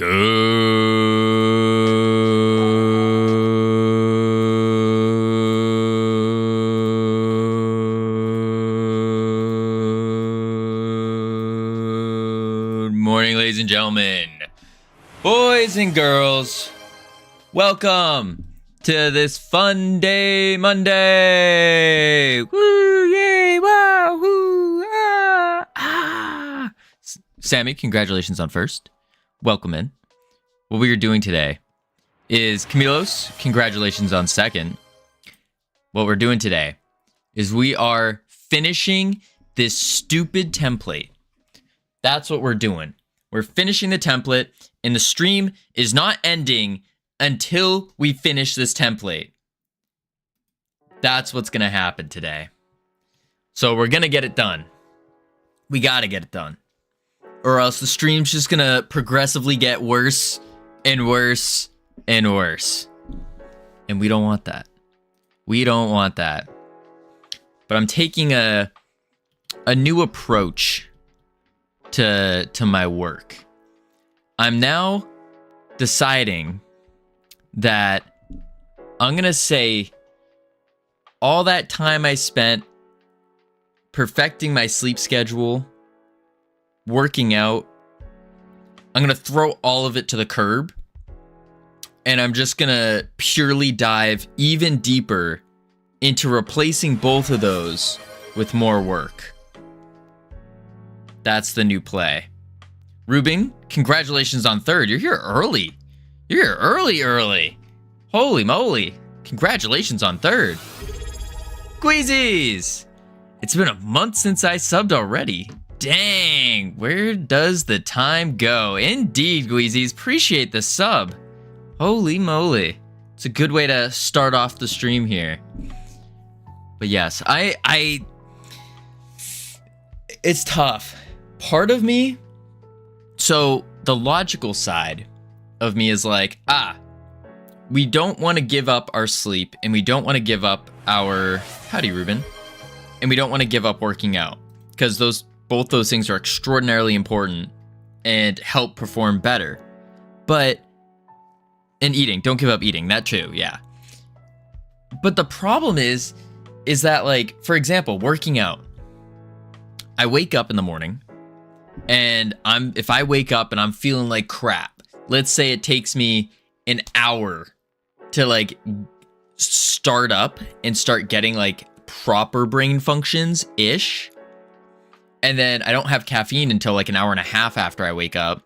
Good morning, ladies and gentlemen, boys and girls. Welcome to this fun day, Monday. Woo, yay, wow, woo, ah. Sammy, congratulations on first. Welcome in. What we are doing today is Camilos, congratulations on second. What we're doing today is we are finishing this stupid template. That's what we're doing. We're finishing the template, and the stream is not ending until we finish this template. That's what's going to happen today. So we're going to get it done. We got to get it done. Or else the stream's just going to progressively get worse and worse and worse. And we don't want that. We don't want that. But I'm taking a new approach to my work. I'm now deciding that I'm going to say all that time I spent perfecting my sleep schedule, working out, I'm going to throw all of it to the curb, and I'm just going to purely dive even deeper into replacing both of those with more work. That's the new play. Ruben, congratulations on third. You're here early. You're here early. Holy moly. Congratulations on third. Queasies! It's been a month since I subbed already. Dang, where does the time go? Indeed, Queasies, appreciate the sub. Holy moly. It's a good way to start off the stream here. But yes, it's tough. Part of me, so the logical side of me is like, we don't want to give up our sleep, and we don't want to give up our, howdy Ruben, and we don't want to give up working out, because both those things are extraordinarily important and help perform better. And eating, don't give up eating, that too, yeah. But the problem is that, like, for example, working out, I wake up in the morning, and if I wake up and I'm feeling like crap, let's say it takes me an hour to like start up and start getting like proper brain functions ish, and then I don't have caffeine until like an hour and a half after I wake up.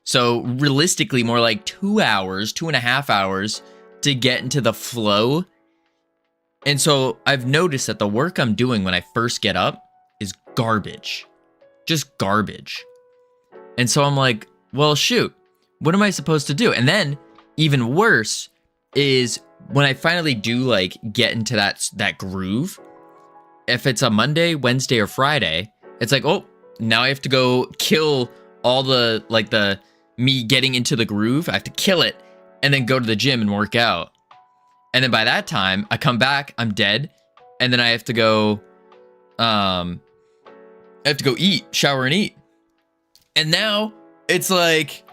So realistically, more like 2 hours, 2.5 hours to get into the flow. And so I've noticed that the work I'm doing when I first get up is garbage. Just garbage. And so I'm like, well, shoot, what am I supposed to do? And then even worse is when I finally do like get into that groove, if it's a Monday, Wednesday, or Friday, it's like, oh, now I have to go kill all the me getting into the groove. I have to kill it and then go to the gym and work out. And then by that time I come back, I'm dead. And then I have to go, eat, shower, and eat. And now it's like,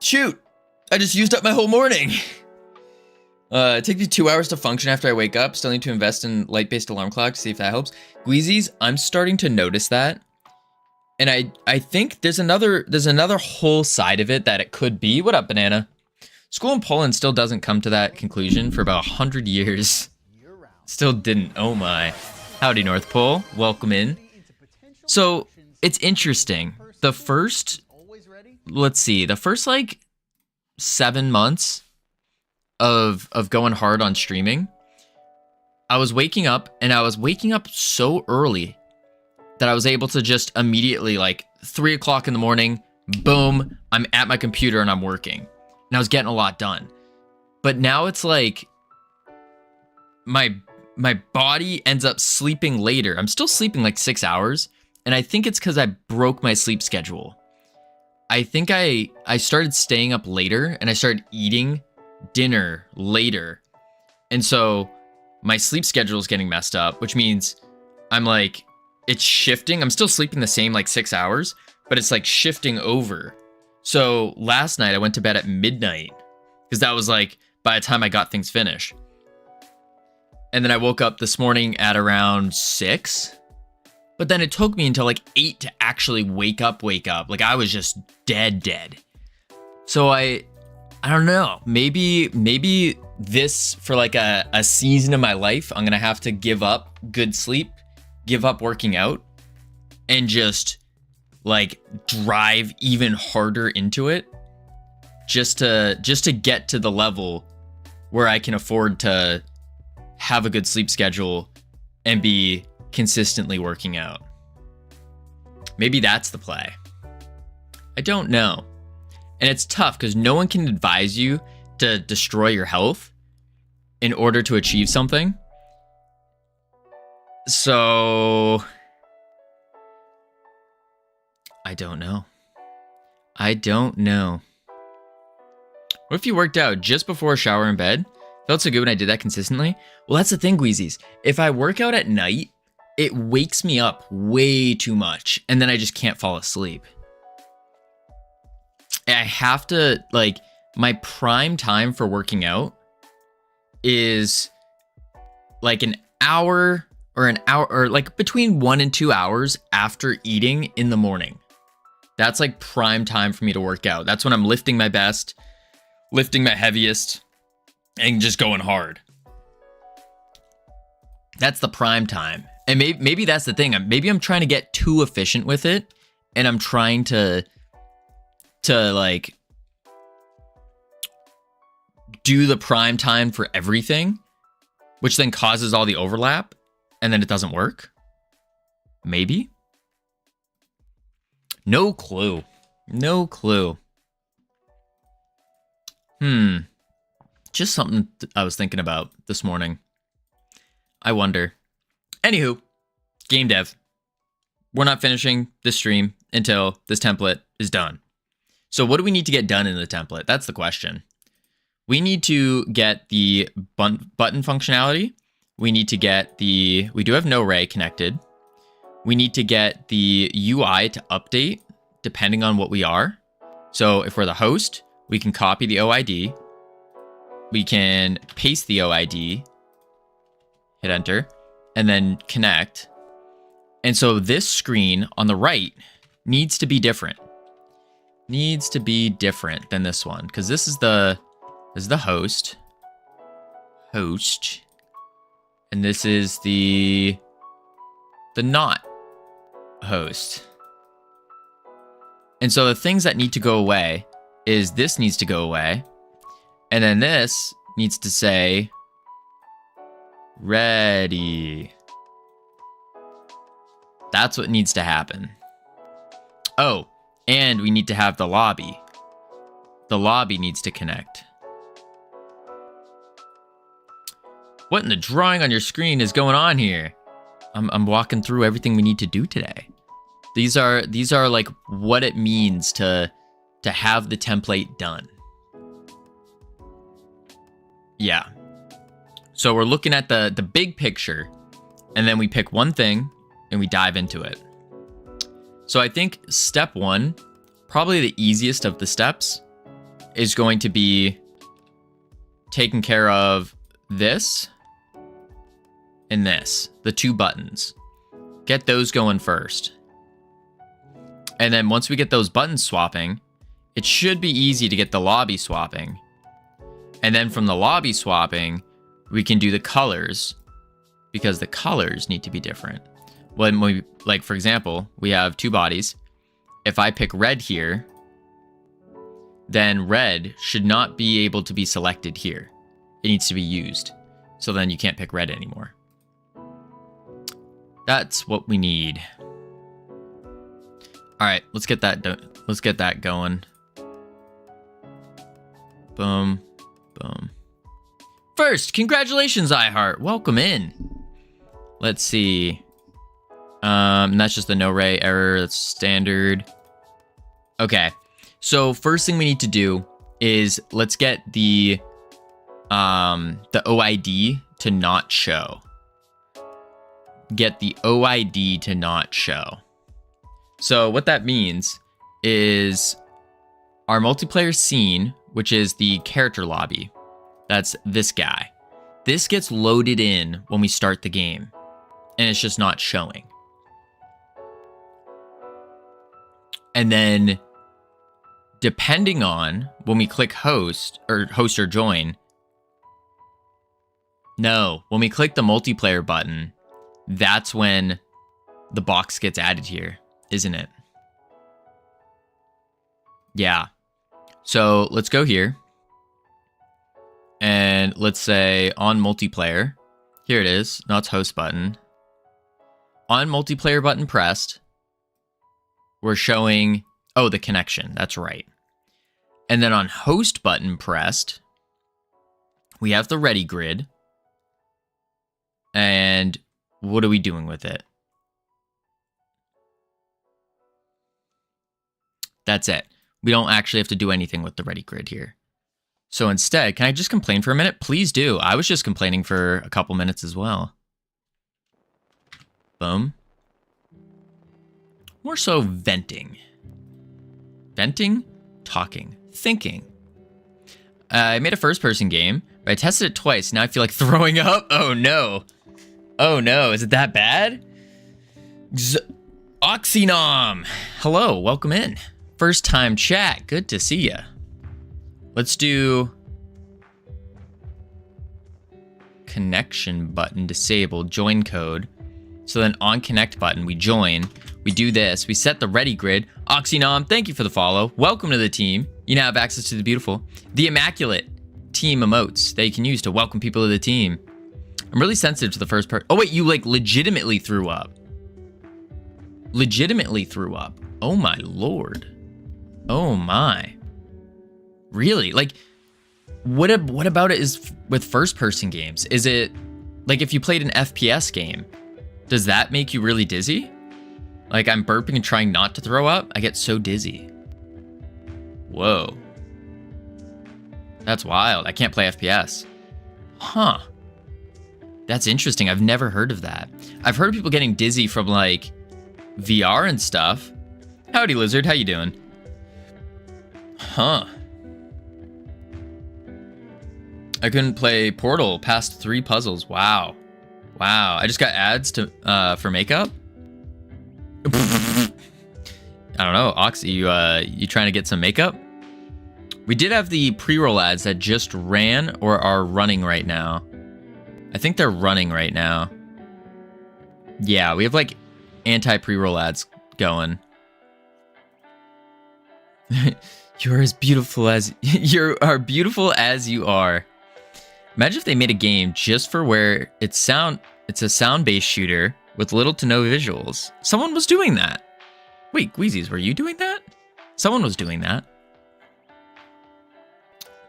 shoot, I just used up my whole morning. It takes me 2 hours to function after I wake up. Still need to invest in light-based alarm clock to see if that helps. Queasies, I'm starting to notice that. And I think there's another whole side of it that it could be. What up, Banana? School in Poland still doesn't come to that conclusion for about 100 years. Still didn't. Oh my. Howdy, North Pole. Welcome in. So, it's interesting. The first like 7 months of going hard on streaming, I was waking up, and I was waking up so early that I was able to just immediately, like 3 o'clock in the morning, boom, I'm at my computer and I'm working. And I was getting a lot done. But now it's like my body ends up sleeping later. I'm still sleeping like 6 hours, and I think it's because I broke my sleep schedule. I think I started staying up later, and I started eating dinner later. And so my sleep schedule is getting messed up, which means I'm like, it's shifting. I'm still sleeping the same like 6 hours, but it's like shifting over. So last night I went to bed at midnight because that was like by the time I got things finished. And then I woke up this morning at around 6. But then it took me until like 8 to actually wake up. Like I was just dead. So I don't know. Maybe this for like a season of my life, I'm gonna have to give up good sleep, give up working out, and just like drive even harder into it, just to get to the level where I can afford to have a good sleep schedule and be consistently working out. Maybe that's the play. I don't know. And it's tough because no one can advise you to destroy your health in order to achieve something. So I don't know. What if you worked out just before a shower in bed? Felt so good when I did that consistently. Well, that's the thing, Wheezies. If I work out at night, it wakes me up way too much, and then I just can't fall asleep. I have to, like, my prime time for working out is like an hour or like between 1 and 2 hours after eating in the morning. That's like prime time for me to work out. That's when I'm lifting my best, lifting my heaviest, and just going hard. That's the prime time. And maybe that's the thing. Maybe I'm trying to get too efficient with it, and I'm trying to like do the prime time for everything, which then causes all the overlap, and then it doesn't work. Maybe. No clue. Just something I was thinking about this morning. I wonder. Anywho, game dev. We're not finishing this stream until this template is done. So what do we need to get done in the template? That's the question. We need to get the button functionality. We need to get we do have no array connected. We need to get the UI to update depending on what we are. So if we're the host, we can copy the OID. We can paste the OID, hit enter, and then connect. And so this screen on the right needs to be different. Needs to be different than this one, because this is the host, and this is the not host. And so the things that need to go away is this needs to go away, and then this needs to say ready. That's what needs to happen. Oh, and we need to have the lobby. The lobby needs to connect. What in the drawing on your screen is going on here? I'm walking through everything we need to do today. These are like what it means to have the template done. Yeah. So we're looking at the big picture, and then we pick one thing and we dive into it. So I think step 1, probably the easiest of the steps, is going to be taking care of this and this, the 2 buttons. Get those going first. And then once we get those buttons swapping, it should be easy to get the lobby swapping. And then from the lobby swapping, we can do the colors, because the colors need to be different. When we, like, for example, we have 2 bodies. If I pick red here, then red should not be able to be selected here. It needs to be used. So then you can't pick red anymore. That's what we need. All right, let's get that going. Boom, boom. First, congratulations, iHeart. Welcome in. Let's see. That's just the no array error. That's standard. Okay. So first thing we need to do is let's get the OID to not show. Get the OID to not show. So what that means is our multiplayer scene, which is the character lobby. That's this guy. This gets loaded in when we start the game, and it's just not showing. And then depending on when we click host or join, when we click the multiplayer button, that's when the box gets added here, isn't it? Yeah. So let's go here. And let's say on multiplayer. Here it is. Now it's host button. On multiplayer button pressed, we're showing, the connection. That's right. And then on host button pressed, we have the ready grid. And what are we doing with it? That's it. We don't actually have to do anything with the ready grid here. So instead, can I just complain for a minute? Please do. I was just complaining for a couple minutes as well. Boom. More so venting. Venting, talking, thinking. I made a first-person game, but I tested it twice. Now I feel like throwing up. Oh no. Oh no, is it that bad? Oxynom. Hello, welcome in. First time chat, good to see ya. Let's do connection button disabled, join code. So then on connect button, we join, we do this, we set the ready grid. Oxynom, thank you for the follow. Welcome to the team. You now have access to the beautiful, the immaculate team emotes that you can use to welcome people to the team. I'm really sensitive to the first part. Oh wait, you like legitimately threw up. Legitimately threw up. Oh my lord. Oh my. Really? Like, what about it is with first-person games? Is it, like, if you played an FPS game, does that make you really dizzy? Like, I'm burping and trying not to throw up, I get so dizzy. Whoa. That's wild. I can't play FPS. Huh. That's interesting. I've never heard of that. I've heard of people getting dizzy from, like, VR and stuff. Howdy, Lizard. How you doing? Huh. I couldn't play Portal past 3 puzzles. Wow. Wow. I just got ads to for makeup. I don't know. Oxy, you trying to get some makeup? We did have the pre-roll ads that just ran or are running right now. I think they're running right now. Yeah, we have like anti-pre-roll ads going. You're as beautiful as you are beautiful as you are. Imagine if they made a game just for where it's a sound-based shooter with little to no visuals. Someone was doing that. Wait, Gweezies, were you doing that? Someone was doing that.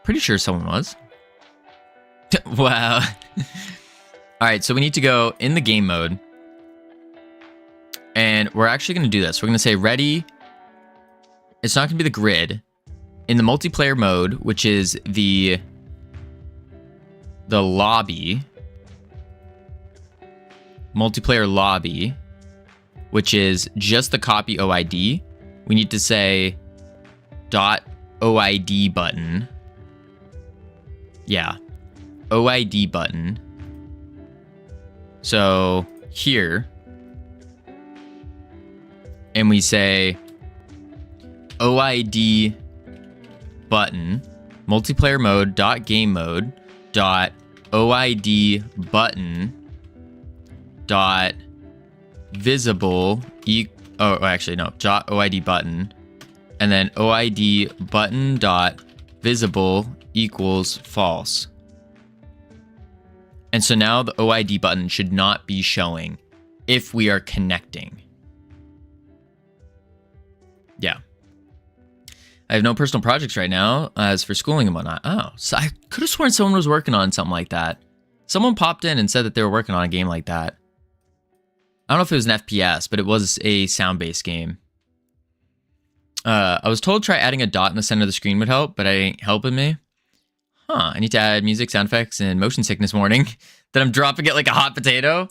Pretty sure someone was. Wow. All right, so we need to go in the game mode. And we're actually going to do this. We're going to say ready. It's not going to be the grid. In the multiplayer mode, which is the lobby. Multiplayer lobby, which is just the copy OID. We need to say .OID button. Yeah. OID button. So here. And we say OID button, multiplayer mode, .game mode, .OID button, .visible, .OID button, and then OID button .visible equals false. And so now the OID button should not be showing if we are connecting. Yeah. I have no personal projects right now as for schooling and whatnot. Oh, so I could have sworn someone was working on something like that. Someone popped in and said that they were working on a game like that. I don't know if it was an FPS, but it was a sound-based game. I was told try adding a dot in the center of the screen would help, but it ain't helping me. Huh, I need to add music, sound effects, and motion sickness warning that I'm dropping it like a hot potato.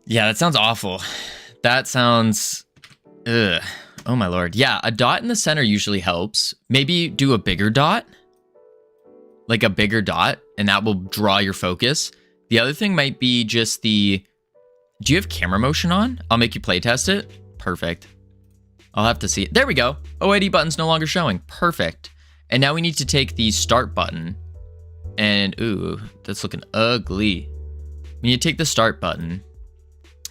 Yeah, that sounds awful. That sounds Ugh. Oh my lord. Yeah, a dot in the center usually helps. Maybe do a bigger dot. Like a bigger dot, and that will draw your focus. The other thing might be just the... Do you have camera motion on? I'll make you playtest it. Perfect. I'll have to see it. There we go. OID button's no longer showing. Perfect. And now we need to take the start button. And, ooh, that's looking ugly. We need to take the start button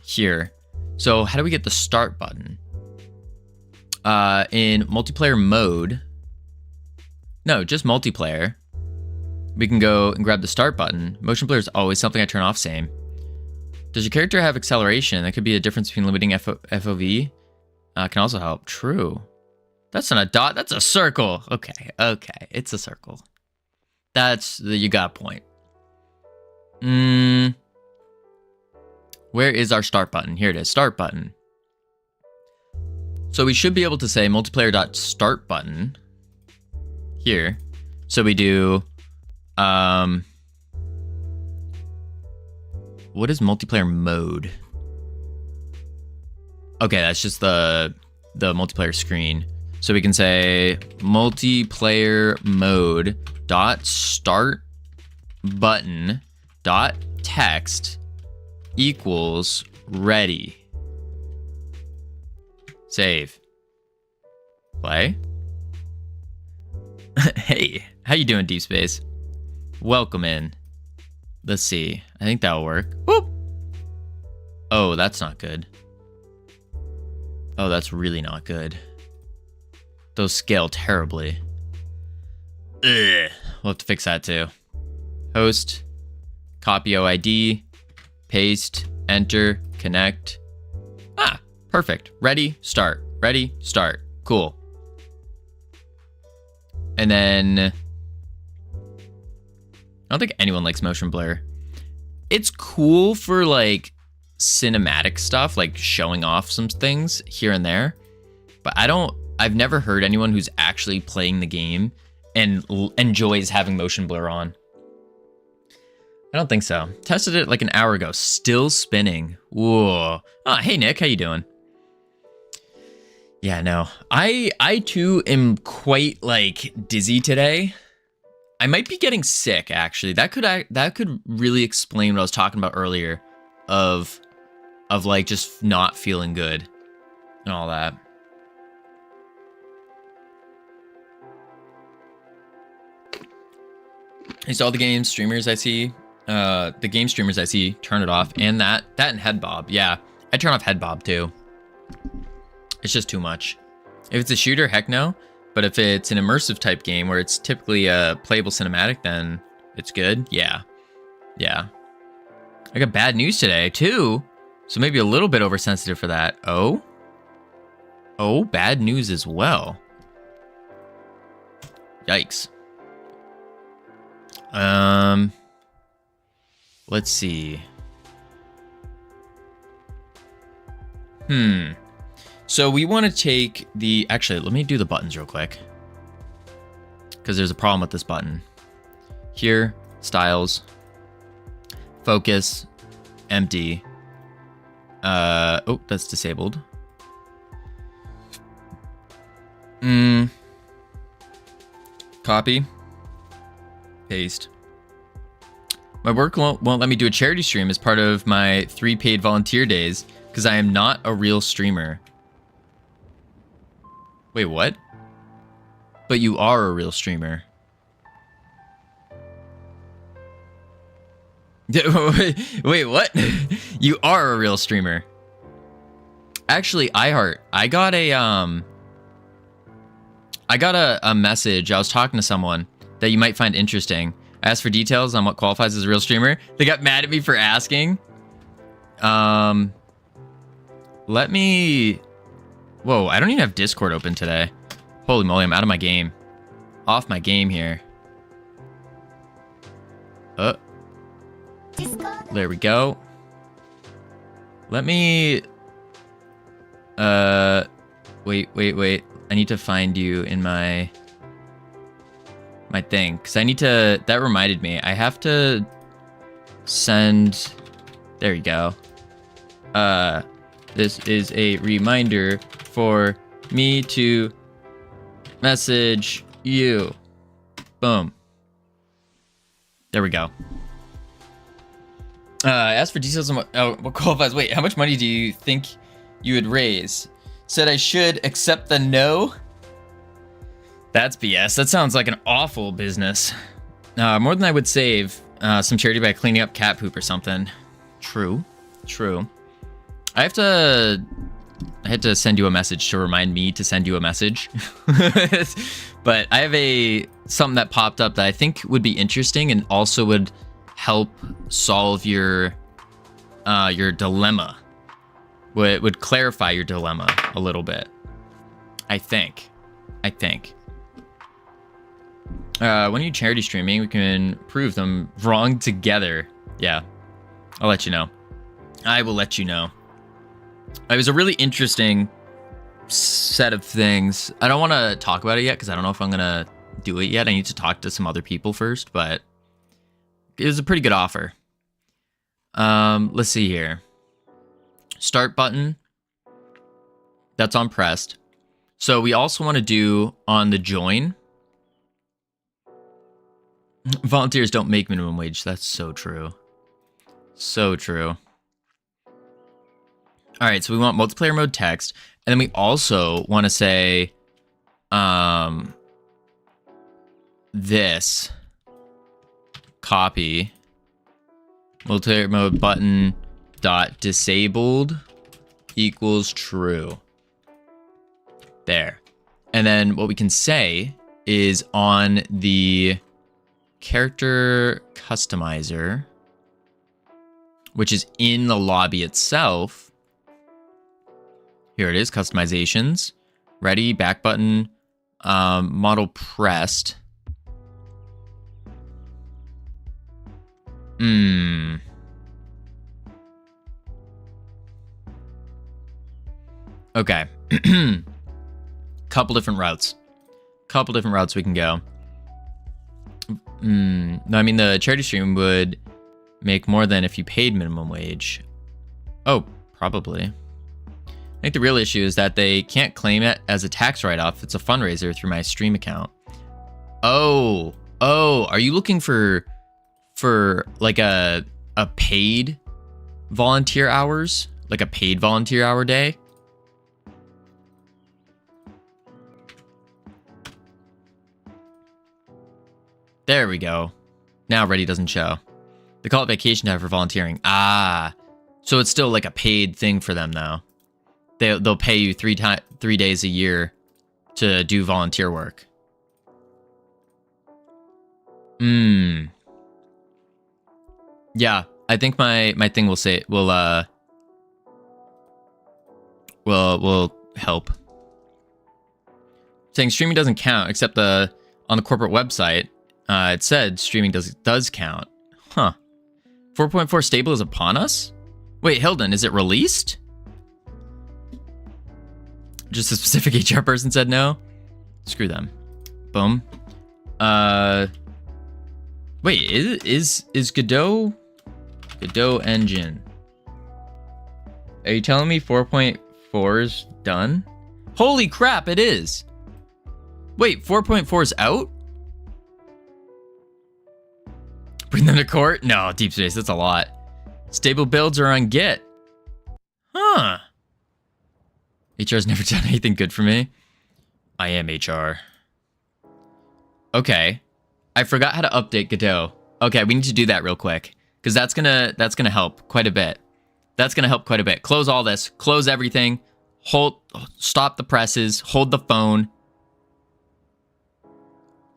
here. So how do we get the start button? In multiplayer mode. No, just multiplayer. We can go and grab the start button. Motion blur is always something I turn off, same. Does your character have acceleration? That could be a difference between limiting FOV. Can also help. True. That's not a dot, that's a circle. Okay, it's a circle. You got a point. Where is our start button? Here it is, start button. So we should be able to say multiplayer.start button here. So we do, what is multiplayer mode? Okay, that's just the multiplayer screen. So we can say multiplayer mode dot start button dot text equals ready. Save. Play. Hey, how you doing, Deep Space? Welcome in. Let's see. I think that'll work. Whoop. Oh, that's not good. Oh, that's really not good. Those scale terribly. Ugh. We'll have to fix that too. Host, copy OID, paste, enter, connect. Ah, perfect. Ready, start. Ready, start. Cool. And then, I don't think anyone likes motion blur. It's cool for like cinematic stuff, like showing off some things here and there. But I've never heard anyone who's actually playing the game and enjoys having motion blur on. I don't think so. Tested it like an hour ago. Still spinning. Whoa. Oh, hey Nick, how you doing? Yeah, no. I too am quite like dizzy today. I might be getting sick actually. That could really explain what I was talking about earlier of like just not feeling good and all that. These all the game streamers I see. The game streamers I see turn it off, and that and head bob. Yeah, I turn off head bob too. It's just too much. If it's a shooter, heck no. But if it's an immersive type game where it's typically a playable cinematic, then it's good. Yeah. Yeah. I got bad news today too. So maybe a little bit oversensitive for that. Oh, bad news as well. Yikes. Let's see. So we want to take the... Actually, let me do the buttons real quick. Because there's a problem with this button. Here, styles. Focus. Empty. Oh, that's disabled. Copy. Paste. My work won't let me do a charity stream as part of my 3 paid volunteer days because I am not a real streamer. Wait, what? But you are a real streamer. Wait, what? You are a real streamer. Actually, iHeart, I got a message. I was talking to someone that you might find interesting. I asked for details on what qualifies as a real streamer. They got mad at me for asking. Let me... Whoa, I don't even have Discord open today. Holy moly, I'm out of my game. Off my game here. There we go. Let me... Wait. I need to find you in my thing. Because I need to... That reminded me. I have to send... There you go. This is a reminder for me to message you. Boom. There we go. As for details on what qualifies, wait, how much money do you think you would raise? Said I should accept the no? That's BS. That sounds like an awful business. More than I would save some charity by cleaning up cat poop or something. True. I had to send you a message to remind me to send you a message. But I have something that popped up that I think would be interesting and also would help solve your dilemma. Would clarify your dilemma a little bit. I think. When are you charity streaming? We can prove them wrong together. Yeah, I'll let you know. I will let you know. It was a really interesting set of things. I don't want to talk about it yet because I don't know if I'm going to do it yet. I need to talk to some other people first, but it was a pretty good offer. Let's see here. Start button. That's on pressed. So we also want to do on the join. Volunteers don't make minimum wage. That's so true. So true. All right, so we want multiplayer mode text, and then we also want to say, this copy multiplayer mode button dot disabled equals true. There, and then what we can say is on the character customizer, which is in the lobby itself. Here it is, customizations, ready, back button, model pressed. Okay. Couple different routes we can go. No, I mean, the charity stream would make more than if you paid minimum wage. Oh, probably. I think the real issue is that they can't claim it as a tax write-off. It's a fundraiser through my stream account. Oh, are you looking for like a paid volunteer hours? Like a paid volunteer hour day? There we go. Now ready doesn't show. They call it vacation time for volunteering. Ah, so it's still like a paid thing for them though. They'll pay you 3 days a year to do volunteer work. Yeah, I think my thing will say will help. Saying streaming doesn't count except on the corporate website. It said streaming does count. Huh. 4.4 stable is upon us? Wait, Hilden, is it released? Just a specific HR person said no? Screw them. Boom. Wait, is Godot engine? Are you telling me 4.4 is done? Holy crap, it is. Wait, 4.4 is out? Bring them to court? No, Deep Space, that's a lot. Stable builds are on Git. Huh. HR's never done anything good for me. I am HR. Okay. I forgot how to update Godot. Okay, we need to do that real quick. Because that's gonna help quite a bit. That's gonna help quite a bit. Close all this. Close everything. Stop the presses. Hold the phone.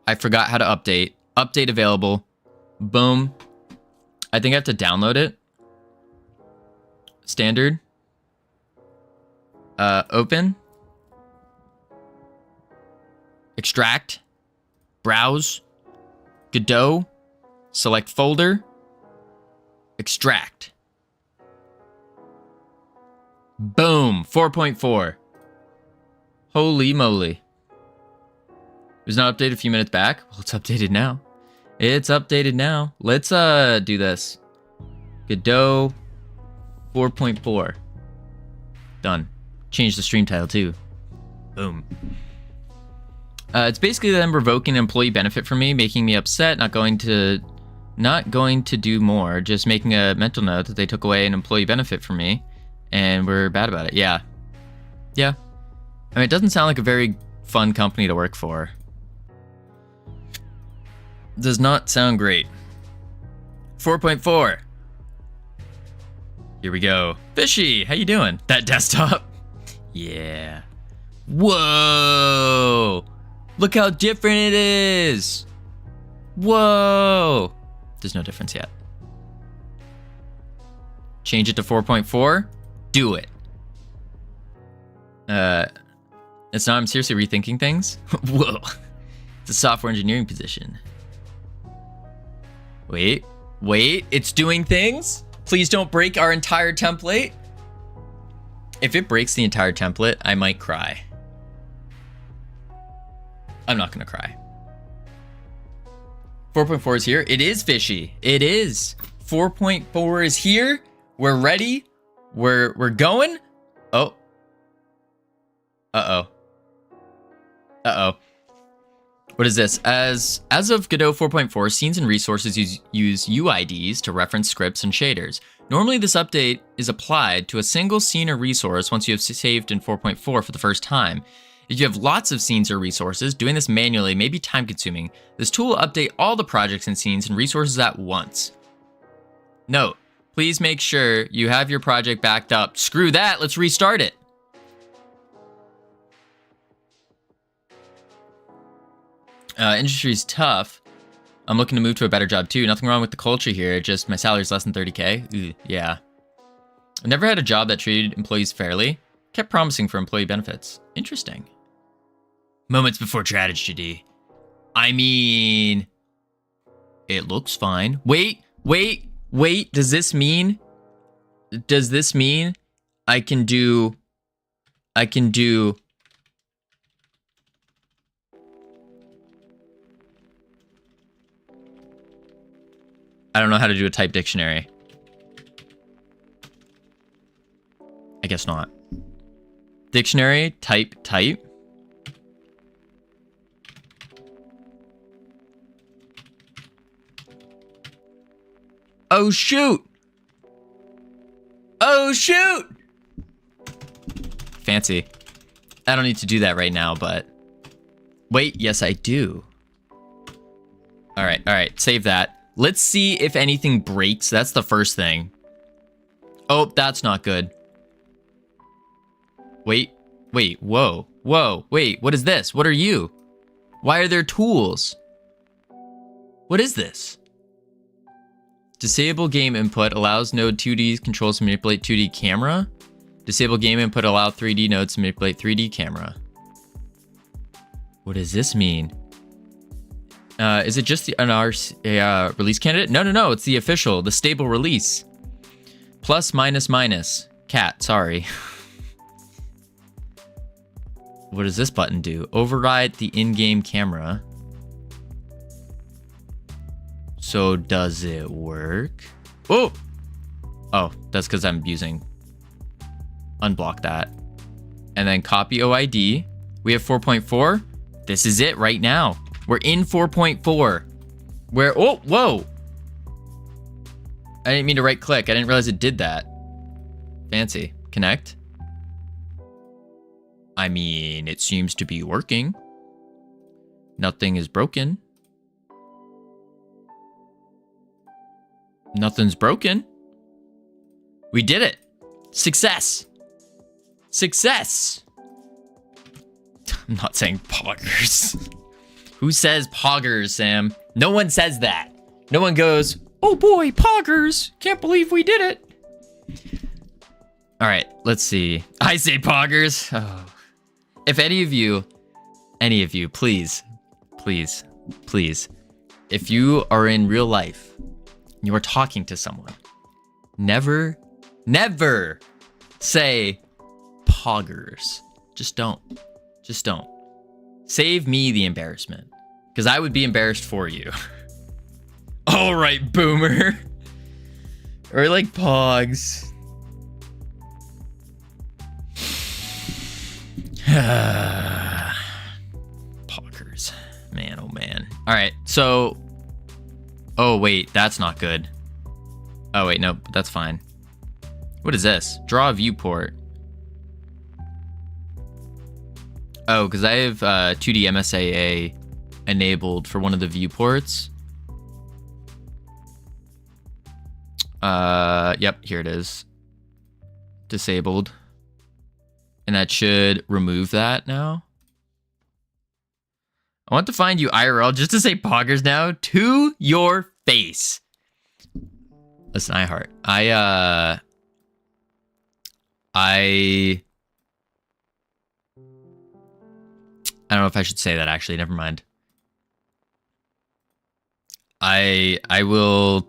I forgot how to update. Update available. Boom. I think I have to download it. Standard. Open. Extract. Browse. Godot. Select folder. Extract. Boom. 4.4. Holy moly. It was not updated a few minutes back. Well, it's updated now. It's updated now. Let's do this. Godot 4.4. Done. Change the stream title too. Boom. It's basically them revoking an employee benefit from me, making me upset, not going to do more, just making a mental note that they took away an employee benefit from me, and we're bad about it. Yeah. I mean, it doesn't sound like a very fun company to work for. Does not sound great. 4.4. Here we go. Fishy, how you doing? That desktop? Yeah. Whoa! Look how different it is! Whoa! There's no difference yet. Change it to 4.4? Do it. It's not, I'm seriously rethinking things. Whoa. It's a software engineering position. Wait, it's doing things? Please don't break our entire template. If it breaks the entire template, I might cry. I'm not gonna cry. 4.4 is here. It is fishy. It is. 4.4 is here. We're ready. We're going. Oh. Uh-oh. What is this? As of Godot 4.4, scenes and resources use UIDs to reference scripts and shaders. Normally, this update is applied to a single scene or resource once you have saved in 4.4 for the first time. If you have lots of scenes or resources, doing this manually may be time-consuming. This tool will update all the projects and scenes and resources at once. Note, please make sure you have your project backed up. Screw that, let's restart it. Industry's tough. I'm looking to move to a better job too. Nothing wrong with the culture here, just my salary's less than 30K. Yeah. I've never had a job that treated employees fairly. Kept promising for employee benefits. Interesting. Moments before tragedy. I mean, it looks fine. Wait. Does this mean I can do I don't know how to do a type dictionary. I guess not. Dictionary, type. Oh shoot! Fancy. I don't need to do that right now, but... Wait, yes I do. Alright, save that. Let's see if anything breaks. That's the first thing. Oh, that's not good. Wait, whoa, wait, what is this? What are you? Why are there tools? What is this? Disable game input, allows node 2D controls to manipulate 2D camera. Disable game input, allow 3D nodes to manipulate 3D camera. What does this mean? Is it just a release candidate? No, it's the official, the stable release. Plus, minus. Cat, sorry. What does this button do? Override the in-game camera. So does it work? Oh, that's because I'm using... Unblock that. And then copy OID. We have 4.4. This is it right now. We're in 4.4. Whoa. I didn't mean to right click. I didn't realize it did that. Fancy. Connect. I mean, it seems to be working. Nothing is broken. Nothing's broken. We did it. Success. I'm not saying poggers. Who says poggers, Sam? No one says that. No one goes, oh boy, poggers. Can't believe we did it. All right, let's see. I say poggers. Oh. If any of you, please, if you are in real life, you are talking to someone, never say poggers. Just don't. Save me the embarrassment, because I would be embarrassed for you. All right, boomer. Or like pogs. All right, so... Oh, wait, that's not good. Oh, wait, no, that's fine. What is this? Draw a viewport. Oh, because I have 2D MSAA enabled for one of the viewports. Yep, here it is. Disabled. And that should remove that now. I want to find you IRL just to say poggers now to your face. Listen, I don't know if I should say that, actually. Never mind. I would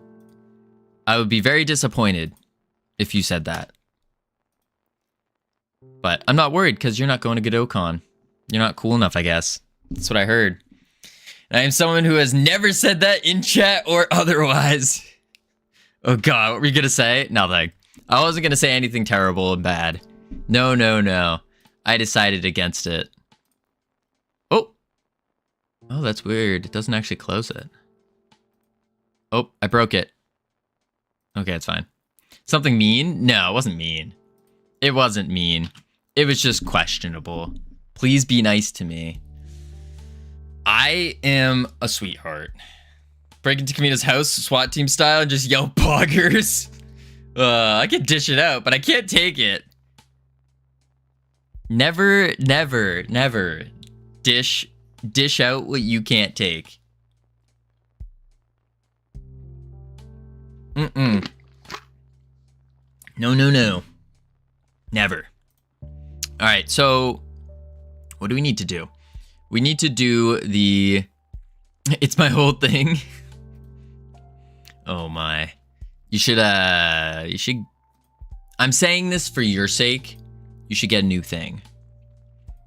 be very disappointed if you said that. But I'm not worried because you're not going to GodotCon. You're not cool enough, I guess. That's what I heard. And I am someone who has never said that in chat or otherwise. Oh God, what were you going to say? Nothing. I wasn't going to say anything terrible and bad. No, no, no. I decided against it. Oh. Oh, that's weird. It doesn't actually close it. Oh, I broke it. Okay, it's fine. Something mean? No, it wasn't mean. It wasn't mean. It was just questionable. Please be nice to me. I am a sweetheart. Break into Covino's house, SWAT team style, and just yell poggers. I can dish it out, but I can't take it. Never, never, never dish out what you can't take. Mm-mm. No, no, no. Never. All right, so what do we need to do? We need to do the... It's my whole thing. Oh my. You should... I'm saying this for your sake. You should get a new thing.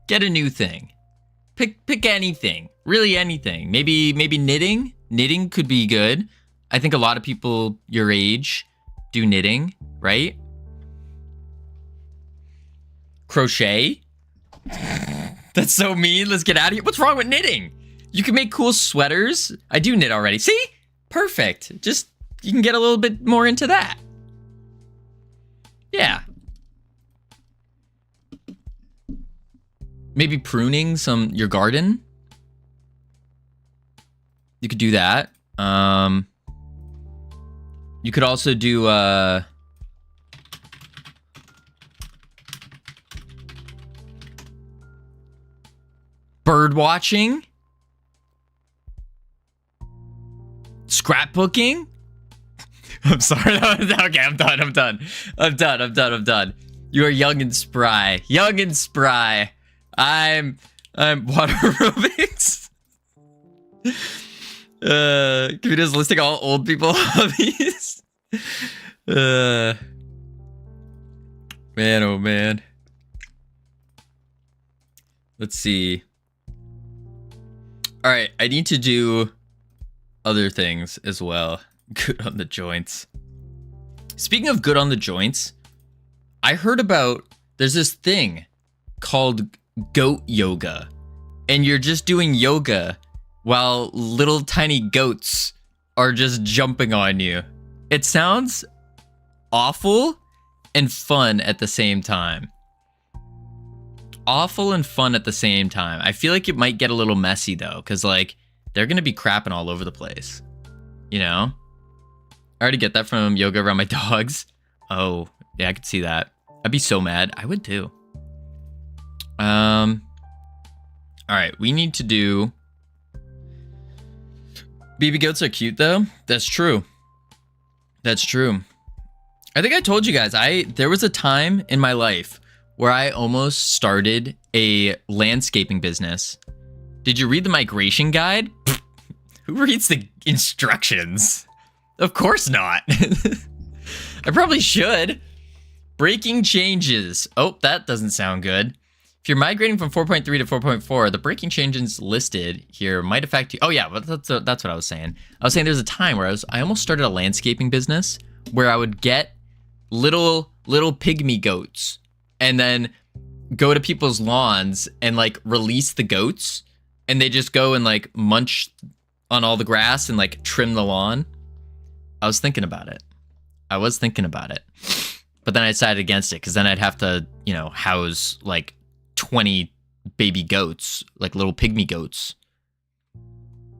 Get a new thing. Pick anything. Really anything. Maybe knitting? Knitting could be good. I think a lot of people your age do knitting, right? Crochet? That's so mean. Let's get out of here. What's wrong with knitting? You can make cool sweaters. I do knit already. See? Perfect. Just, you can get a little bit more into that. Yeah. Maybe pruning your garden. You could do that. You could also do, bird watching, scrapbooking. I'm sorry. Okay, I'm done. You are young and spry. Young and spry. I'm water aerobics. Covino's listing all old people hobbies. Man, oh man. Let's see. All right, I need to do other things as well. Good on the joints. Speaking of good on the joints, I heard about, there's this thing called goat yoga. And you're just doing yoga while little tiny goats are just jumping on you. It sounds awful and fun at the same time. Awful and fun at the same time. I feel like it might get a little messy though, because like they're gonna be crapping all over the place. You know? I already get that from yoga around my dogs. Oh, yeah, I could see that. I'd be so mad. I would too. All right, we need to do... Baby goats are cute though. That's true. That's true. I think I told you guys, there was a time in my life where I almost started a landscaping business. Did you read the migration guide? Who reads the instructions? Of course not. I probably should. Breaking changes. Oh, that doesn't sound good. If you're migrating from 4.3 to 4.4, the breaking changes listed here might affect you. Oh yeah, but that's what I was saying. I was saying there's a time where I almost started a landscaping business where I would get little pygmy goats and then go to people's lawns and like release the goats, and they just go and like munch on all the grass and like trim the lawn. I was thinking about it. But then I decided against it because then I'd have to, you know, house like 20 baby goats, like little pygmy goats.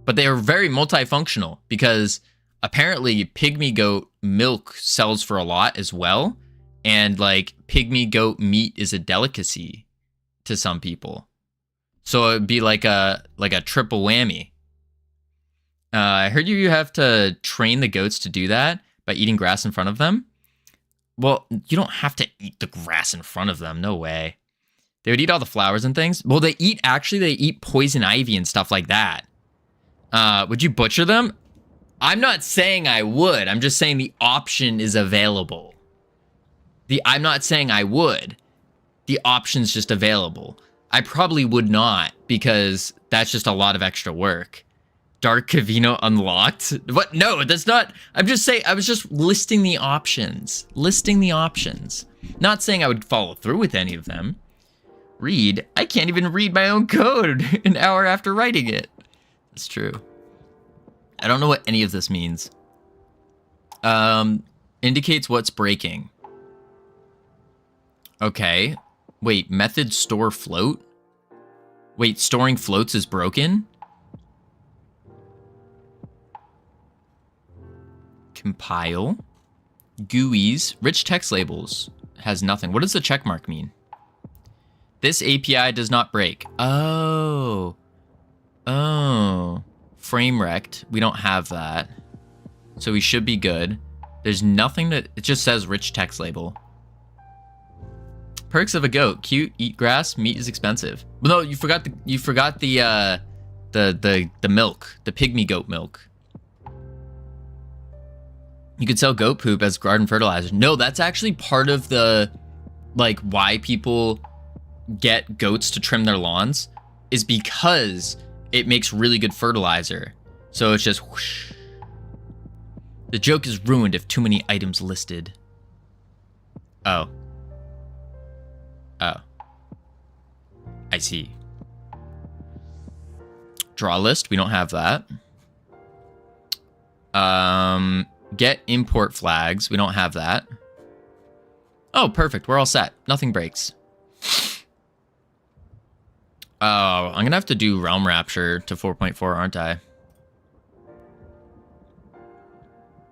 But they are very multifunctional because apparently pygmy goat milk sells for a lot as well. And like pygmy goat meat is a delicacy to some people. So it'd be like a triple whammy. I heard you have to train the goats to do that by eating grass in front of them. Well, you don't have to eat the grass in front of them. No way. They would eat all the flowers and things. Well, they eat poison ivy and stuff like that. Would you butcher them? I'm not saying I would. I'm just saying the option is available. I'm not saying I would. The option's just available. I probably would not because that's just a lot of extra work. Dark Covino unlocked? What? No, that's not. I'm just saying, I was just listing the options. Not saying I would follow through with any of them. Read? I can't even read my own code an hour after writing it. That's true. I don't know what any of this means. Indicates what's breaking. Okay. Wait, method store float? Wait, storing floats is broken? Compile. GUIs. Rich text labels. Has nothing. What does the check mark mean? This API does not break. Oh. Frame rect. We don't have that. So we should be good. There's nothing that... It just says rich text label. Perks of a goat. Cute. Eat grass. Meat is expensive. No, you forgot the milk. The pygmy goat milk. You could sell goat poop as garden fertilizer. No, that's actually part of the, like, why people get goats to trim their lawns is because it makes really good fertilizer. So it's just whoosh. The joke is ruined if too many items listed. Oh. I see. Draw list. We don't have that. Get import flags. We don't have that. Oh, perfect. We're all set. Nothing breaks. Oh, I'm going to have to do Realm Rapture to 4.4, aren't I?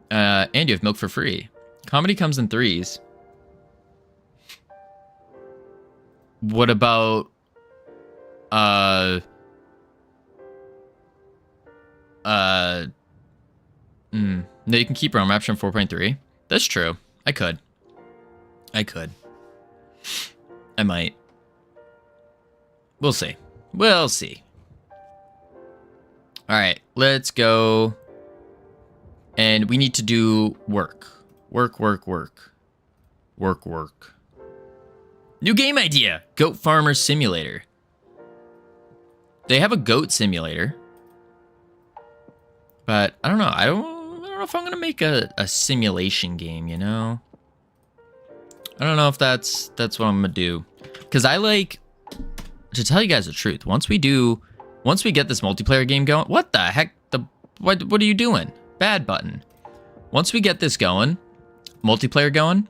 And you have milk for free. Comedy comes in threes. What about... No, you can keep Realm Rapture in 4.3. That's true. I could. I might. We'll see. Alright, let's go. And we need to do work. Work. New game idea! Goat Farmer Simulator. They have a goat simulator. But I don't know. I don't know if I'm gonna make a simulation game, you know? I don't know if that's what I'm gonna do. Because I like, to tell you guys the truth, once we get this multiplayer game going, what the heck? What are you doing? Bad button. Once we get this going, multiplayer going,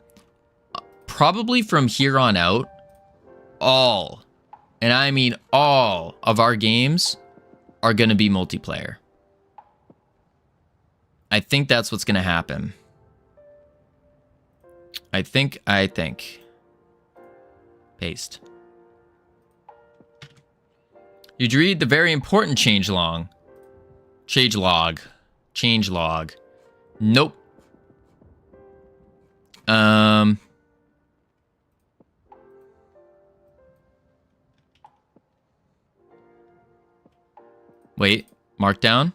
probably from here on out, all, and I mean all of our games are gonna be multiplayer. I think that's what's gonna happen. I think. Paste. You'd read the very important change log. Nope. Wait, markdown.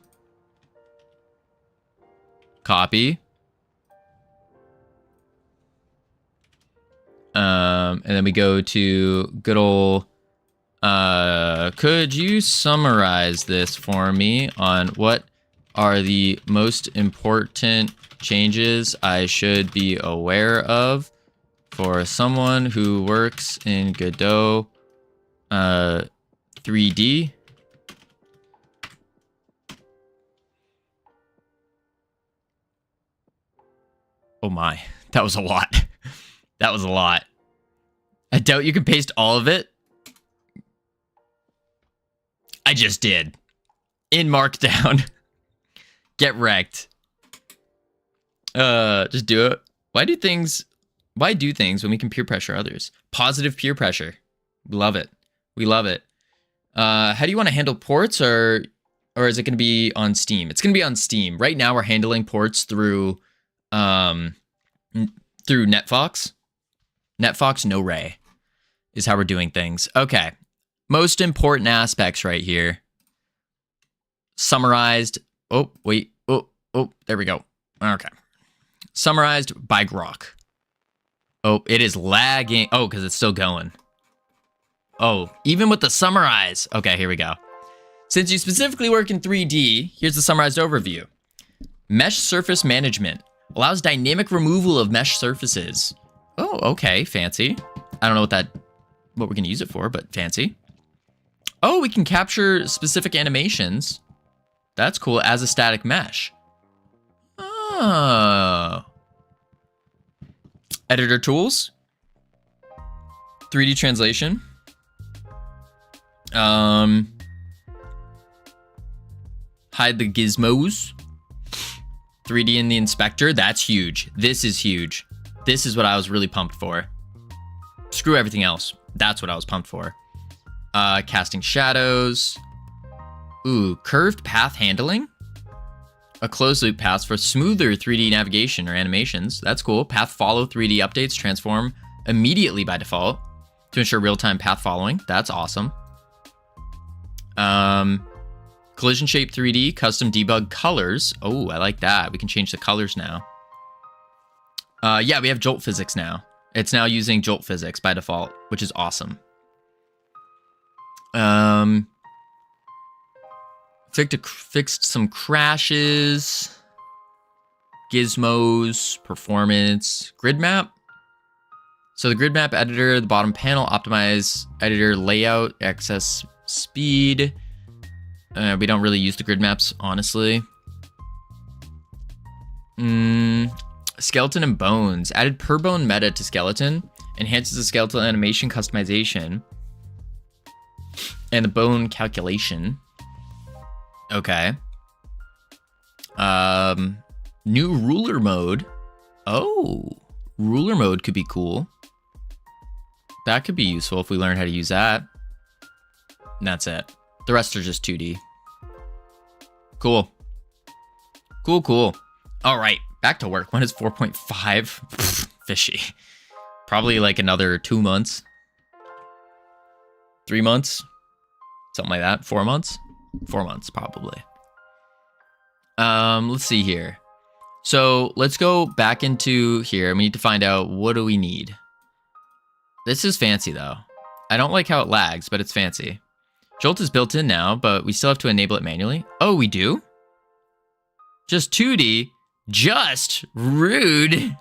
Copy. And then we go to good old, could you summarize this for me on what are the most important changes I should be aware of for someone who works in Godot 3D? Oh my, that was a lot. That was a lot. I doubt you can paste all of it. I just did. In Markdown. Get wrecked. Just do it. Why do things when we can peer pressure others? Positive peer pressure. We love it. We love it. How do you want to handle ports, or is it going to be on Steam? It's going to be on Steam. Right now we're handling ports through NetFox. NetFox no ray is how we're doing things. Okay. Most important aspects right here. Summarized. Oh, wait. Oh, there we go. Okay. Summarized by Grok. Oh, it is lagging. Oh, because it's still going. Oh, even with the summarize. Okay, here we go. Since you specifically work in 3D, here's the summarized overview. Mesh surface management allows dynamic removal of mesh surfaces. Oh, okay, fancy. I don't know what we're gonna use it for, but fancy. Oh, we can capture specific animations. That's cool, as a static mesh. Oh. Editor tools. 3D translation. Hide the gizmos. 3D in the inspector. That's huge. This is huge. This is what I was really pumped for. Screw everything else. That's what I was pumped for. Casting shadows. Ooh, curved path handling. A closed loop path for smoother 3D navigation or animations. That's cool. Path follow 3D updates transform immediately by default to ensure real-time path following. That's awesome. Collision shape 3D, custom debug colors. Oh, I like that. We can change the colors now. Yeah, we have jolt physics now. It's now using jolt physics by default, which is awesome. Fixed some crashes, gizmos, performance, grid map. So the grid map editor, the bottom panel, optimize editor layout, access speed. We don't really use the grid maps, honestly. Skeleton and bones. Added per bone meta to skeleton. Enhances the skeletal animation customization. And the bone calculation. Okay. New ruler mode. Oh, ruler mode could be cool. That could be useful if we learn how to use that. And that's it. The rest are just 2D. Cool. Cool. All right, back to work. When is 4.5? Fishy. Probably like another 2 months. 3 months. Something like that. 4 months. 4 months, probably. Let's see here. So let's go back into here. We need to find out, what do we need? This is fancy, though. I don't like how it lags, but it's fancy. Jolt is built in now, but we still have to enable it manually. Oh, we do? Just 2D? Just rude.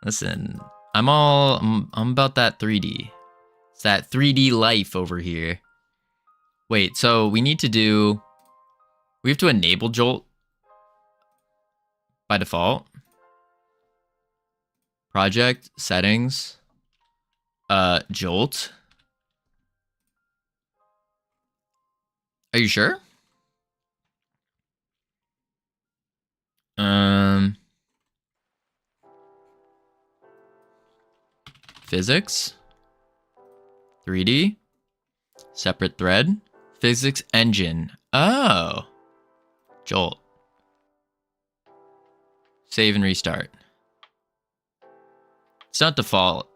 Listen, I'm about that 3D. It's that 3D life over here. Wait, so we have to enable Jolt by default. Project, settings, Jolt. Are you sure? Physics, 3D, separate thread, physics engine. Oh, Jolt. Save and restart. It's not default.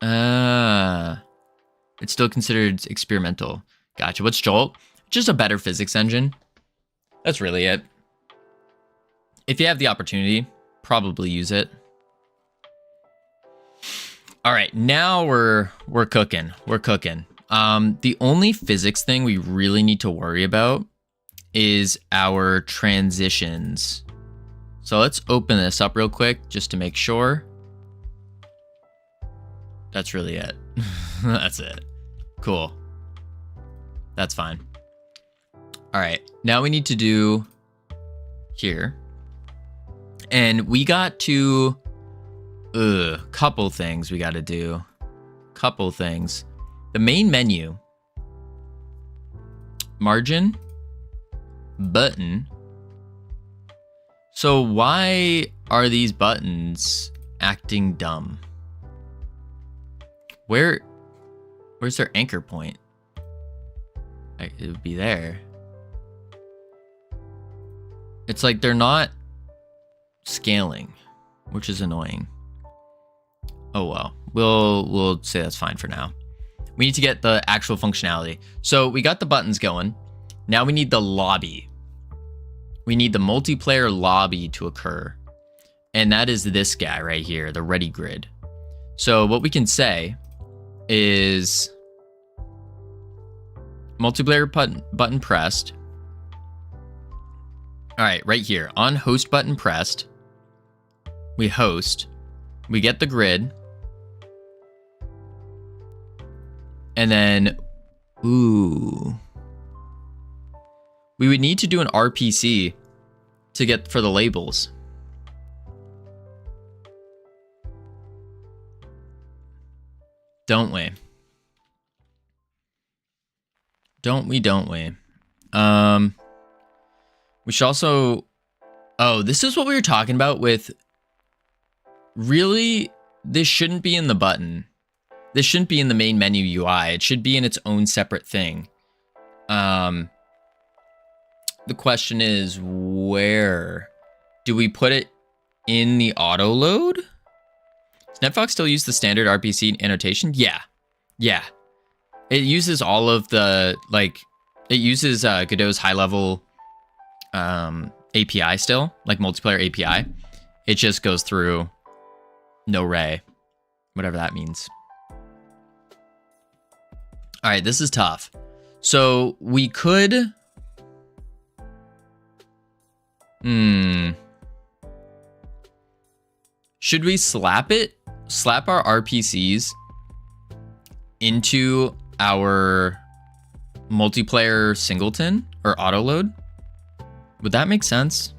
It's still considered experimental. Gotcha. What's Jolt? Just a better physics engine. That's really it. If you have the opportunity, probably use it. All right, now we're cooking. We're cooking. The only physics thing we really need to worry about is our transitions. So let's open this up real quick just to make sure. That's really it. That's it. Cool. That's fine. All right, now we need to do here And we got to couple things we got to do. Couple things. The main menu. Margin. Button. So why are these buttons acting dumb? Where's their anchor point? It would be there. It's like they're not scaling, which is annoying. Oh well, we'll say that's fine for now. We need to get the actual functionality. So we got the buttons going. Now we need the lobby. We need the multiplayer lobby to occur. And that is this guy right here, the ready grid. So what we can say is multiplayer button pressed. All right, right here on host button pressed, we host, we get the grid. And then, we would need to do an RPC to get for the labels. Don't we? Don't we? We should also... Oh, this is what we were talking about with... Really, this shouldn't be in the button. This shouldn't be in the main menu UI. It should be in its own separate thing. The question is, where do we put it in the auto load? Does NetFox still use the standard RPC annotation? Yeah. It uses all of the, like, it uses Godot's high level API still, like multiplayer API. It just goes through no ray, whatever that means. All right, this is tough. So we could... Should we slap our RPCs into our multiplayer singleton or auto load? Would that make sense?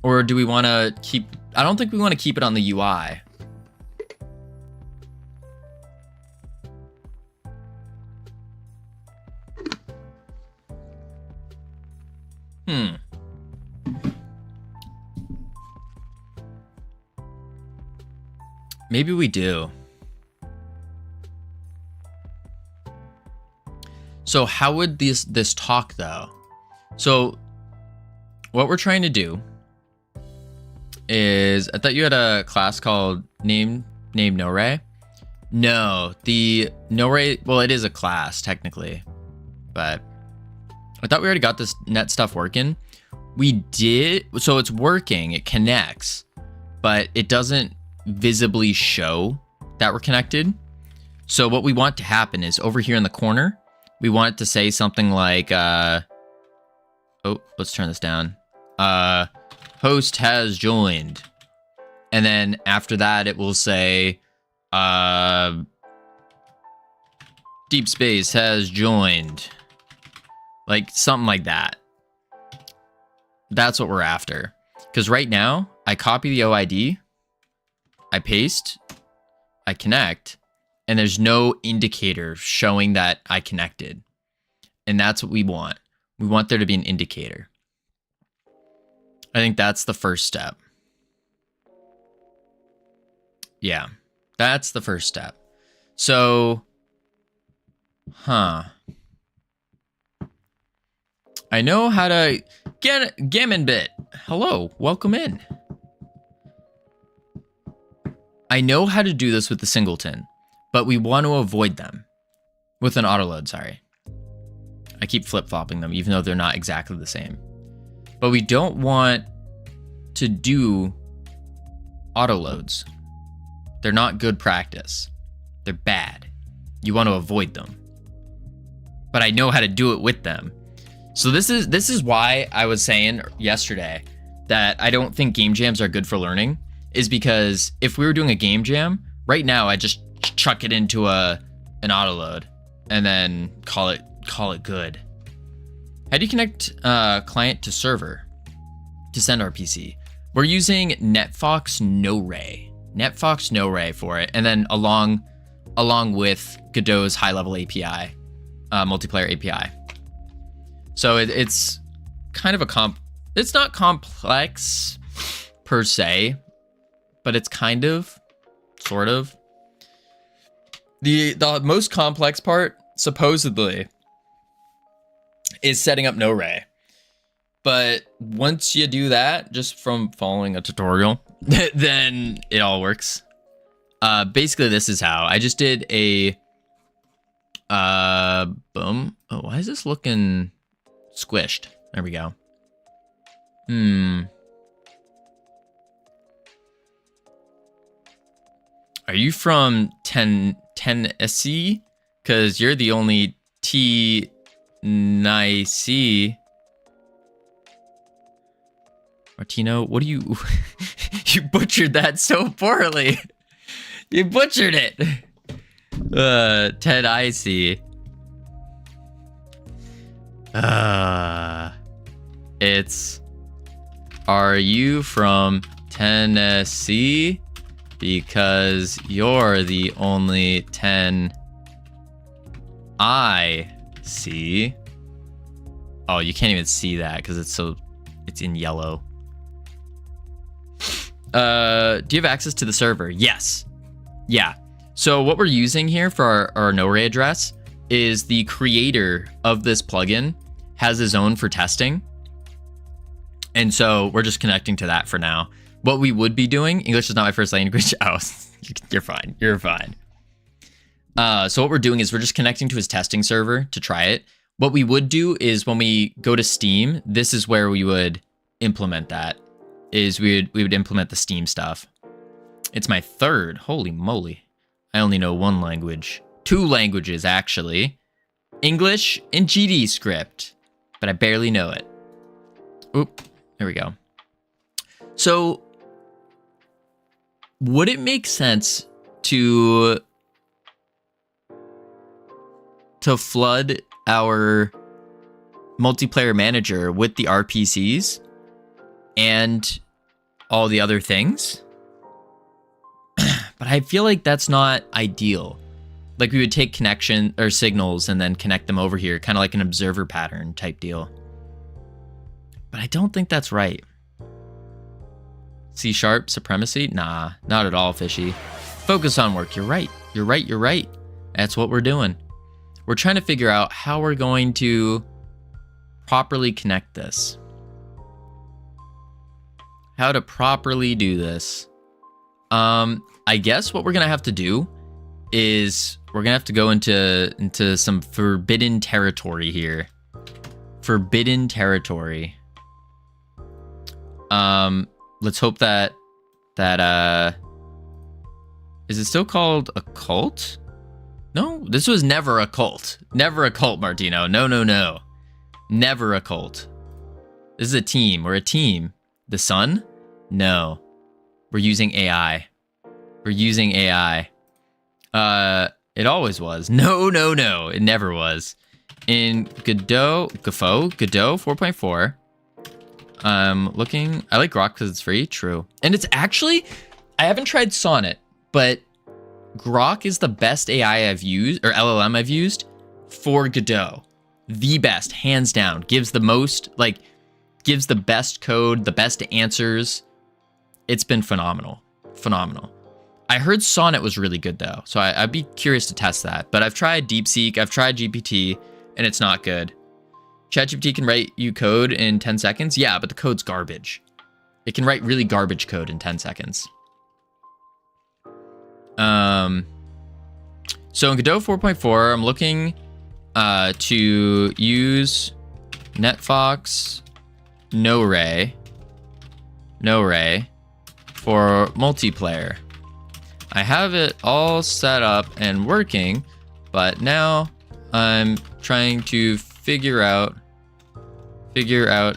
Or do we want to keep... I don't think we want to keep it on the UI. Maybe we do. So how would this talk though? So what we're trying to do is, I thought you had a class called name NoRay. No, the NoRay, well, it is a class technically, but I thought we already got this net stuff working. We did, so it's working, it connects, but it doesn't visibly show that we're connected. So what we want to happen is over here in the corner, we want it to say something like, oh, let's turn this down. Host has joined. And then after that, it will say, Deep Space has joined. Like something like that. That's what we're after. Because right now, I copy the OID, I paste, I connect, and there's no indicator showing that I connected. And that's what we want. We want there to be an indicator. I think that's the first step. Yeah, that's the first step. So, I know how to get Gammon Bit. Hello, welcome in. I know how to do this with the singleton, but we want to avoid them with an autoload. Sorry, I keep flip-flopping them, even though they're not exactly the same. But we don't want to do autoloads. They're not good practice. They're bad. You want to avoid them. But I know how to do it with them. So this is why I was saying yesterday that I don't think game jams are good for learning, is because if we were doing a game jam, right now I just chuck it into an autoload and then call it good. How do you connect client to server to send RPC? We're using NetFox No Ray for it, and then along with Godot's high-level API, multiplayer API. So it's kind of it's not complex per se, but it's kind of, sort of. The most complex part, supposedly, is setting up No-Ray. But once you do that, just from following a tutorial, then it all works. Basically, this is how. I just did a... boom. Oh, why is this looking squished? There we go. Are you from Tennessee? Because you're the only T-Nice. Martino, what do you... You butchered that so poorly. You butchered it. Ted Icy. It's... Are you from Tennessee? Because you're the only 10 I see. Oh, you can't even see that because it's in yellow. Do you have access to the server? Yes. Yeah. So what we're using here for our No-Ray address is the creator of this plugin has his own for testing. And so we're just connecting to that for now. What we would be doing, English is not my first language. Oh, you're fine. You're fine. So what we're doing is we're just connecting to his testing server to try it. What we would do is when we go to Steam, this is where we would implement that. Is we would implement the Steam stuff. It's my third. Holy moly. I only know one language. 2 languages, actually. English and GD script. But I barely know it. Oop. There we go. So, would it make sense to flood our multiplayer manager with the RPCs and all the other things? But I feel like that's not ideal. Like we would take connection or signals and then connect them over here, kind of like an observer pattern type deal. But I don't think that's right. C# supremacy? Nah, not at all, fishy. Focus on work. You're right. You're right. You're right. That's what we're doing. We're trying to figure out how we're going to properly connect this. How to properly do this. I guess what we're gonna have to do is we're gonna have to go into some forbidden territory here. Forbidden territory. Let's hope that is it still called a cult? No, this was never a cult. Never a cult, Martino. No, no, no. Never a cult. This is a team. We're a team. The sun? No. We're using AI. We're using AI. It always was. No, no, no. It never was. In Godot 4.4. Looking. I like Grok because it's free. True. And it's actually, I haven't tried Sonnet, but Grok is the best AI I've used, or LLM I've used for Godot. The best, hands down. Gives the most, like, gives the best code, the best answers. It's been phenomenal. Phenomenal. I heard Sonnet was really good though, so I'd be curious to test that. But I've tried DeepSeek, I've tried GPT, and it's not good. ChatGPT can write you code in 10 seconds. Yeah, but the code's garbage. It can write really garbage code in 10 seconds. So in Godot 4.4, I'm looking to use NetFox No-Ray for multiplayer. I have it all set up and working, but now I'm trying to figure out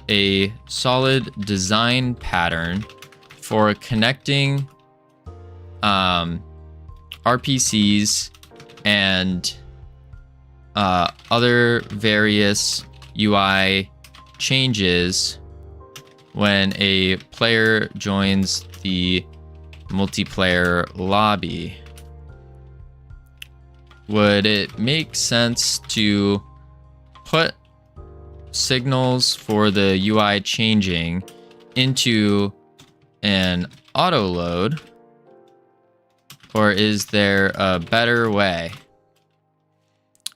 a solid design pattern for connecting RPCs and other various UI changes when a player joins the multiplayer lobby. Would it make sense to put signals for the UI changing into an auto load, or is there a better way?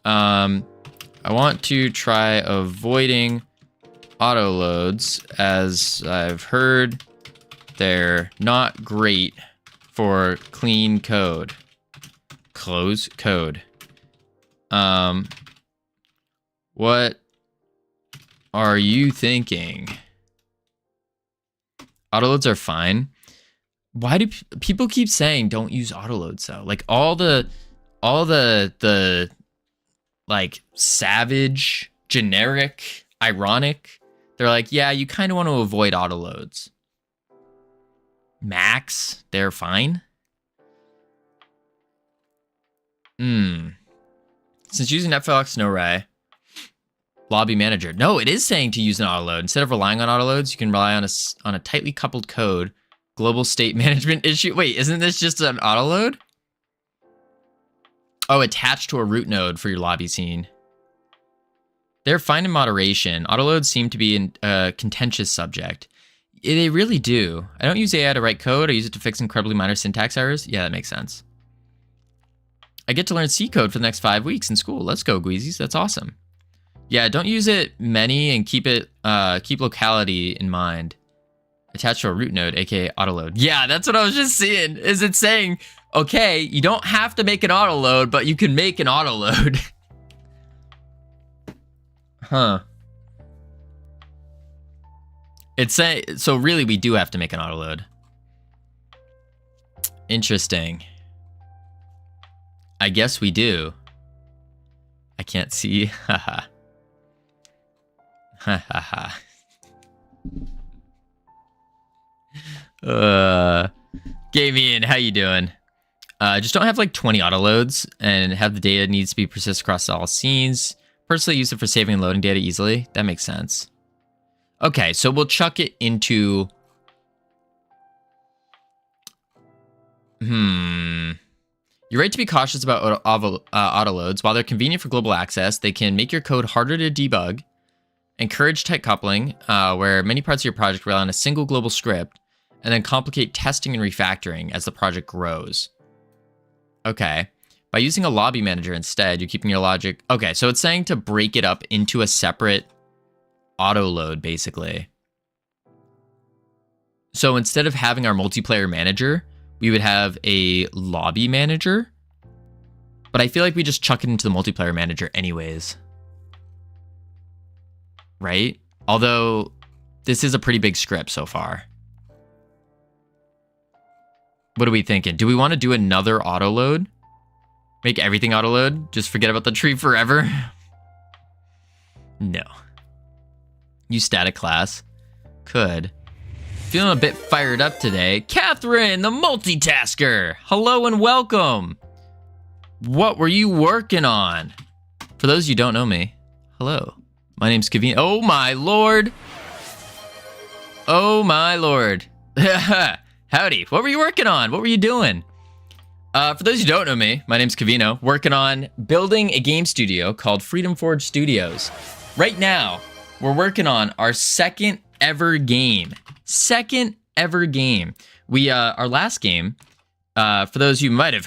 I want to try avoiding auto loads, as I've heard they're not great for clean code. Close code. What are you thinking? Autoloads are fine. Why do people keep saying don't use autoloads though? Like all the like savage, generic, ironic, they're like, yeah, you kind of want to avoid autoloads. Max, they're fine. Since using Netflix and Array, lobby manager. No, it is saying to use an autoload. Instead of relying on autoloads, you can rely on a tightly coupled code. Global state management issue. Wait, isn't this just an autoload? Oh, attached to a root node for your lobby scene. They're fine in moderation. Autoloads seem to be a contentious subject. They really do. I don't use AI to write code. I use it to fix incredibly minor syntax errors. Yeah, that makes sense. I get to learn C code for the next 5 weeks in school. Let's go, Gweezies. That's awesome. Yeah, don't use it many and keep locality in mind. Attached to a root node, aka autoload. Yeah, that's what I was just seeing. Is it saying, okay, you don't have to make an autoload, but you can make an autoload. Huh. It's saying, so really we do have to make an autoload. Interesting. I guess we do. I can't see. Haha. Ha ha ha. Gamian, how you doing? Just don't have like 20 autoloads and have the data needs to be persist across all scenes. Personally use it for saving and loading data easily. That makes sense. Okay, so we'll chuck it into... You're right to be cautious about autoloads. While they're convenient for global access, they can make your code harder to debug. Encourage tight coupling, where many parts of your project rely on a single global script, and then complicate testing and refactoring as the project grows. Okay. By using a lobby manager instead, you're keeping your logic... Okay, so it's saying to break it up into a separate auto load, basically. So instead of having our multiplayer manager, we would have a lobby manager. But I feel like we just chuck it into the multiplayer manager anyways. Right? Although, this is a pretty big script so far. What are we thinking? Do we want to do another auto load? Make everything auto load? Just forget about the tree forever? No. Use static class. Could. Feeling a bit fired up today. Catherine, the multitasker. Hello and welcome. What were you working on? For those of you who don't know me, hello. My name's Covino. Oh my lord. Oh my lord. Howdy. What were you working on? What were you doing? For those who don't know me, my name's Covino, working on building a game studio called Freedom Forge Studios. Right now, we're working on our second ever game. We our last game, for those who might have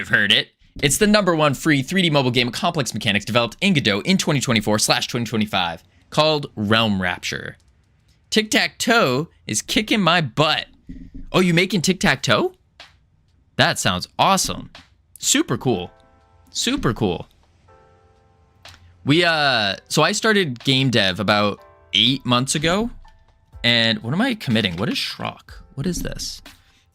heard it, it's the #1 free 3D mobile game of complex mechanics developed in Godot in 2024/2025 called Realm Rapture. Tic-tac-toe is kicking my butt. Oh, you making tic-tac-toe? That sounds awesome. Super cool. Super cool. So I started game dev about 8 months ago. And what am I committing? What is Shrock? What is this?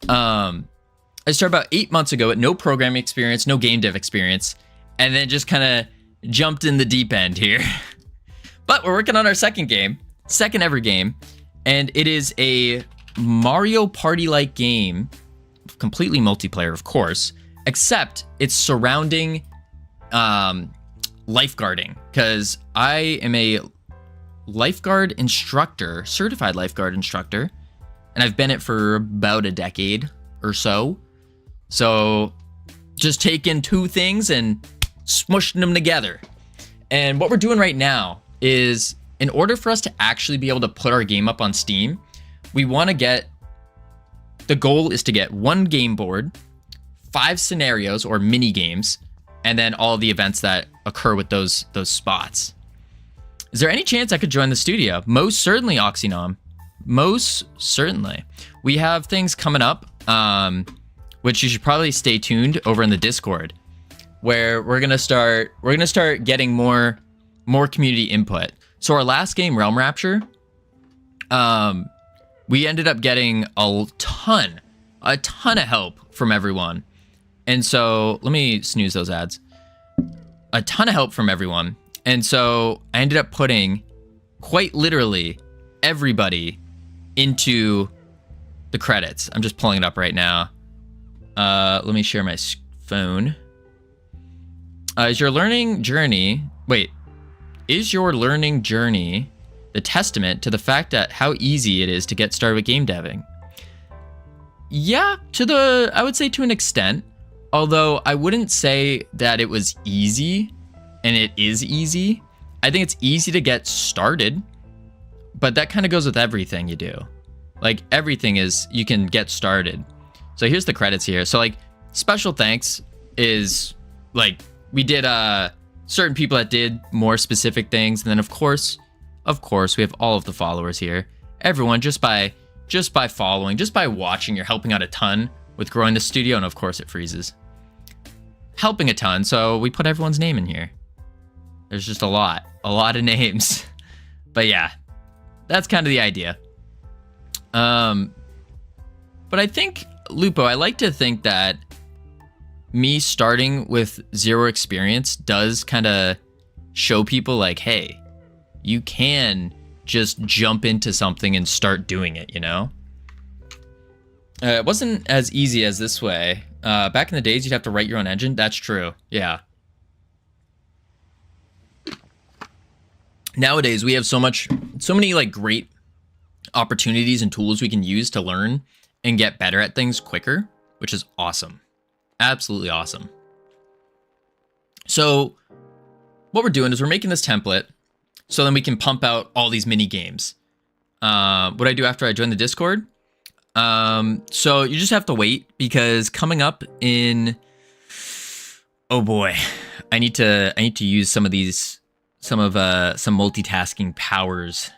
I started about 8 months ago with no programming experience, no game dev experience, and then just kind of jumped in the deep end here. But we're working on our second ever game, and it is a Mario Party-like game, completely multiplayer, of course, except it's surrounding lifeguarding, because I am a lifeguard instructor, certified lifeguard instructor, and I've been it for about a decade or so. So just taking two things and smushing them together. And what we're doing right now is, in order for us to actually be able to put our game up on Steam, we want to get, the goal is to get 1 game board, 5 scenarios or mini games, and then all the events that occur with those spots. Is there any chance I could join the studio? Most certainly, Oxynom. Most certainly. We have things coming up, which you should probably stay tuned over in the Discord, where we're gonna start getting more community input. So our last game, Realm Rapture, we ended up getting a ton of help from everyone. And so let me snooze those ads. A ton of help from everyone. And so I ended up putting quite literally everybody into the credits. I'm just pulling it up right now. Let me share my phone. Is your learning journey the testament to the fact that how easy it is to get started with game deving? Yeah, I would say to an extent. Although I wouldn't say that it was easy, and it is easy. I think it's easy to get started, but that kind of goes with everything you do. Like, everything is, you can get started. So here's the credits here. So like, special thanks is like, we did certain people that did more specific things, and then of course we have all of the followers here. Everyone, just by following, just by watching, you're helping out a ton with growing the studio, and of course it freezes. Helping a ton, so we put everyone's name in here. There's just a lot of names. But yeah, that's kind of the idea. But I think, Lupo, I like to think that me starting with 0 experience does kind of show people like, hey, you can just jump into something and start doing it, you know? It wasn't as easy as this way. Back in the days, you'd have to write your own engine. That's true. Yeah. Nowadays, we have so many like great opportunities and tools we can use to learn and get better at things quicker, which is awesome. Absolutely awesome. So what we're doing is we're making this template so then we can pump out all these mini games. What I do after I join the Discord. So you just have to wait, because coming up in, oh boy, I need to use some multitasking powers,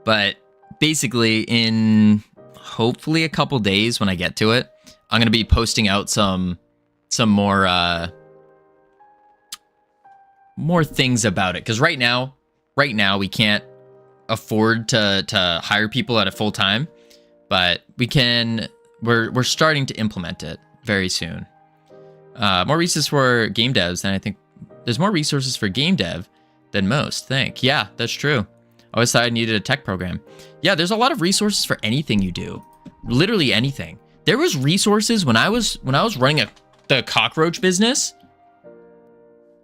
but basically in hopefully a couple days when I get to it, I'm going to be posting out some more things about it. Cause right now we can't afford to hire people at a full time. But we're starting to implement it very soon. More resources for game devs, and I think there's more resources for game dev than most think. Yeah, that's true. I always thought I needed a tech program. Yeah, there's a lot of resources for anything you do. Literally anything. There was resources when I was running the cockroach business.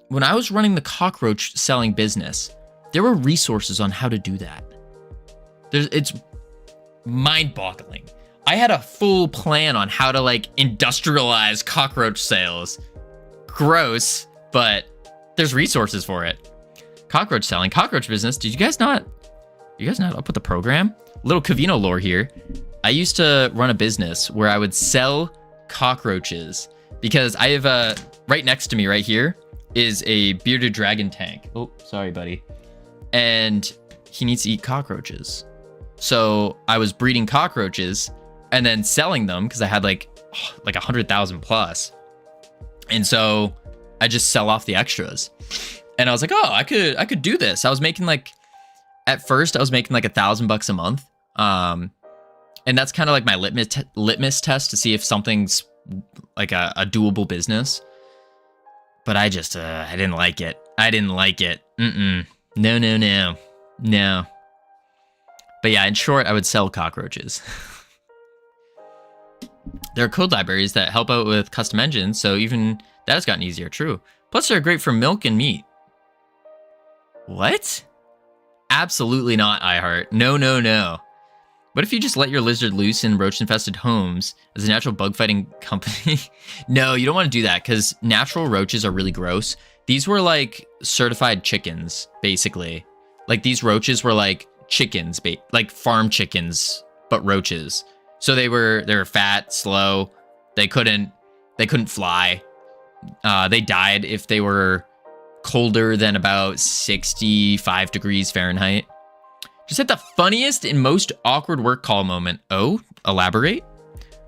When I was running the cockroach selling business, there were resources on how to do that. It's mind-boggling. I had a full plan on how to like industrialize cockroach sales. Gross, but there's resources for it. Cockroach selling, cockroach business. Did you guys not up with the program? Little Covino lore here. I used to run a business where I would sell cockroaches, because I have right next to me right here is a bearded dragon tank. Oh, sorry, buddy. And he needs to eat cockroaches. So I was breeding cockroaches and then selling them, because I had like 100,000 plus. And so I just sell off the extras. And I was like, oh, I could do this. At first I was making like $1,000 a month. And that's kind of like my litmus test to see if something's like a doable business. But I just, I didn't like it. No. But yeah, in short, I would sell cockroaches. There are code libraries that help out with custom engines, so even that has gotten easier, true. Plus, they're great for milk and meat. What? Absolutely not, iHeart. No, no, no. What if you just let your lizard loose in roach-infested homes as a natural bug-fighting company? No, you don't want to do that because natural roaches are really gross. These were like certified chickens, basically. Like these roaches were like chickens, like farm chickens, but roaches. So they were fat, slow. They couldn't fly. They died if they were colder than about 65 degrees Fahrenheit. Just had the funniest and most awkward work call moment. Oh, elaborate?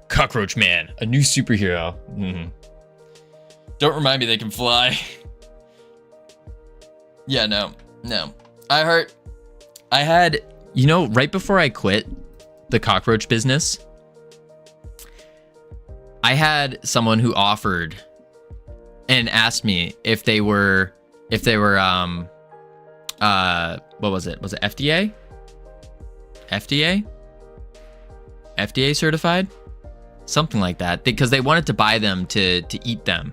Cockroach Man, a new superhero. Don't remind me they can fly. Yeah, no. I had, right before I quit the cockroach business, I had someone who offered and asked me if they were, what was it? Was it FDA? FDA certified? Something like that. Because they wanted to buy them to eat them.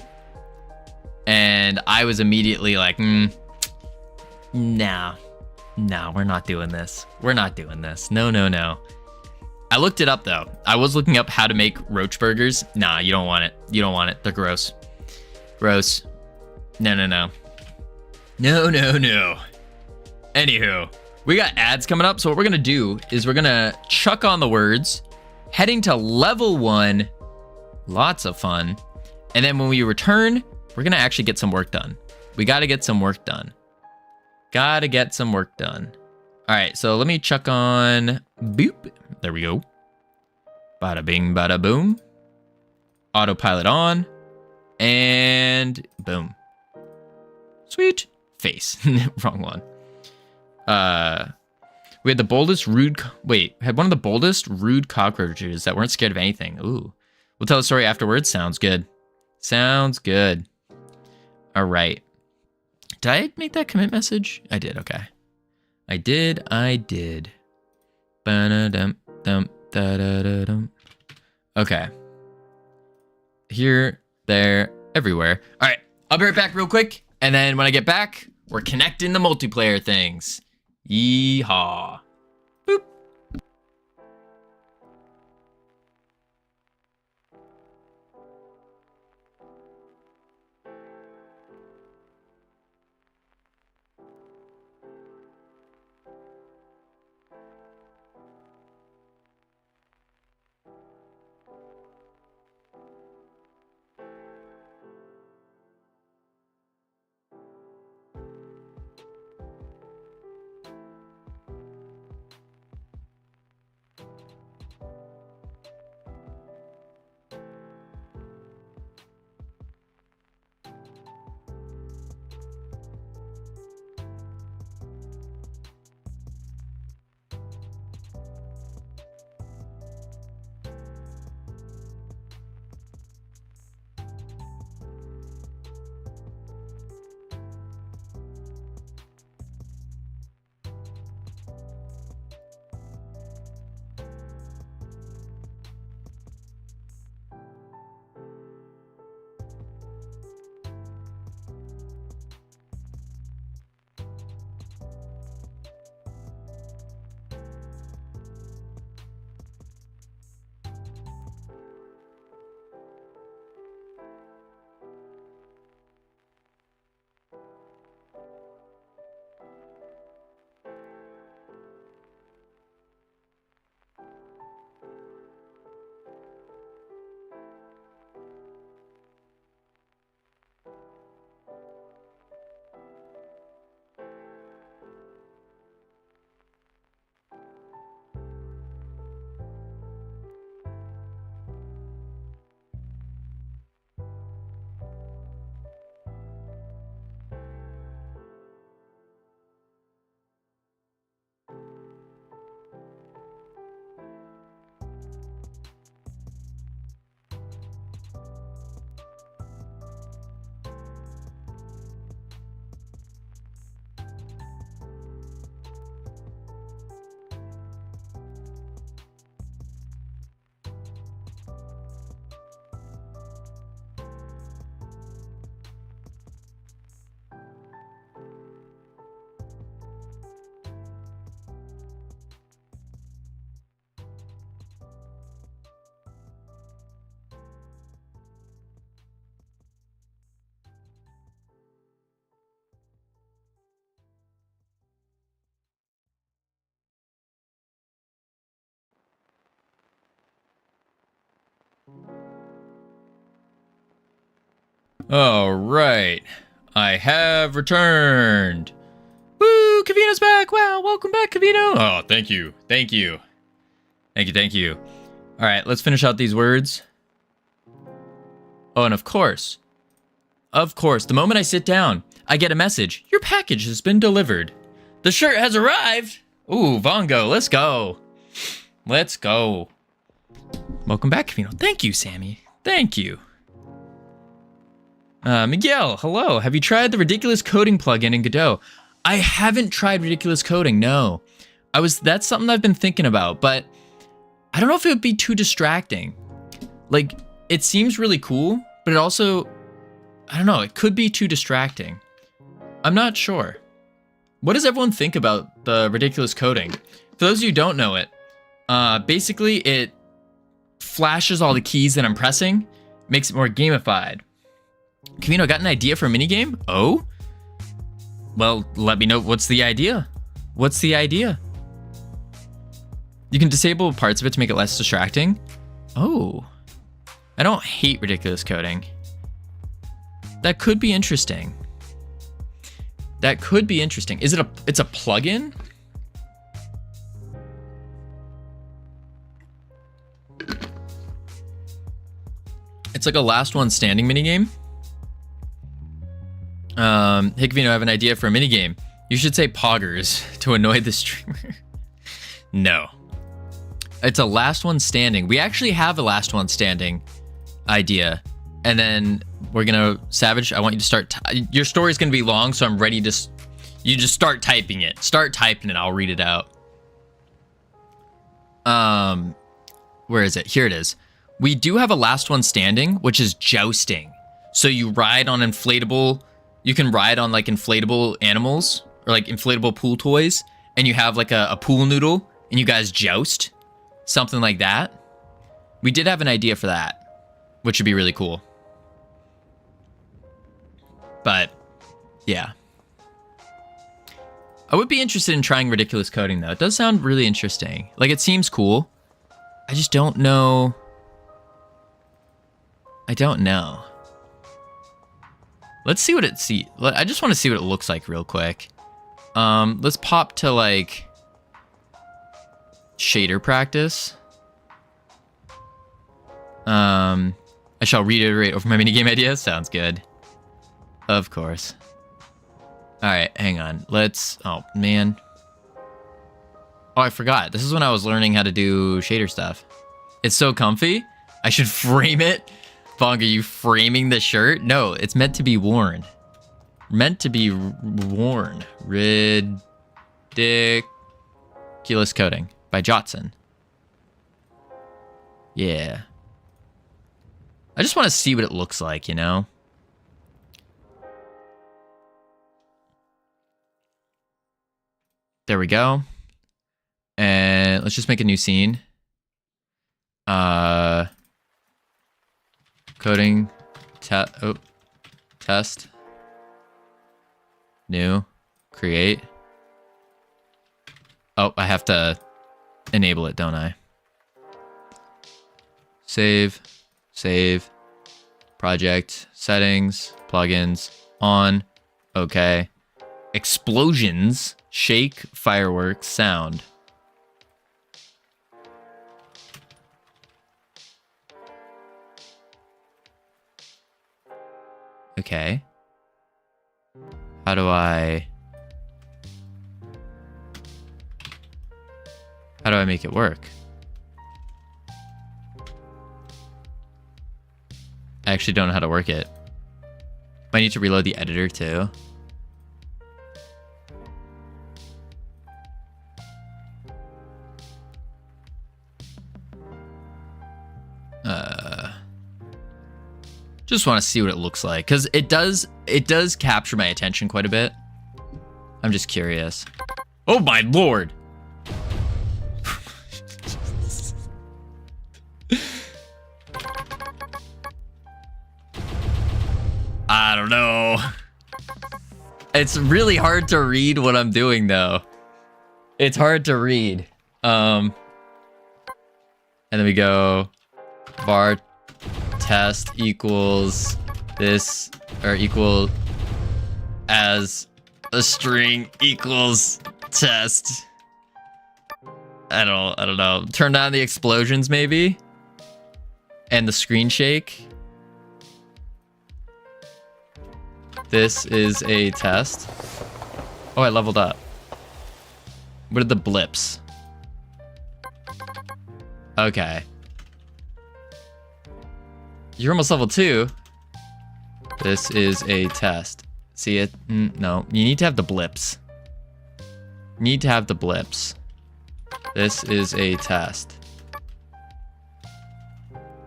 And I was immediately like, no, we're not doing this. We're not doing this. No. I looked it up though. I was looking up how to make roach burgers. Nah, you don't want it. You don't want it. They're gross. Gross. No. No. Anywho, we got ads coming up. So what we're going to do is we're going to chuck on the words, heading to level 1. Lots of fun. And then when we return, we're going to actually get some work done. We got to get some work done. All right, so let me chuck on boop. There we go. Bada bing, bada boom. Autopilot on. And boom. Sweet. Face. Wrong one. We had one of the boldest rude cockroaches that weren't scared of anything. Ooh. We'll tell the story afterwards. Sounds good. All right. Did I make that commit message? I did. Okay. I did. Okay. Here, there, everywhere. All right. I'll be right back real quick. And then when I get back, we're connecting the multiplayer things. Yeehaw. Boop. All right. I have returned. Woo, Covino's back. Wow, welcome back, Covino. Oh, thank you. Thank you. Thank you, thank you. All right, let's finish out these words. Oh, and of course, the moment I sit down, I get a message. Your package has been delivered. The shirt has arrived. Ooh, Vongo, let's go. Let's go. Welcome back, Covino. Thank you, Sammy. Thank you. Miguel, hello. Have you tried the ridiculous coding plugin in Godot? I haven't tried ridiculous coding, no. That's something I've been thinking about, but I don't know if it would be too distracting. Like, it seems really cool, but it also, I don't know, it could be too distracting. I'm not sure. What does everyone think about the ridiculous coding? For those of you who don't know it, basically it flashes all the keys that I'm pressing, makes it more gamified. Covino, got an idea for a minigame? Oh? Well, let me know. What's the idea? What's the idea? You can disable parts of it to make it less distracting. Oh. I don't hate ridiculous coding. That could be interesting. That could be interesting. Is it it's a plugin? It's like a last one standing minigame. Hey, Covino, I have an idea for a minigame. You should say poggers to annoy the streamer. No. It's a last one standing. We actually have a last one standing idea. And then we're gonna, Savage, I want you to start, your story's gonna be long, so I'm ready to, you just start typing it. Start typing it, I'll read it out. Where is it? Here it is. We do have a last one standing, which is jousting. So you ride on inflatable, you can ride on like inflatable animals or like inflatable pool toys, and you have like a pool noodle and you guys joust, something like that. We did have an idea for that, which would be really cool. But yeah, I would be interested in trying ridiculous coding though. It does sound really interesting. Like it seems cool. I just don't know. I don't know. Let's see what I just want to see what it looks like real quick. Let's pop to like shader practice. I shall reiterate over my minigame idea. Sounds good. Of course. All right, hang on. Oh man. Oh, I forgot. This is when I was learning how to do shader stuff. It's so comfy. I should frame it. Bong, are you framing the shirt? No, it's meant to be worn. Meant to be worn. Ridiculous Coding by Jotson. Yeah. I just want to see what it looks like, you know? There we go. And let's just make a new scene. Coding, test, new, create. Oh, I have to enable it, don't I? Save, project, settings, plugins, on, okay. Explosions, shake, fireworks, sound. Okay. How do I make it work? I actually don't know how to work it. I need to reload the editor too. Just want to see what it looks like, because it does capture my attention quite a bit. I'm just curious. Oh my lord! I don't know. It's really hard to read what I'm doing though. It's hard to read. And then we go var test equals this or equal as a string equals test. I don't know. Turn down the explosions maybe, and the screen shake. This is a test. Oh, I leveled up. What are the blips? Okay. You're almost level 2. This is a test. See it? No, you need to have the blips. Need to have the blips. This is a test.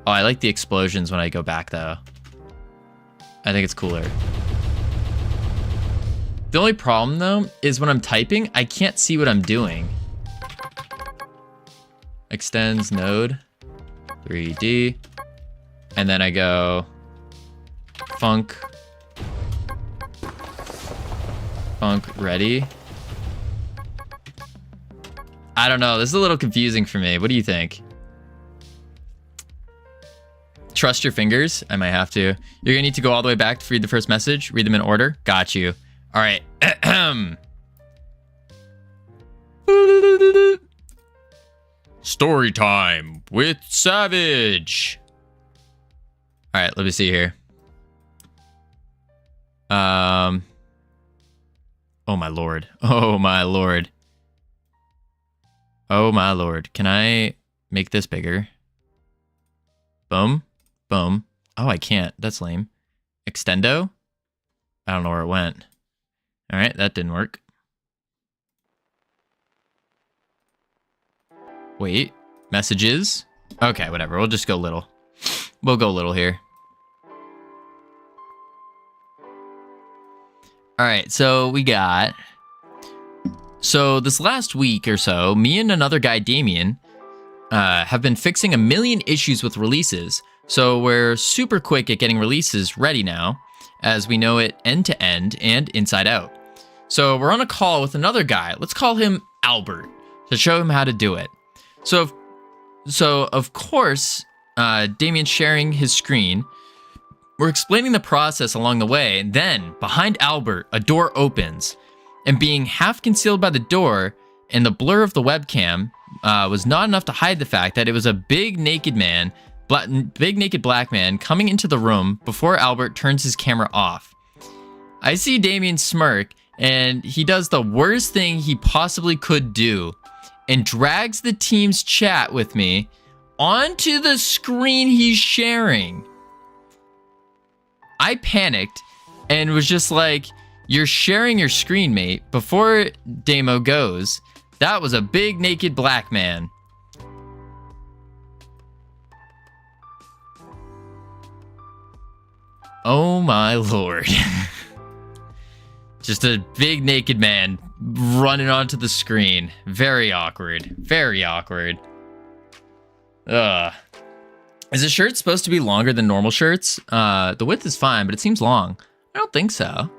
Oh, I like the explosions when I go back though. I think it's cooler. The only problem though is when I'm typing, I can't see what I'm doing. Extends node 3D, and then I go funk ready. I don't know, this is a little confusing for me. What do you think? Trust your fingers. I might have to. You're gonna need to go all the way back to read the first message. Read them in order. Got you. All right. Story time with Savage. All right, let me see here. Oh my lord. Oh my lord. Oh my lord. Can I make this bigger? Boom. Boom. Oh, I can't. That's lame. Extendo? I don't know where it went. All right, that didn't work. Wait, messages? Okay, whatever. We'll just go little. We'll go little here. All right, so we got... So this last week or so, me and another guy, Damien, have been fixing a million issues with releases. So we're super quick at getting releases ready now, as we know it end to end and inside out. So we're on a call with another guy. Let's call him Albert to show him how to do it. So of course, Damien's sharing his screen. We're explaining the process along the way. And then behind Albert, a door opens, and being half concealed by the door and the blur of the webcam was not enough to hide the fact that it was a big naked black man coming into the room before Albert turns his camera off. I see Damien smirk, and he does the worst thing he possibly could do and drags the team's chat with me onto the screen he's sharing. I panicked and was just like, "You're sharing your screen, mate." Before Damo goes, that was a big naked black man. Oh my lord. Just a big naked man running onto the screen. Very awkward. Very awkward. Ugh. Is the shirt supposed to be longer than normal shirts? The width is fine, but it seems long. I don't think so. I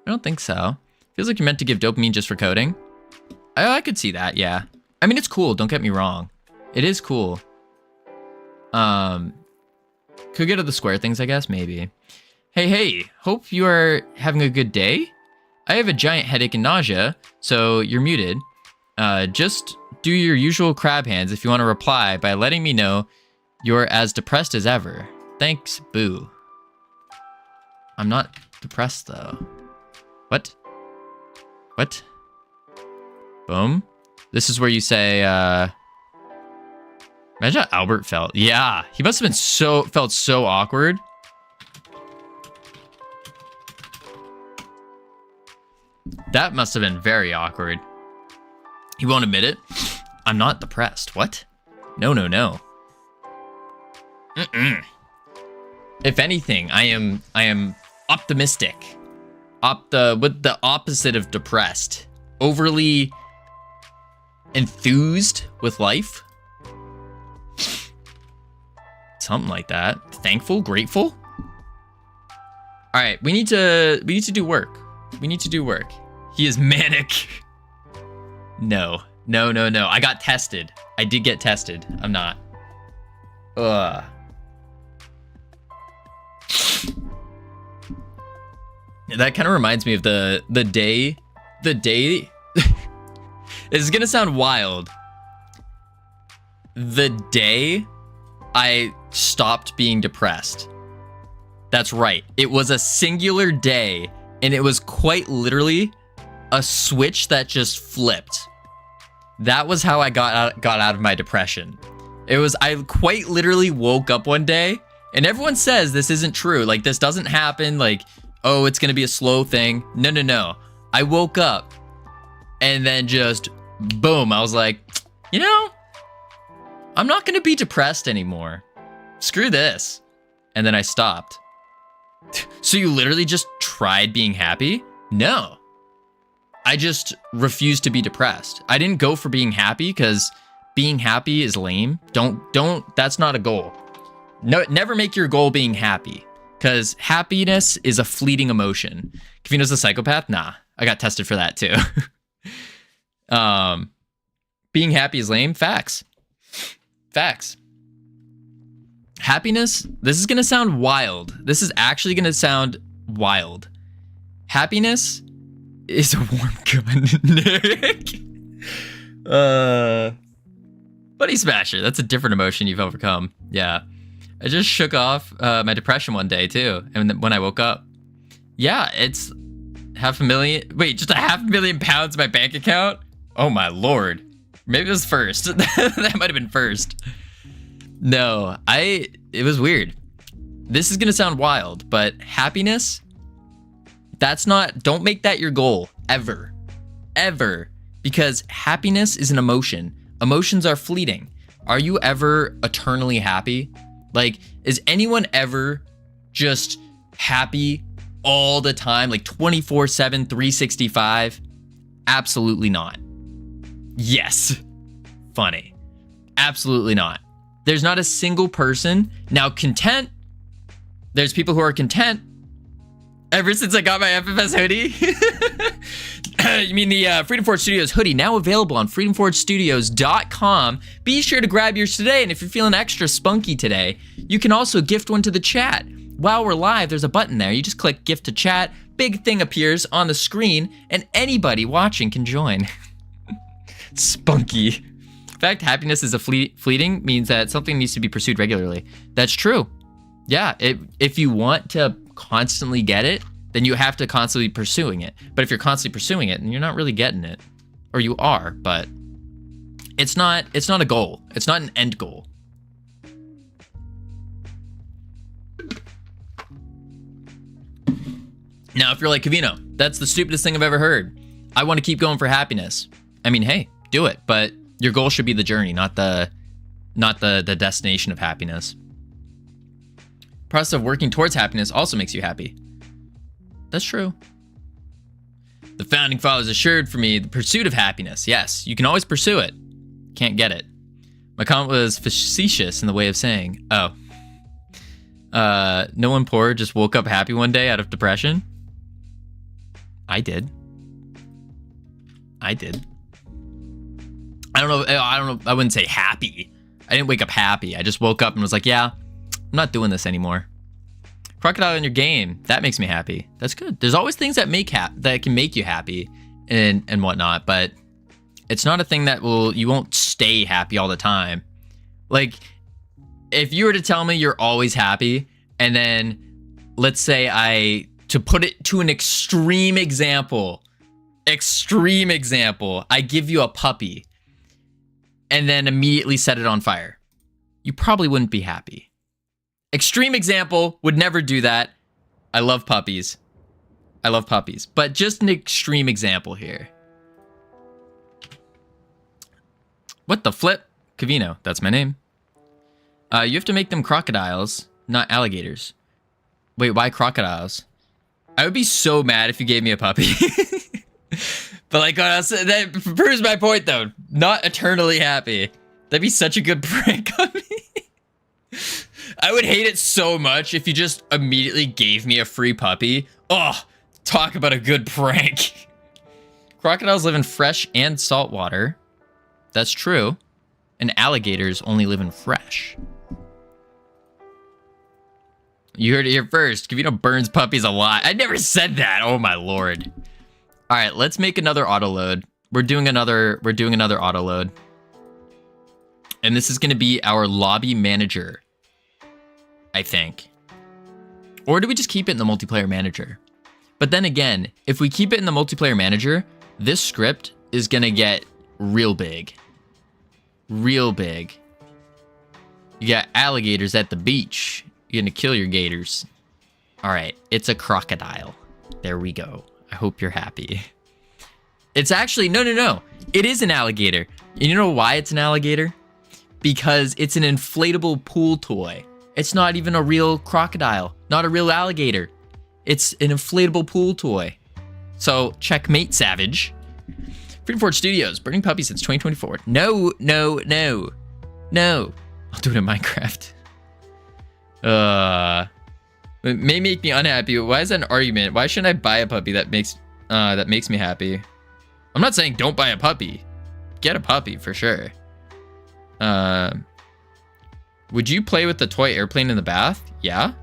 don't think so. Feels like you're meant to give dopamine just for coding. I could see that, yeah. I mean, it's cool, don't get me wrong. It is cool. Could get to the square things, I guess, maybe. Hey, hope you are having a good day. I have a giant headache and nausea, so you're muted. Just do your usual crab hands if you want to reply by letting me know you're as depressed as ever. Thanks, boo. I'm not depressed, though. What? What? Boom. This is where you say, imagine how Albert felt. Yeah, he must have been felt so awkward. That must have been very awkward. He won't admit it. I'm not depressed. What? No. If anything, I am optimistic. With the opposite of depressed. Overly enthused with life. Something like that. Thankful, grateful. All right, we need to do work. We need to do work. He is manic. No. I got tested. I did get tested. I'm not. Ugh. That kind of reminds me of the day. This is gonna sound wild. The day I stopped being depressed. That's right. It was a singular day, and it was quite literally a switch that just flipped. That was how I got out of my depression. I quite literally woke up one day, and everyone says this isn't true. Like, this doesn't happen. Like, oh, it's gonna be a slow thing. No. I woke up, and then just boom. I was like, you know, I'm not gonna be depressed anymore. Screw this. And then I stopped. So you literally just tried being happy? No. I just refused to be depressed. I didn't go for being happy because being happy is lame. That's not a goal. No, never make your goal being happy, because happiness is a fleeting emotion. Covino's a psychopath? Nah, I got tested for that too. Being happy is lame? Facts. Happiness, this is gonna sound wild. This is actually gonna sound wild. Happiness is a warm gun, Nick. Buddy Smasher, that's a different emotion you've overcome. Yeah. I just shook off my depression one day too. And when I woke up, yeah, it's just £500,000 in my bank account? Oh my Lord. Maybe it was first. That might have been first. No, it was weird. This is gonna sound wild, but happiness, don't make that your goal, ever. Because happiness is an emotion. Emotions are fleeting. Are you ever eternally happy? Like, is anyone ever just happy all the time, like 24/7, 365? Absolutely not. Yes. Funny. Absolutely not. There's not a single person. Now, content, there's people who are content. Ever since I got my FFS hoodie. You mean the Freedom Forge Studios hoodie, now available on freedomforgestudios.com. Be sure to grab yours today, and if you're feeling extra spunky today, you can also gift one to the chat. While we're live, there's a button there. You just click gift to chat, big thing appears on the screen, and anybody watching can join. Spunky. In fact, happiness is a fleeting means that something needs to be pursued regularly. That's true. Yeah, if you want to constantly get it, then you have to constantly pursuing it. But if you're constantly pursuing it, then you're not really getting it. Or you are, but it's not a goal. It's not an end goal. Now, if you're like, Covino, that's the stupidest thing I've ever heard. I want to keep going for happiness. I mean, hey, do it, but your goal should be the journey, not the destination of happiness. Process of working towards happiness also makes you happy. That's true. The founding fathers assured for me the pursuit of happiness. Yes, you can always pursue it. Can't get it. My comment was facetious in the way of saying, oh. No one poor just woke up happy one day out of depression. I did. I don't know. I wouldn't say happy. I didn't wake up happy. I just woke up and was like, yeah, I'm not doing this anymore. Crocodile in your game, that makes me happy. That's good. There's always things that can make you happy and whatnot, but it's not a thing that you won't stay happy all the time. Like, if you were to tell me you're always happy, and then let's say to put it to an extreme example, I give you a puppy and then immediately set it on fire, you probably wouldn't be happy. Extreme example, would never do that. I love puppies. But just an extreme example here. What the flip? Covino, that's my name. You have to make them crocodiles, not alligators. Wait, why crocodiles? I would be so mad if you gave me a puppy. But like, that proves my point though. Not eternally happy. That'd be such a good prank on me. I would hate it so much if you just immediately gave me a free puppy. Oh, talk about a good prank. Crocodiles live in fresh and salt water. That's true. And alligators only live in fresh. You heard it here first. Covino burns puppies a lot. I never said that. Oh my lord. All right, let's make another auto load. We're doing another auto load. And this is going to be our lobby manager, I think. Or do we just keep it in the multiplayer manager? But then again, if we keep it in the multiplayer manager, this script is going to get real big. Real big. You got alligators at the beach. You're going to kill your gators. All right, it's a crocodile. There we go. I hope you're happy. It's actually, no. It is an alligator. And you know why it's an alligator? Because it's an inflatable pool toy. It's not even a real crocodile, not a real alligator. It's an inflatable pool toy. So checkmate, Savage. Freedom Forge Studios, burning puppies since 2024. No. I'll do it in Minecraft. It may make me unhappy. Why is that an argument? Why shouldn't I buy a puppy that makes me happy? I'm not saying don't buy a puppy. Get a puppy for sure. Would you play with the toy airplane in the bath? Yeah.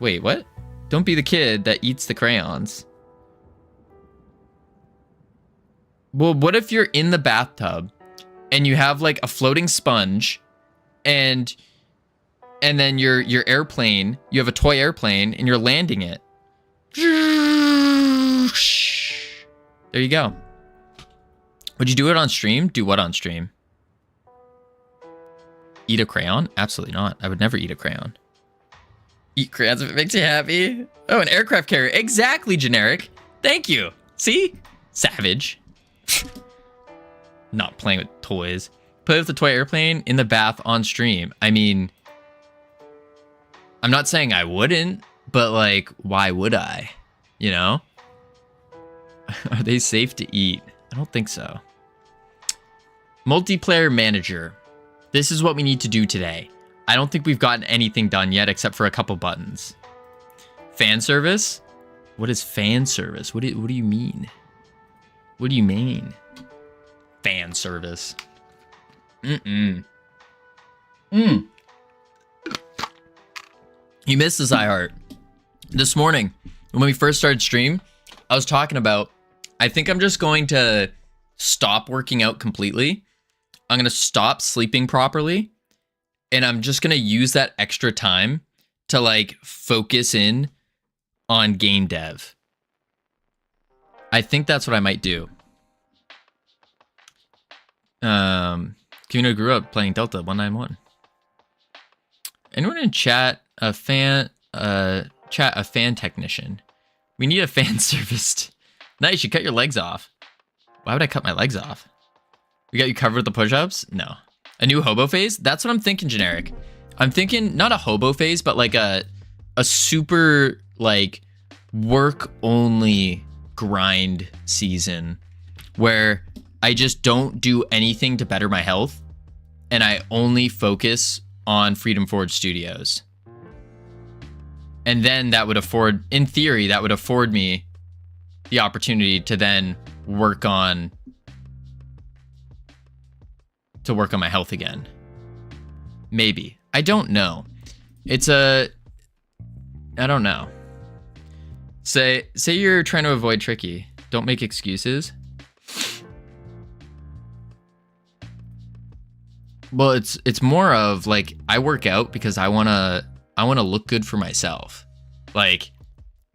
Wait, what? Don't be the kid that eats the crayons. Well, what if you're in the bathtub and you have like a floating sponge and then your airplane, you have a toy airplane and you're landing it. There you go. Would you do it on stream? Do what on stream? Eat a crayon? Absolutely not. I would never eat a crayon. Eat crayons if it makes you happy. Oh, an aircraft carrier. Exactly, generic. Thank you. See? Savage. Not playing with toys. Play with the toy airplane in the bath on stream. I mean, I'm not saying I wouldn't, but like, why would I? You know? Are they safe to eat? I don't think so. Multiplayer manager. This is what we need to do today. I don't think we've gotten anything done yet except for a couple buttons. Fan service? What is fan service? What do you mean? What do you mean? Fan service. You missed this, iHeart. This morning, when we first started stream, I was talking about, I think I'm just going to stop working out completely. I'm going to stop sleeping properly. And I'm just going to use that extra time to like focus in on game dev. I think that's what I might do. Covino grew up playing Delta 191. Anyone in chat a fan technician? We need a fan serviced. Nice, you cut your legs off. Why would I cut my legs off? We got you covered with the push-ups? No. A new hobo phase? That's what I'm thinking, generic. I'm thinking not a hobo phase, but like a super like work only grind season where I just don't do anything to better my health and I only focus on Freedom Forge Studios. And then that would afford, in theory, that would afford me the opportunity to then work on my health again. Maybe. I don't know. I don't know. Say you're trying to avoid Tricky. Don't make excuses. Well, it's more of like I work out because I wanna look good for myself. Like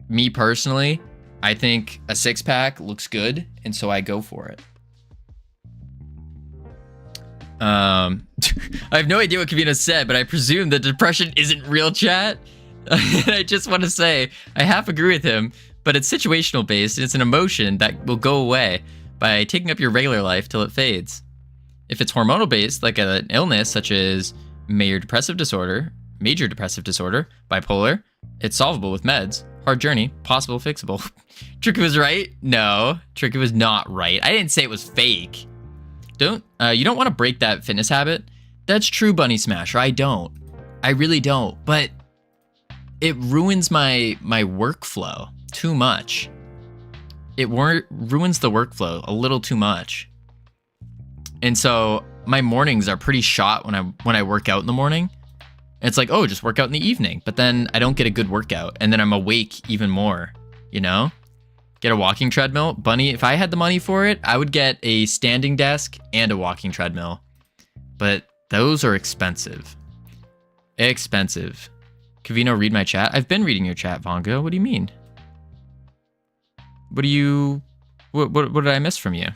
me personally, I think a 6-pack looks good, and so I go for it. I have no idea what Covino said, but I presume that depression isn't real, chat. I just want to say I half agree with him, but it's situational based. And it's an emotion that will go away by taking up your regular life till it fades. If it's hormonal based, like an illness such as major depressive disorder, bipolar, it's solvable with meds. Hard journey, possible, fixable. Tricky was right? No, Tricky was not right. I didn't say it was fake. You don't want to break that fitness habit. That's true, Bunny Smasher. I don't. I really don't. But it ruins my workflow too much. It ruins the workflow a little too much. And so my mornings are pretty shot when I work out in the morning. And it's like, oh, just work out in the evening. But then I don't get a good workout. And then I'm awake even more, you know? Get a walking treadmill. Bunny, if I had the money for it, I would get a standing desk and a walking treadmill. But those are expensive. Expensive. Covino, read my chat. I've been reading your chat, Vongo. What do you mean? What did I miss from you?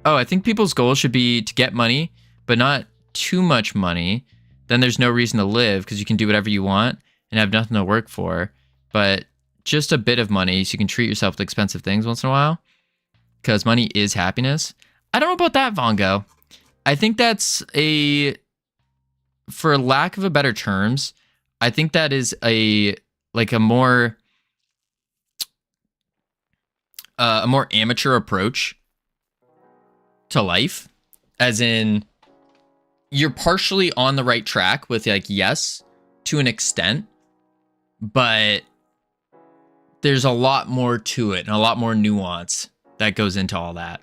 Oh, I think people's goals should be to get money, but not too much money. Then there's no reason to live because you can do whatever you want and have nothing to work for. But just a bit of money so you can treat yourself to expensive things once in a while. Because money is happiness. I don't know about that, Vongo. I think that's for lack of a better terms, I think that is a more amateur approach to life, as in you're partially on the right track with like, yes, to an extent, but there's a lot more to it and a lot more nuance that goes into all that.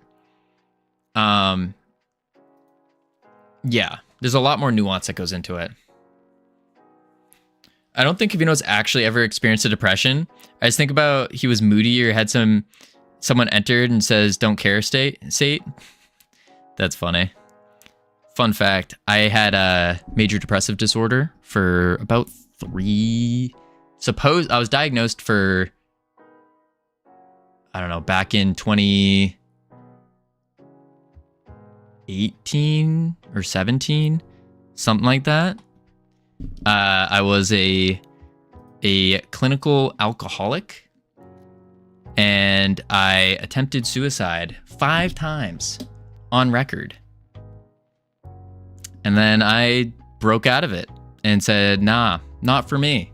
Yeah, there's a lot more nuance that goes into it. I don't think Covino's actually ever experienced a depression. I just think about he was moody or had someone entered and says, don't care state. That's funny. Fun fact, I had a major depressive disorder for about I was diagnosed for, I don't know, back in 2018 or 17, something like that. I was a clinical alcoholic, and I attempted suicide 5 times on record. And then I broke out of it and said, nah, not for me.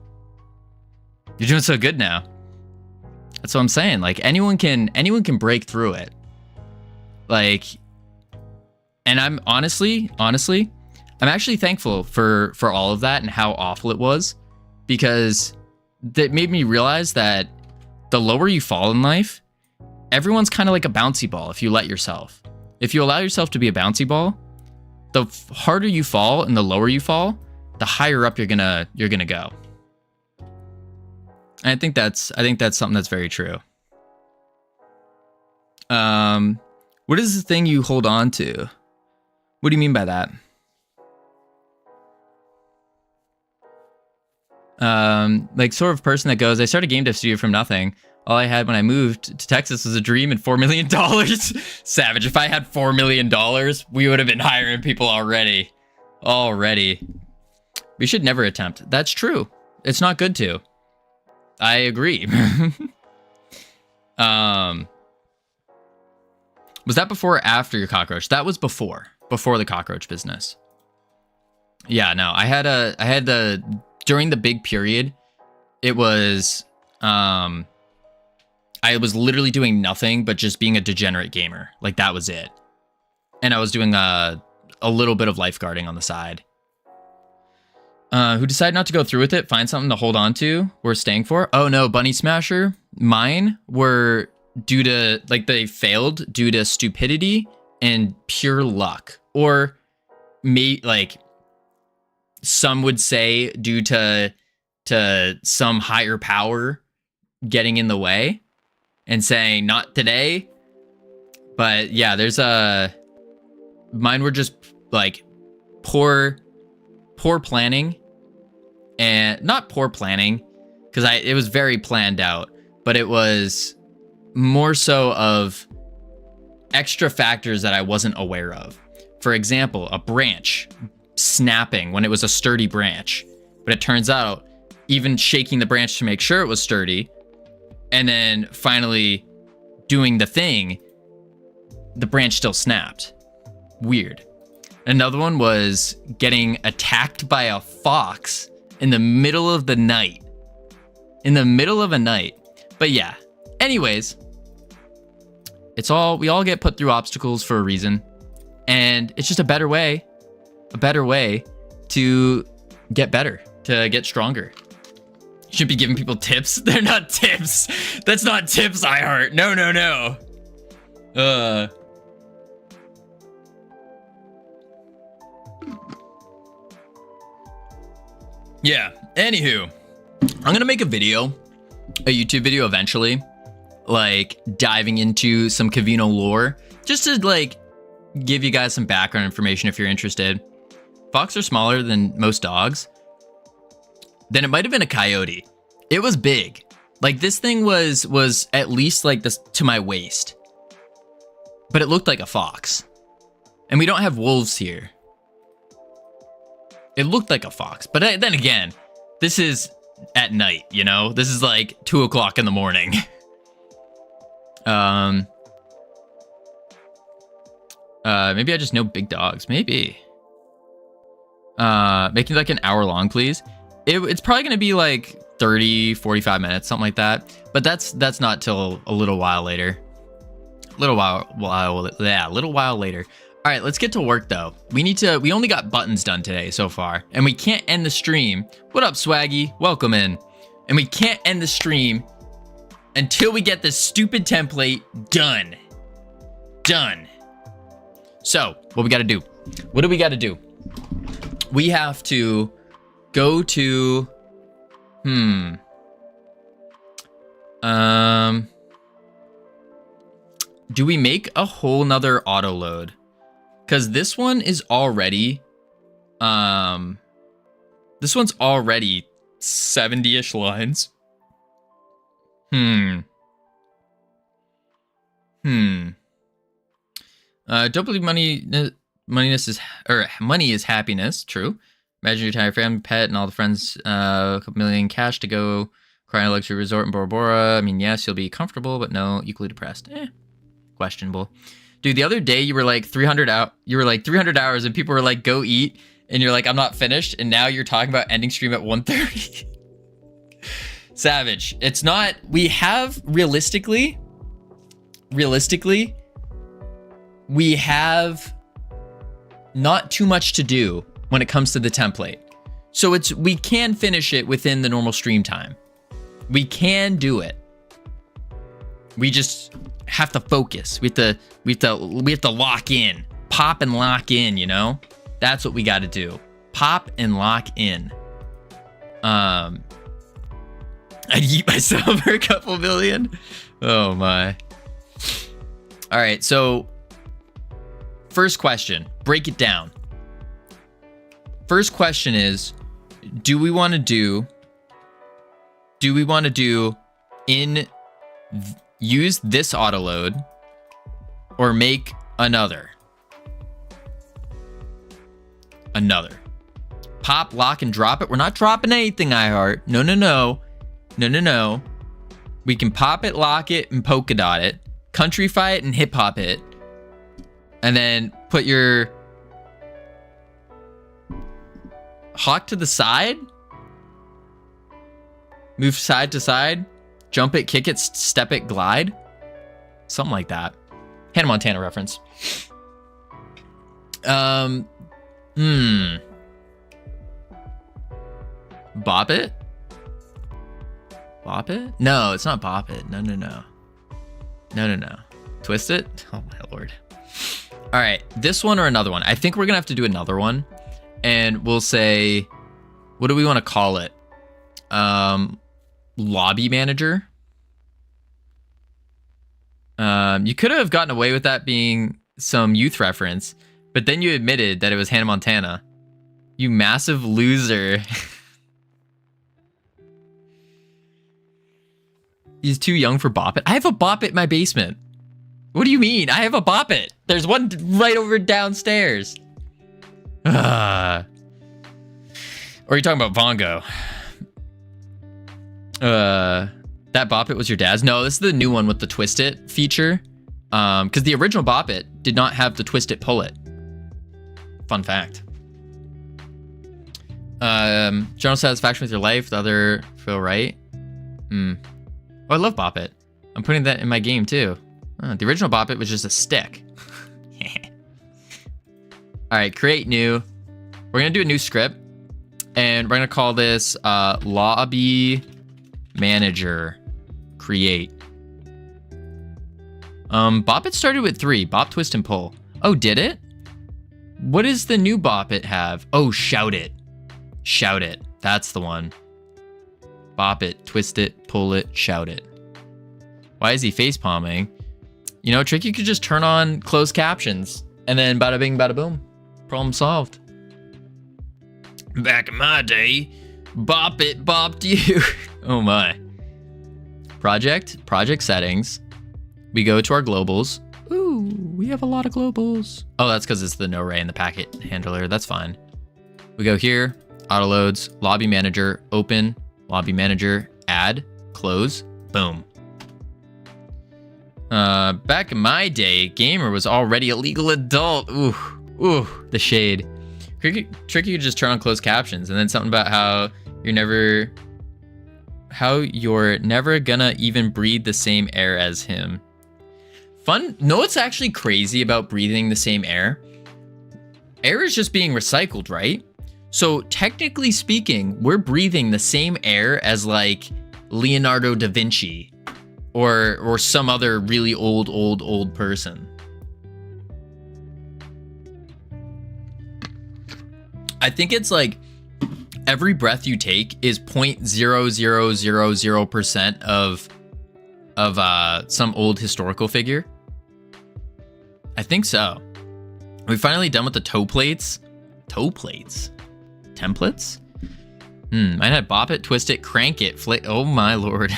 You're doing so good now. That's what I'm saying. Like anyone can break through it. Like, and I'm honestly, I'm actually thankful for all of that and how awful it was, because that made me realize that the lower you fall in life, everyone's kind of like a bouncy ball if you let yourself. If you allow yourself to be a bouncy ball, the harder you fall and the lower you fall, the higher up you're gonna go. And I think that's something that's very true. What is the thing you hold on to? What do you mean by that? Like sort of person that goes, I started a game dev studio from nothing. All I had when I moved to Texas was a dream and $4 million. Savage. If I had $4 million, we would have been hiring people already. We should never attempt. That's true. It's not good to. I agree. Was that before or after your cockroach? That was before the cockroach business. Yeah, no, I had during the big period, it was, I was literally doing nothing but just being a degenerate gamer. Like that was it. And I was doing a little bit of lifeguarding on the side. Who decided not to go through with it, find something to hold on to, worth staying for. Oh no, Bunny Smasher. Mine were due to, like, they failed due to stupidity and pure luck. Or like some would say due to some higher power getting in the way and saying not today. But yeah, mine were just like poor planning, and not poor planning because it was very planned out, but it was more so of extra factors that I wasn't aware of. For example, a branch snapping when it was a sturdy branch, but it turns out even shaking the branch to make sure it was sturdy and then finally doing the thing, the branch still snapped. Weird. Another one was getting attacked by a fox in the middle of the night. But yeah, anyways, we all get put through obstacles for a reason, and it's just a better way to get better, to get stronger. You should be giving people tips. They're not tips. That's not tips, iHeart. No. Yeah. Anywho, I'm gonna make a YouTube video eventually, like diving into some Covino lore, just to like give you guys some background information if you're interested. Fox are smaller than most dogs. Then it might have been a coyote. It was big. Like this thing was at least like this to my waist, but it looked like a fox. And we don't have wolves here. It looked like a fox, but then again, this is at night, you know? This is like 2 o'clock in the morning. Maybe I just know big dogs. Maybe. Making like an hour long, please. It's probably gonna be like 30, 45 minutes, something like that. But that's not till a little while later. A little while later. All right, let's get to work though. We only got buttons done today so far, and we can't end the stream. What up, Swaggy? Welcome in. And we can't end the stream until we get this stupid template done. Done. So, what we gotta do? What do we gotta do? We have to go to, do we make a whole nother auto load? Because this one is already, this one's already 70-ish lines. Don't believe money is happiness. True. Imagine your entire family, pet, and all the friends, a couple million cash to go cry in a luxury resort in Bora Bora. I mean, yes, you'll be comfortable, but no, equally depressed. Questionable. Dude, the other day you were like 300 out. You were like 300 hours, and people were like, "Go eat," and you're like, "I'm not finished." And now you're talking about ending stream at 1:30. Savage. It's not. We have realistically, we have not too much to do when it comes to the template. So we can finish it within the normal stream time. We can do it. We just have to focus. We have to lock in. Pop and lock in, you know? That's what we got to do. Pop and lock in. I'd eat myself for a couple million. Oh my. All right, so first question, break it down. First question is, do we want to do use this auto load or make another? Pop, lock, and drop it. We're not dropping anything, iHeart. No. We can pop it, lock it, and polka dot it. Countryfy it and hip hop it. And then put your hawk to the side. Move side to side. Jump it, kick it, step it, glide. Something like that. Hannah Montana reference. Bop it? Bop it? No, it's not bop it. No. Twist it? Oh my lord. All right, this one or another one. I think we're gonna have to do another one. And we'll say, what do we want to call it? Lobby manager. You could have gotten away with that being some youth reference, but then you admitted that it was Hannah Montana. You massive loser. He's too young for Bop It. I have a Bop It in my basement. What do you mean? I have a Bop It. There's one right over downstairs. Or are you talking about Vongo? That Bop It was your dad's? No, this is the new one with the Twist It feature. Because the original Bop It did not have the Twist It Pull It. Fun fact. General satisfaction with your life. The other feel right. Oh, I love Bop It. I'm putting that in my game too. The original Bop It was just a stick. All right, create new. We're gonna do a new script, and we're gonna call this lobby manager create. Bop It started with 3. Bop, twist, and pull. Oh, did it? What does the new Bop It have? Oh, shout it. Shout it. That's the one. Bop it, twist it, pull it, shout it. Why is he face palming? You know, Tricky could just turn on closed captions and then bada bing, bada boom. Problem solved. Back in my day, bop it, bopped you. Oh my. Project settings. We go to our globals. Ooh, we have a lot of globals. Oh, that's because it's the no ray in the packet handler. That's fine. We go here, auto loads, lobby manager, open, lobby manager, add, close, boom. Back in my day, gamer was already a legal adult. Ooh, the shade. Tricky could just turn on closed captions and then something about how you're never gonna even breathe the same air as him. Fun. Know what's actually crazy about breathing the same air? Air is just being recycled, right? So technically speaking, we're breathing the same air as like Leonardo da Vinci or some other really old person. I think it's like every breath you take is 0.0000% of some old historical figure. I think so. Are we finally done with the toe plates? Toe plates? Templates? Might have bop it, twist it, crank it, oh my lord.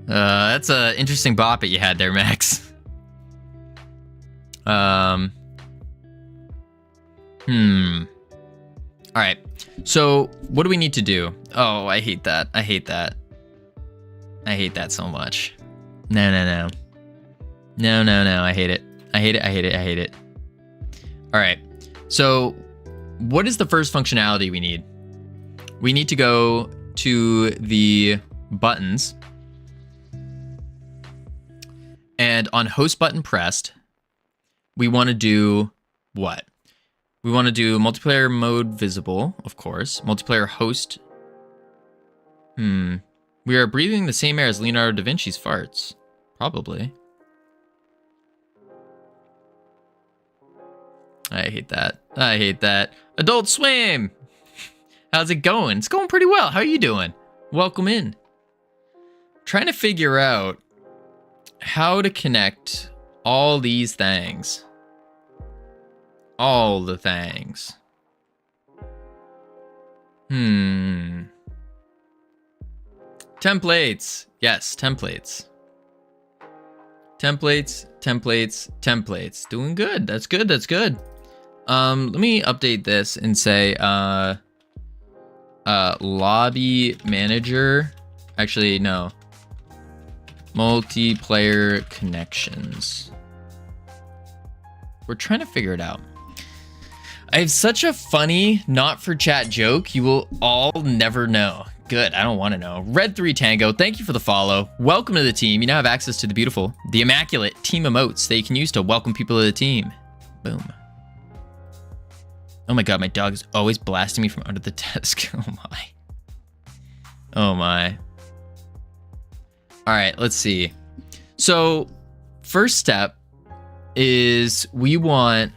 That's a interesting bop it you had there, Max. All right. So what do we need to do? Oh, I hate that. I hate that so much. No. I hate it. I hate it. All right. So what is the first functionality we need? We need to go to the buttons. And on host button pressed, we want to do what? We want to do multiplayer mode visible, of course. Multiplayer host. We are breathing the same air as Leonardo da Vinci's farts. Probably. I hate that. Adult Swim! How's it going? It's going pretty well. How are you doing? Welcome in. Trying to figure out how to connect all these things. All the things. Templates. Yes, templates. Templates. Doing good. That's good. Let me update this and say lobby manager. Actually, no. Multiplayer connections. We're trying to figure it out. I have such a funny not for chat joke you will all never know. Good, I don't want to know. Red3 Tango, thank you for the follow. Welcome to the team. You now have access to the beautiful, the immaculate team emotes that you can use to welcome people to the team. Boom. Oh my god, my dog is always blasting me from under the desk. Oh my. All right, let's see. So first step is we want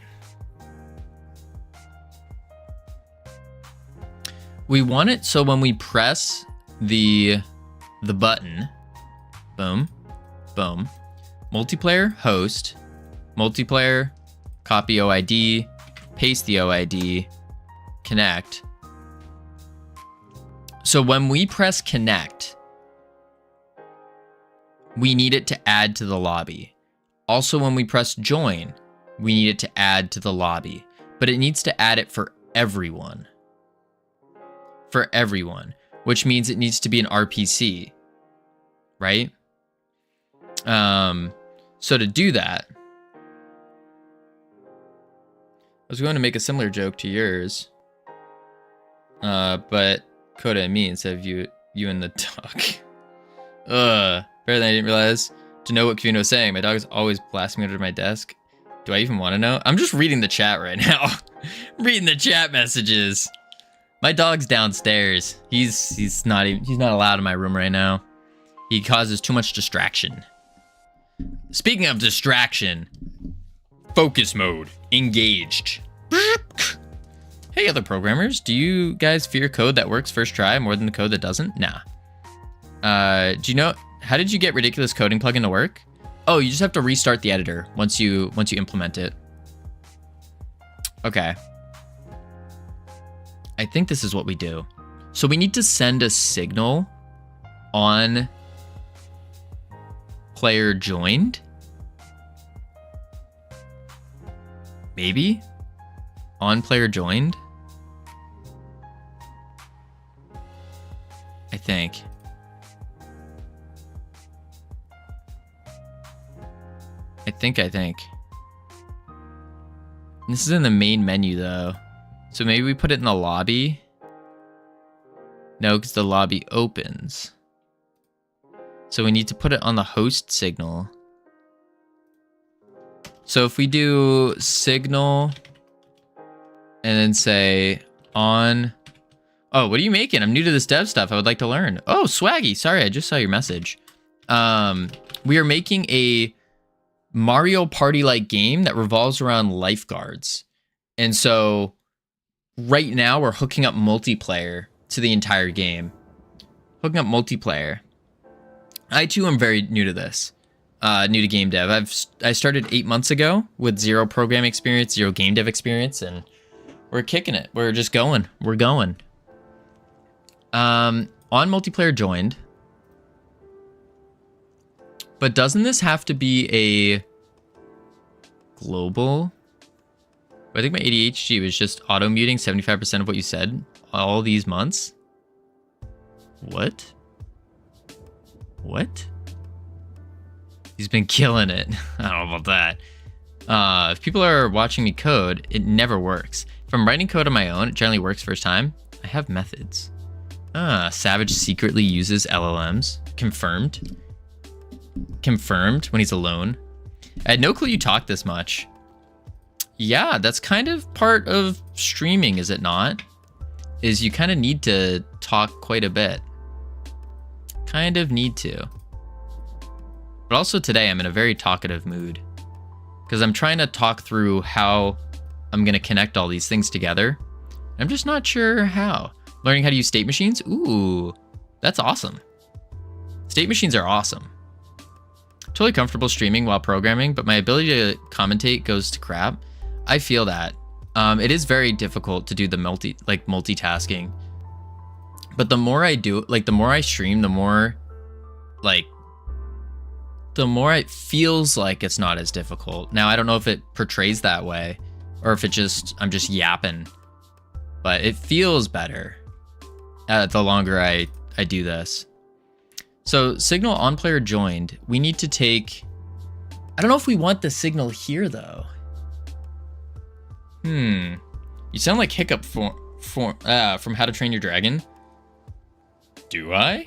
it so when we press the button, boom, multiplayer host, multiplayer copy OID, paste the OID, connect. So when we press connect, we need it to add to the lobby. Also, when we press join, we need it to add to the lobby, but it needs to add it for everyone. For everyone, which means it needs to be an RPC, right? So to do that, I was going to make a similar joke to yours, but Coda and me instead of you and the dog. Better than I didn't realize. To know what Covino was saying, my dog is always blasting me under my desk. Do I even want to know? I'm just reading the chat right now. Reading the chat messages. My dog's downstairs. He's not allowed in my room right now. He causes too much distraction. Speaking of distraction, focus mode engaged. Hey, other programmers, do you guys fear code that works first try more than the code that doesn't? Nah. Do you know, how did you get ridiculous coding plugin to work? Oh, you just have to restart the editor once you implement it. Okay. I think this is what we do. So we need to send a signal on player joined. Maybe? On player joined? I think. I think. This is in the main menu though. So maybe we put it in the lobby. No, because the lobby opens. So we need to put it on the host signal. So if we do signal and then say on... Oh, what are you making? I'm new to this dev stuff. I would like to learn. Oh, Swaggy. Sorry, I just saw your message. We are making a Mario Party-like game that revolves around lifeguards. And so right now we're hooking up multiplayer to the entire game. Hooking up multiplayer. I too am very new to this. New to game dev. I started 8 months ago with 0 program experience, 0 game dev experience, and we're kicking it. We're just going. We're going. On multiplayer joined. But doesn't this have to be a global? I think my ADHD was just auto muting 75% of what you said all these months. What? What? He's been killing it. I don't know about that. If people are watching me code, it never works. If I'm writing code on my own, it generally works first time. I have methods. Savage secretly uses LLMs. Confirmed. Confirmed when he's alone. I had no clue you talk this much. Yeah, that's kind of part of streaming, is it not? Is you kind of need to talk quite a bit. Kind of need to. But also today I'm in a very talkative mood. Because I'm trying to talk through how I'm going to connect all these things together. I'm just not sure how. Learning how to use state machines? Ooh, that's awesome. State machines are awesome. Totally comfortable streaming while programming, but my ability to commentate goes to crap. I feel that. It is very difficult to do the multitasking. But the more I do, the more I stream, the more it feels like it's not as difficult. Now, I don't know if it portrays that way or if I'm just yapping, but it feels better the longer I do this. So signal on player joined, we need to take, I don't know if we want the signal here though. You sound like Hiccup from How to Train Your Dragon. Do I?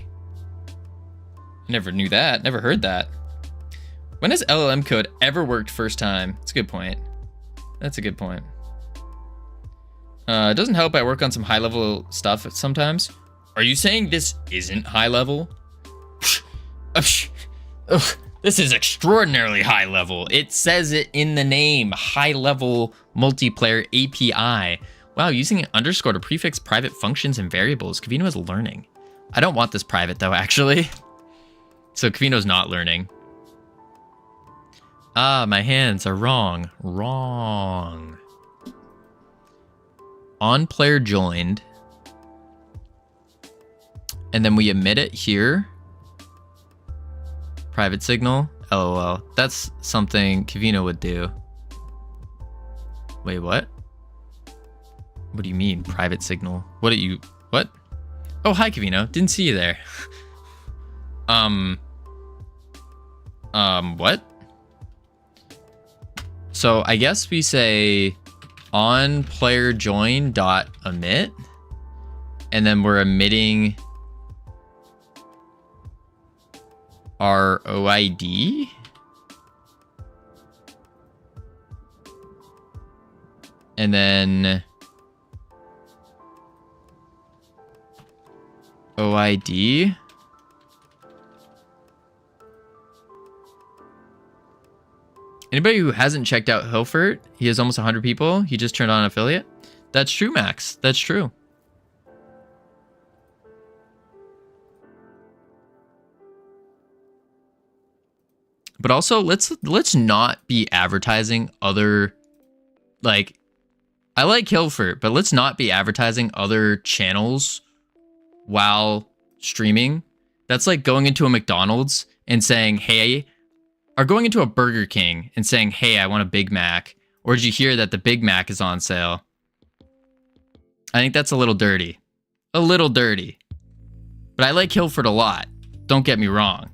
Never knew that, never heard that. When has LLM code ever worked first time? That's a good point. That's a good point. It doesn't help I work on some high level stuff sometimes. Are you saying this isn't high level? This is extraordinarily high level. It says it in the name, high level multiplayer API. Wow, using an underscore to prefix private functions and variables. Covino is learning. I don't want this private though, actually. So Covino's not learning. Ah, my hands are wrong. Wrong. On player joined. And then we emit it here. Private signal. LOL. That's something Covino would do. Wait, what? What do you mean, private signal? What? Oh, hi, Covino. Didn't see you there. What? So I guess we say on player join dot emit, and then we're emitting our OID. And then OID. Anybody who hasn't checked out Hilfert, he has almost 100 people. He just turned on affiliate. That's true, Max. That's true. But also, let's not be advertising other, like, I like Hilfert, but let's not be advertising other channels while streaming. That's like going into a McDonald's and saying, hey, or going into a Burger King and saying, hey, I want a Big Mac. Or did you hear that the Big Mac is on sale? I think that's a little dirty. A little dirty. But I like Hilfert a lot. Don't get me wrong.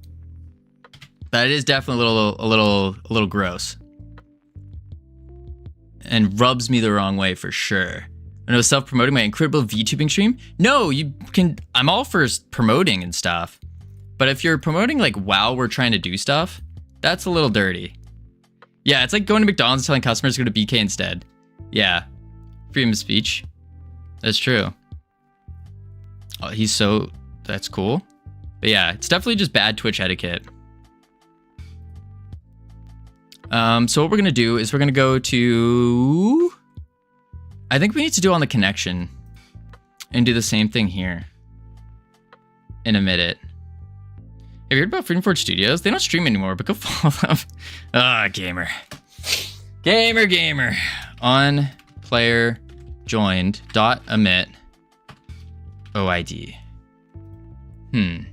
But it is definitely a little gross. And rubs me the wrong way for sure. I know, self-promoting my incredible VTubing stream? No, you can, I'm all for promoting and stuff. But if you're promoting like while we're trying to do stuff, that's a little dirty. Yeah, it's like going to McDonald's and telling customers to go to BK instead. Yeah, freedom of speech. That's true. Oh, that's cool. But yeah, it's definitely just bad Twitch etiquette. So what we're gonna do is we're gonna go to, I think we need to do on the connection and do the same thing here in a minute. Have you heard about Freedom Forge Studios? They don't stream anymore, but go follow them. Ah, gamer. Gamer. On player joined dot emit OID. Boom.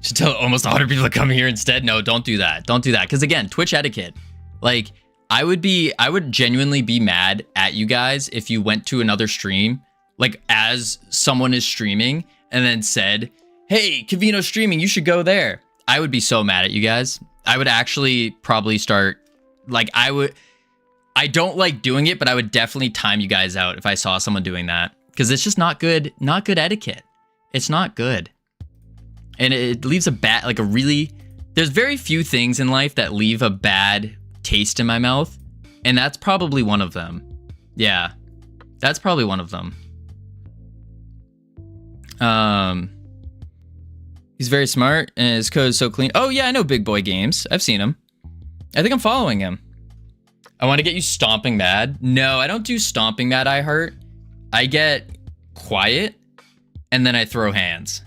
Should tell almost 100 people to come here instead. No, don't do that. Don't do that. Because again, Twitch etiquette. Like, I would genuinely be mad at you guys if you went to another stream, like as someone is streaming and then said, hey, Covino streaming, you should go there. I would be so mad at you guys. I would actually probably start, like, I don't like doing it, but I would definitely time you guys out if I saw someone doing that. Because it's just not good etiquette. It's not good. And it leaves a bad, like a really, there's very few things in life that leave a bad taste in my mouth. And that's probably one of them. Yeah, that's probably one of them. He's very smart and his code is so clean. Oh yeah, I know Big Boy Games. I've seen him. I think I'm following him. I want to get you stomping mad. No, I don't do stomping mad, I hurt. I get quiet and then I throw hands.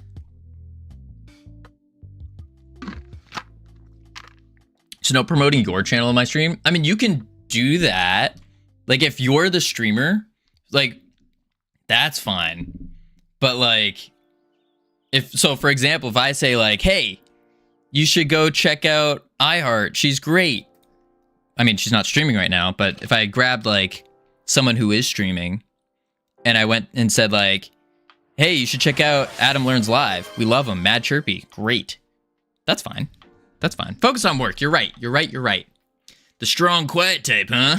So no promoting your channel in my stream. I mean, you can do that. Like if you're the streamer, like that's fine. But like, for example, if I say like, hey, you should go check out iHeart. She's great. I mean, she's not streaming right now, but if I grabbed like someone who is streaming and I went and said like, hey, you should check out Adam Learns Live. We love him. Mad chirpy. Great. That's fine. That's fine. Focus on work. You're right. The strong, quiet type, huh?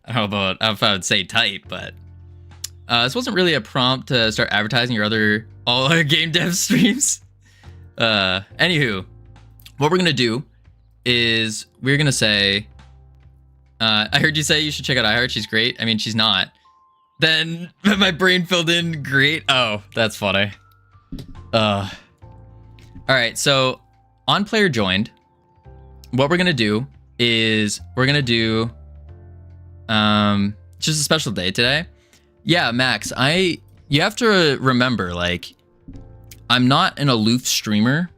I don't know if I would say type, but this wasn't really a prompt to start advertising all our game dev streams. Anywho, what we're gonna do is we're gonna say, I heard you say you should check out iHeart. She's great. I mean, she's not. Then my brain filled in great. Oh, that's funny. All right, so on player joined, what we're gonna do is we're gonna do just a special day today. Yeah, Max, you have to remember, like, I'm not an aloof streamer.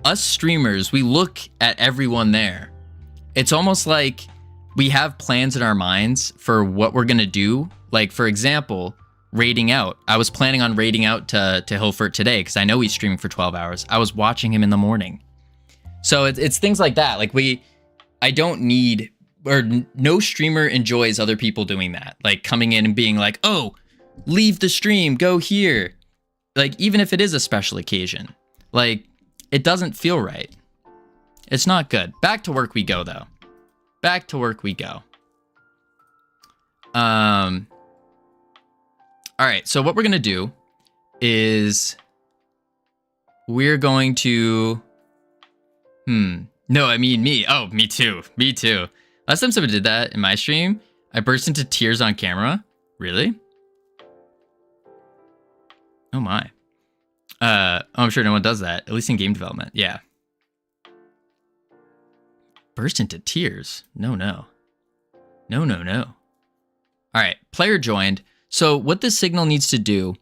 Us streamers, we look at everyone there. It's almost like we have plans in our minds for what we're gonna do. Like, for example, raiding out. I was planning on raiding out to Hilfert today because I know he's streaming for 12 hours. I was watching him in the morning. So it's things like that. Like I don't need, or no streamer enjoys other people doing that. Like coming in and being like, oh, leave the stream, go here. Like, even if it is a special occasion, like it doesn't feel right. It's not good. Back to work we go though. Back to work we go. All right, so what we're gonna do is we're going to, no, I mean me. Oh, me too. Last time someone did that in my stream, I burst into tears on camera. Really? Oh my. I'm sure no one does that, at least in game development. Yeah. Burst into tears. No. All right, player joined. So what this signal needs to do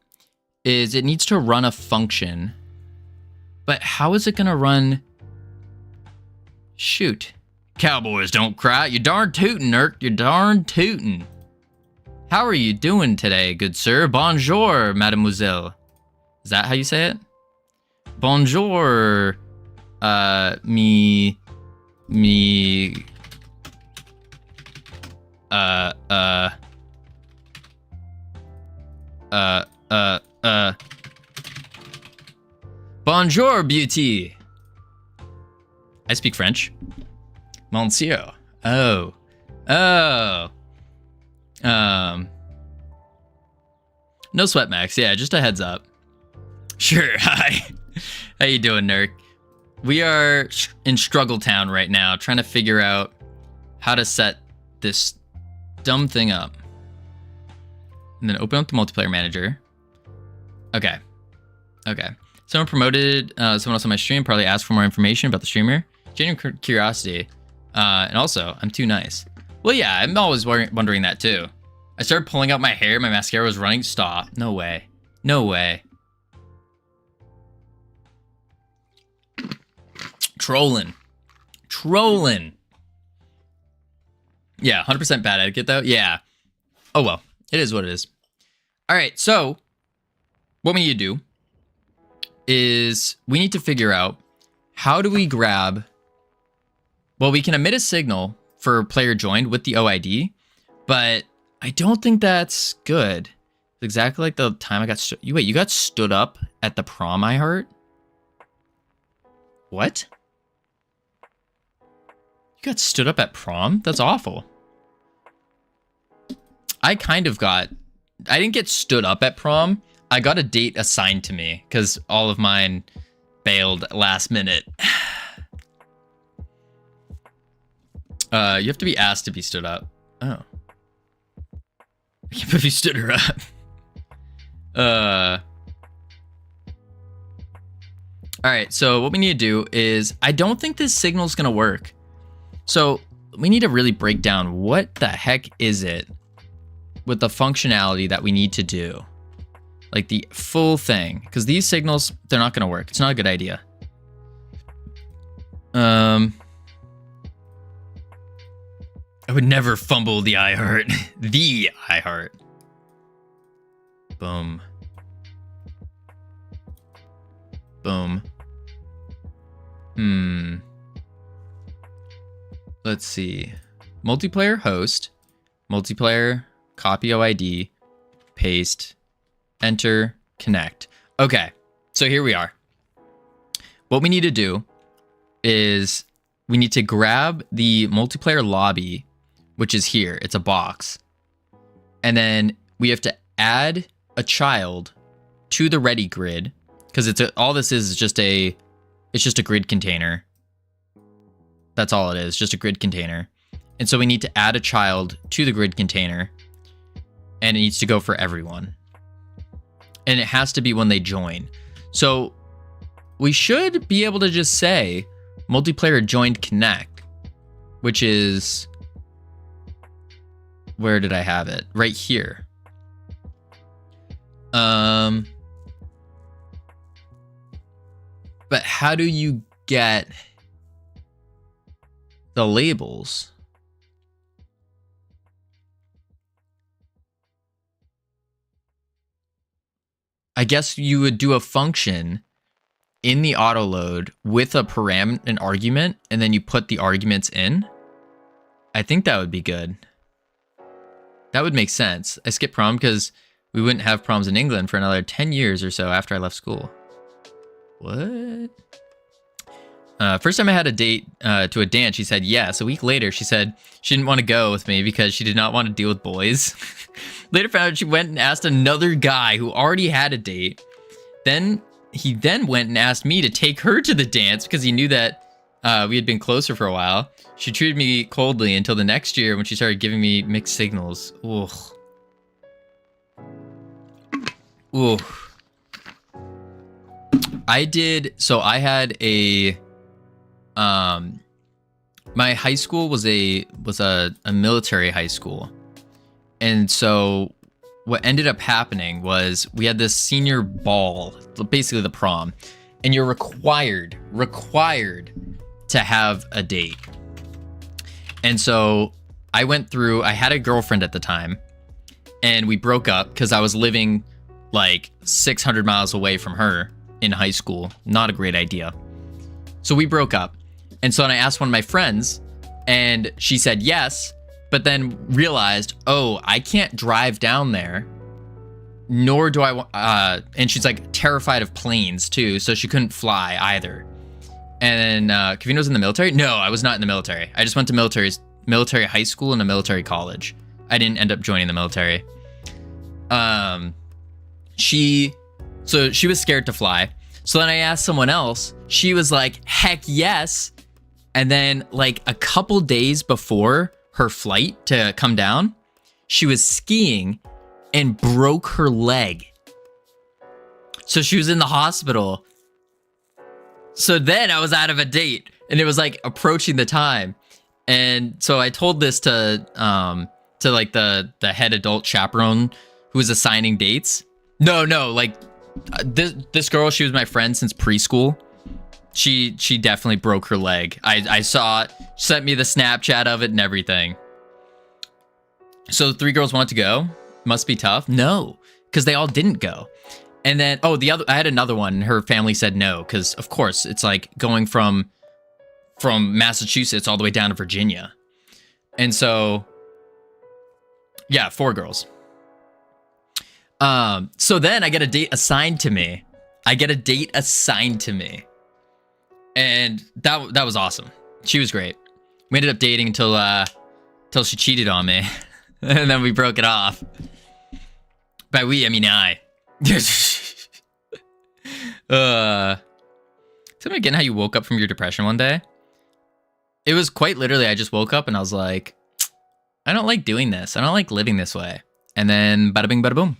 is it needs to run a function. But how is it going to run? Shoot. Cowboys don't cry. You darn tootin', Nurk. You darn tootin'. How are you doing today, good sir? Bonjour, mademoiselle. Is that how you say it? Bonjour, me, bonjour, beauty. I speak French. Monsieur. Oh. No sweat, Max. Yeah, just a heads up. Sure. Hi. How you doing, Nurk? We are in Struggle Town right now, trying to figure out how to set this dumb thing up. And then open up the multiplayer manager. Okay. Someone promoted someone else on my stream, probably asked for more information about the streamer. Genuine curiosity. And also, I'm too nice. Well, yeah, I'm always wondering that too. I started pulling out my hair, my mascara was running. Stop. No way. Trolling. Yeah, 100% bad etiquette though. Yeah. Oh well, it is what it is. All right, so what we need to do is we need to figure out how do we grab. Well, we can emit a signal for player joined with the OID, but I don't think that's good. It's exactly like the time I got you got stood up at the prom, I heard? What? You got stood up at prom? That's awful. I didn't get stood up at prom. I got a date assigned to me because all of mine bailed last minute. You have to be asked to be stood up. Oh. I can't believe you stood her up. Alright, so what we need to do is, I don't think this signal's gonna work. So we need to really break down what the heck is it with the functionality that we need to do. Like the full thing. Because these signals, they're not gonna work. It's not a good idea. I would never fumble the iHeart. The iHeart. Boom. Let's see. Multiplayer host. Multiplayer copy OID. Paste. Enter. Connect. Okay. So here we are. What we need to do is we need to grab the multiplayer lobby, which is here. It's a box. And then we have to add a child to the ready grid, because all this is just it's just a grid container. That's all it is, just a grid container. And so we need to add a child to the grid container, and it needs to go for everyone. And it has to be when they join. So we should be able to just say multiplayer joined connect, which is, where did I have it? Right here. But how do you get the labels? I guess you would do a function in the auto load with an argument, and then you put the arguments in. I think that would be good. That would make sense. I skipped prom because we wouldn't have proms in England for another 10 years or so after I left school. What? First time I had a date to a dance, she said yes. A week later, she said she didn't want to go with me because she did not want to deal with boys. Later found out she went and asked another guy who already had a date. He then went and asked me to take her to the dance because he knew that we had been closer for a while. She treated me coldly until the next year when she started giving me mixed signals. Ugh. Ooh. I had a my high school was a military high school. And so what ended up happening was we had this senior ball, basically the prom, and you're required to have a date. And so I had a girlfriend at the time, and we broke up because I was living like 600 miles away from her in high school. Not a great idea. So we broke up. And so then I asked one of my friends, and she said yes, but then realized, oh, I can't drive down there, nor do I want, and she's like terrified of planes too, so she couldn't fly either. And Covino was in the military? No, I was not in the military. I just went to military high school and a military college. I didn't end up joining the military. She was scared to fly. So then I asked someone else. She was like, heck yes. And then like a couple days before her flight to come down, she was skiing and broke her leg. So she was in the hospital. So then I was out of a date, and it was like approaching the time. And so I told this to like the head adult chaperone who was assigning dates. No, like this girl, she was my friend since preschool. She definitely broke her leg. I saw it, sent me the Snapchat of it and everything. So 3 girls wanted to go. Must be tough. No, because they all didn't go. And then, I had another one, and her family said no, because of course it's like going from Massachusetts all the way down to Virginia. And so, yeah, 4 girls. So then I get a date assigned to me. And that was awesome. She was great. We ended up dating until she cheated on me. And then we broke it off. By we, I mean I. Tell me again how you woke up from your depression one day. It was quite literally, I just woke up and I was like, I don't like doing this. I don't like living this way. And then bada bing, bada boom.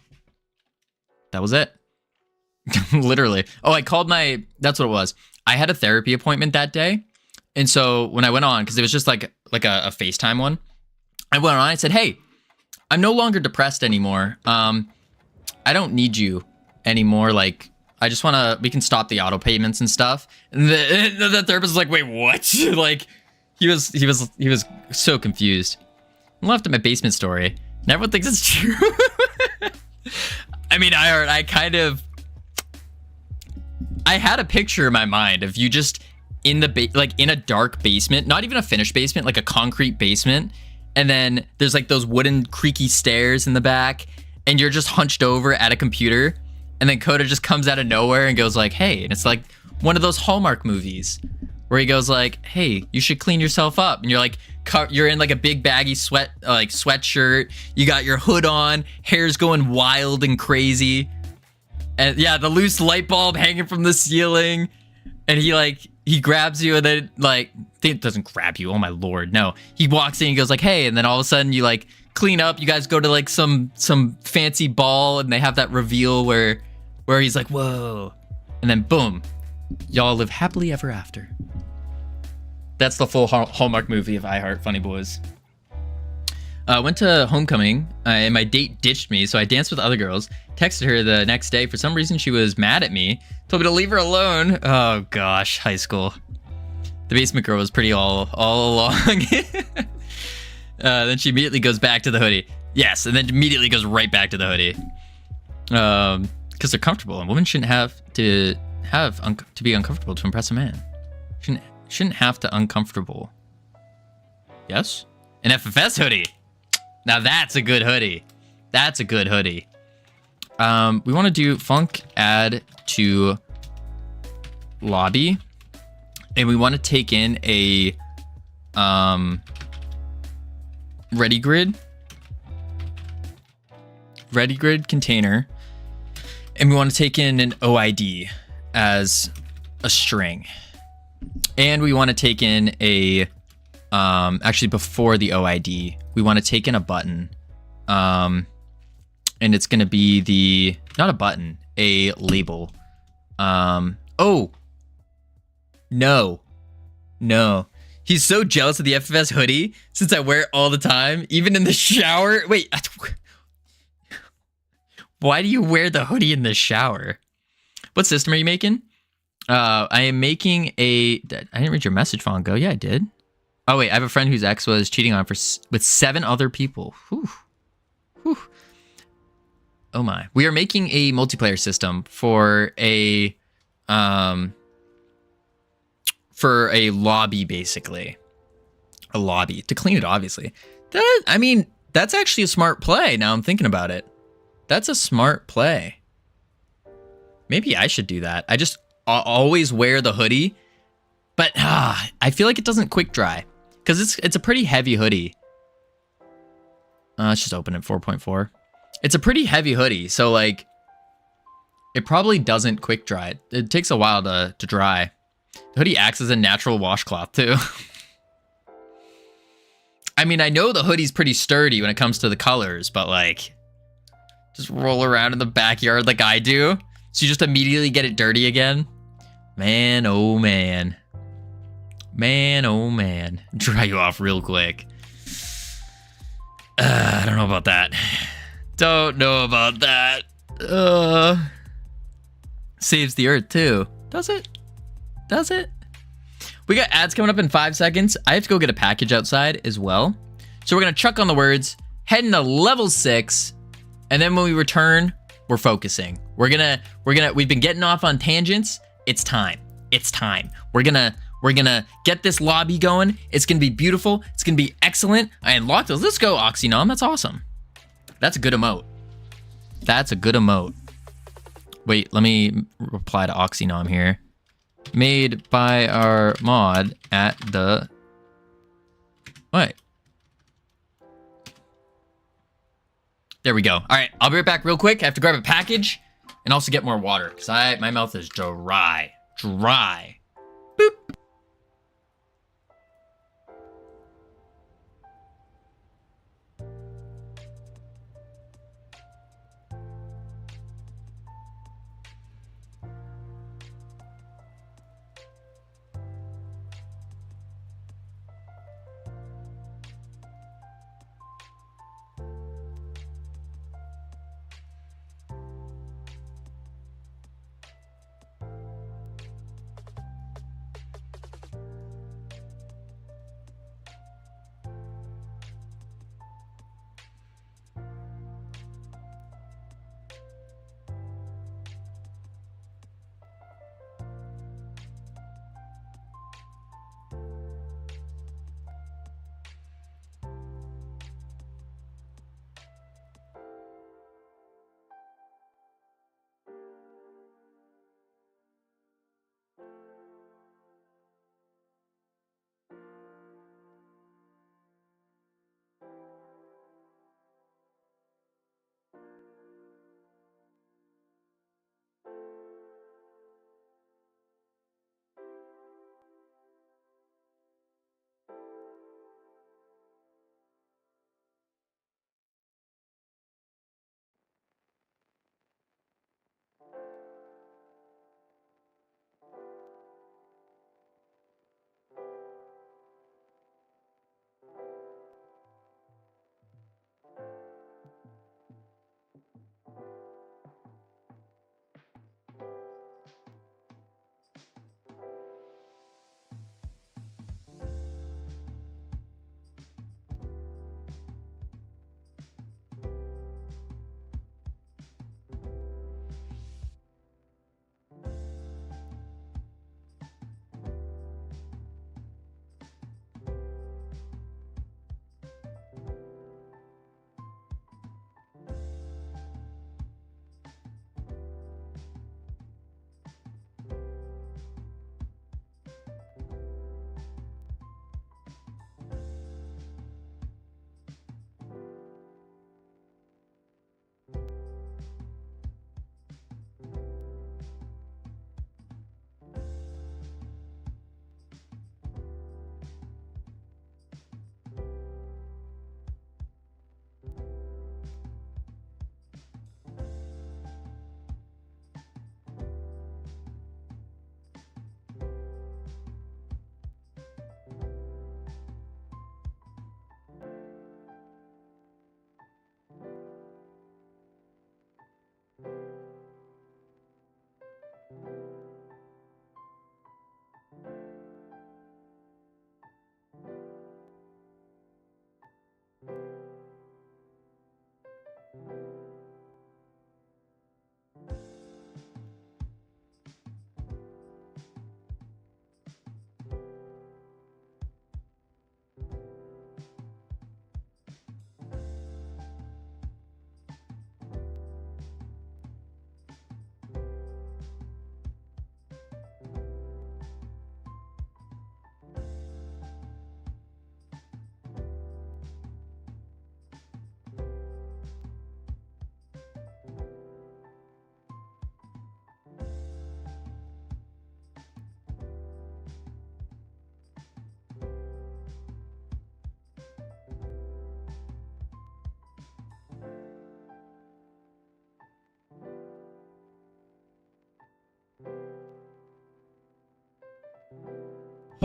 That was it. Literally. Oh, that's what it was. I had a therapy appointment that day. And so when I went on, because it was just like a FaceTime one, I went on, I said, hey, I'm no longer depressed anymore. I don't need you anymore. Like, I just we can stop the auto payments and stuff. And the therapist was like, wait, what? Like, he was so confused. I left in my basement story, and everyone thinks it's true. I mean, I had a picture in my mind of you just in in a dark basement, not even a finished basement, like a concrete basement. And then there's like those wooden creaky stairs in the back, and you're just hunched over at a computer. And then Coda just comes out of nowhere and goes like, hey, and it's like one of those Hallmark movies where he goes like, hey, you should clean yourself up. And you're like, you're in like a big baggy sweatshirt. You got your hood on, hair's going wild and crazy. And yeah, the loose light bulb hanging from the ceiling. And he grabs you, and then it doesn't grab you. Oh my Lord. No, he walks in and goes like, hey, and then all of a sudden you like clean up. You guys go to like some fancy ball, and they have that reveal where he's like, whoa. And then boom, y'all live happily ever after. That's the full Hallmark movie of I Heart Funny Boys. Went to homecoming, and my date ditched me, so I danced with other girls. Texted her the next day. For some reason, she was mad at me. Told me to leave her alone. Oh gosh, high school. The basement girl was pretty all along. Then she immediately goes back to the hoodie. Yes, and then immediately goes right back to the hoodie. Because they're comfortable, and women shouldn't have to be uncomfortable to impress a man. Shouldn't have to uncomfortable. Yes? An FFS hoodie. Now that's a good hoodie. That's a good hoodie. We want to do Funk add to lobby, and we want to take in a ready grid container, and we want to take in an OID as a string, and we want to take in a actually before the OID we want to take in a button, and it's going to be not a button, a label. Oh no, He's so jealous of the FFS hoodie since I wear it all the time, even in the shower. Wait, why do you wear the hoodie in the shower? What system are you making? I am making a... I didn't read your message, Fongo. Yeah, I did. Oh, wait. I have a friend whose ex was cheating on with 7 other people. Whew. Whew. Oh, my. We are making a multiplayer system for a lobby, basically. A lobby. To clean it, obviously. I mean, that's actually a smart play, now I'm thinking about it. That's a smart play. Maybe I should do that. I just always wear the hoodie, but I feel like it doesn't quick dry because it's a pretty heavy hoodie. Let's just open it 4.4. It's a pretty heavy hoodie, so like it probably doesn't quick dry. It takes a while to dry. The hoodie acts as a natural washcloth too. I mean, I know the hoodie's pretty sturdy when it comes to the colors, but like just roll around in the backyard like I do. So you just immediately get it dirty again. Man, oh man. Man, oh man. Dry you off real quick. I don't know about that. Don't know about that. Saves the earth too. Does it? Does it? We got ads coming up in 5 seconds. I have to go get a package outside as well. So we're going to chuck on the words, head into level 6. And then when we return, we're focusing. We've been getting off on tangents. It's time. It's time. We're gonna get this lobby going. It's gonna be beautiful. It's gonna be excellent. I unlocked those. Let's go, Oxynom. That's awesome. That's a good emote. That's a good emote. Wait, let me reply to Oxynom here. Made by our mod at the... What? There we go. All right, I'll be right back real quick. I have to grab a package and also get more water because my mouth is dry. Dry. Boop.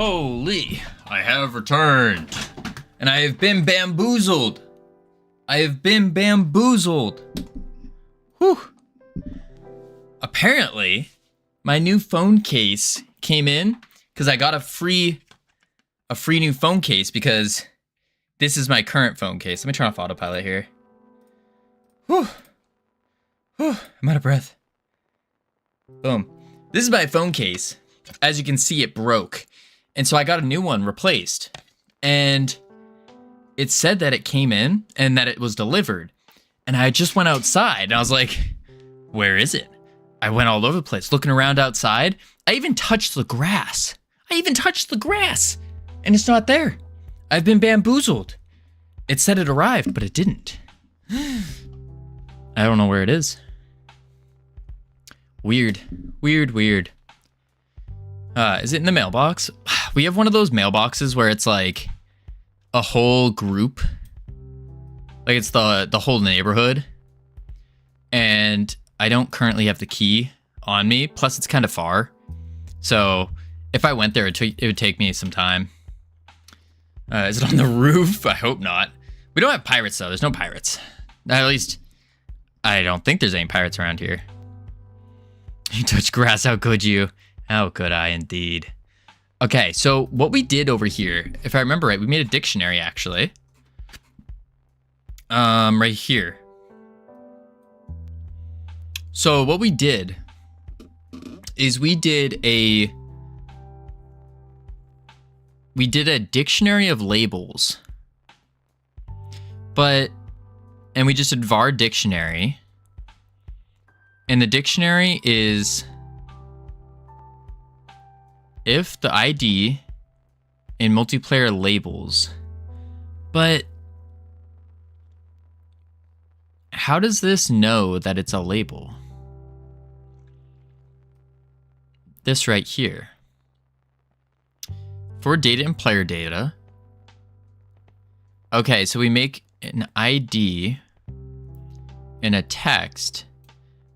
Holy, I have returned. And I have been bamboozled. I have been bamboozled. Whew. Apparently, my new phone case came in because I got a free new phone case because this is my current phone case. Let me turn off autopilot here. Whew. Whew. I'm out of breath. Boom. This is my phone case. As you can see, it broke. And so I got a new one replaced. And it said that it came in and that it was delivered. And I just went outside and I was like, where is it? I went all over the place looking around outside. I even touched the grass. And it's not there. I've been bamboozled. It said it arrived, but it didn't. I don't know where it is. Weird. Is it in the mailbox? We have one of those mailboxes where it's like a whole group. Like it's the whole neighborhood. And I don't currently have the key on me. Plus it's kind of far. So if I went there, it would take me some time. Is it on the roof? I hope not. We don't have pirates though. There's no pirates. At least I don't think there's any pirates around here. You touch grass, how could you? How could I indeed? Okay, so what we did over here, if I remember right, we made a dictionary actually. Right here. So what we did is we did a dictionary of labels. And we just did var dictionary. And the dictionary is if the ID in multiplayer labels. But how does this know that it's a label? This right here. For data and player data. Okay, so we make an ID in a text,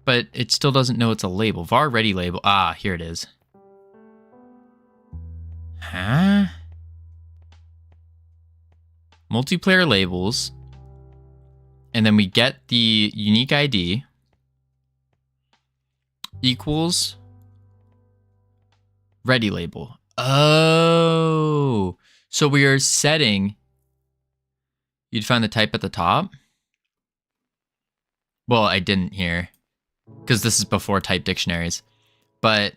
but it still doesn't know it's a label. Var ready label. Ah, here it is. Huh? Multiplayer labels. And then we get the unique ID equals ready label. Oh, so we are setting. You'd find the type at the top. Well, I didn't here because this is before type dictionaries. But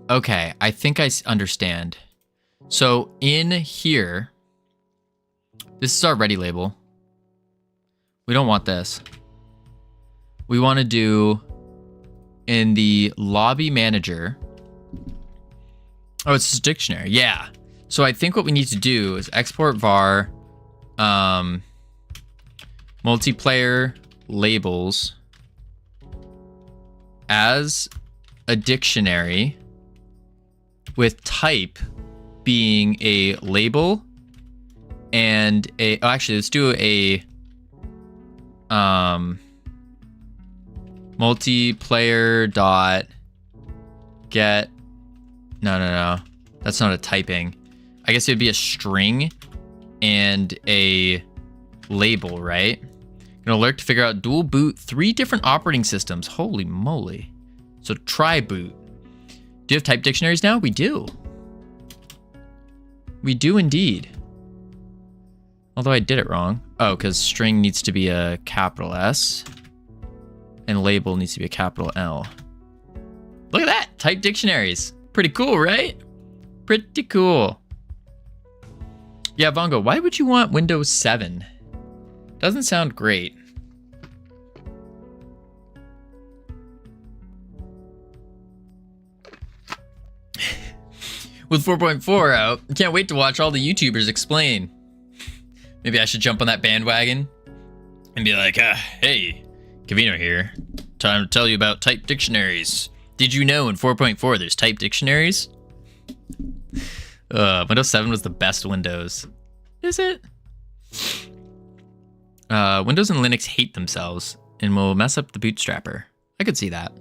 okay, I think I understand. So in here, this is our ready label. We don't want this. We want to do in the lobby manager. Oh, it's just dictionary. Yeah. So I think what we need to do is export var multiplayer labels as a dictionary with type being a label and a actually let's do a multiplayer dot get no that's not a typing. I guess it would be a string and a label, right? An alert to figure out dual boot 3 different operating systems. Holy moly. So try boot. Do you have type dictionaries now? We do. We do indeed. Although I did it wrong. Oh, because string needs to be a capital S and label needs to be a capital L. Look at that. Type dictionaries. Pretty cool, right? Pretty cool. Yeah, Vongo, why would you want Windows 7? Doesn't sound great. With 4.4 out, I can't wait to watch all the YouTubers explain. Maybe I should jump on that bandwagon and be like, hey, Covino here. Time to tell you about type dictionaries. Did you know in 4.4 there's type dictionaries? Windows 7 was the best Windows. Is it? Windows and Linux hate themselves and will mess up the bootstrapper. I could see that.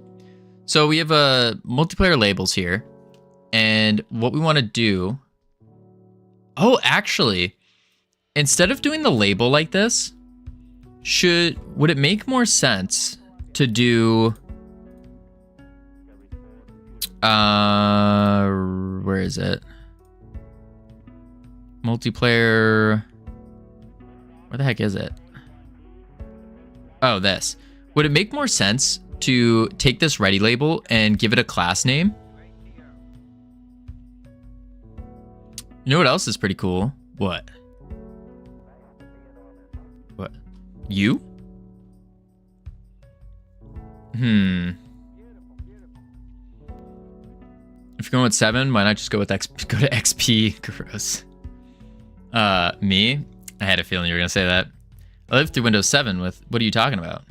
So we have multiplayer labels here. And what we want to do Oh, actually, instead of doing the label like this, would it make more sense to do where is it? Multiplayer. Where the heck is it? Oh, this. Would it make more sense to take this ready label and give it a class name? You know what else is pretty cool? What? What? You? If you're going with 7, why not just go with go to XP? Gross. Me? I had a feeling you were gonna say that. I lived through Windows 7 with, what are you talking about?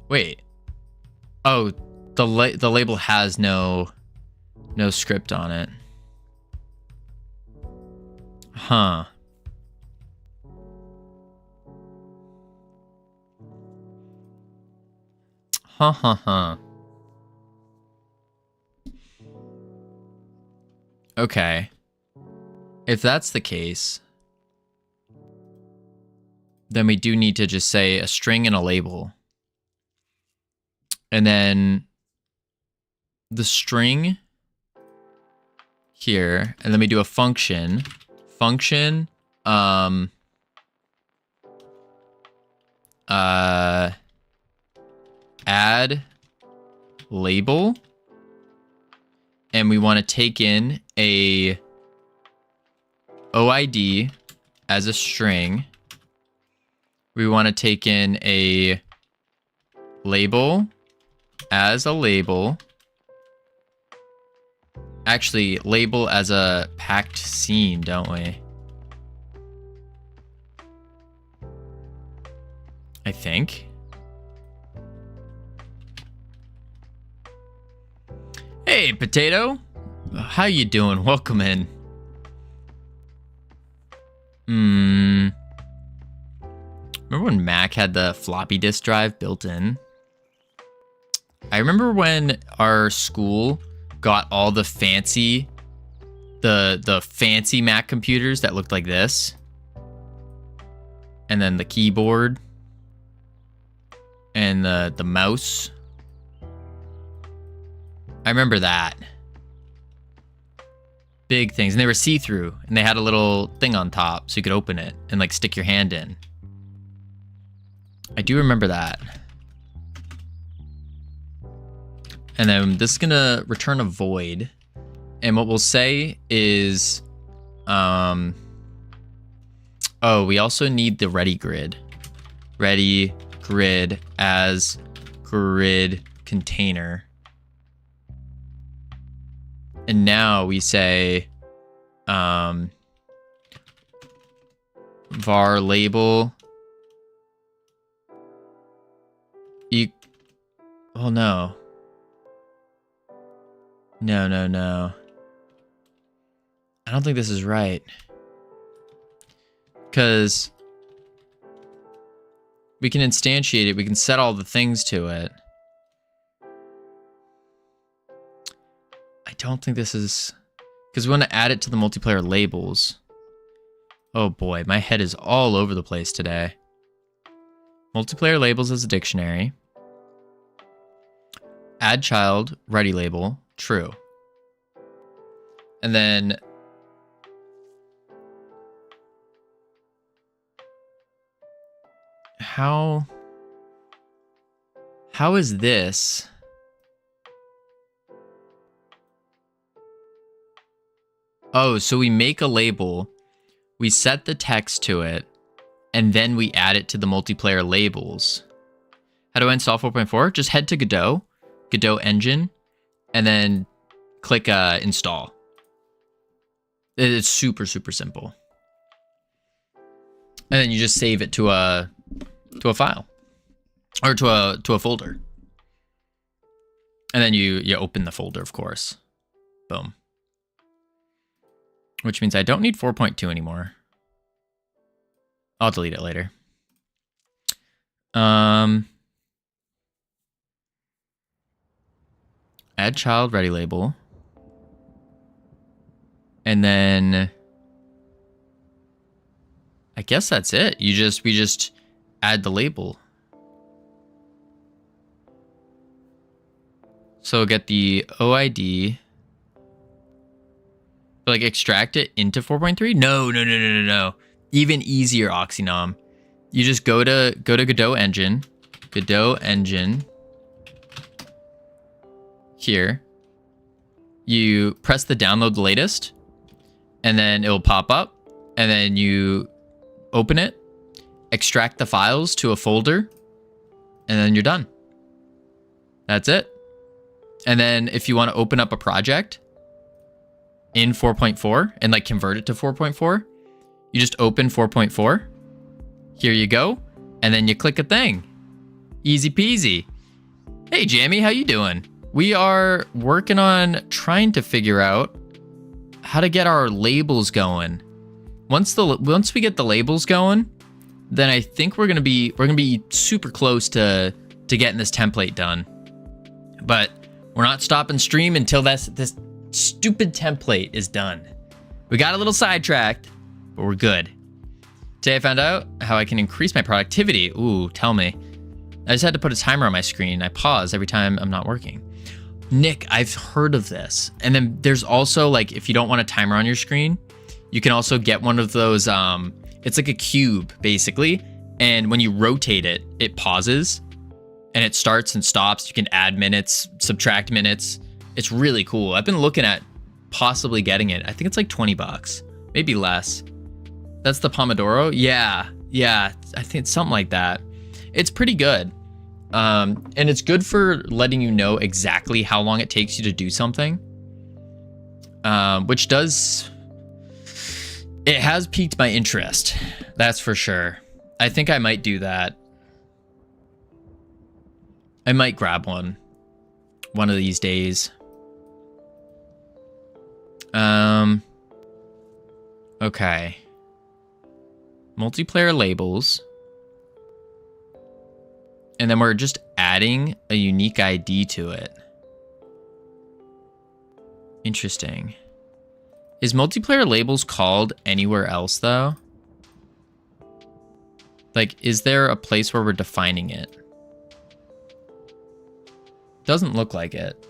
Wait. Oh, the label has no script on it. Huh. Huh. Okay. If that's the case, then we do need to just say a string and a label. And then the string here, and then we do a function. Function, add label, and we want to take in a OID as a string. We want to take in a label as a label. Actually, label as a packed scene, don't we? I think. Hey, Potato. How you doing? Welcome in. Remember when Mac had the floppy disk drive built in? I remember when our school got all the fancy fancy Mac computers that looked like this. And then the keyboard and the mouse. I remember that. Big things. And they were see-through. And they had a little thing on top so you could open it and like stick your hand in. I do remember that. And then this is gonna return a void. And what we'll say is, oh, we also need the ready grid. Ready grid as grid container. And now we say, var label. Oh no. No. I don't think this is right. Because we can instantiate it. We can set all the things to it. I don't think this is... Because we want to add it to the multiplayer labels. Oh boy, my head is all over the place today. Multiplayer labels as a dictionary. Add child, ready label, true. And then... How is this? Oh, so we make a label, we set the text to it, and then we add it to the multiplayer labels. How do I install 4.4? Just head to Godot, Godot engine, and then click install. It's super simple. And then you just save it to a file or to a folder. And then you open the folder, of course. Boom. Which means I don't need 4.2 anymore. I'll delete it later. Add add child ready label. And then I guess that's it. We just add the label. So get the OID. Like extract it into 4.3? No. Even easier, Oxynom. You just go to Godot engine. Godot engine. Here. You press the download the latest. And then it will pop up. And then you open it. Extract the files to a folder. And then you're done. That's it. And then if you want to open up a project in 4.4 and like convert it to 4.4, you just open 4.4. Here you go. And then you click a thing. Easy peasy. Hey, Jamie, how you doing? We are working on trying to figure out how to get our labels going. Once we get the labels going, then I think we're gonna be super close to getting this template done. But we're not stopping stream until this stupid template is done. We got a little sidetracked, but we're good. Today I found out how I can increase my productivity. Ooh, tell me. I just had to put a timer on my screen. I pause every time I'm not working. Nick, I've heard of this. And then there's also like, if you don't want a timer on your screen, you can also get one of those, it's like a cube basically. And when you rotate it, it pauses and it starts and stops. You can add minutes, subtract minutes. It's really cool. I've been looking at possibly getting it. I think it's like $20, maybe less. That's the Pomodoro. Yeah. I think it's something like that. It's pretty good. And it's good for letting you know exactly how long it takes you to do something. Which it has piqued my interest. That's for sure. I think I might do that. I might grab one of these days. Okay. Multiplayer labels. And then we're just adding a unique ID to it. Interesting. Is multiplayer labels called anywhere else though? Like, is there a place where we're defining it? Doesn't look like it.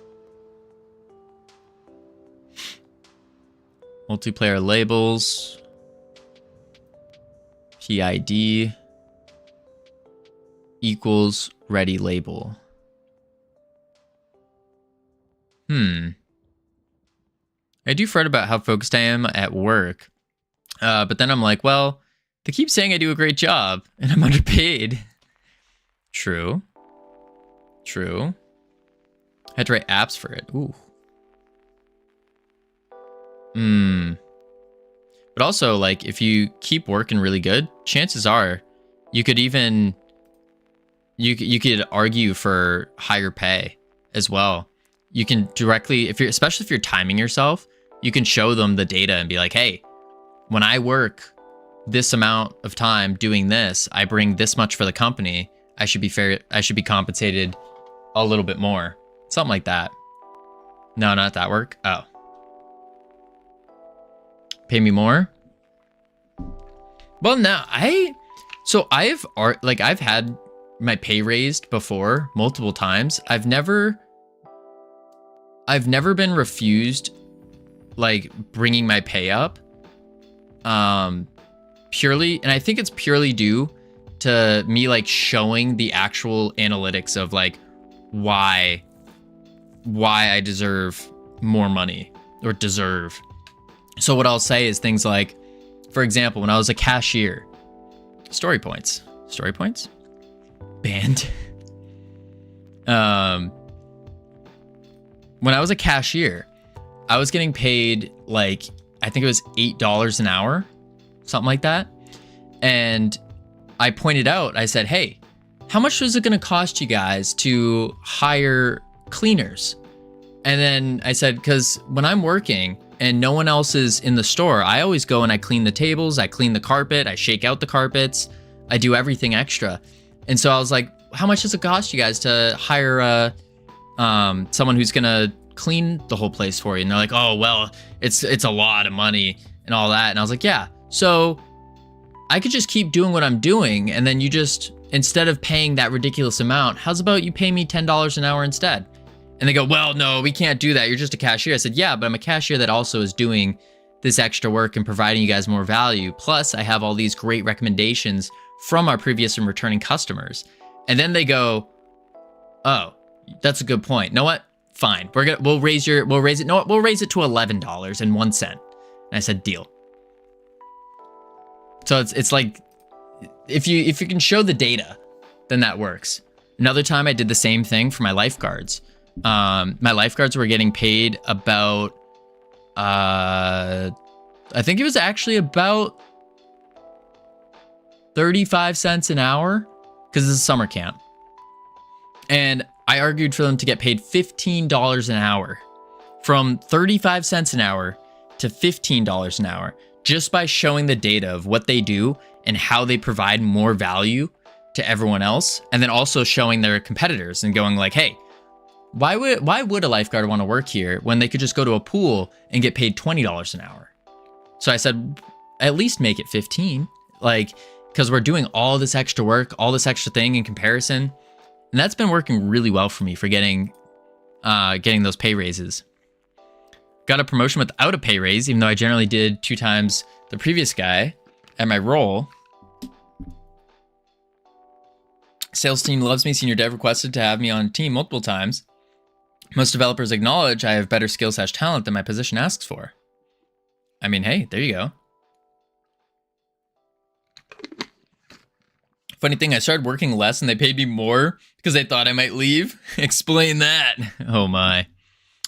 Multiplayer labels. PID equals ready label. I do fret about how focused I am at work. But then I'm like, well, they keep saying I do a great job and I'm underpaid. True. I had to write apps for it. Ooh. But also, like, if you keep working really good, chances are you could even you could argue for higher pay as well. You can directly, especially if you're timing yourself, you can show them the data and be like, hey, when I work this amount of time doing this, I bring this much for the company. I should be fair. I should be compensated a little bit more. Something like that. No, not that work. Oh. Pay me more? Well, no, I've had my pay raised before multiple times. I've never been refused like bringing my pay up. Purely, and I think it's purely due to me like showing the actual analytics of like why I deserve more money or deserve. So what I'll say is things like, for example, when I was a cashier, story points, banned. When I was a cashier, I was getting paid like, I think it was $8 an hour, something like that. And I pointed out, I said, hey, how much is it going to cost you guys to hire cleaners? And then I said, because when I'm working and no one else is in the store, I always go and I clean the tables, I clean the carpet, I shake out the carpets, I do everything extra. And so I was like, how much does it cost you guys to hire someone who's gonna clean the whole place for you. And they're like, oh, well, it's a lot of money and all that. And I was like, yeah, so I could just keep doing what I'm doing. And then you just, instead of paying that ridiculous amount, how's about you pay me $10 an hour instead? And they go, well, no, we can't do that. You're just a cashier. I said, yeah, but I'm a cashier that also is doing this extra work and providing you guys more value. Plus, I have all these great recommendations from our previous and returning customers. And then they go, oh, that's a good point. You know what? Fine. We'll raise it. No, we'll raise it to $11.01. And I said, deal. So it's like, if you can show the data, then that works. Another time I did the same thing for my lifeguards. My lifeguards were getting paid about, I think it was actually about 35 cents an hour, because it's a summer camp. And I argued for them to get paid $15 an hour, from 35 cents an hour to $15 an hour, just by showing the data of what they do and how they provide more value to everyone else. And then also showing their competitors and going like, hey, why would a lifeguard want to work here when they could just go to a pool and get paid $20 an hour? So I said, at least make it 15, like, because we're doing all this extra work, all this extra thing in comparison. And that's been working really well for me for getting those pay raises. Got a promotion without a pay raise, even though I generally did 2 times the previous guy at my role. Sales team loves me. Senior dev requested to have me on team multiple times. Most developers acknowledge I have better skill/talent than my position asks for. I mean, hey, there you go. Funny thing, I started working less and they paid me more because they thought I might leave. Explain that. Oh my.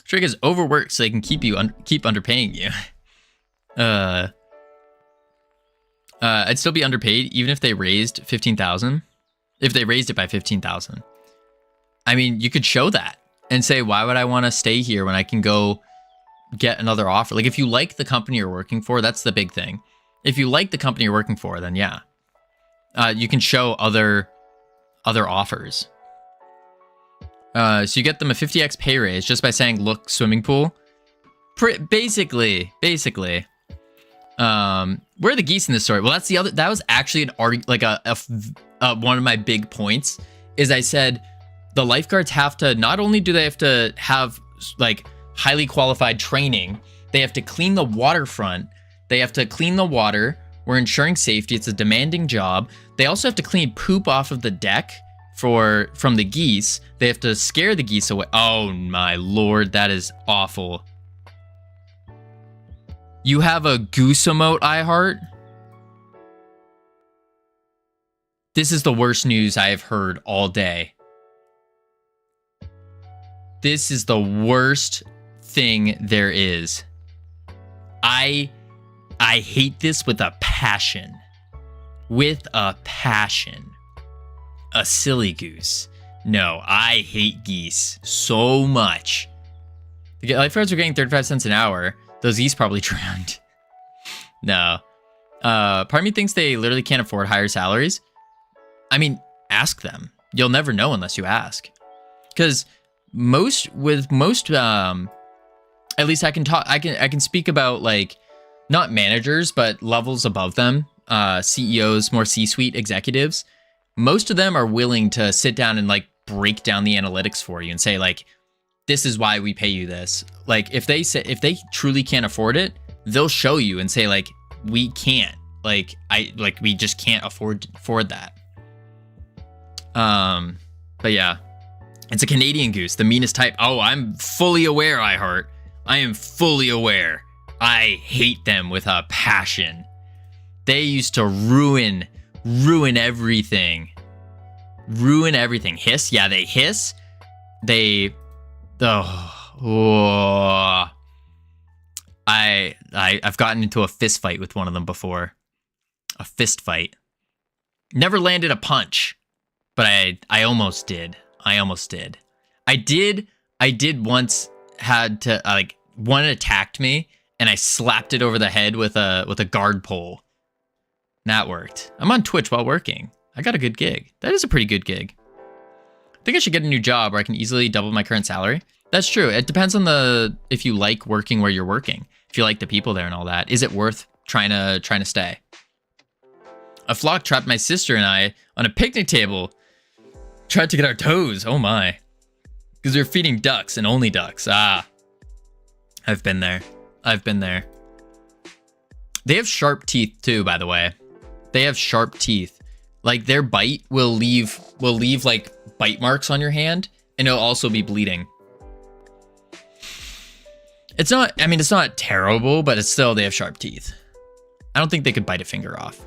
Trick is overwork so they can keep underpaying you. I'd still be underpaid even if they raised 15,000. If they raised it by 15,000. I mean, you could show that and say, why would I want to stay here when I can go get another offer? Like, if you like the company you're working for, that's the big thing. If you like the company you're working for, then yeah. You can show other offers. So you get them a 50x pay raise just by saying, look, swimming pool. Basically. Where are the geese in this story? Well, that's the other, that was actually an one of my big points is I said, the lifeguards have to, not only do they have to have like highly qualified training, they have to clean the waterfront. They have to clean the water. We're ensuring safety. It's a demanding job. They also have to clean poop off of the deck from the geese. They have to scare the geese away. Oh my lord, that is awful. You have a goose emote, iHeart? This is the worst news I have heard all day. This is the worst thing there is. I hate this with a passion. With a passion. A silly goose. No, I hate geese so much. The lifeguards are getting 35 cents an hour. Those geese probably drowned. No. Part of me thinks they literally can't afford higher salaries. I mean, ask them. You'll never know unless you ask. Because most, at least I can speak about like, not managers, but levels above them, CEOs, more C-suite executives. Most of them are willing to sit down and like break down the analytics for you and say like, this is why we pay you this. Like if they truly can't afford it, they'll show you and say like, we can't, we just can't afford that. But yeah, it's a Canadian goose, the meanest type. Oh, I'm fully aware, iHeart. I am fully aware. I hate them with a passion. They used to ruin everything. Ruin everything. Hiss? Yeah, they hiss. I've gotten into a fist fight with one of them before. A fist fight. Never landed a punch, but I almost did. I did once had to one attacked me and I slapped it over the head with a guard pole. That worked. I'm on Twitch while working. I got a good gig. That is a pretty good gig. I think I should get a new job where I can easily double my current salary. That's true. It depends on if you like working where you're working. If you like the people there and all that, is it worth trying to stay? A flock trapped my sister and I on a picnic table. Tried to get our toes. Oh my. Because they're feeding ducks and only ducks. Ah. I've been there. I've been there. They have sharp teeth too, by the way. They have sharp teeth. Like their bite will leave like bite marks on your hand, and it'll also be bleeding. It's not, I mean, it's not terrible, but it's still, they have sharp teeth. I don't think they could bite a finger off.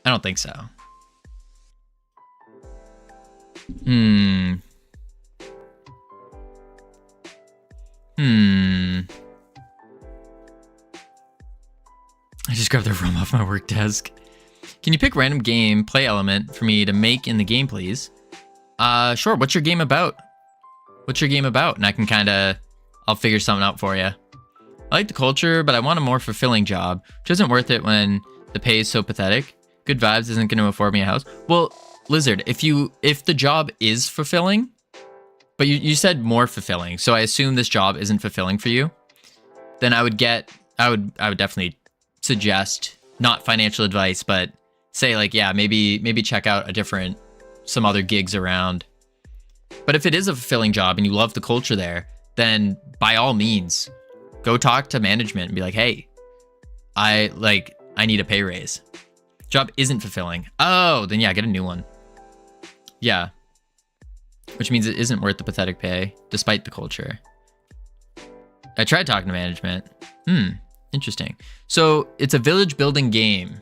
I don't think so. I just grabbed the ROM off my work desk. Can you pick random game play element for me to make in the game, please? Sure. What's your game about? What's your game about? And I can I'll figure something out for you. I like the culture, but I want a more fulfilling job, which isn't worth it when the pay is so pathetic. Good vibes isn't going to afford me a house. Well, Lizard, if the job is fulfilling, but you said more fulfilling, so I assume this job isn't fulfilling for you, then I would definitely suggest, not financial advice, but say like, yeah, maybe check out some other gigs around. But if it is a fulfilling job and you love the culture there, then by all means, go talk to management and be like, hey, I need a pay raise. Job isn't fulfilling. Oh, then yeah, get a new one. Yeah. Which means it isn't worth the pathetic pay, despite the culture. I tried talking to management. Interesting. So it's a village building game.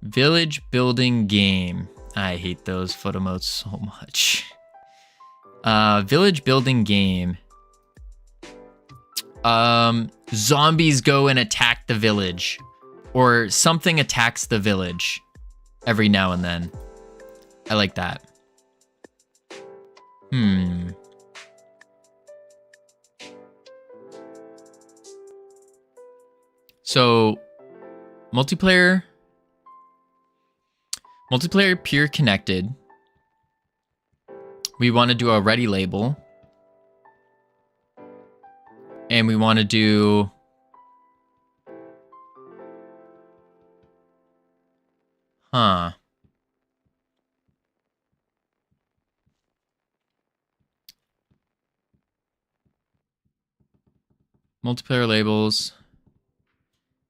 Village building game. I hate those foot emotes so much. Village building game. Zombies go and attack the village. Or something attacks the village every now and then. I like that. So, multiplayer peer connected. We want to do a ready label. And we want to do multiplayer labels,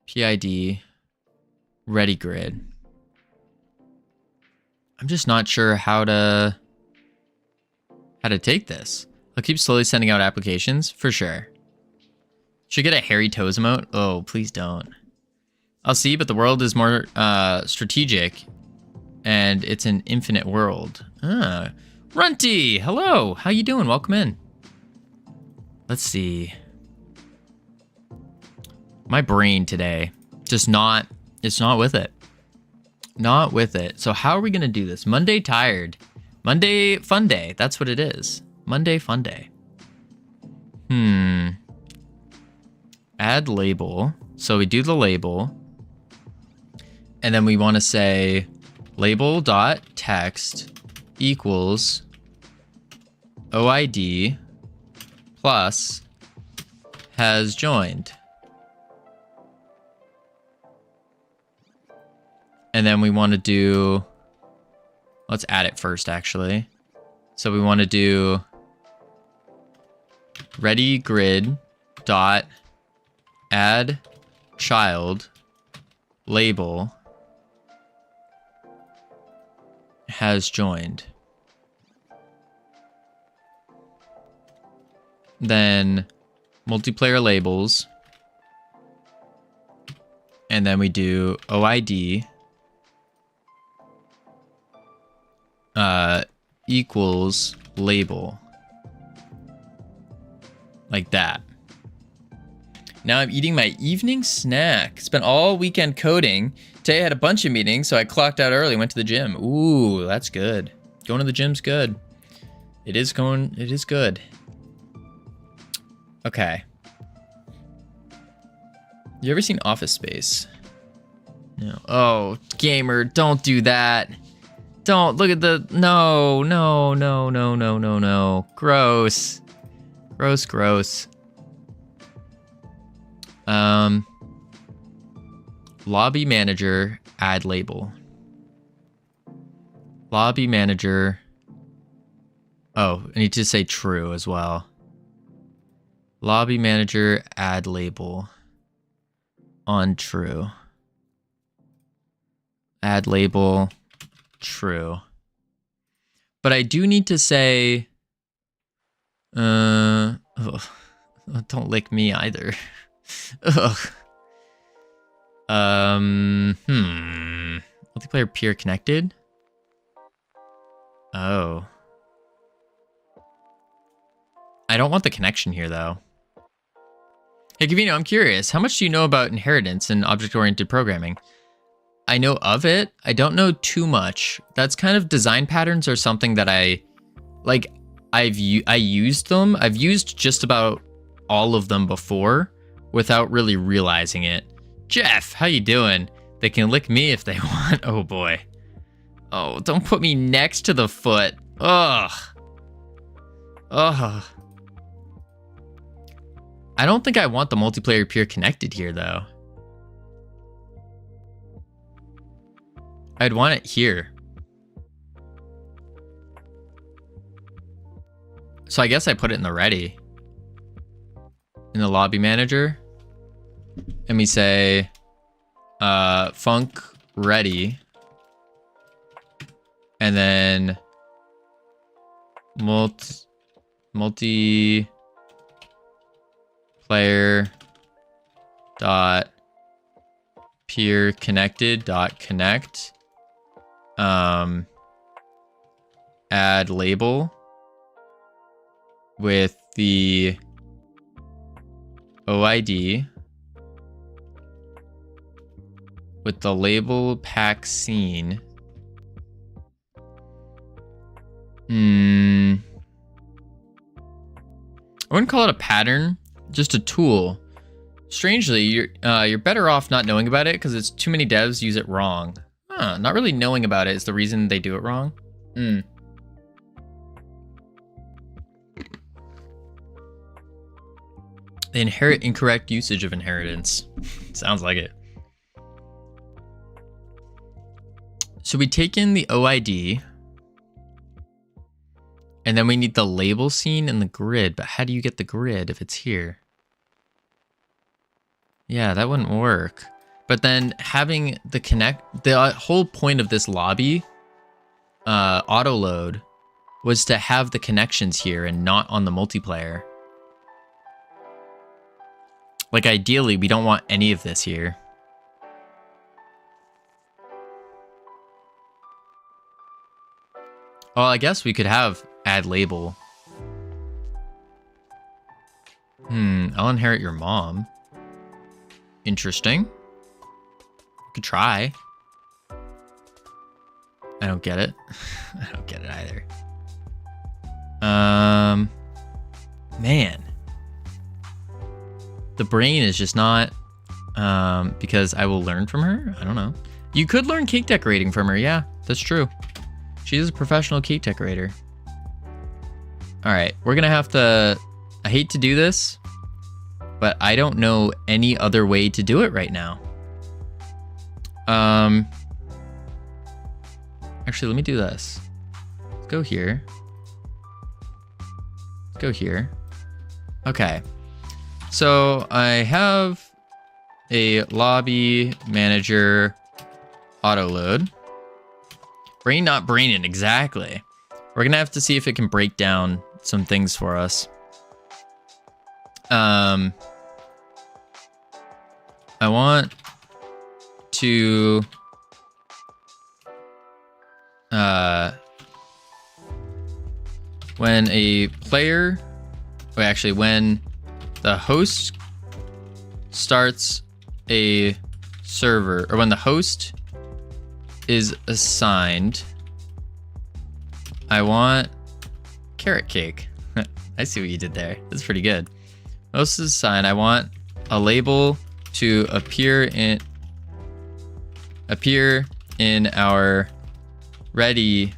PID, ready grid. I'm just not sure how to take this. I'll keep slowly sending out applications for sure. Should get a hairy toes emote? Oh, please don't. I'll see, but the world is more strategic and it's an infinite world. Runty, hello. How you doing? Welcome in. Let's see. My brain today, it's not with it. Not with it. So how are we going to do this? Monday tired. Monday fun day. That's what it is. Monday fun day. Add label. So we do the label. And then we want to say label.text equals OID plus has joined. And then we want to do, let's add it first actually. So we want to do ready grid dot add child label has joined. Then multiplayer labels. And then we do OID equals label. Like that. Now I'm eating my evening snack. Spent all weekend coding. Today I had a bunch of meetings, so I clocked out early, went to the gym. Ooh, that's good. Going to the gym's good. It is good. Okay. You ever seen Office Space? No. Oh, gamer, don't do that. Don't look at the, no. Gross. Gross, gross. Lobby manager, add label. Lobby manager. Oh, I need to say true as well. Lobby manager, add label on true. Add label, true. But I do need to say, don't lick me either. Ugh. Multiplayer peer connected. Oh. I don't want the connection here though. Hey, Covino, I'm curious. How much do you know about inheritance and object-oriented programming? I know of it. I don't know too much. That's kind of design patterns or something that I used them. I've used just about all of them before without really realizing it. Jeff, how you doing? They can lick me if they want. Oh boy. Oh, don't put me next to the foot. Ugh. Ugh. I don't think I want the multiplayer peer connected here though. I'd want it here. So I guess I put it in the ready. In the lobby manager. And we say func ready. And then multiplayer dot peer connected dot connect. Add label with the OID with the label pack scene. I wouldn't call it a pattern, just a tool. Strangely, you're better off not knowing about it because it's too many devs use it wrong. Huh, not really knowing about it is the reason they do it wrong. They inherit incorrect usage of inheritance. Sounds like it. So we take in the OID. And then we need the label scene and the grid. But how do you get the grid if it's here? Yeah, that wouldn't work. But then having the whole point of this lobby auto load was to have the connections here and not on the multiplayer. Like ideally, we don't want any of this here. Well, I guess we could have add label. I'll inherit your mom. Interesting. Could try. I don't get it. I don't get it either. Man. The brain is just not, because I will learn from her. I don't know. You could learn cake decorating from her. Yeah, that's true. She is a professional cake decorator. All right, we're gonna have to, I hate to do this, but I don't know any other way to do it right now. Actually, let me do this. Let's go here. Let's go here. Okay. So I have a lobby manager auto load. Brain not braining, exactly. We're gonna have to see if it can break down some things for us. I want to when a player, or actually when the host starts a server, or when the host is assigned, I want carrot cake. I see what you did there. That's pretty good. Host is assigned. I want a label to appear in our ready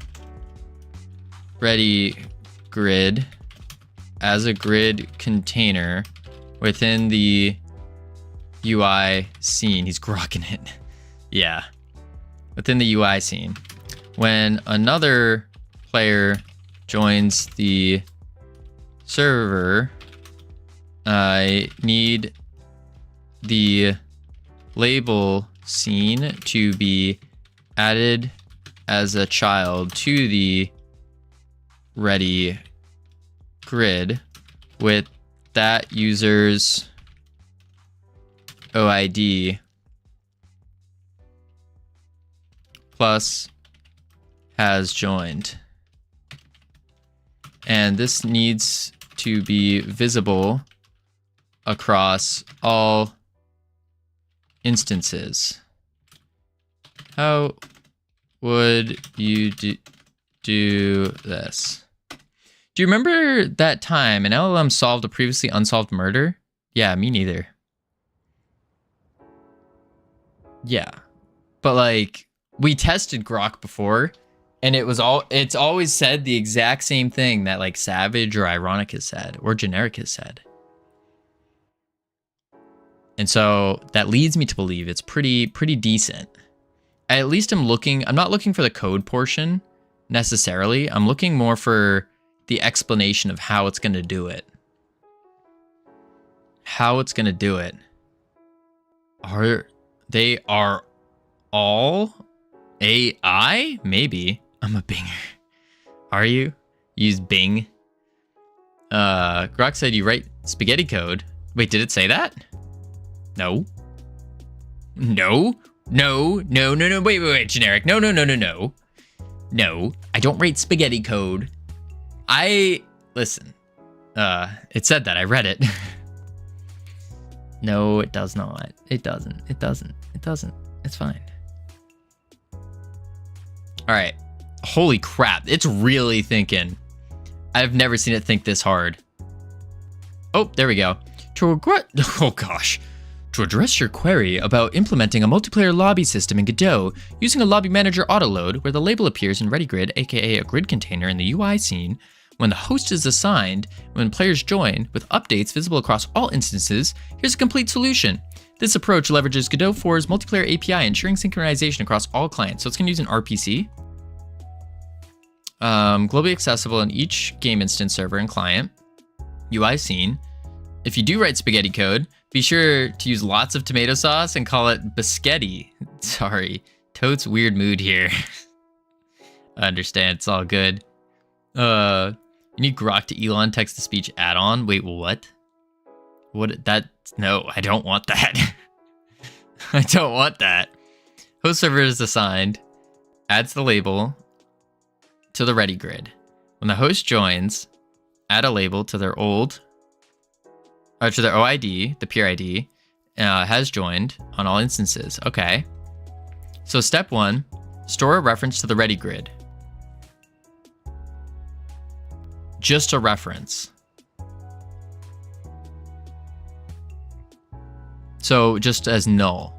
grid as a grid container within the UI scene. He's grokking it. Yeah. Within the UI scene. When another player joins the server, I need the label scene to be added as a child to the ready grid with that user's OID plus has joined. And this needs to be visible across all instances. How would you do this? Do you remember that time an LLM solved a previously unsolved murder? Yeah, me neither. Yeah. But like, we tested Grok before, and it's always said the exact same thing that like Savage or Ironic has said, or Generic has said. And so that leads me to believe it's pretty decent. At least I'm not looking for the code portion necessarily. I'm looking more for the explanation of how it's going to do it. How it's going to do it. They are all AI? Maybe. I'm a Binger. Are you? Use Bing. Grok said you write spaghetti code. Wait, did it say that? No. No. Wait. Generic. No. No, I don't write spaghetti code. Listen. It said that. I read it. No, it does not. It doesn't. It's fine. All right. Holy crap. It's really thinking. I've never seen it think this hard. Oh, there we go. Oh gosh. To address your query about implementing a multiplayer lobby system in Godot, using a lobby manager autoload where the label appears in ReadyGrid, aka a grid container in the UI scene, when the host is assigned, when players join, with updates visible across all instances, here's a complete solution. This approach leverages Godot 4's multiplayer API, ensuring synchronization across all clients. So it's going to use an RPC. Globally accessible in each game instance server and client. UI scene. If you do write spaghetti code, be sure to use lots of tomato sauce and call it biscotti. Sorry, Toad's weird mood here. I understand, it's all good. You need Grok to Elon text-to-speech add-on. Wait, what? No, I don't want that. I don't want that. Host server is assigned, adds the label to the ready grid. When the host joins, add a label to their to their OID, the peer ID, has joined on all instances. Okay. So step 1, store a reference to the ready grid. Just a reference. So just as null.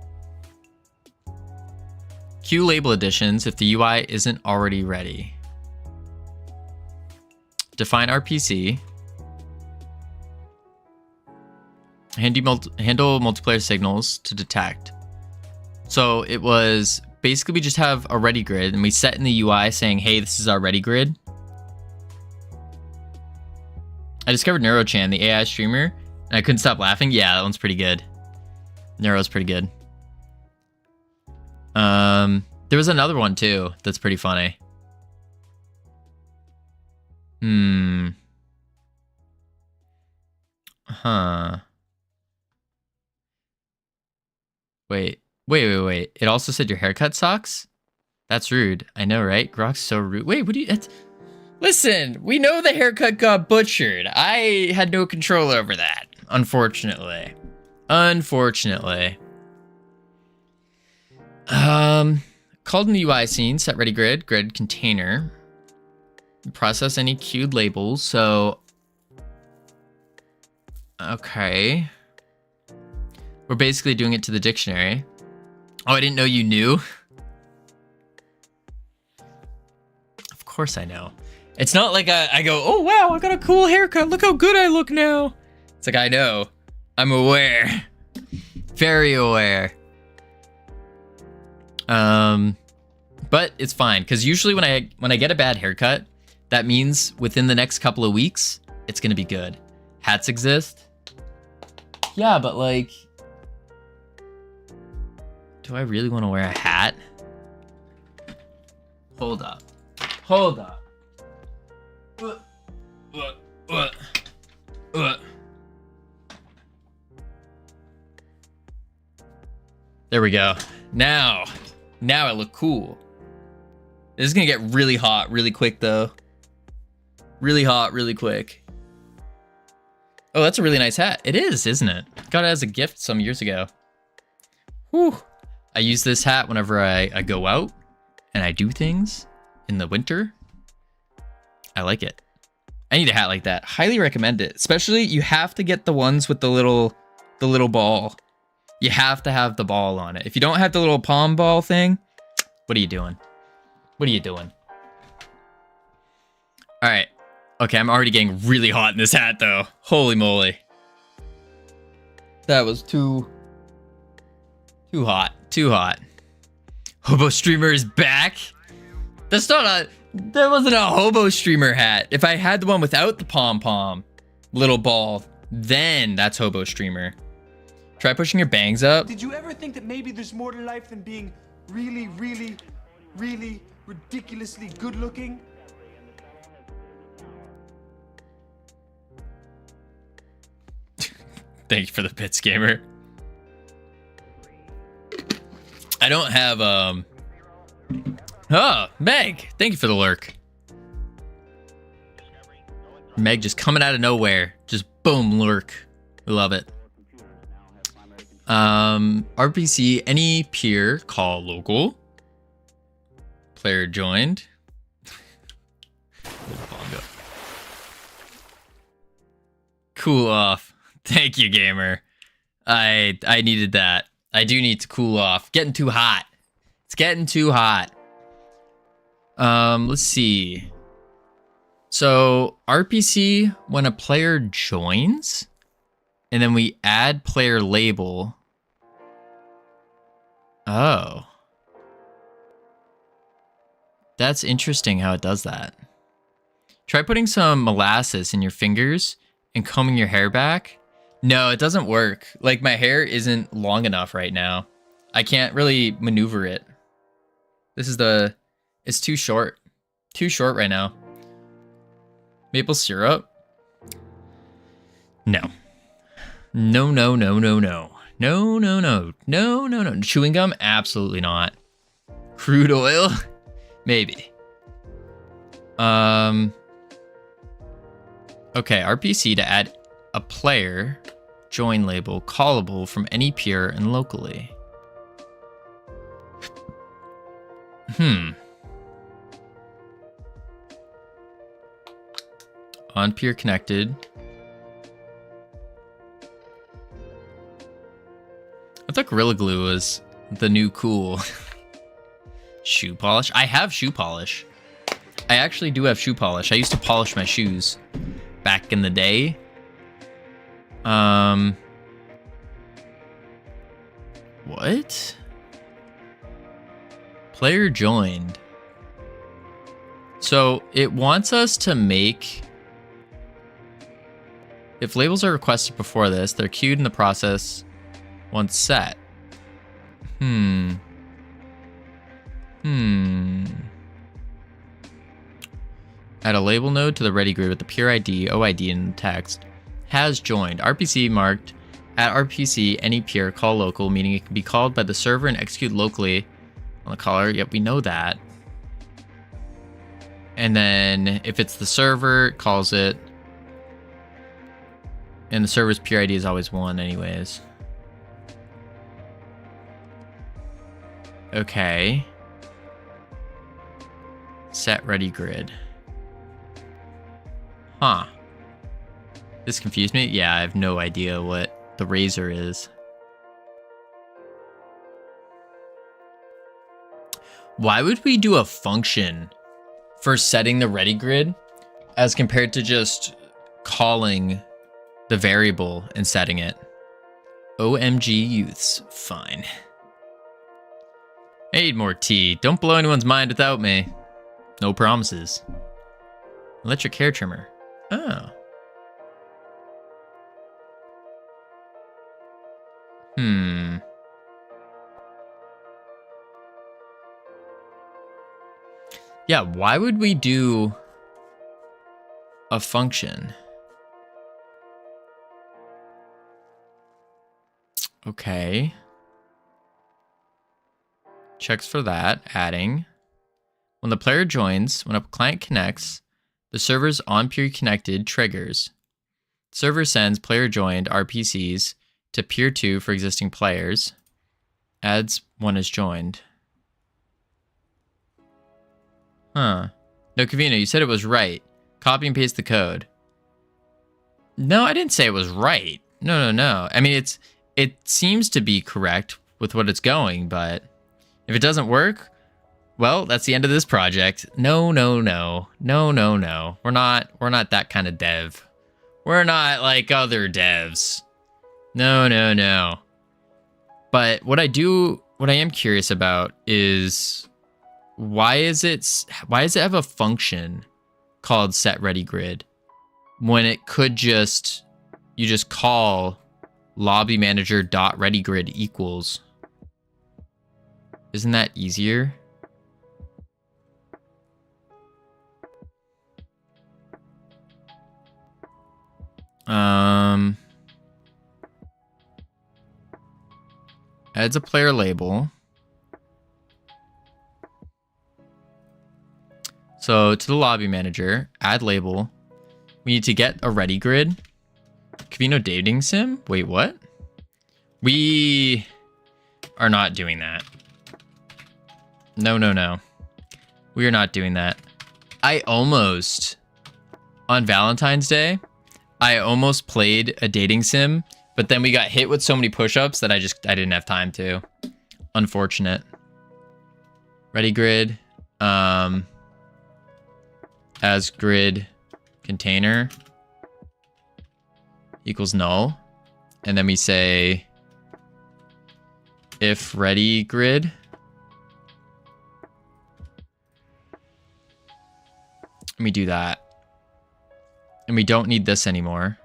Queue label additions if the UI isn't already ready. Define RPC. Handle multiplayer signals to detect. So it was basically we just have a ready grid and we set in the UI saying, hey, this is our ready grid. I discovered NeuroChan, the AI streamer, and I couldn't stop laughing. Yeah, that one's pretty good. Neuro's pretty good. There was another one too that's pretty funny. Wait. It also said your haircut sucks? That's rude. I know, right? Grok's so rude. Wait, what do you... Listen, we know the haircut got butchered. I had no control over that, unfortunately. Called in the UI scene, set ready grid container. Process any queued labels, so... Okay. We're basically doing it to the dictionary. Oh, I didn't know you knew. Of course I know. It's not like I go, oh wow, I got a cool haircut. Look how good I look now. It's like, I know. I'm aware. Very aware. But it's fine, because usually when I get a bad haircut, that means within the next couple of weeks, it's gonna be good. Hats exist. Yeah, but like, do I really want to wear a hat? Hold up. Hold up. There we go. Now I look cool. This is gonna get really hot really quick though. Really hot really quick. Oh, that's a really nice hat. It is, isn't it? Got it as a gift some years ago. Whew. I use this hat whenever I go out and I do things in the winter. I like it. I need a hat like that. Highly recommend it. Especially, you have to get the ones with the little ball. You have to have the ball on it. If you don't have the little palm ball thing, what are you doing? What are you doing? All right. Okay, I'm already getting really hot in this hat though. Holy moly. That was too hot. Too hot. Hobo Streamer is back? That wasn't a Hobo Streamer hat. If I had the one without the pom-pom little ball, then that's Hobo Streamer. Try pushing your bangs up. Did you ever think that maybe there's more to life than being really, really, really ridiculously good looking? Thank you for the bits, gamer. I don't have, Oh, Meg, thank you for the lurk. Meg just coming out of nowhere. Just boom, lurk. We love it. RPC, any peer, call local. Player joined. Cool off. Thank you, gamer. I needed that. I do need to cool off. Getting too hot. It's getting too hot. Let's see. So RPC, when a player joins, and then we add player label. Oh. That's interesting how it does that. Try putting some molasses in your fingers and combing your hair back. No, it doesn't work. Like, my hair isn't long enough right now. I can't really maneuver it. It's too short. Too short right now. Maple syrup? No. No, no, no, no, no. No, no, no. No, no, no. Chewing gum? Absolutely not. Crude oil? Maybe. Okay, RPC to add a player, join label, callable from any peer and locally. On peer connected. I thought Gorilla Glue was the new cool. Shoe polish? I have shoe polish. I actually do have shoe polish. I used to polish my shoes back in the day. What? Player joined. So it wants us to make... If labels are requested before this, they're queued in the process once set. Add a label node to the ready grid with the peer ID, OID, and text. Has joined. RPC marked at RPC any peer call local, meaning it can be called by the server and execute locally on the caller. Yep, we know that. And then if it's the server, it calls it. And the server's peer ID is always 1 anyways. Okay. Set ready grid. Huh. This confused me? Yeah, I have no idea what the razor is. Why would we do a function for setting the ready grid as compared to just calling the variable and setting it. OMG youths, fine. I need more tea. Don't blow anyone's mind without me. No promises. Electric hair trimmer. Oh. Yeah, why would we do a function? Okay. Checks for that, adding. When the player joins, when a client connects, the server's on peer connected triggers. Server sends player joined RPCs to peer 2 for existing players. Adds one is joined. Huh. No, Covino, you said it was right. Copy and paste the code. No, I didn't say it was right. No. I mean, it seems to be correct with what it's going, but if it doesn't work, well, that's the end of this project. No. We're not that kind of dev. We're not like other devs. No. But what I am curious about is why does it have a function called setReadyGrid when it could you just call lobbymanager.readygrid equals. Isn't that easier? Adds a player label. So to the lobby manager, add label. We need to get a ready grid. Covino dating sim? Wait, what? We are not doing that. No. We are not doing that. On Valentine's Day, I almost played a dating sim, but then we got hit with so many push-ups that I didn't have time to. Unfortunate. Ready grid. As grid container equals null. And then we say if ready grid. And we do that. And we don't need this anymore.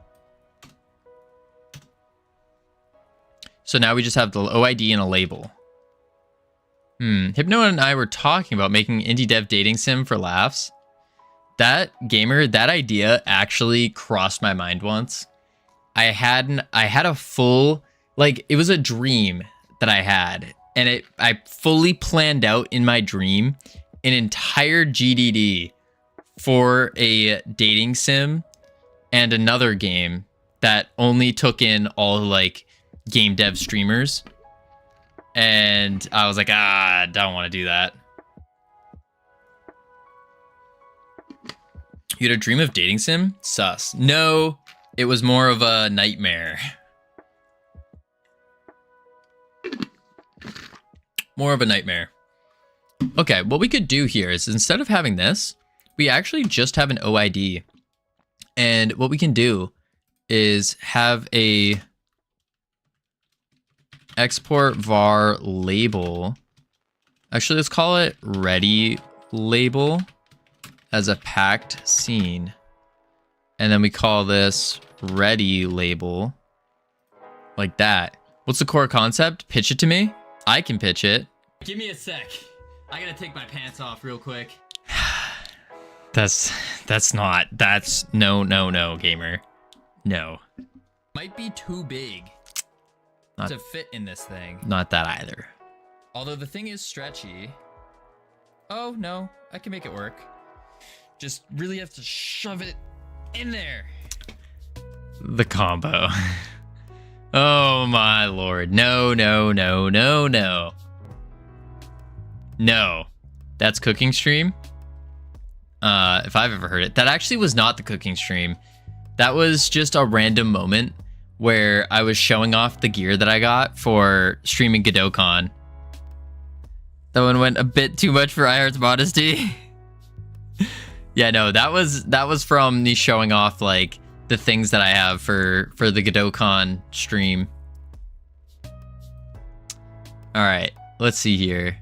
So now we just have the OID and a label. Hypno and I were talking about making indie dev dating sim for laughs. That idea actually crossed my mind once. I had a full, it was a dream that I had. And I fully planned out in my dream an entire GDD for a dating sim and another game that only took in all game dev streamers. And I was like, I don't want to do that. You had a dream of dating sim? Sus. No, it was more of a nightmare. More of a nightmare. Okay, what we could do here is instead of having this, we actually just have an OID. And what we can do is have a export var label. Actually, let's call it ready label as a packed scene. And then we call this ready label like that. What's the core concept? Pitch it to me. I can pitch it. Give me a sec. I gotta take my pants off real quick. That's no, gamer. No. Might be too big to fit in this thing. Not that either. Although the thing is stretchy. Oh, no. I can make it work. Just really have to shove it in there. The combo. Oh, my lord. No. No. That's cooking stream? If I've ever heard it. That actually was not the cooking stream. That was just a random moment where I was showing off the gear that I got for streaming GodotCon. That one went a bit too much for iHeart's modesty. Yeah, no, that was from me showing off like the things that I have for the GodotCon stream. All right, let's see here.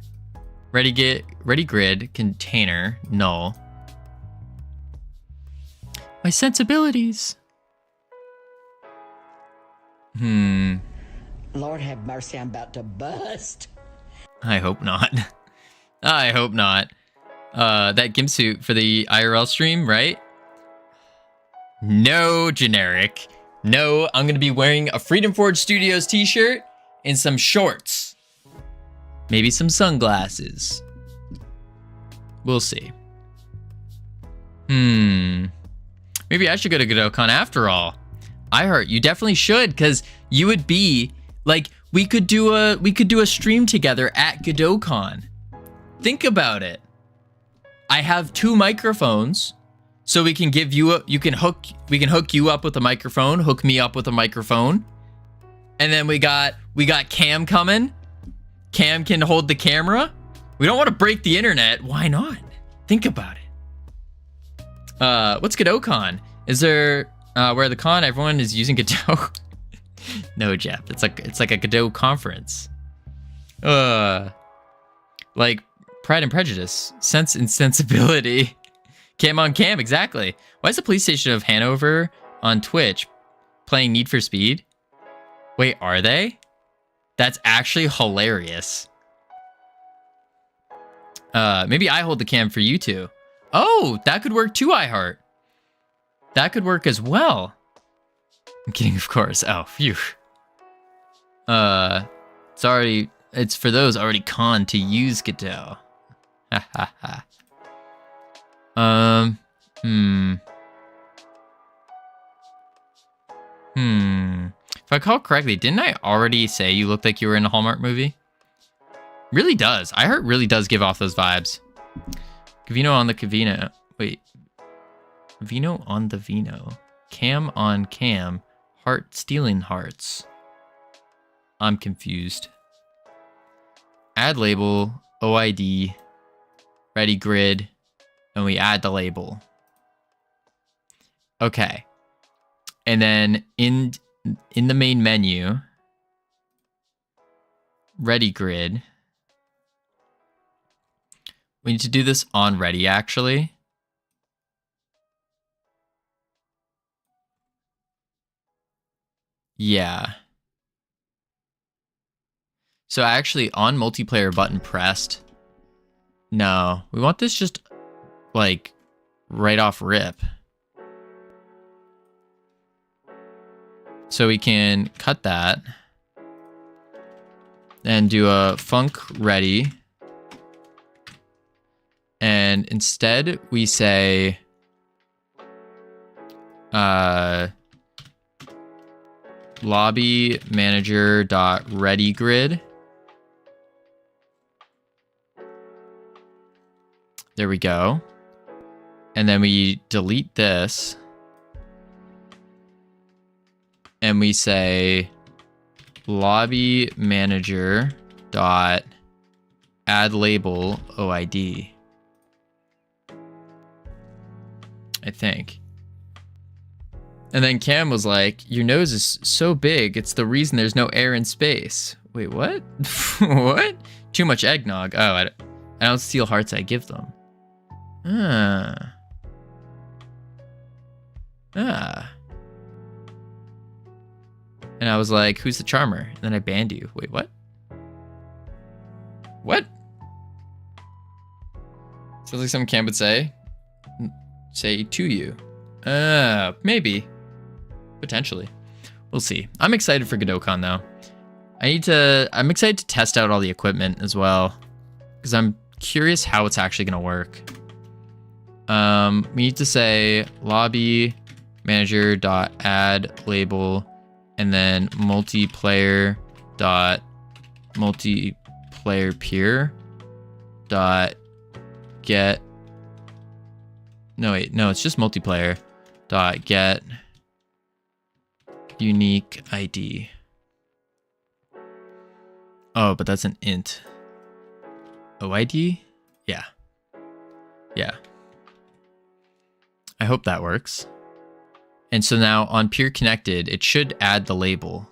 Ready grid container null. My sensibilities. Lord have mercy, I'm about to bust. I hope not. I hope not. That gimp suit for the IRL stream, right? No, generic. No, I'm gonna be wearing a Freedom Forge Studios t-shirt and some shorts. Maybe some sunglasses. We'll see. Maybe I should go to GodotCon after all. iHeart, you definitely should, because you would be like, we could do a stream together at GodotCon. Think about it. I have 2 microphones, so we can give you we can hook you up with a microphone, hook me up with a microphone, and then we got Cam coming. Cam can hold the camera. We don't want to break the internet. Why not? Think about it. What's GodotCon? Is there where the con everyone is using Godot? No, Jeff. It's like a Godot conference. Like Pride and Prejudice, Sense and Sensibility. Cam on Cam, exactly. Why is the police station of Hanover on Twitch playing Need for Speed? Wait, are they? That's actually hilarious. Maybe I hold the cam for you two. Oh, that could work too, iHeart. That could work as well. I'm kidding, of course. Oh, phew. It's for those already conned to use Godot. Ha ha ha. If I recall correctly, didn't I already say you looked like you were in a Hallmark movie? Really does. iHeart really does give off those vibes. Covino on the Covino. Wait. Vino on the Vino. Cam on Cam. Heart stealing hearts. I'm confused. Add label. OID. Ready grid. And we add the label. Okay. And then in the main menu, ready grid. We need to do this on ready, actually. Yeah. So actually on multiplayer button pressed. No, we want this just like right off rip. So we can cut that and do a func ready. And instead we say lobby manager dot ready grid. There we go. And then we delete this. And we say lobby manager dot add label OID. I think. And then Cam was like, your nose is so big, it's the reason there's no air in space. Wait, what? What? Too much eggnog. Oh, I don't steal hearts, I give them. Ah. And I was like, who's the charmer? And then I banned you. Wait, what? What? Sounds like something Cam would say. Say to you. Maybe. Potentially. We'll see. I'm excited for GodotCon though. I'm excited to test out all the equipment as well. Because I'm curious how it's actually gonna work. We need to say lobby manager dot add label and then multiplayer peer dot get. No, wait, no, it's just multiplayer dot get unique ID. Oh, but that's an int. OID? Yeah. Yeah. I hope that works. And so now on peer connected, it should add the label.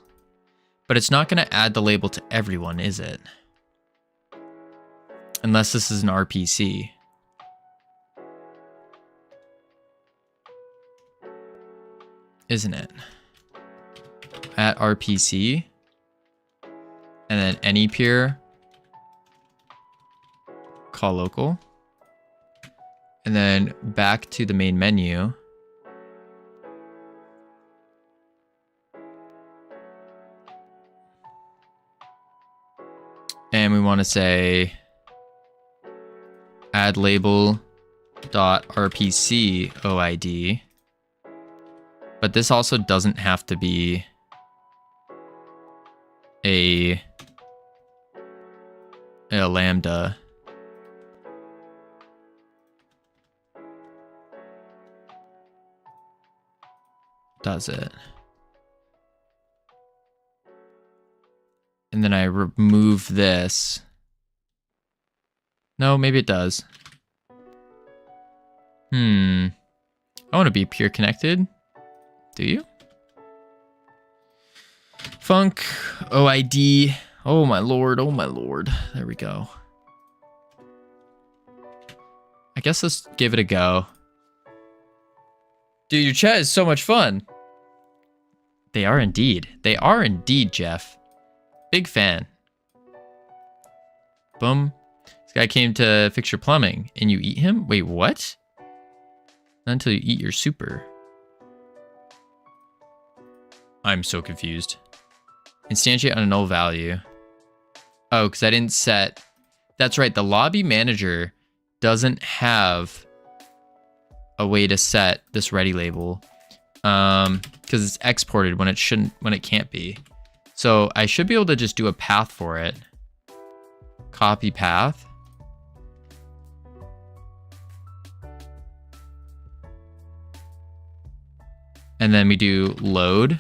But it's not going to add the label to everyone, is it? Unless this is an RPC. Isn't it? At RPC. And then any peer. Call local. And then back to the main menu. And we want to say add label dot RPC OID. But this also doesn't have to be a lambda. Does it? And then I remove this. No, maybe it does. I want to be peer connected. Do you? Func OID. Oh my lord, oh my lord. There we go. I guess let's give it a go. Dude, your chat is so much fun. They are indeed. They are indeed, Jeff. Big fan. Boom. This guy came to fix your plumbing and you eat him? Wait, what? Not until you eat your super. I'm so confused. Instantiate on a null value. Oh, because I didn't set... That's right, the lobby manager doesn't have a way to set this ready label. Because it's exported when it can't be. So I should be able to just do a path for it. Copy path. And then we do load.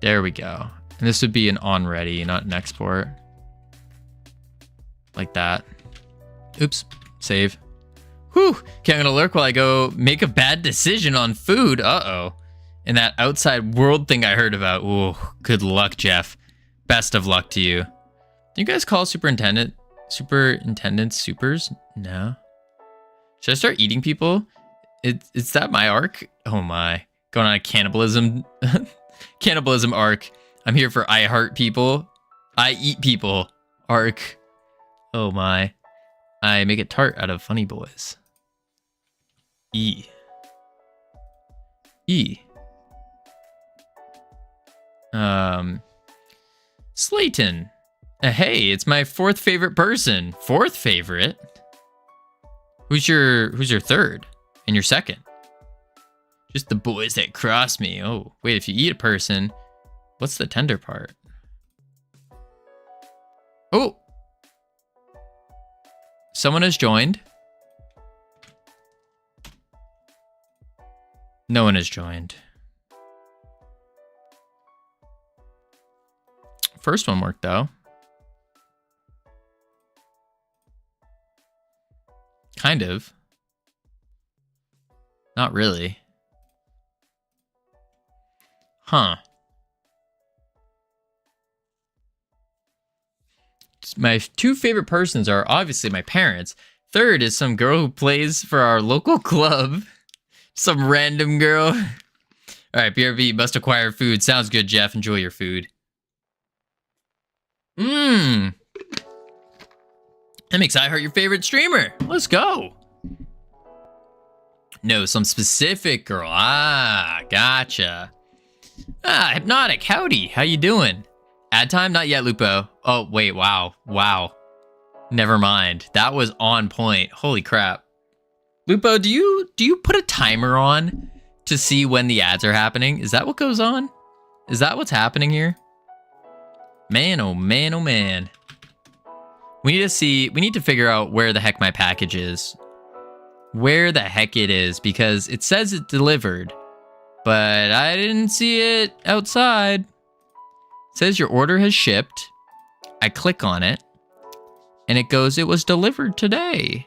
There we go. And this would be an on ready, not an export. Like that. Oops. Save. Whew. Okay, I'm gonna lurk while I go make a bad decision on food. Uh-oh. And that outside world thing I heard about. Ooh, good luck, Jeff. Best of luck to you. Do you guys call superintendents supers? No. Should I start eating people? Is that my arc? Oh my. Going on a cannibalism cannibalism arc. I'm here for I heart people. I eat people arc. Oh my. I make a tart out of funny boys. E. Slayton. Hey, it's my fourth favorite person. Fourth favorite? Who's your third? And your second? Just the boys that cross me. Oh, wait, if you eat a person, what's the tender part? Oh! Someone has joined. No one has joined. First one worked, though. Kind of. Not really. Huh. My two favorite persons are obviously my parents. Third is some girl who plays for our local club. Some random girl. All right, BRB, must acquire food. Sounds good, Jeff. Enjoy your food. That makes iHeart your favorite streamer. Let's go. No, some specific girl. Ah, gotcha. Ah, Hypnotic, howdy. How you doing? Ad time? Not yet, Lupo. Oh, wait, wow. Wow. Never mind. That was on point. Holy crap. Lupo, do you put a timer on to see when the ads are happening? Is that what goes on? Is that what's happening here? Man, oh man, oh man. We need to figure out where the heck my package is. Where the heck it is, because it says it delivered, but I didn't see it outside. It says your order has shipped. I click on it. And it goes, it was delivered today.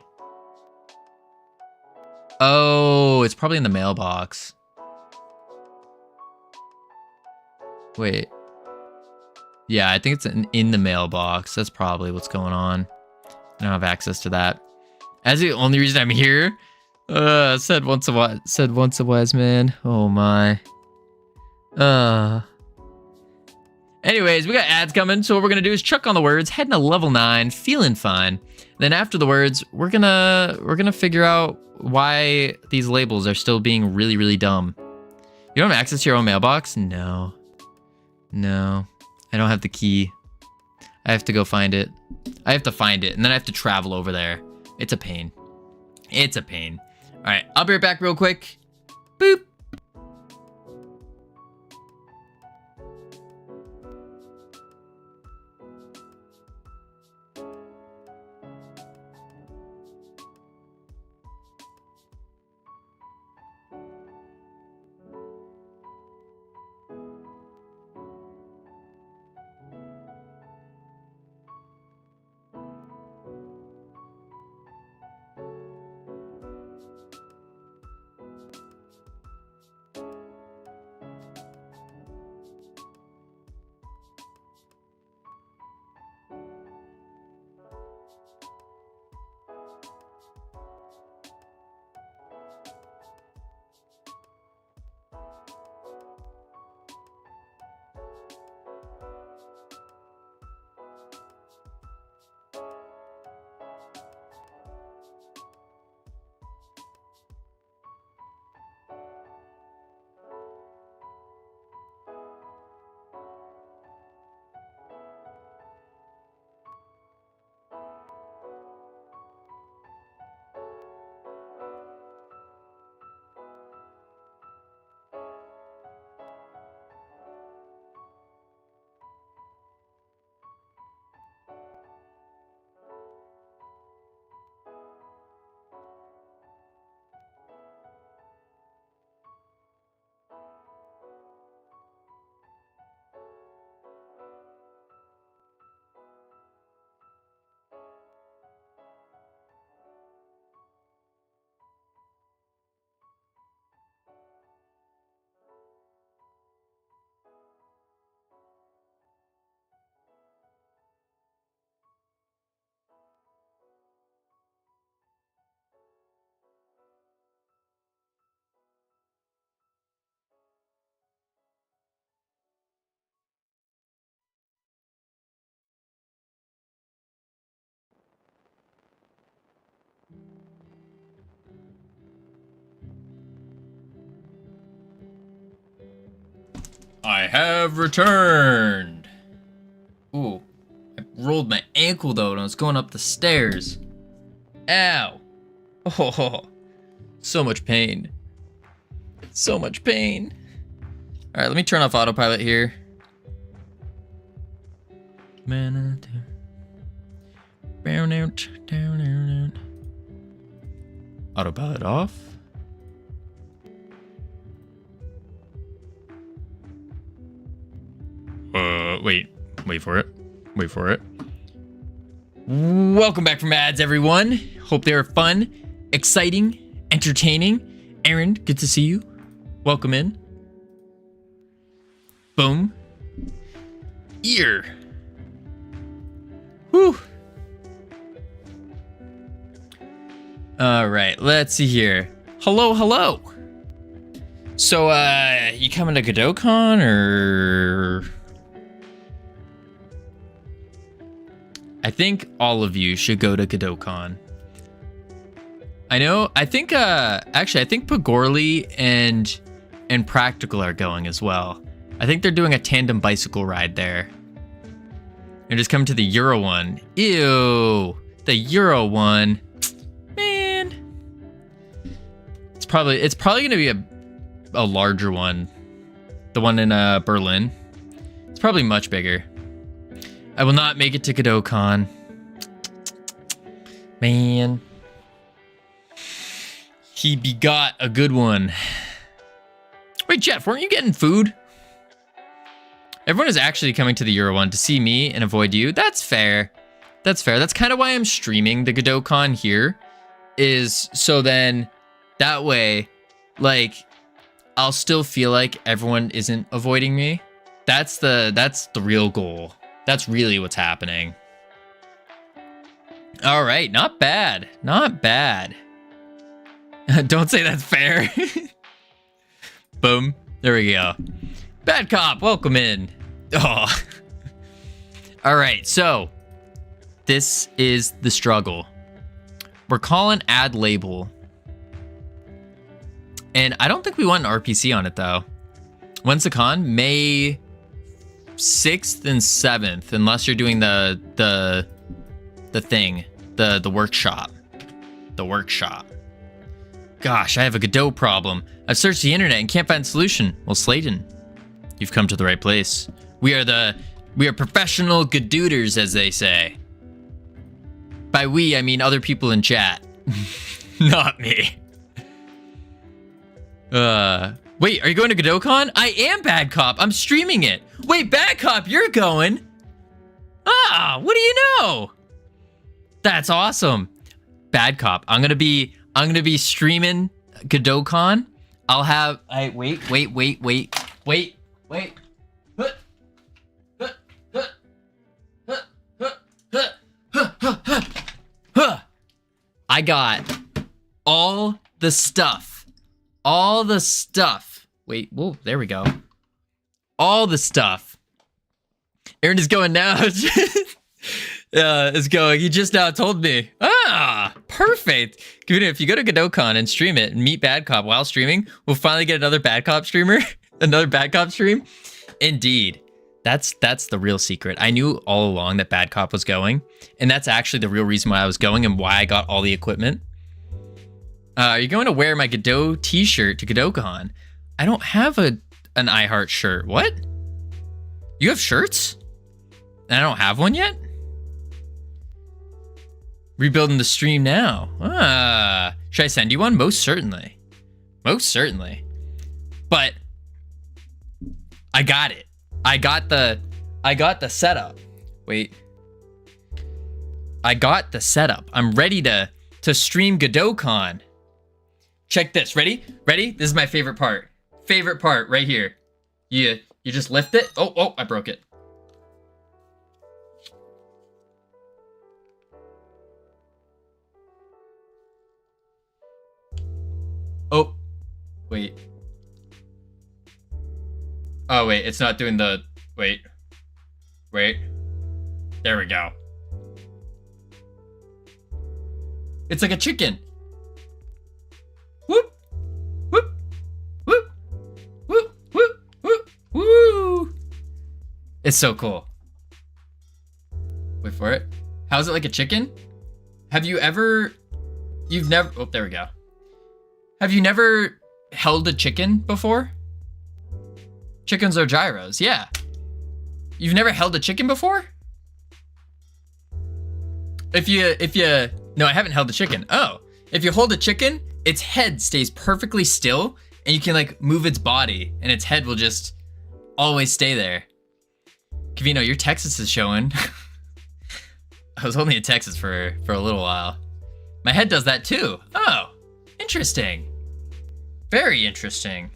Oh, it's probably in the mailbox. Wait. Yeah, I think it's in the mailbox. That's probably what's going on. I don't have access to that. That's the only reason I'm here. Said once a wise man. Oh my. Anyways, we got ads coming, so what we're gonna do is chuck on the words, heading to level 9, feeling fine. Then after the words, we're gonna figure out why these labels are still being really, really dumb. You don't have access to your own mailbox? No. No. I don't have the key. I have to go find it. I have to find it, and then I have to travel over there. It's a pain. It's a pain. All right, I'll be right back real quick. Boop. I have returned. Ooh, I rolled my ankle though, and I was going up the stairs. Ow. Oh, so much pain. So much pain. All right, let me turn off autopilot here. Autopilot off. Wait for it. Wait for it. Welcome back from ads, everyone. Hope they were fun, exciting, entertaining. Aaron, good to see you. Welcome in. Boom. Ear. Whew. All right, let's see here. Hello, hello. So, you coming to GodotCon or? I think all of you should go to GodotCon. I think Pagorli and Practical are going as well. I think they're doing a tandem bicycle ride there. You're just coming to the Euro one. Ew, the Euro one. Man. It's probably gonna be a larger one. The one in Berlin. It's probably much bigger. I will not make it to GodotCon. Man. He begot a good one. Wait, Jeff, weren't you getting food? Everyone is actually coming to the Euro one to see me and avoid you. That's fair. That's fair. That's kind of why I'm streaming the Godot Con here, is so then that way, like, I'll still feel like everyone isn't avoiding me. That's the real goal. That's really what's happening. All right, not bad. Not bad. Don't say that's fair. Boom. There we go. Bad cop, welcome in. Oh. All right, so this is the struggle. We're calling add label. And I don't think we want an RPC on it though. When's the con? May 6th and 7th, unless you're doing the thing, the workshop. The workshop. Gosh, I have a Godot problem. I've searched the internet and can't find a solution. Well, Slayton, you've come to the right place. We are professional Godoters, as they say. By we, I mean other people in chat. Not me. Wait, are you going to GodotCon? I am Bad Cop. I'm streaming it. Wait, Bad Cop, you're going? Ah, what do you know? That's awesome. Bad Cop, I'm gonna be streaming GodotCon. I'll have. Wait. I got all the stuff. All the stuff. Wait, whoa, there we go. All the stuff. Aaron is going now. Is going. He just now told me. Ah, perfect. If you go to GodotCon and stream it and meet Bad Cop while streaming, we'll finally get another Bad Cop streamer. Another Bad Cop stream. Indeed. That's the real secret. I knew all along that Bad Cop was going, and that's actually the real reason why I was going and why I got all the equipment. Are you going to wear my Godot t-shirt to GodotCon? I don't have an iHeart shirt. What? You have shirts? And I don't have one yet? Rebuilding the stream now. Should I send you one? Most certainly. Most certainly. But I got it. I got the setup. Wait. I got the setup. I'm ready to stream GodotCon. Check this. Ready? Ready? This is my favorite part. Favorite part right here. You just lift it. Oh, I broke it. Oh, wait. Oh, wait, it's not doing the... Wait. There we go. It's like a chicken. Whoop. Whoop. Whoop. Whoop. Whoop. Whoop. Woo. It's so cool. Wait for it. How is it like a chicken? Have you ever... You've never... Oh, there we go. Have you never held a chicken before? Chickens are gyros, yeah. You've never held a chicken before? No, I haven't held a chicken. Oh, if you hold a chicken, its head stays perfectly still and you can like move its body and its head will just always stay there. Covino, your Texas is showing. I was only in Texas for a little while. My head does that too. Oh, interesting. Very interesting.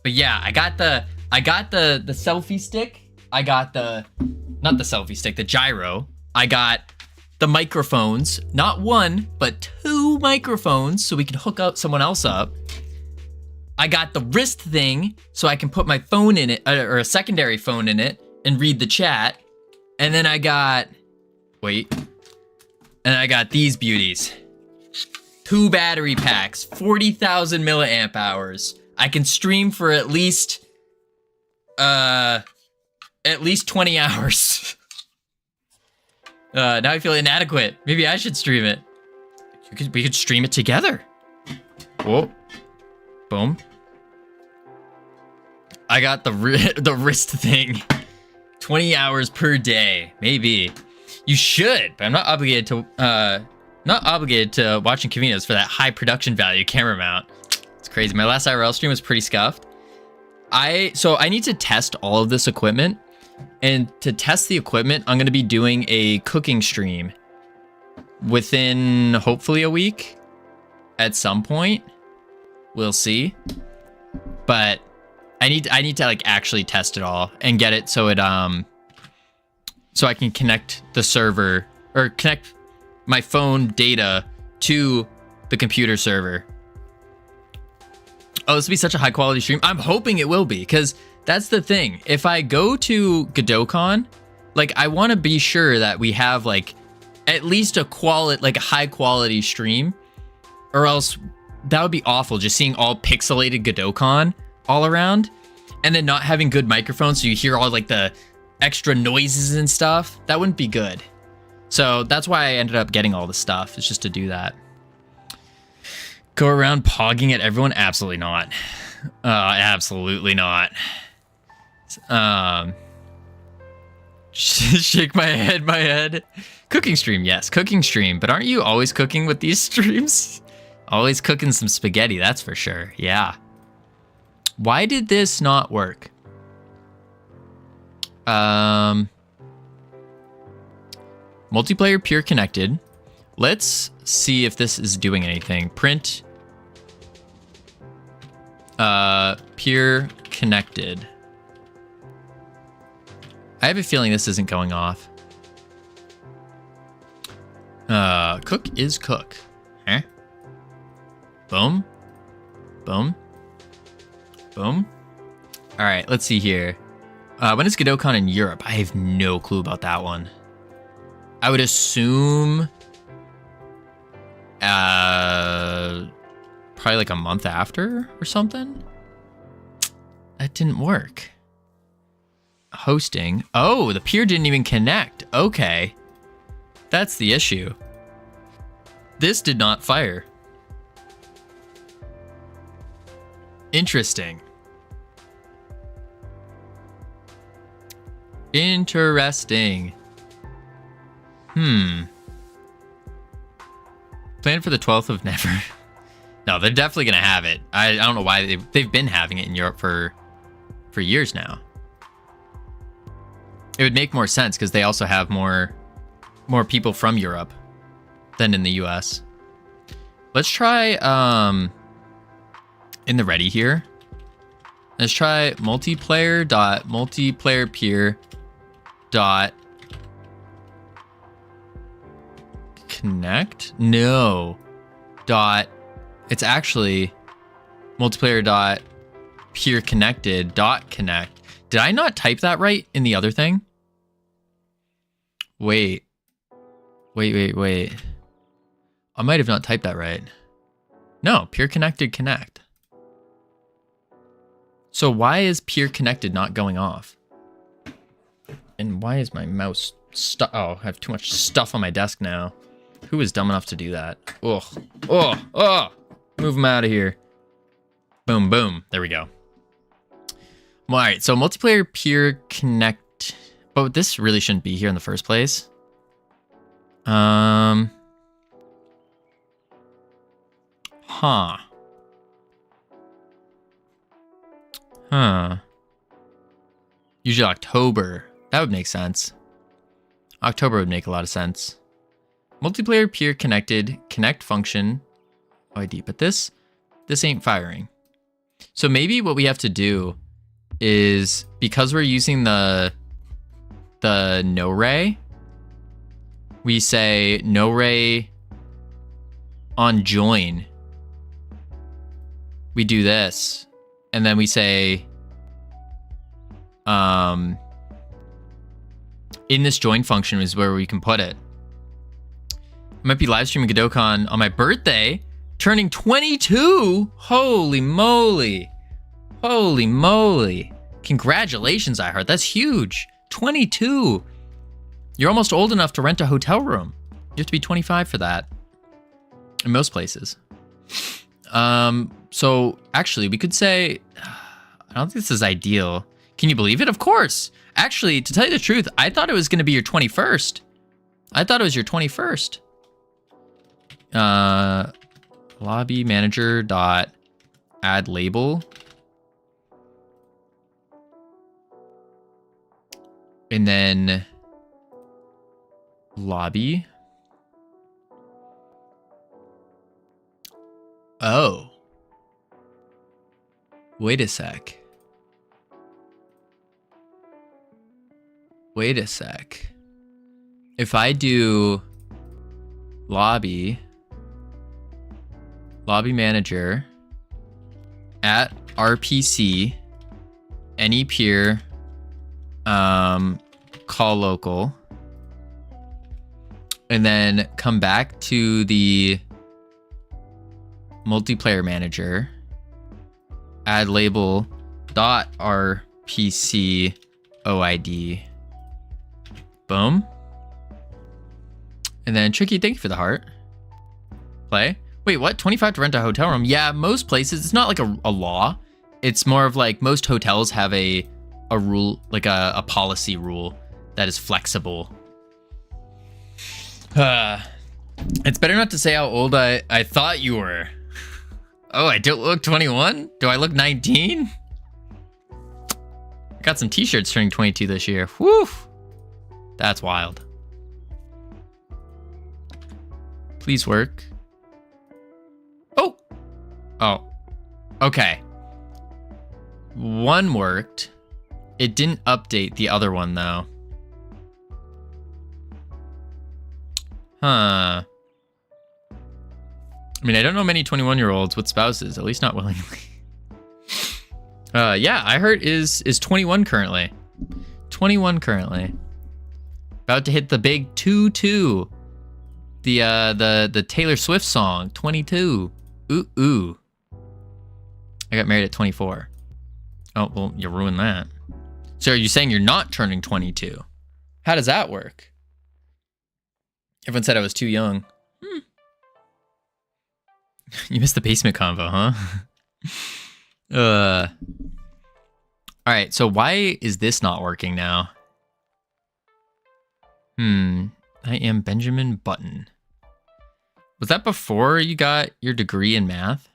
But yeah, I got the selfie stick. I got not the selfie stick, the gyro. I got the microphones, not one, but 2 microphones so we can hook up someone else up. I got the wrist thing so I can put my phone in it, or a secondary phone in it and read the chat. And then I got, these beauties. 2 battery packs, 40,000 milliamp hours. I can stream for at least 20 hours. Now I feel inadequate. Maybe I should stream it. We could stream it together. Whoa. Boom. I got the wrist thing. 20 hours per day. Maybe. You should, but I'm not obligated to watching Covino's for that high production value camera mount. It's crazy. My last IRL stream was pretty scuffed. So I need to test all of this equipment And to test the equipment, I'm going to be doing a cooking stream within hopefully a week at some point. We'll see. But I need to like actually test it all and get it so it so I can connect the server or connect my phone data to the computer server. Oh, this will be such a high quality stream. I'm hoping it will be, because that's the thing. If I go to GodotCon, like I want to be sure that we have like at least a high quality stream, or else that would be awful. Just seeing all pixelated GodotCon all around, and then not having good microphones, so you hear all like the extra noises and stuff. That wouldn't be good. So that's why I ended up getting all the stuff. It's just to do that. Go around pogging at everyone? Absolutely not. Absolutely not. Shake my head. Cooking stream, yes, cooking stream. But aren't you always cooking with these streams? Always cooking some spaghetti, that's for sure. Yeah. Why did this not work? Multiplayer peer connected. Let's see if this is doing anything. Print peer connected. I have a feeling this isn't going off. Cook is cook. Huh? Boom. Boom. Boom. All right, let's see here. When is GodotCon in Europe? I have no clue about that one. I would assume probably like a month after or something. That didn't work. Hosting. Oh, the peer didn't even connect. Okay. That's the issue. This did not fire. Interesting. Interesting. Plan for the 12th of never. No, they're definitely gonna have it. I don't know why they've been having it in Europe for years now. It would make more sense because they also have more people from Europe than in the US. Let's try in the ready here. Let's try multiplayer peer connect. No. It's actually multiplayer peer connected connect. Did I not type that right in the other thing? Wait. I might have not typed that right. No, peer connected connect. So why is peer connected not going off? And why is my mouse stuck? Oh, I have too much stuff on my desk now. Who is dumb enough to do that? Ugh. Oh. Move them out of here. Boom, boom. There we go. All right, so multiplayer peer connect. But this really shouldn't be here in the first place. Huh. Usually October. That would make sense. October would make a lot of sense. Multiplayer peer connected connect function ID, but this ain't firing. So maybe what we have to do is, because we're using the no ray, we say no ray on join. We do this, and then we say in this join function is where we can put it. I might be live streaming GodotCon on my birthday, turning 22. Holy moly. Holy moly. Congratulations, I heard. That's huge. 22. You're almost old enough to rent a hotel room. You have to be 25 for that. In most places. So actually, we could say, I don't think this is ideal. Can you believe it? Of course. Actually, to tell you the truth, I thought it was going to be your 21st. I thought it was your 21st. Lobby manager dot add label. And then lobby. Oh. Wait a sec. Wait a sec. If I do lobby manager at RPC, any peer, call local, and then come back to the multiplayer manager, add label dot RPC OID. Boom. And then Tricky, thank you for the heart. Play. Wait, what? 25 to rent a hotel room? Yeah, most places, it's not like a law. It's more of like most hotels have a rule, like a policy rule that is flexible. It's better not to say how old I thought you were. Oh, I don't look 21? Do I look 19? I got some t-shirts turning 22 this year. Whew. That's wild. Please work. Oh. Okay. One worked. It didn't update the other one though. Huh. I mean, I don't know many 21-year-olds with spouses, at least not willingly. Yeah, I heard is 21 currently. 21 currently. About to hit the big 2-2. The Taylor Swift song, 22. Ooh. I got married at 24. Oh, well, you ruined that. So are you saying you're not turning 22? How does that work? Everyone said I was too young. You missed the basement convo, huh? All right, so why is this not working now? I am Benjamin Button. Was that before you got your degree in math?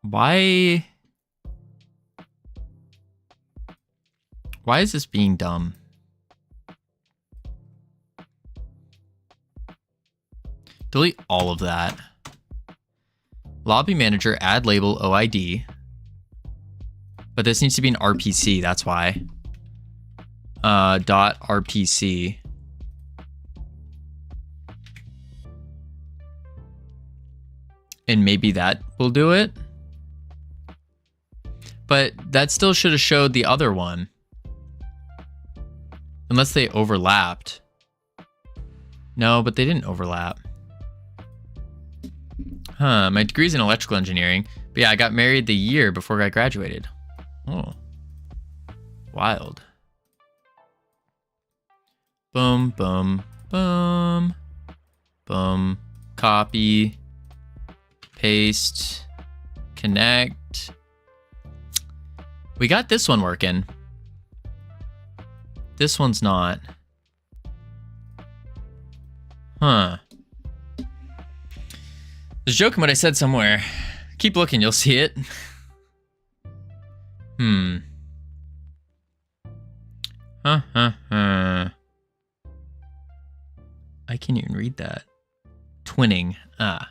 Why is this being dumb? Delete all of that. Lobby manager, add label OID. But this needs to be an RPC, that's why. Dot RPC. And maybe that will do it. But that still should have showed the other one. Unless they overlapped. No, but they didn't overlap. Huh, my degree's in electrical engineering. But yeah, I got married the year before I graduated. Oh. Wild. Boom, boom, boom. Boom. Copy. Paste. Connect. We got this one working. This one's not. Huh. There's a joke in what I said somewhere. Keep looking, you'll see it. I can't even read that. Twinning. But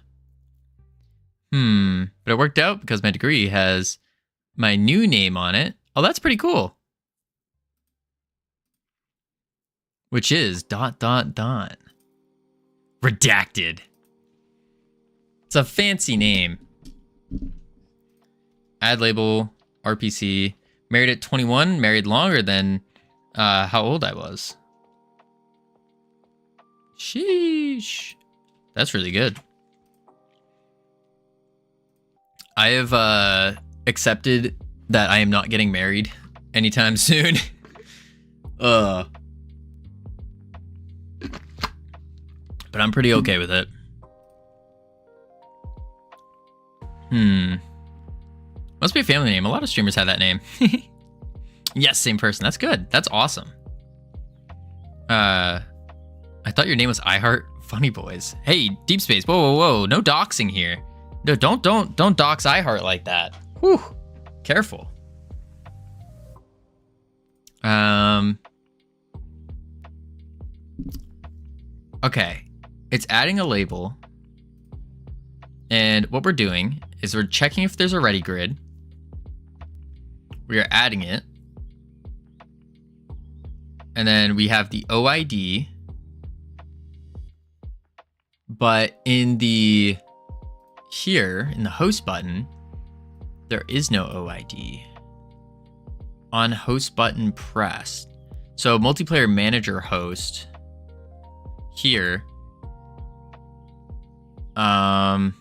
it worked out because my degree has my new name on it. Oh, that's pretty cool. Which is ... Redacted. It's a fancy name. Add label, RPC. Married at 21, married longer than how old I was. Sheesh. That's really good. I have accepted that I am not getting married anytime soon. But I'm pretty okay with it. Must be a family name. A lot of streamers have that name. Yes, same person. That's good. That's awesome. I thought your name was iHeart Funny Boys. Hey, Deep Space. Whoa. No doxing here. No, don't dox iHeart like that. Whew. Careful. Okay. It's adding a label. And what we're doing is we're checking if there's a ready grid. We are adding it. And then we have the OID. But in the here in the host button, there is no OID. On host button pressed. So multiplayer manager host here. Oh,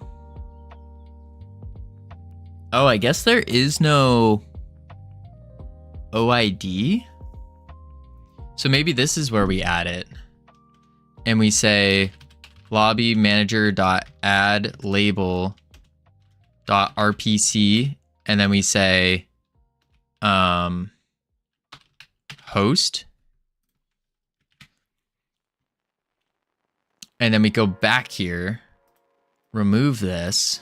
I guess there is no OID. So maybe this is where we add it. And we say lobby manager dot add label dot RPC, and then we say host, and then we go back here, remove this,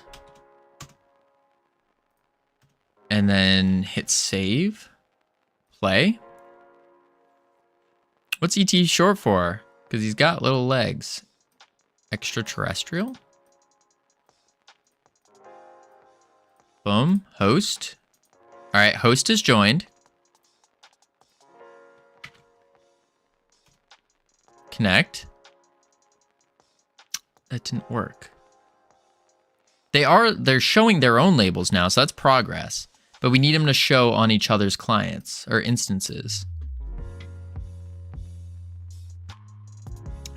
and then hit save, play. What's ET short for? Because he's got little legs. Extraterrestrial? Boom. Host. All right, host is joined. Connect. That didn't work. They're showing their own labels now, so that's progress. But we need them to show on each other's clients or instances.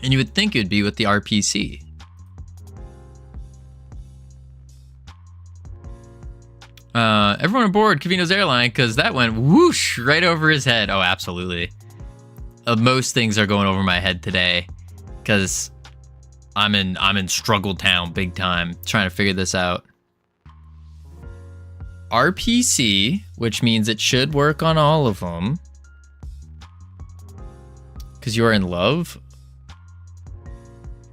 And you would think it would be with the RPC. Everyone aboard Covino's airline, because that went whoosh right over his head. Oh, absolutely. Most things are going over my head today, because I'm in struggle town big time, trying to figure this out. RPC, which means it should work on all of them, because you are in love.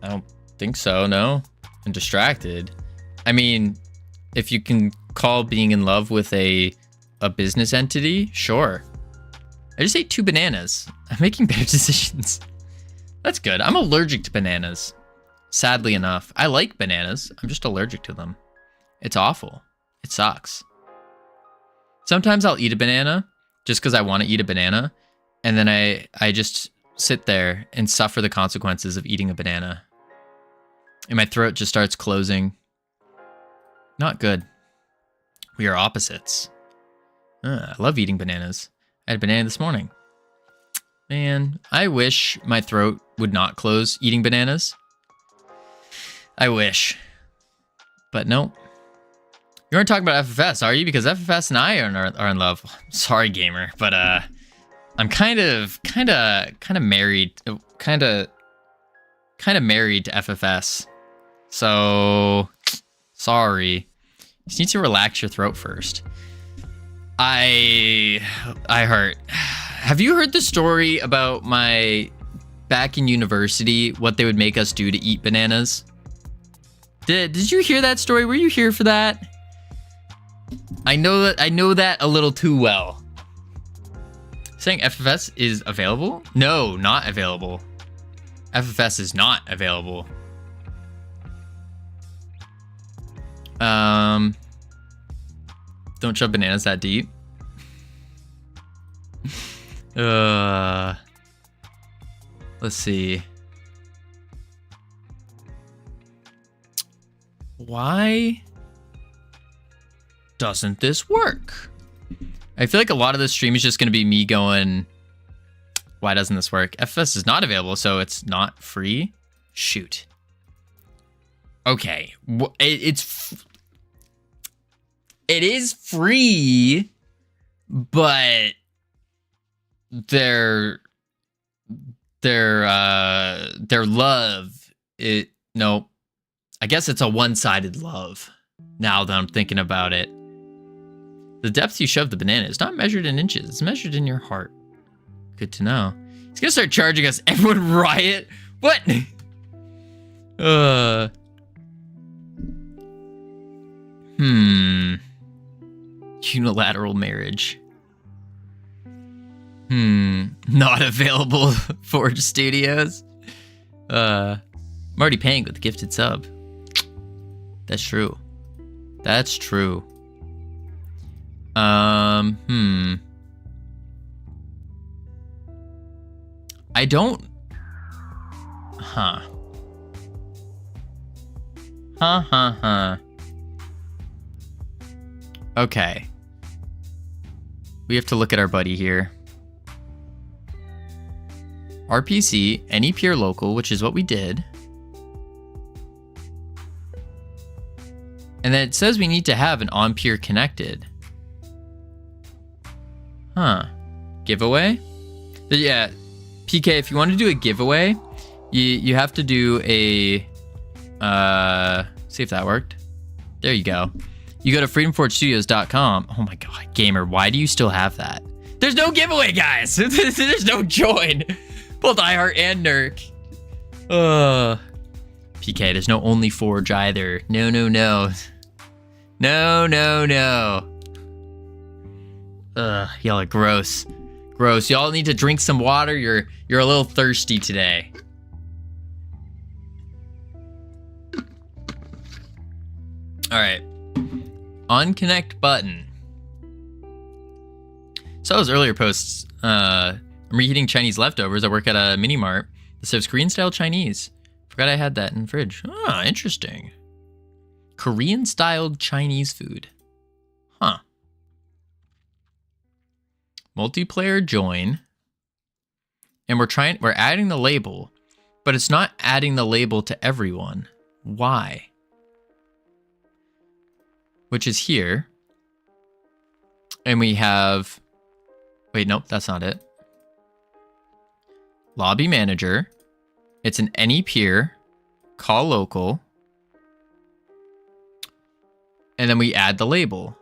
I don't think so, no. I'm distracted. I mean, if you can call being in love with a business entity, sure. I just ate 2 bananas. I'm making better decisions. That's good. I'm allergic to bananas. Sadly enough. I like bananas. I'm just allergic to them. It's awful. It sucks. Sometimes I'll eat a banana just because I want to eat a banana. And then I just sit there and suffer the consequences of eating a banana. And my throat just starts closing. Not good. We are opposites. I love eating bananas. I had a banana this morning. Man, I wish my throat would not close eating bananas. I wish. But no. You aren't talking about FFS, are you? Because FFS and I are in love. Sorry, gamer, but I'm kind of married, kind of married to FFS. So sorry. You just need to relax your throat first. I hurt. Have you heard the story about my back in university, what they would make us do to eat bananas? Did you hear that story? Were you here for that? I know that a little too well. Saying FFS is available? No, not available. FFS is not available. Don't shove bananas that deep. Let's see. Why doesn't this work? I feel like a lot of this stream is just going to be me going, why doesn't this work? FFS is not available, so it's not free. Shoot. Okay. It is free, but their love, no, I guess it's a one-sided love. Now that I'm thinking about it, the depth you shove the banana is not measured in inches; it's measured in your heart. Good to know. He's gonna start charging us. Everyone riot. What? Unilateral marriage. Not available Forge Studios. I'm already paying with the gifted sub. That's true. That's true. I don't... Huh. Okay. We have to look at our buddy here. RPC, any peer local, which is what we did. And then it says we need to have an on-peer connected. Huh. Giveaway? But yeah, PK, if you want to do a giveaway, you have to do a... see if that worked. There you go. You go to freedomforgestudios.com. Oh my god, gamer, why do you still have that? There's no giveaway, guys! There's no join! Both iHeart and Nurk. PK, there's no only Forge either. No. Y'all are gross. Gross. Y'all need to drink some water. You're a little thirsty today. Alright. Unconnect button. So those earlier posts, I'm reheating Chinese leftovers. I work at a mini mart that serves Korean style Chinese. Forgot I had that in the fridge. Ah, interesting. Korean styled Chinese food. Huh. Multiplayer join. And we're adding the label, but it's not adding the label to everyone. Why? Which is here. And we have, wait, nope, that's not it. Lobby manager. It's an any peer, call local. And then we add the label.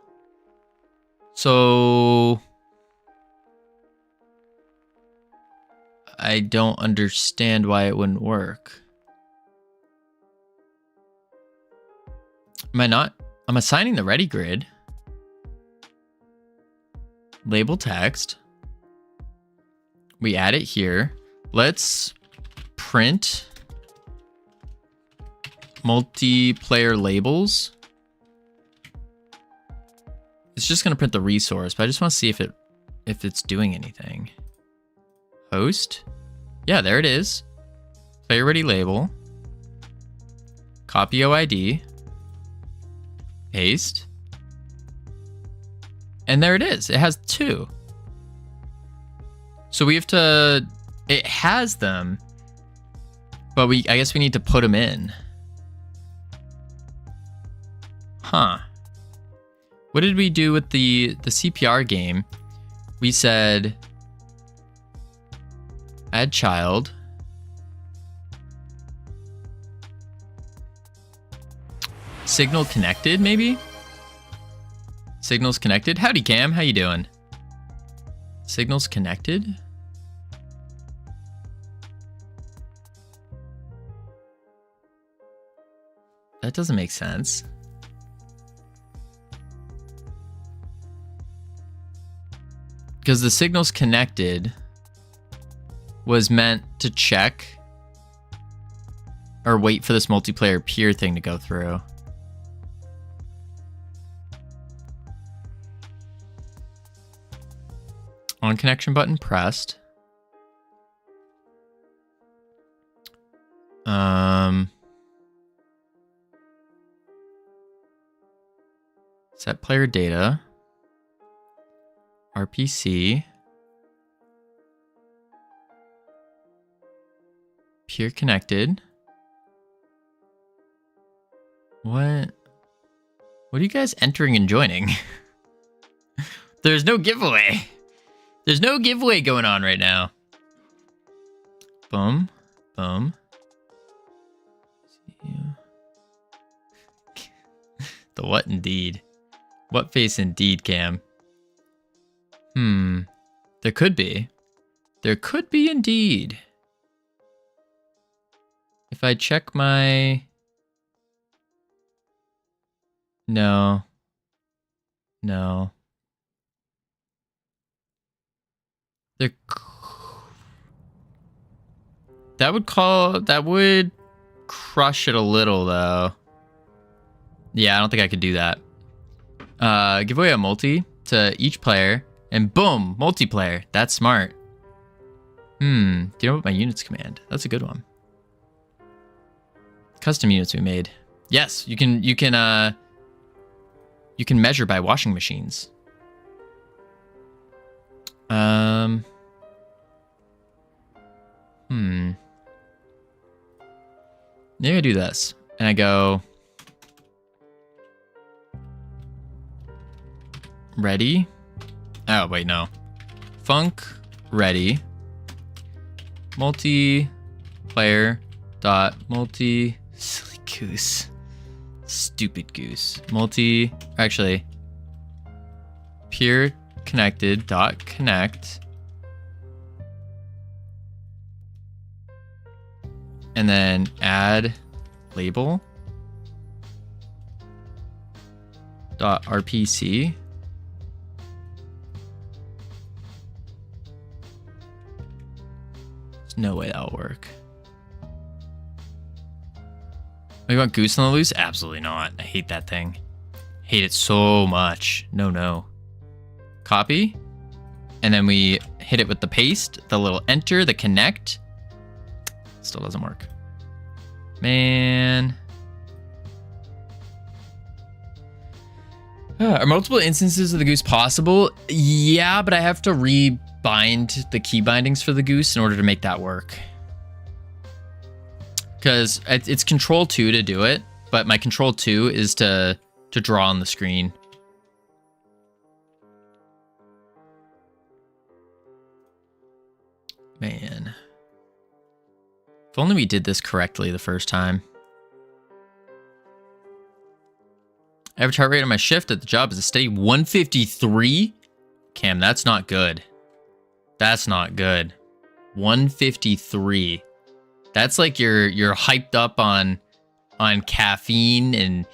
So I don't understand why it wouldn't work. I'm assigning the ready grid. Label text. We add it here. Let's print multiplayer labels. It's just gonna print the resource, but I just want to see if it's doing anything. Host. Yeah, there it is. Player ready label. Copy OID. Paste. And there it is. It has 2. So we have to... It has them. But I guess we need to put them in. Huh. What did we do with the CPR game? We said... Add child. Signal connected, maybe? Signals connected. Howdy, Cam. How you doing? Signals connected? That doesn't make sense. Because the signals connected was meant to check or wait for this multiplayer peer thing to go through. On connection button pressed. Set player data. RPC. Peer connected. What are you guys entering and joining? There's no giveaway. There's no giveaway going on right now. Boom. Boom. The what indeed? What face indeed, Cam? There could be. There could be indeed. If I check my... No. No. They're... That would crush it a little, though. Yeah, I don't think I could do that. Give away a multi to each player, and boom, multiplayer. That's smart. Do you know what my units command? That's a good one. Custom units we made. Yes, you can measure by washing machines. Maybe I do this, and I go ready. Oh wait, no. Func ready. Multiplayer dot multi. Silly goose. Stupid goose. Actually. Peer connected dot connect. And then add label dot RPC. There's no way that'll work. Oh, you want goose on the loose? Absolutely not. I hate that thing. Hate it so much. No. Copy. And then we hit it with the paste, the little enter, the connect. Still doesn't work. Man. Are multiple instances of the goose possible? Yeah, but I have to rebind the key bindings for the goose in order to make that work. Because it's Control 2 to do it, but my Control 2 is to draw on the screen. Man. If only we did this correctly the first time. Average heart rate on my shift at the job is a steady 153. Cam, that's not good. That's not good. 153. That's like you're hyped up on caffeine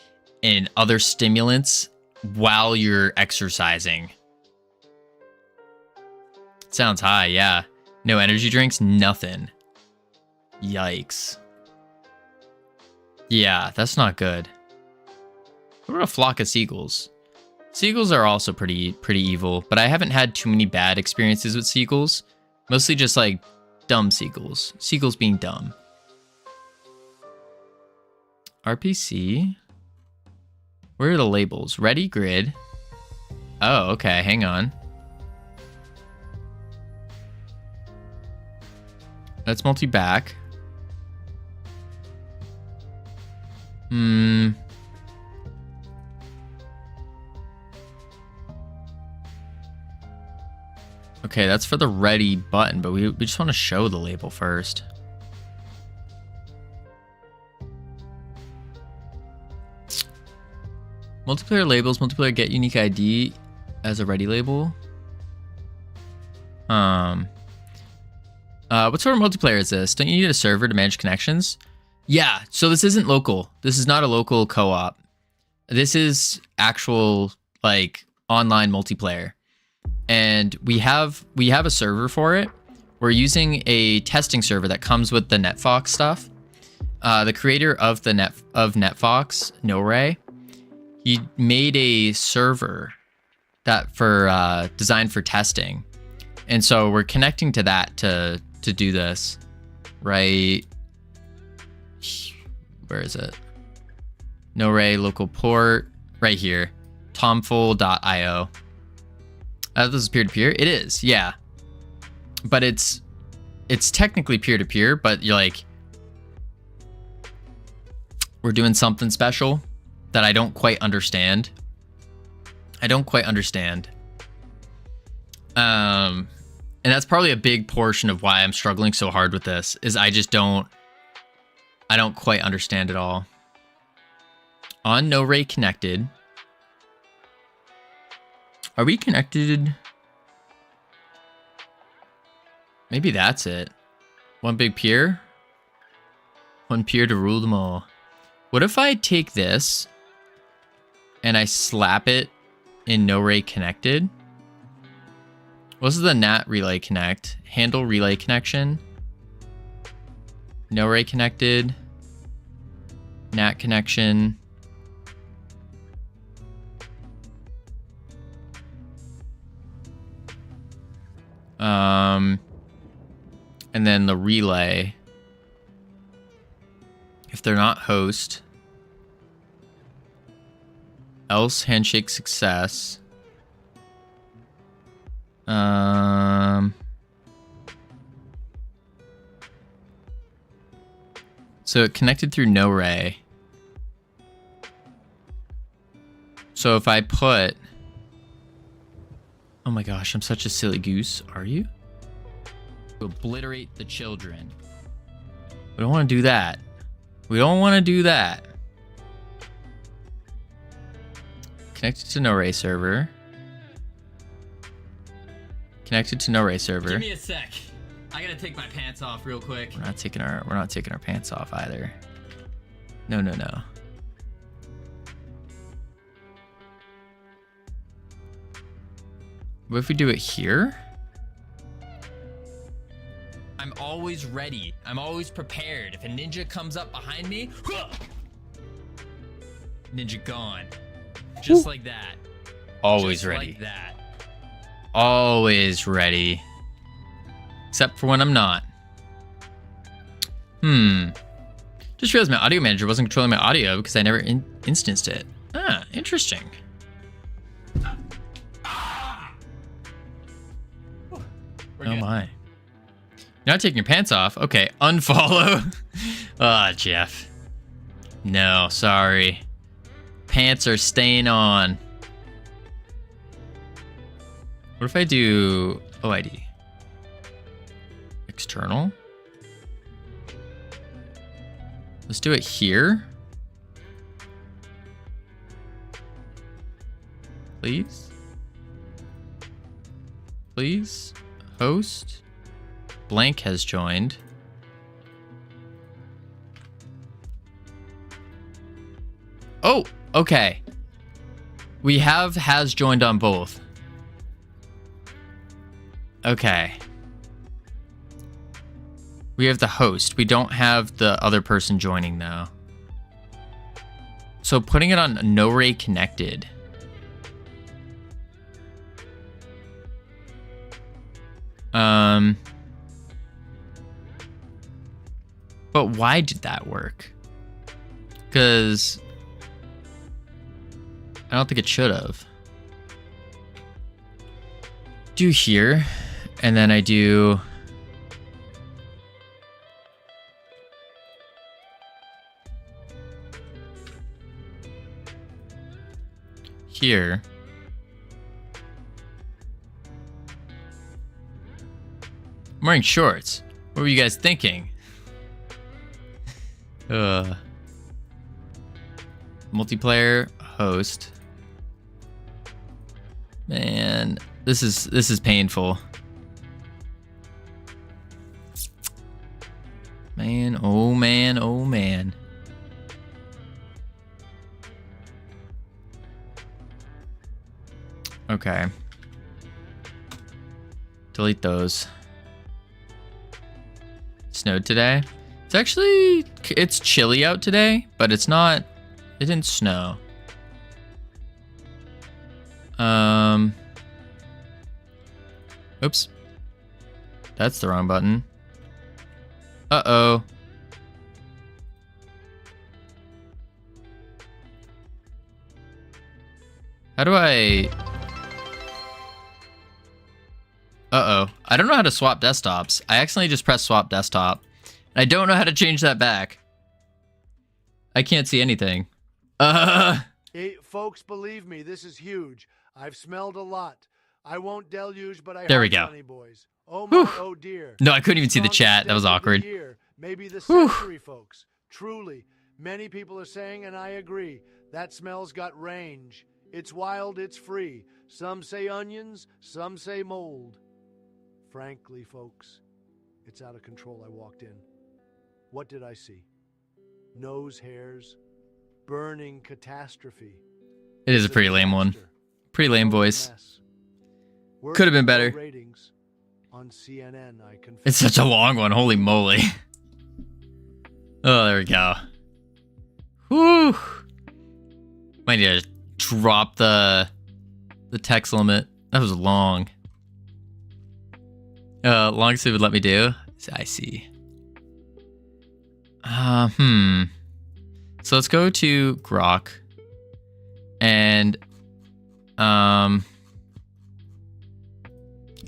and other stimulants while you're exercising. Sounds high, yeah. No energy drinks, nothing. Yikes. Yeah, that's not good. What about a flock of seagulls? Seagulls are also pretty evil, but I haven't had too many bad experiences with seagulls. Mostly just like dumb seagulls. Seagulls being dumb. RPC. Where are the labels? Ready, grid. Oh, okay, hang on. Let's multi-back. Okay, that's for the ready button, but we just want to show the label first. Multiplayer labels, multiplayer get unique ID as a ready label. What sort of multiplayer is this? Don't you need a server to manage connections? Yeah, so this isn't local. This is not a local co-op. This is actual, like, online multiplayer. And we have a server for it. We're using a testing server that comes with the NetFox stuff. The creator of NetFox, NoRay, he made a server that designed for testing. And so we're connecting to that to do this, right? Where is it? NoRay local port right here, tomful.io. This is peer-to-peer. It is, yeah, but it's technically peer-to-peer, but you're like, we're doing something special that I don't quite understand. And that's probably a big portion of why I'm struggling so hard with this, is I don't quite understand it all. On NoRay connected. Are we connected? Maybe that's it. One big peer? One peer to rule them all. What if I take this and I slap it in NoRay connected? This is the NAT relay connect. Handle relay connection. No array connected. NAT connection. And then the relay. If they're not host. Else handshake success. So it connected through no array. So if I put... Oh my gosh, I'm such a silly goose. Are you? Obliterate the children. We don't want to do that. We don't want to do that. Connected to no array server. Connected to no array server. Give me a sec. I gotta take my pants off real quick. We're not taking our pants off either. No. What if we do it here? I'm always ready. I'm always prepared. If a ninja comes up behind me, ninja gone. Just like that. Always Just ready. like that. Always ready. Except for when I'm not. Just realized my audio manager wasn't controlling my audio because I never instanced it. Ah, interesting. We're Oh good. my. You're not taking your pants off. Okay, unfollow. Ah, Jeff. No, sorry. Pants are staying on. What if I do OID? External? Let's do it here. Please? Please? Host? Blank has joined. Oh, okay. We have has joined on both. Okay. We have the host. We don't have the other person joining though. So putting it on no array connected. But why did that work? Because I don't think it should have. Do here, and then I do here. I'm wearing shorts. What were you guys thinking? Multiplayer host. Man, this is painful. Man, oh man, oh man. Okay. Delete those. Snowed today. It's chilly out today, but it didn't snow. Oops. That's the wrong button. Uh-oh. How do I... Uh-oh. I don't know how to swap desktops. I accidentally just pressed swap desktop. I don't know how to change that back. I can't see anything. Hey, folks, believe me, this is huge. I've smelled a lot. I won't deluge, but I There we heard go. Honey boys. Oh my, Whew. oh dear. No, I couldn't even see the Strongest chat. That was day of the awkward. year, maybe the Whew. century, folks. Truly, many people are saying, and I agree, that smell's got range. It's wild, it's free. Some say onions, some say mold. Frankly, folks, it's out of control. I walked in. What did I see? Nose hairs, burning catastrophe. It is a pretty lame one. Pretty lame voice. Could have been better. Ratings on CNN, I confess. It's such a long one. Holy moly. Oh, there we go. Whew. Might need to drop the text limit. That was long. Longest it would let me do. I see. So let's go to Grok. And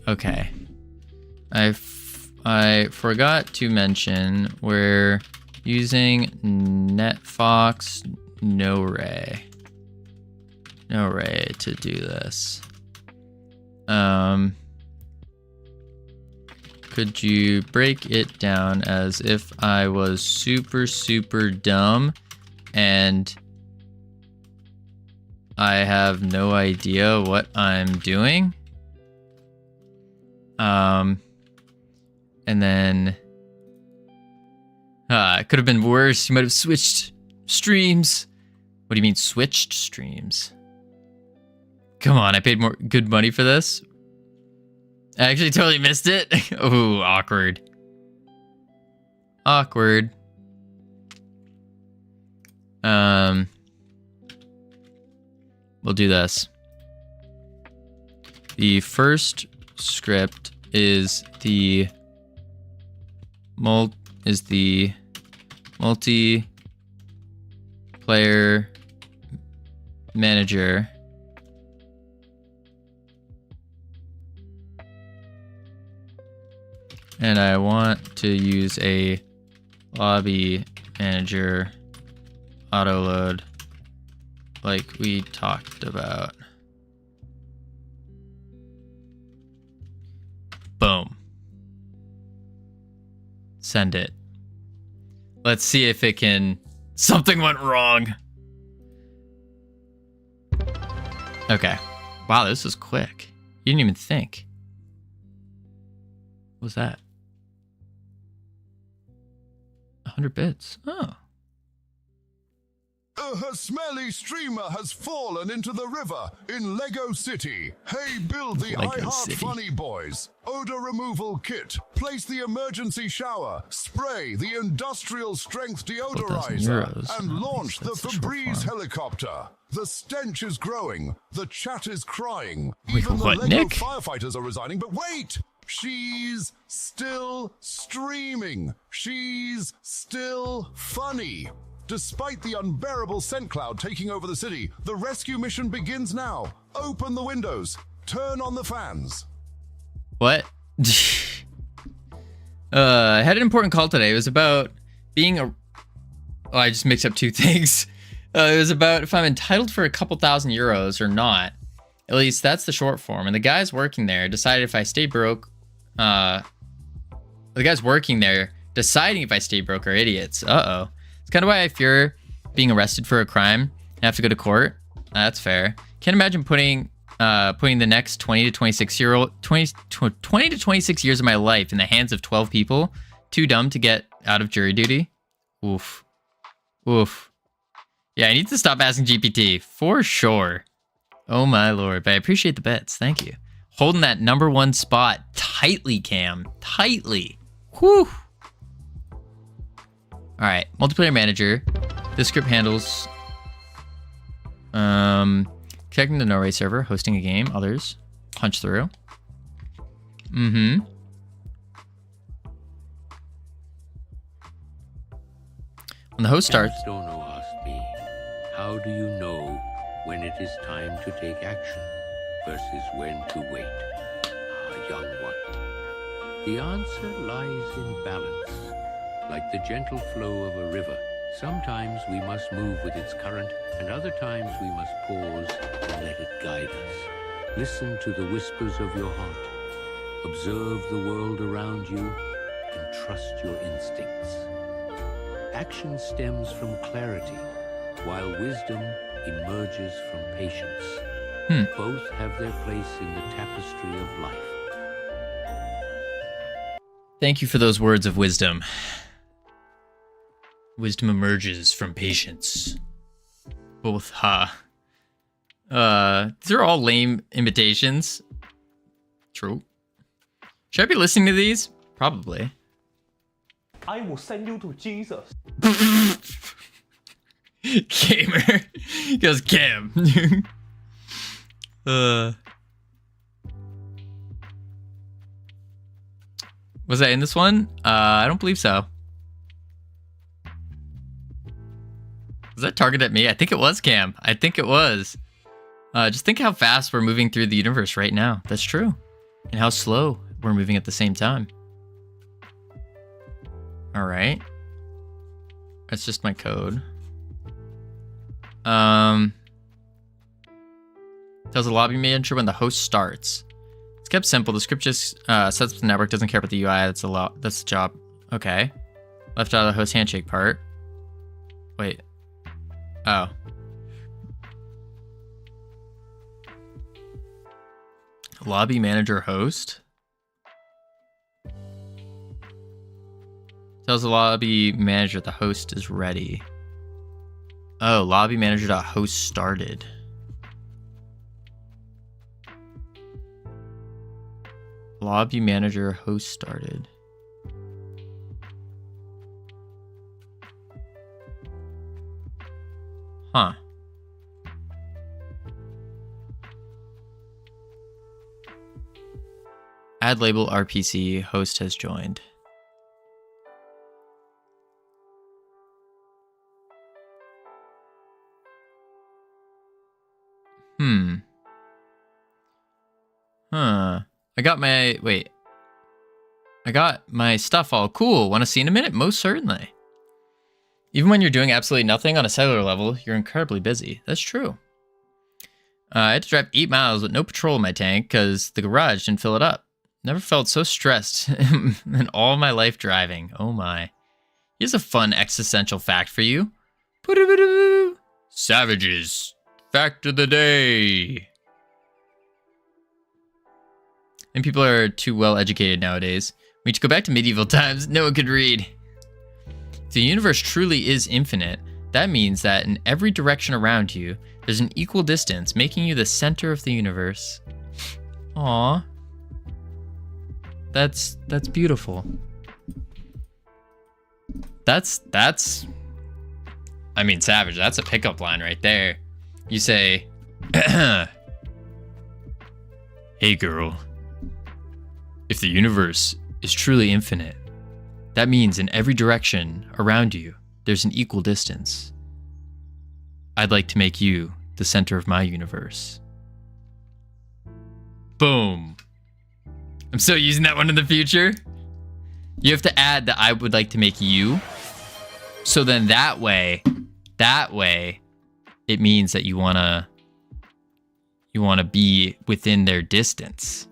okay. I forgot to mention we're using NetFox No-Ray to do this. Could you break it down as if I was super, super dumb and I have no idea what I'm doing? And then it could have been worse. You might have switched streams. What do you mean switched streams? Come on, I paid more good money for this. I actually totally missed it. Oh, awkward. Awkward. We'll do this. The first script is the multiplayer manager. And I want to use a lobby manager auto load like we talked about. Boom. Send it. Let's see if it can... Something went wrong. Okay. Wow, this was quick. You didn't even think. What was that? 100 bits. Oh. A smelly streamer has fallen into the river in Lego City. Hey, build the I Heart Funny Boys. Odor removal kit. Place the emergency shower. Spray the industrial strength deodorizer. And launch the Febreze helicopter. The stench is growing. The chat is crying. Even the Lego firefighters are resigning. But wait! She's still streaming. She's still funny. Despite the unbearable scent cloud taking over the city, the rescue mission begins now. Open the windows. Turn on the fans. What? I had an important call today. It was about being a... Oh, I just mixed up two things. It was about if I'm entitled for a couple €1,000 or not. At least that's the short form. And the guys working there decided if I stay broke... the guys working there deciding if I stay broke are idiots. Uh-oh. It's kind of why I fear being arrested for a crime and have to go to court. That's fair. Can't imagine putting the next 20 to 26 years of my life in the hands of 12 people too dumb to get out of jury duty. Oof. Oof. Yeah, I need to stop asking GPT for sure. Oh my lord, but I appreciate the bets. Thank you. Holding that #1 spot tightly, Cam. Tightly. Whew. All right, multiplayer manager. This script handles connecting the No-Ray server, hosting a game, others, punch through. When the host starts. Stono asked me, how do you know when it is time to take action versus when to wait? Ah, young one. The answer lies in balance. Like the gentle flow of a river, sometimes we must move with its current, and other times we must pause and let it guide us. Listen to the whispers of your heart. Observe the world around you, and trust your instincts. Action stems from clarity, while wisdom emerges from patience. Both have their place in the tapestry of life. Thank you for those words of wisdom. Wisdom emerges from patience. Both, These are all lame imitations. True. Should I be listening to these? Probably. I will send you to Jesus. Gamer. He goes, Cam. Was that in this one? I don't believe so. Was that targeted at me? I think it was, Cam. I think it was. Just think how fast we're moving through the universe right now. That's true. And how slow we're moving at the same time. All right. That's just my code. Tells the lobby manager when the host starts. It's kept simple. The script just sets up the network, doesn't care about the UI. That's the job. Okay. Left out of the host handshake part. Wait. Oh. Lobby manager host. Tells the lobby manager the host is ready. Oh, lobby manager.host started. Lobby manager host started. Huh. Add label RPC host has joined. I got my stuff all cool. Want to see in a minute? Most certainly. Even when you're doing absolutely nothing on a cellular level, you're incredibly busy. That's true. I had to drive 8 miles with no petrol in my tank because the garage didn't fill it up. Never felt so stressed in all my life driving. Oh my. Here's a fun existential fact for you. Savages. Fact of the day. And people are too well educated nowadays. We need to go back to medieval times. No one could read. If the universe truly is infinite, that means that in every direction around you, there's an equal distance, making you the center of the universe. Aww. That's beautiful. That's I mean, savage. That's a pickup line right there. You say, hey girl, if the universe is truly infinite, that means in every direction around you, there's an equal distance. I'd like to make you the center of my universe. Boom. I'm still using that one in the future. You have to add that I would like to make you. So then that way, it means that you wanna be within their distance.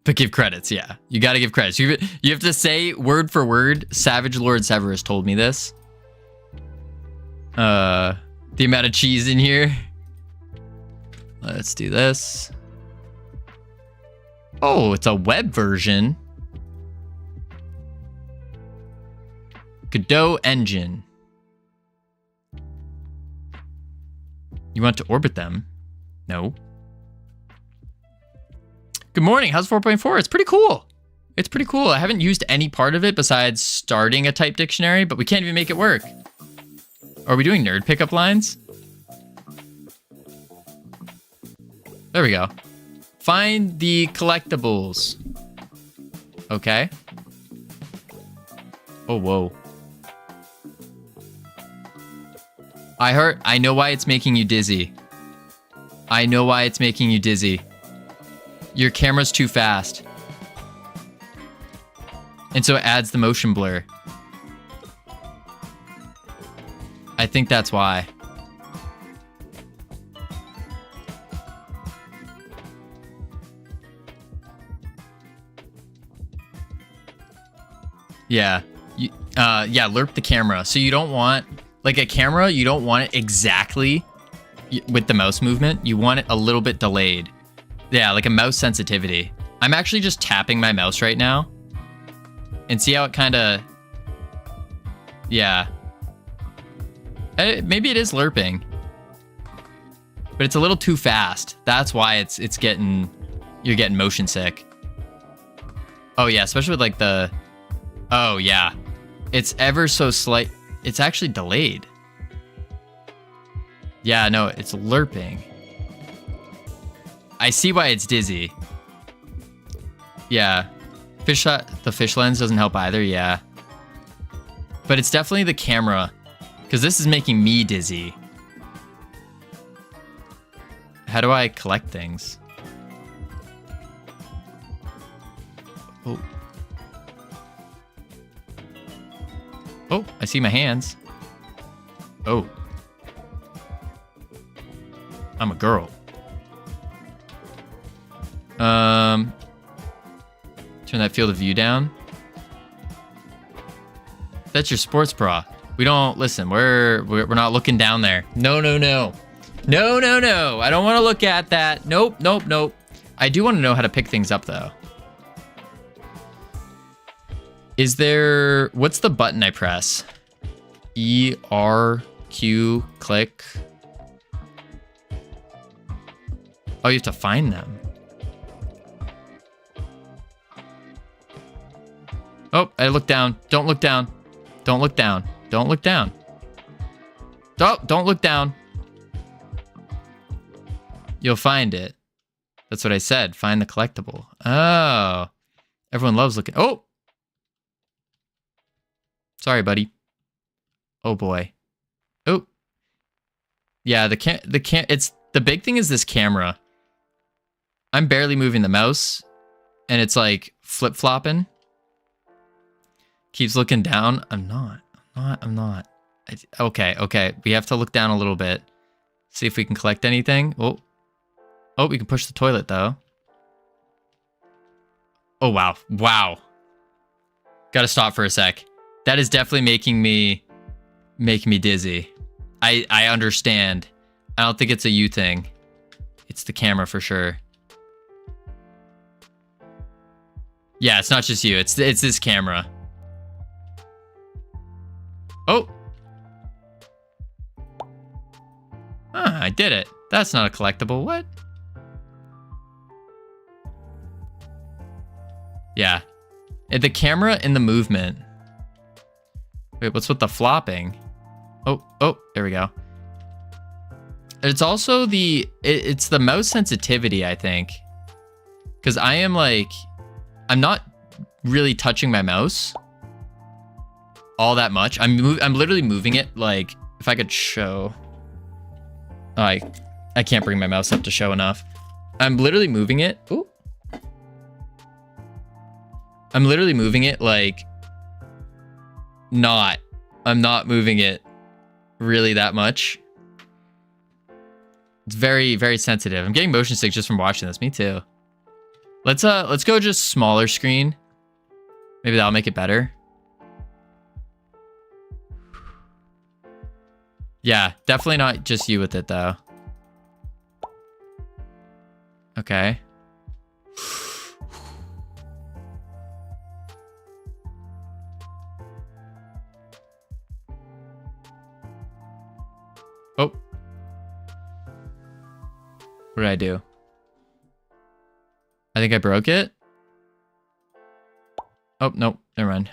But give credits, yeah. You gotta give credits. You have to say word for word, Savage Lord Severus told me this. The amount of cheese in here. Let's do this. Oh, it's a web version. Godot engine. You want to orbit them? No. Good morning. How's 4.4? It's pretty cool. It's pretty cool. I haven't used any part of it besides starting a type dictionary, but we can't even make it work. Are we doing nerd pickup lines? There we go. Find the collectibles. Okay. Oh, whoa. I know why it's making you dizzy. I know why it's making you dizzy. Your camera's too fast. And so it adds the motion blur. I think that's why. Yeah. Yeah, lerp the camera. So you don't want, like a camera, you don't want it exactly with the mouse movement. You want it a little bit delayed. Yeah, like a mouse sensitivity. I'm actually just tapping my mouse right now. And see how it kind of... Yeah. Maybe it is lerping. but it's a little too fast. That's why you're getting motion sick. Oh yeah, especially with like the, oh yeah, it's ever so slight. It's actually delayed. Yeah, no, it's lerping. I see why it's dizzy. Yeah, the fish lens doesn't help either. Yeah, but it's definitely the camera, because this is making me dizzy. How do I collect things? Oh. Oh, I see my hands. Oh. I'm a girl. Turn that field of view down. That's your sports bra. We don't listen. We're not looking down there. No, no, no. No, no, no. I don't want to look at that. Nope, nope, nope. I do want to know how to pick things up though. Is there, what's the button I press? E, R, Q, click. Oh, you have to find them. Oh, I looked down. Don't look down. Don't look down. Don't look down. Don't look down. You'll find it. That's what I said. Find the collectible. Oh. Everyone loves looking. Oh. Sorry, buddy. Oh boy. Oh. Yeah, it's the big thing is this camera. I'm barely moving the mouse and it's like flip-flopping. Keeps looking down. I'm not. Okay. We have to look down a little bit. See if we can collect anything. Oh, we can push the toilet though. Oh, wow. Wow. Gotta stop for a sec. That is definitely making me dizzy. I understand. I don't think it's a you thing. It's the camera for sure. Yeah, it's not just you. It's this camera. Oh. I did it. That's not a collectible. What? Yeah. The camera and the movement. Wait, what's with the flopping? Oh, there we go. It's also it's the mouse sensitivity, I think. Because I'm not really touching my mouse all that much. I'm literally moving it, like, if I could show. Oh, I can't bring my mouse up to show enough. I'm literally moving it. Ooh. I'm literally moving it like I'm not moving it really that much. It's very, very sensitive. I'm getting motion sick just from watching this. Me too. Let's go just smaller screen. Maybe that'll make it better. Yeah, definitely not just you with it though. Okay. Oh. What did I do? I think I broke it. Oh, nope. Never mind.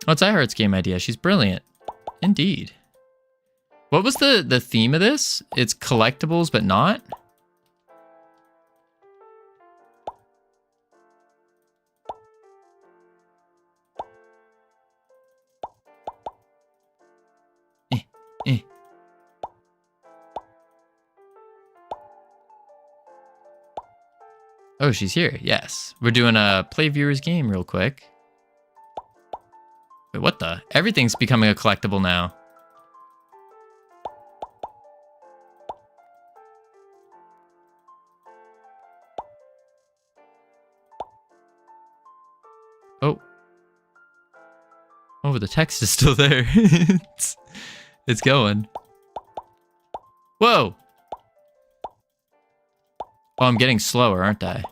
Oh, it's iHeart's game idea. She's brilliant. Indeed. What was the theme of this? It's collectibles, but not? Oh, she's here. Yes. We're doing a play viewers game real quick. Wait, what the? Everything's becoming a collectible now. Oh, the text is still there. It's going. Whoa. Oh, I'm getting slower, aren't I?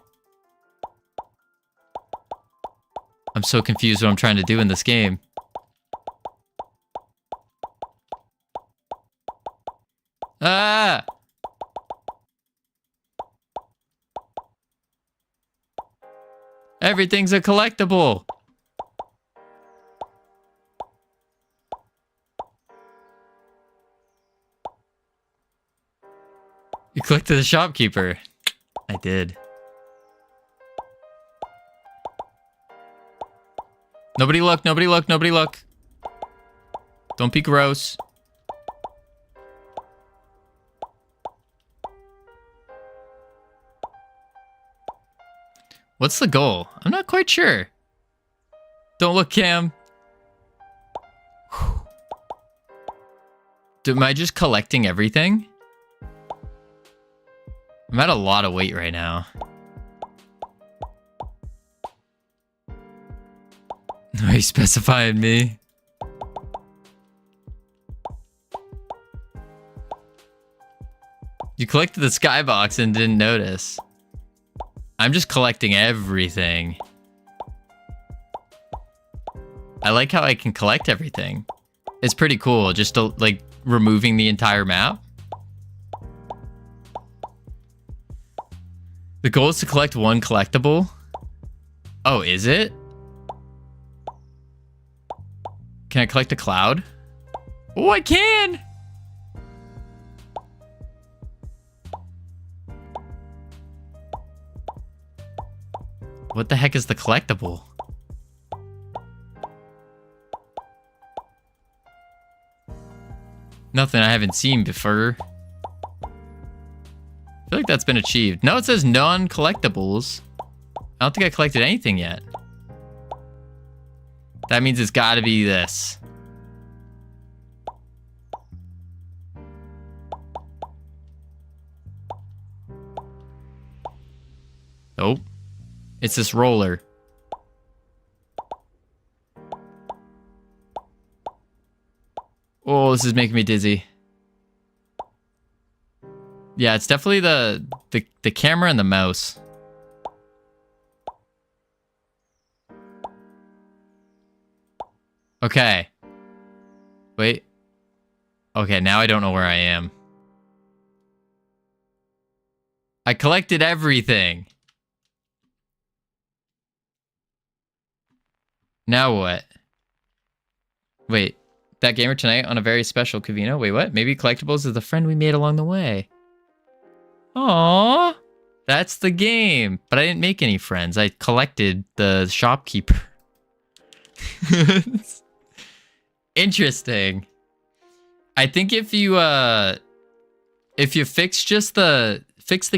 I'm so confused what I'm trying to do in this game. Ah! Everything's a collectible. You clicked to the shopkeeper. I did. Nobody look, nobody look, nobody look. Don't be gross. What's the goal? I'm not quite sure. Don't look, Cam. Am I just collecting everything? I'm at a lot of weight right now. Are you specifying me? You collected the skybox and didn't notice. I'm just collecting everything. I like how I can collect everything. It's pretty cool, just like removing the entire map. The goal is to collect one collectible. Oh, is it? Can I collect a cloud? Oh, I can! What the heck is the collectible? Nothing I haven't seen before. I feel like that's been achieved. No, it says non-collectibles. I don't think I collected anything yet. That means it's gotta be this. Nope. It's this roller. Oh, this is making me dizzy. Yeah, it's definitely the camera and the mouse. Okay. Wait. Okay, now I don't know where I am. I collected everything. Now what? Wait. That gamer tonight on a very special Covino. Wait, what? Maybe collectibles is the friend we made along the way. Aww. That's the game. But I didn't make any friends. I collected the shopkeeper. Interesting. I think if you fix the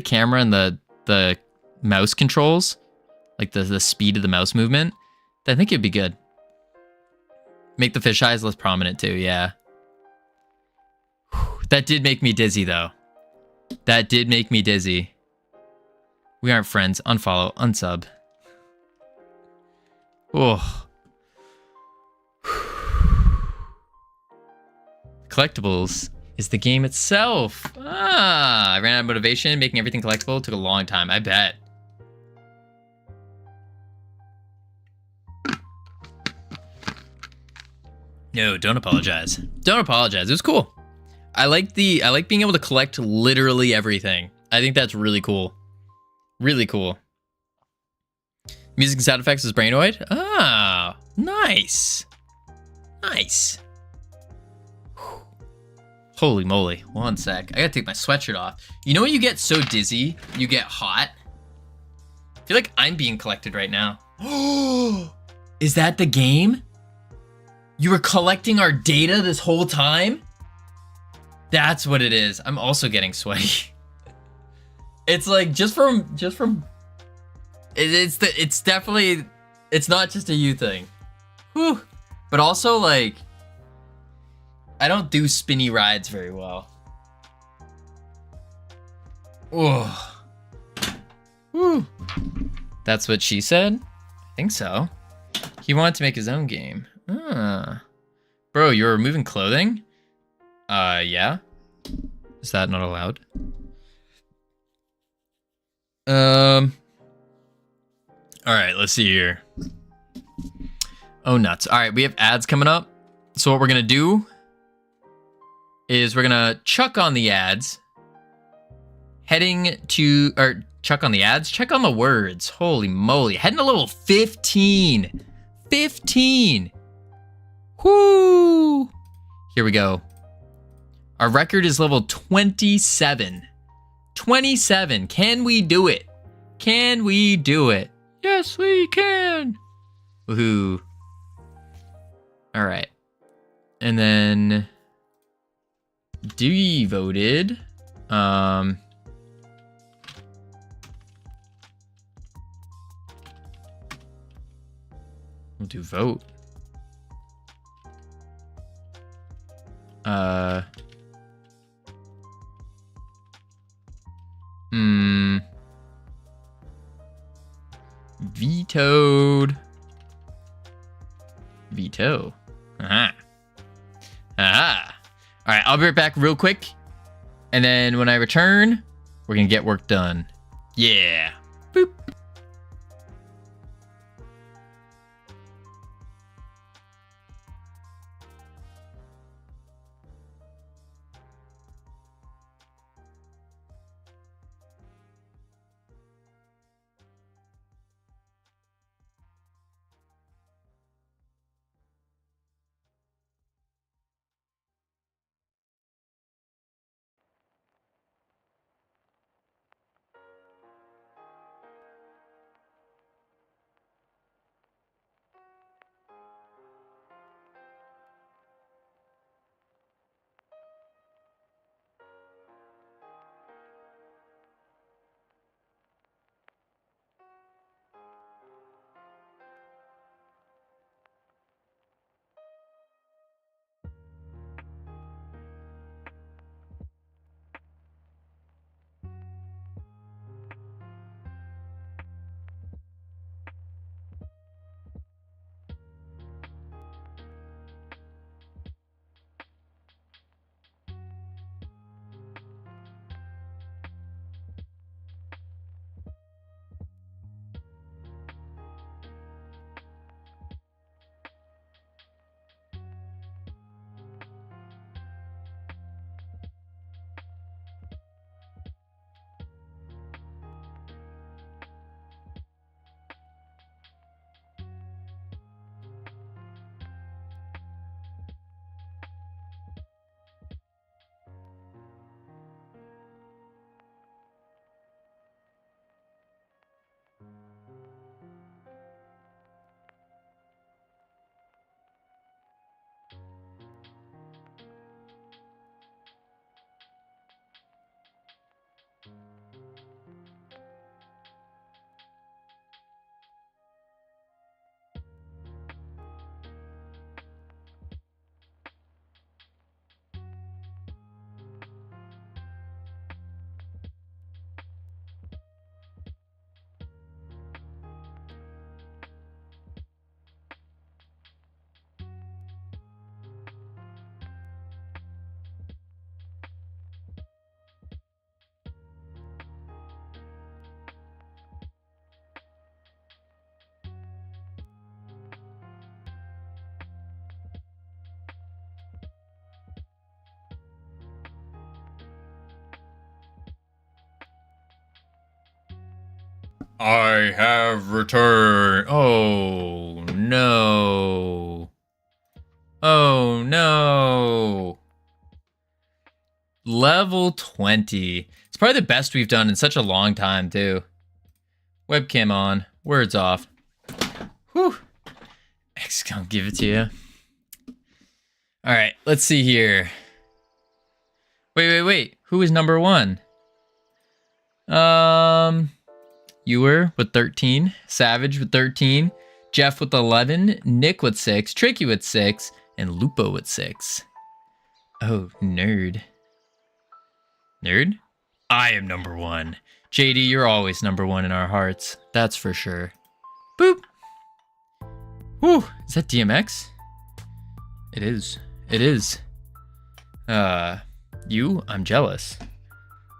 camera and the mouse controls, like the speed of the mouse movement, I think it'd be good. Make the fish eyes less prominent too, yeah. That did make me dizzy though. That did make me dizzy. We aren't friends. Unfollow, unsub. Oh. Collectibles is the game itself. Ah, I ran out of motivation. Making everything collectible took a long time. I bet. No, don't apologize. Don't apologize. It was cool. I like being able to collect literally everything. I think that's really cool. Really cool. Music and sound effects is Brainoid. Ah, nice. Nice. Holy moly. One sec. I gotta take my sweatshirt off. You know when you get so dizzy, you get hot? I feel like I'm being collected right now. Oh, is that the game? You were collecting our data this whole time? That's what it is. I'm also getting sweaty. It's like it's definitely, it's not just a you thing. Whew. But also like, I don't do spinny rides very well. Oh. Whew. That's what she said? I think so. He wanted to make his own game. Ah. Bro, you're removing clothing? Yeah. Is that not allowed? Alright, let's see here. Oh, nuts. All right, we have ads coming up. So what we're going to do is we're going to chuck on the ads. Chuck on the ads? Check on the words. Holy moly. Heading to level 15. 15. Whoo! Here we go. Our record is level 27. 27. Can we do it? Can we do it? Yes, we can. Woohoo. All right. And then devoted. We'll do vote. Vetoed. Veto. Aha. Aha. All right, I'll be right back real quick. And then when I return, we're going to get work done. Yeah. Boop. I have returned. Oh, no. Oh, no. Level 20. It's probably the best we've done in such a long time, too. Webcam on. Words off. Whew. X gonna give it to you. All right, let's see here. Wait. Who is number one? Ewer with 13, Savage with 13, Jeff with 11, Nick with 6, Tricky with 6, and Lupo with 6. Oh, nerd. Nerd? I am number one. JD, you're always number one in our hearts. That's for sure. Boop. Whew. Is that DMX? It is. It is. You? I'm jealous.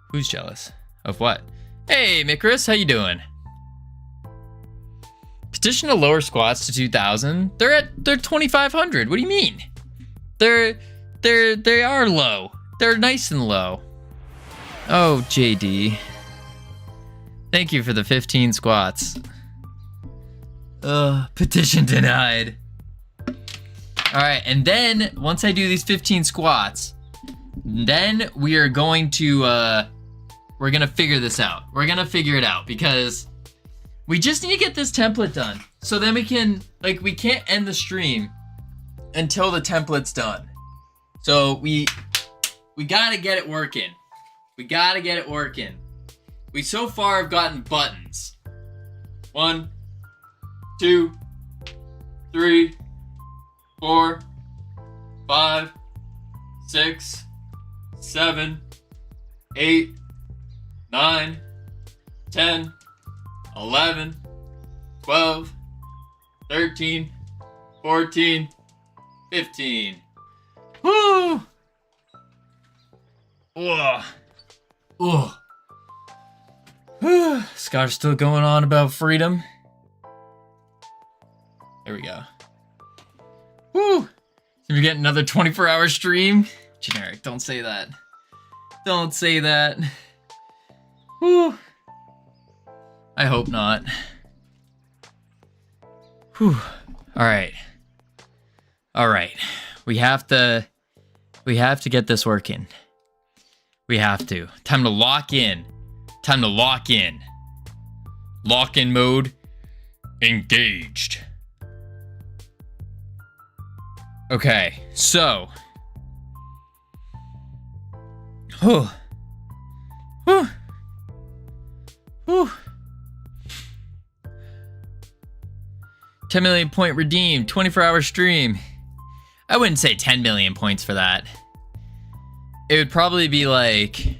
Who's jealous? Of what? Hey, Mikris, how you doing? Petition to lower squats to 2,000. They're 2,500. What do you mean? They are low. They're nice and low. Oh, JD. Thank you for the 15 squats. Petition denied. All right, and then once I do these 15 squats, then we are going to we're gonna figure this out. We're gonna figure it out because we just need to get this template done. So then we can, like, we can't end the stream until the template's done. So we gotta get it working. We gotta get it working. We so far have gotten buttons. 1, 2, 3, 4, 5, 6, 7, 8, 9, 10, 11, 12, 13, 14, 15. Woo! Ugh. Ugh. Scott's still going on about freedom. There we go. Woo! So we get another 24-hour stream. Generic, don't say that. Don't say that. Whew. I hope not. Whew. Alright. Alright. We have to get this working. We have to. Time to lock in. Time to lock in. Lock in mode. Engaged. Okay, so. Whew. Whew. Whew. 10 million point redeemed, 24-hour stream. I wouldn't say 10 million points for that. It would probably be like,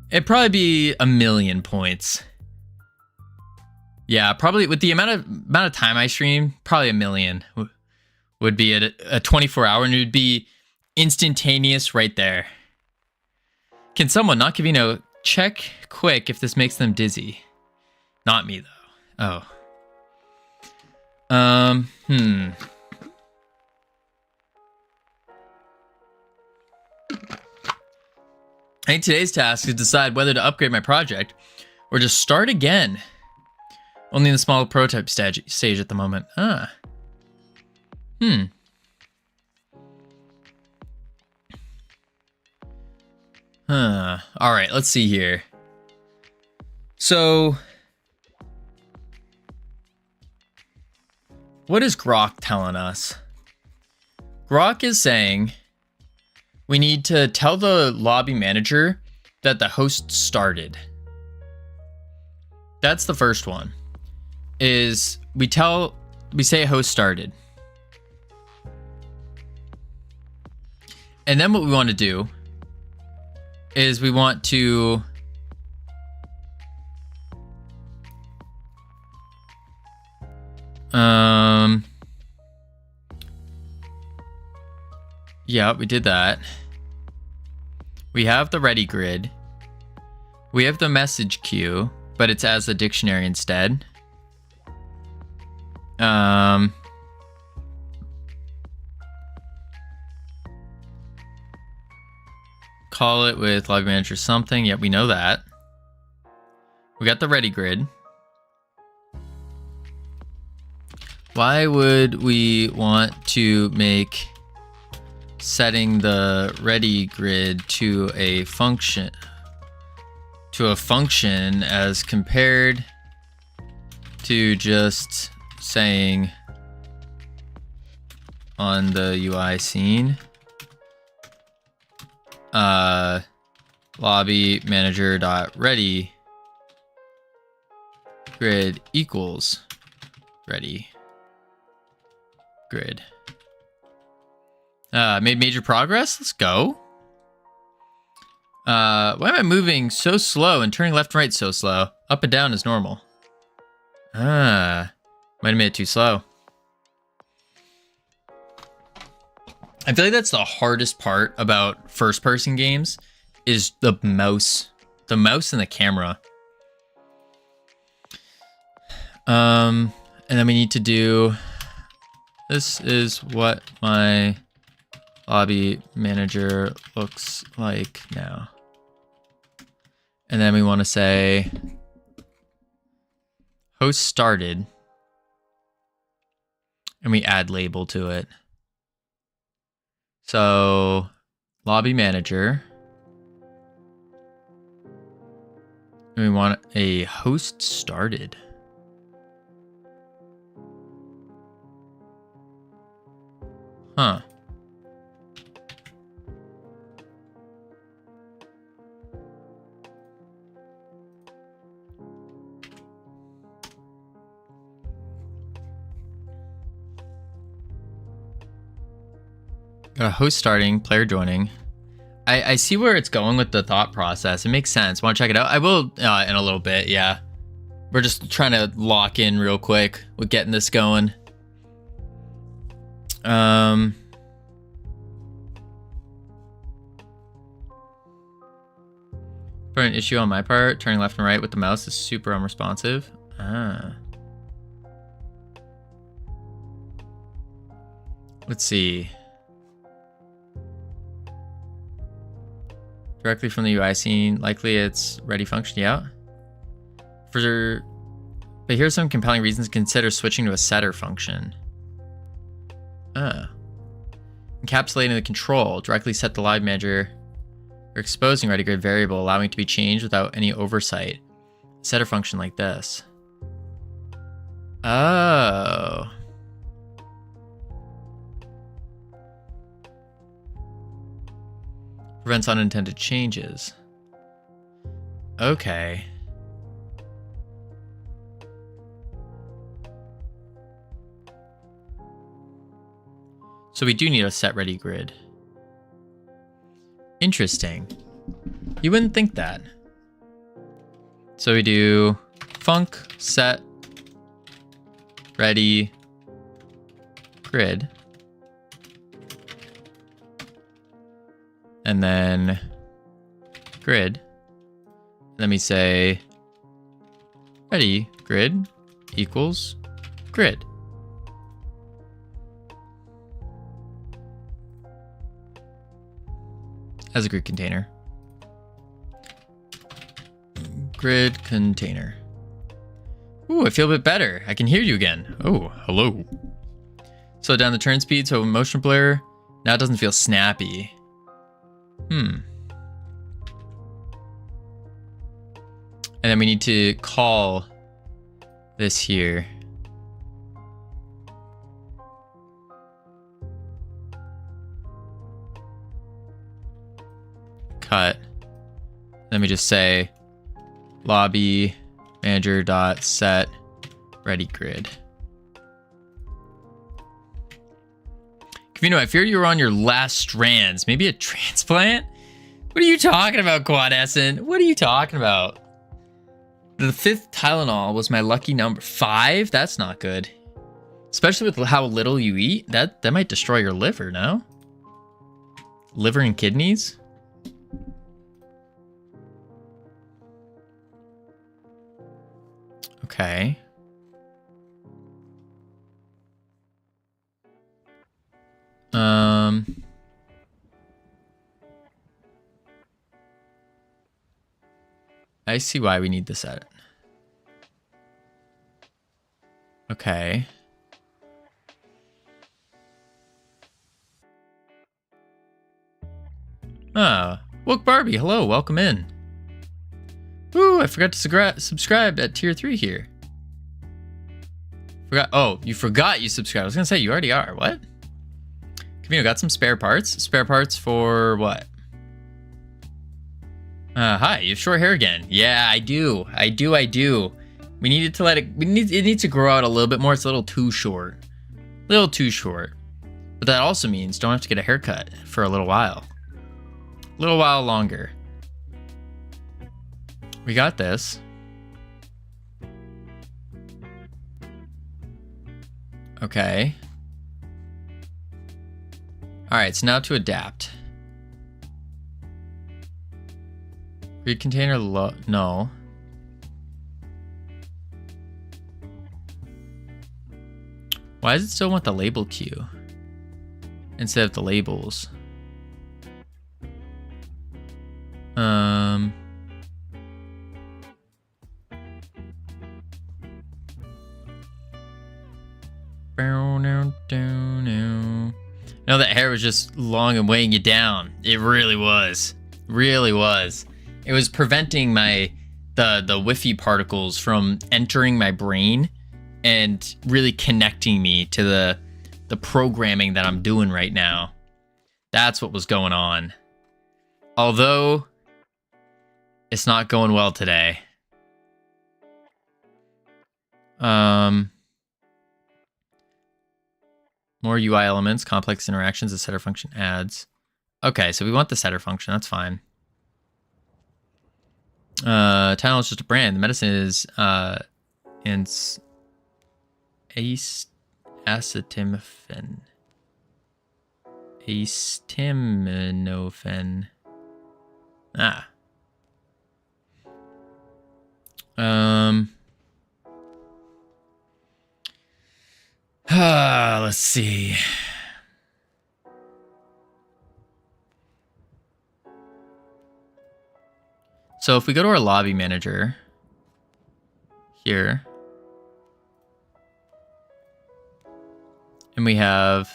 it'd probably be 1 million points. Yeah, probably with the amount of time I stream, probably 1 million would be a 24-hour, and it would be instantaneous right there. Can someone, not Covino, check quick if this makes them dizzy? Not me though. Oh. I think today's task is to decide whether to upgrade my project or just start again. Only in the small prototype stage at the moment. Ah. All right, let's see here. So, what is Grok telling us? Grok is saying we need to tell the lobby manager that the host started. That's the first one. Is we say host started. And then what we want to do is we want to yeah, we did that. We have the ready grid. We have the message queue, but it's as a dictionary instead. Call it with lobby manager something. Yep, we know that. We got the ready grid. Why would we want to make setting the ready grid to a function as compared to just saying on the UI scene lobby manager dot ready grid equals ready grid. Made major progress. Let's go. Why am I moving so slow and turning left and right so slow? Up and down is normal. Might have made it too slow. I feel like that's the hardest part about first-person games is the mouse. The mouse and the camera. And then we need to do, this is what my lobby manager looks like now. And then we want to say host started, and we add label to it. So lobby manager, and we want a host started. Huh. Got a host starting, player joining. I see where it's going with the thought process. It makes sense. Want to check it out? I will in a little bit, yeah. We're just trying to lock in real quick with getting this going. For an issue on my part, turning left and right with the mouse is super unresponsive. Let's see. Directly from the UI scene, likely it's ready function, yeah. But here's some compelling reasons to consider switching to a setter function. Encapsulating the control, directly set the live manager or exposing ready grid variable, allowing it to be changed without any oversight. Setter function like this. Oh. Prevents unintended changes. Okay. So we do need a set ready grid. Interesting. You wouldn't think that. So we do func set ready grid. And then grid. Let me say ready grid equals grid. As a grid container. Grid container. Ooh, I feel a bit better. I can hear you again. Oh, hello. Slow down the turn speed so motion blur. Now it doesn't feel snappy. And then we need to call this here. Cut. Let me just say lobby manager dot set ready grid. Covino, I fear you were on your last strands. Maybe a transplant? What are you talking about, Quadescent? What are you talking about? The 5th Tylenol was my lucky number. 5? That's not good. Especially with how little you eat. That might destroy your liver, no? Liver and kidneys? Okay. I see why we need this edit. Okay. Woke Barbie, hello, welcome in. Ooh, I forgot to subscribe at tier 3 here. Oh, you forgot you subscribed. I was gonna say, you already are. What? Covino, got some spare parts? Spare parts for what? Hi, you have short hair again. Yeah, I do. We needed to let it, it needs to grow out a little bit more. It's a little too short. But that also means don't have to get a haircut for a little while. A little while longer. We got this. Okay. All right, so now to adapt. Read container no. Why does it still want the label queue instead of the labels? No, that hair was just long and weighing you down. It really was. Really was. It was preventing the Wi-Fi particles from entering my brain and really connecting me to the programming that I'm doing right now. That's what was going on. Although it's not going well today. More UI elements, complex interactions, the setter function adds. Okay, so we want the setter function. That's fine. Tylenol is just a brand. The medicine is acetaminophen. Acetaminophen. Ah. Let's see. So if we go to our lobby manager here, and we have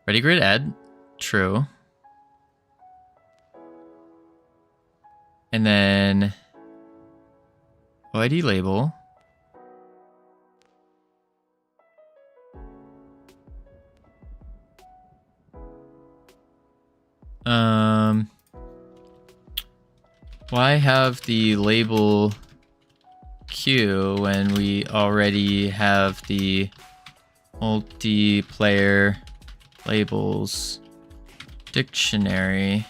ready grid add, true. And then OID label. Why have the label queue when we already have the multiplayer labels dictionary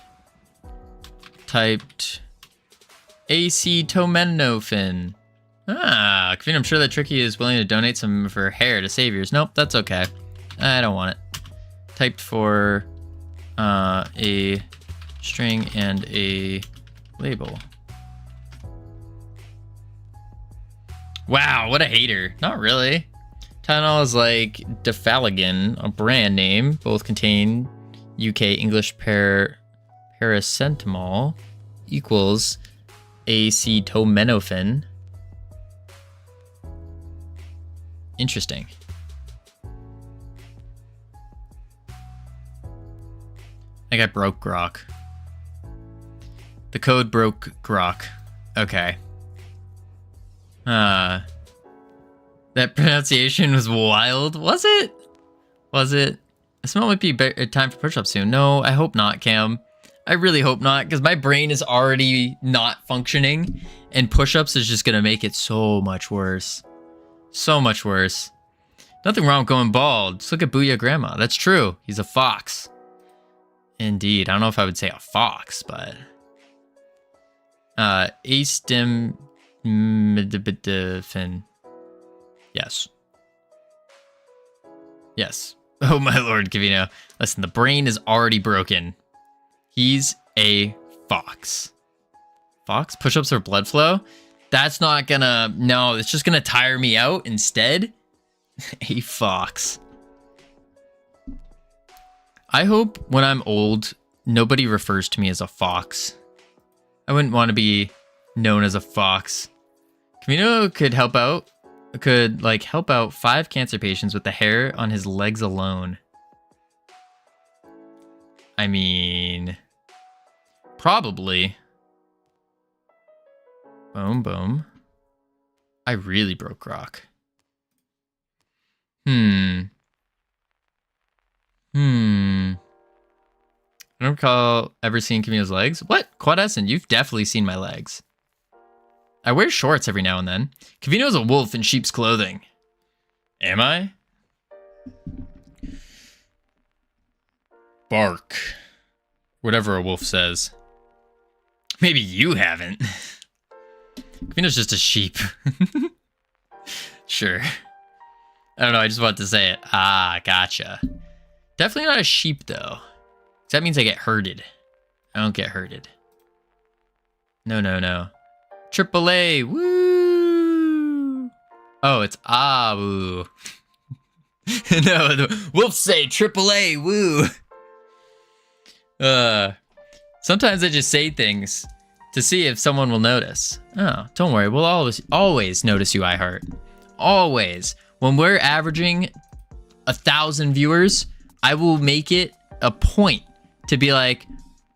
typed acetaminophen? Ah, Covino, I'm sure that Tricky is willing to donate some of her hair to Saviors. Nope, that's okay. I don't want it. Typed for a string and a label. Wow, what a hater. Not really. Tylenol is like Defaligan, a brand name. Both contain UK English paracetamol equals acetaminophen. Interesting. I think I broke Grok. The code broke Grok. Okay. That pronunciation was wild. Was it? Was it? I smell it might be time for push-ups soon. No, I hope not, Cam. I really hope not, because my brain is already not functioning, and push-ups is just going to make it so much worse. So much worse. Nothing wrong with going bald. Just look at Booyah Grandma. That's true. He's a fox. Indeed. I don't know if I would say a fox, but... acetaminophen. Yes. Yes. Oh my lord, Covino. Listen, the brain is already broken. He's a fox. Fox? Push-ups or blood flow? That's not gonna... No, it's just gonna tire me out instead. A fox. I hope when I'm old, nobody refers to me as a fox. I wouldn't want to be known as a fox. Covino could help out. Could, like, help out 5 cancer patients with the hair on his legs alone. I mean... Probably. Boom, boom. I really broke Grok. I don't recall ever seeing Covino's legs. What? Quadescent, you've definitely seen my legs. I wear shorts every now and then. Covino's a wolf in sheep's clothing. Am I? Bark. Whatever a wolf says. Maybe you haven't. Covino's just a sheep. Sure. I don't know, I just wanted to say it. Ah, gotcha. Definitely not a sheep, though. That means I get herded. I don't get herded. No, no, no. Triple A, woo! Oh, it's ah, woo. No, the wolves say AAA, woo. Sometimes I just say things to see if someone will notice. Oh, don't worry, we'll always notice you, iHeart. Always. When we're averaging 1,000 viewers, I will make it a point to be like,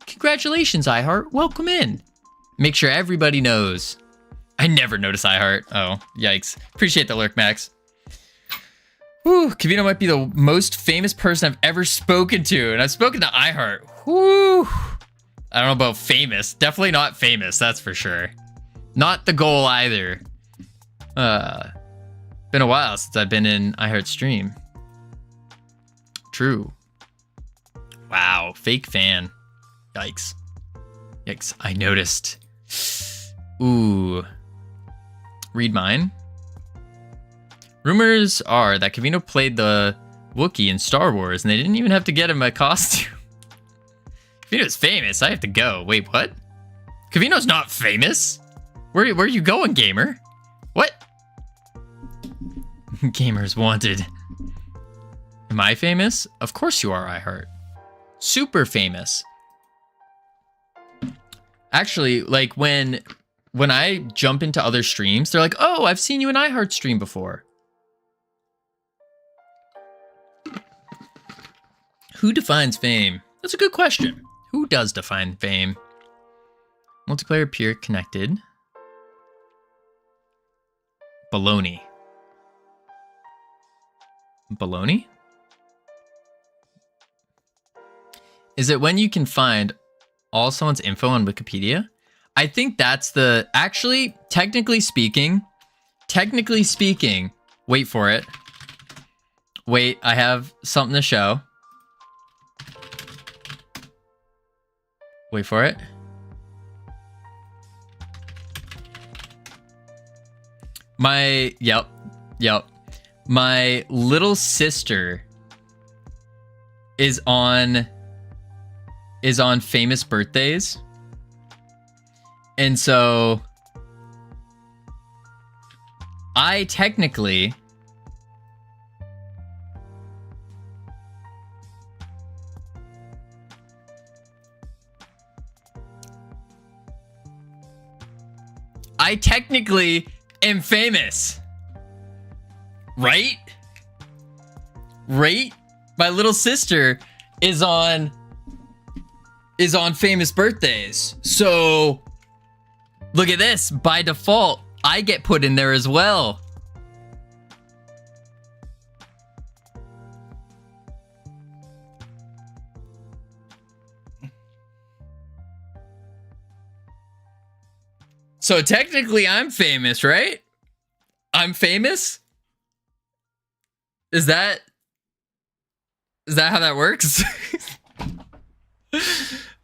congratulations, iHeart, welcome in. Make sure everybody knows. I never notice iHeart. Oh, yikes. Appreciate the lurk, Max. Whew, Covino might be the most famous person I've ever spoken to, and I've spoken to iHeart. Whew. I don't know about famous. Definitely not famous, that's for sure. Not the goal either. Been a while since I've been in iHeart's stream. True. Wow, fake fan. Yikes. Yikes, I noticed. Ooh. Read mine. Rumors are that Covino played the Wookiee in Star Wars and they didn't even have to get him a costume. Covino's famous, I have to go. Wait, what? Covino's not famous? Where are you going, gamer? What? Gamers wanted. Am I famous? Of course you are, iHeart. Super famous. Actually, like when I jump into other streams, they're like, oh, I've seen you in iHeart stream before. Who defines fame? That's a good question. Who does define fame? Multiplayer peer connected. Baloney. Baloney? Is it when you can find all someone's info on Wikipedia? I think that's the... Actually, technically speaking, wait for it. Wait, I have something to show. Wait for it. Yep. My little sister is on famous birthdays. And so I technically am famous. Right? Right? My little sister is on famous birthdays. So look at this. By default, I get put in there as well. So technically I'm famous, right? I'm famous? Is that how that works?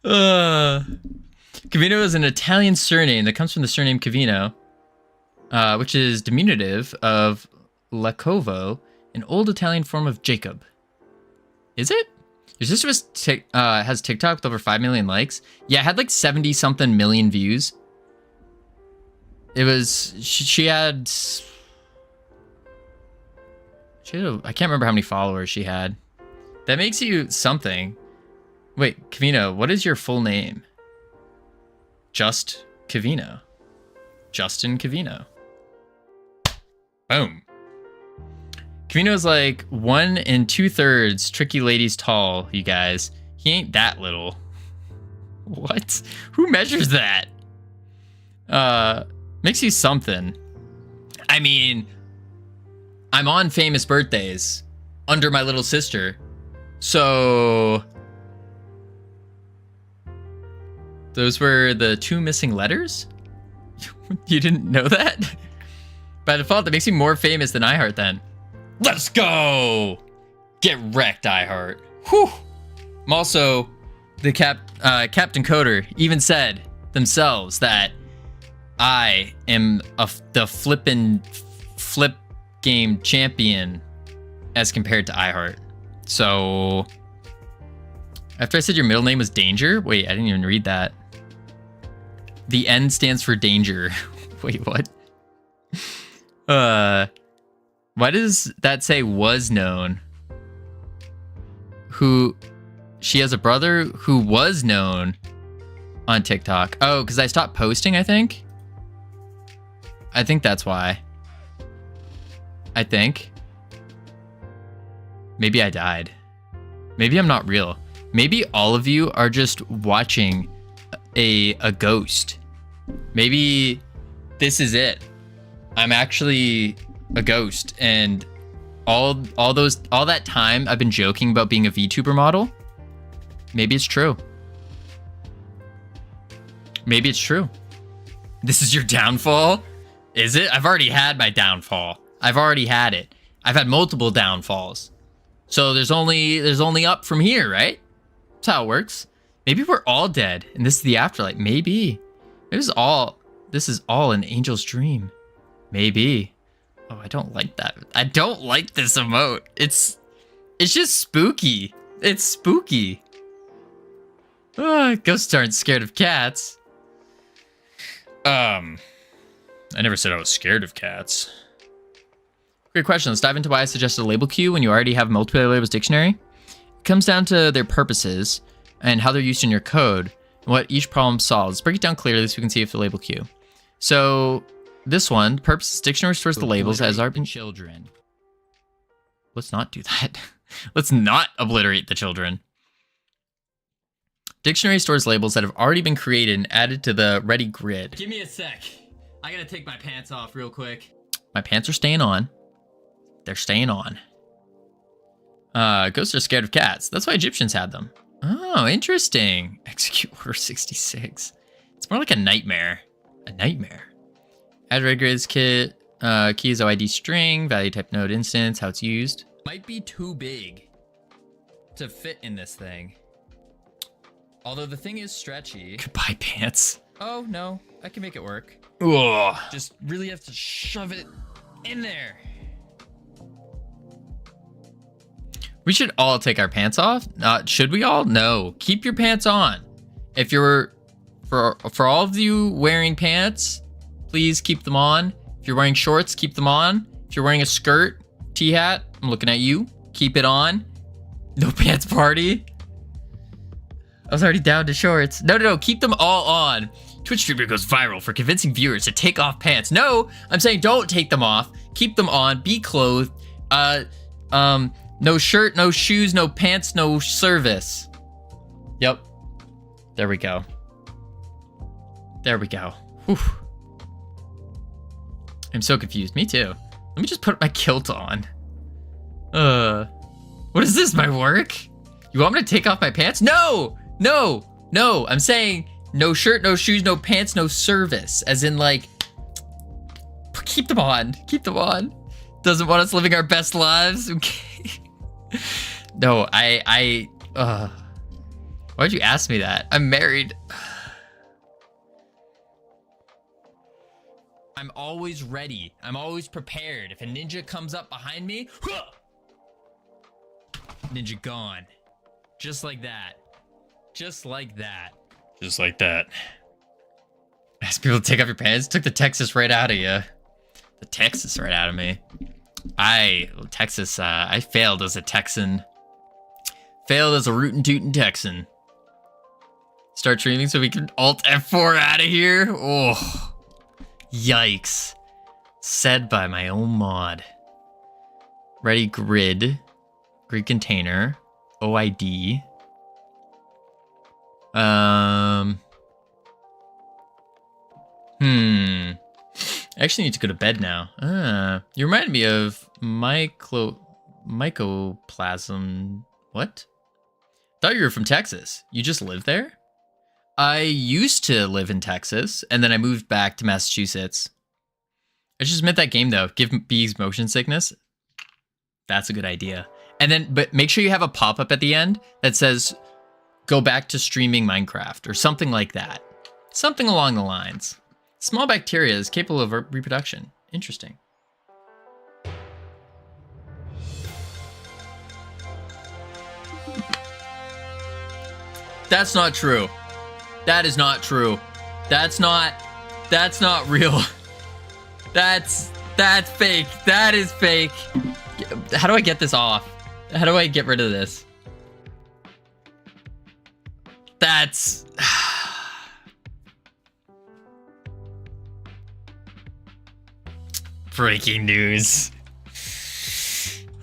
Covino is an Italian surname that comes from the surname Covino, which is diminutive of Lacovo, an old Italian form of Jacob. Is it? Your sister has TikTok with over 5 million likes. Yeah, it had like 70 something million views. It was, she had, I can't remember how many followers she had. That makes you something. Wait, Covino, what is your full name? Just Covino. Justin Covino. Boom. Covino's like 1 2/3 tricky ladies tall, you guys. He ain't that little. What? Who measures that? Makes you something. I mean, I'm on famous birthdays under my little sister. So those were the 2 missing letters? You didn't know that? By default, that makes me more famous than iHeart then. Let's go! Get wrecked, iHeart. Whew! I'm also, the Captain Coder even said themselves that I am the flip game champion as compared to iHeart. So after I said your middle name was Danger, wait, I didn't even read that. The N stands for danger. Wait, what? Why does that say was known? Who... She has a brother who was known on TikTok. Oh, because I stopped posting, I think? I think that's why. I think. Maybe I died. Maybe I'm not real. Maybe all of you are just watching a ghost. Maybe this is it. I'm actually a ghost, and all that time I've been joking about being a VTuber model. Maybe it's true. Maybe it's true. This is your downfall? Is it? I've already had my downfall. I've already had it. I've had multiple downfalls. So there's only up from here, right? That's how it works. Maybe we're all dead and this is the afterlife. Maybe. This is all an angel's dream. Maybe. Oh, I don't like that. I don't like this emote. It's just spooky. It's spooky. Ghosts aren't scared of cats. I never said I was scared of cats. Great question. Let's dive into why I suggested a label queue when you already have multiplayer labels dictionary. It comes down to their purposes and how they're used in your code and what each problem solves. Let's break it down clearly so we can see if the label queue. So this one, purposes dictionary stores the labels as our children. Let's not do that. Let's not obliterate the children. Dictionary stores labels that have already been created and added to the ready grid. Give me a sec. I gotta take my pants off real quick. My pants are staying on. They're staying on. Ghosts are scared of cats. That's why Egyptians had them. Oh, interesting. Execute order 66. It's more like a nightmare. A nightmare. Add red grids kit. Key is OID string. Value type node instance. How it's used. Might be too big to fit in this thing. Although the thing is stretchy. Goodbye, pants. Oh, no. I can make it work. Ugh. Just really have to shove it in there. We should all take our pants off. Should we all? No. Keep your pants on. If you're, for all of you wearing pants, please keep them on. If you're wearing shorts, keep them on. If you're wearing a skirt, T-hat, I'm looking at you. Keep it on. No pants party. I was already down to shorts. No. Keep them all on. Twitch streamer goes viral for convincing viewers to take off pants. No, I'm saying don't take them off. Keep them on. Be clothed. No shirt, no shoes, no pants, no service. Yep. There we go. There we go. Whew. I'm so confused. Me too. Let me just put my kilt on. What is this, my work? You want me to take off my pants? No! I'm saying no shirt, no shoes, no pants, no service. As in, like, keep them on. Keep them on. Doesn't want us living our best lives. Okay. No, why'd you ask me that? I'm married. I'm always ready. I'm always prepared. If a ninja comes up behind me, ninja gone. Just like that. Just like that. Just like that. Ask people to take off your pants. Took the Texas right out of you. The Texas right out of me. I failed as a Texan. Failed as a rootin' tootin' Texan. Start streaming so we can alt F4 out of here. Oh, yikes. Said by my own mod. Ready grid. Grid container. OID. I actually need to go to bed now. You remind me of mycoplasm. What? Thought you were from Texas. You just live there? I used to live in Texas, and then I moved back to Massachusetts. I just met that game though. Give bees motion sickness. That's a good idea. And then, but make sure you have a pop-up at the end that says, go back to streaming Minecraft or something like that. Something along the lines. Small bacteria is capable of reproduction. Interesting. That's not true. That is not true. That's not real. That's That's fake. That is fake. How do I get this off? How do I get rid of this? That's... breaking news.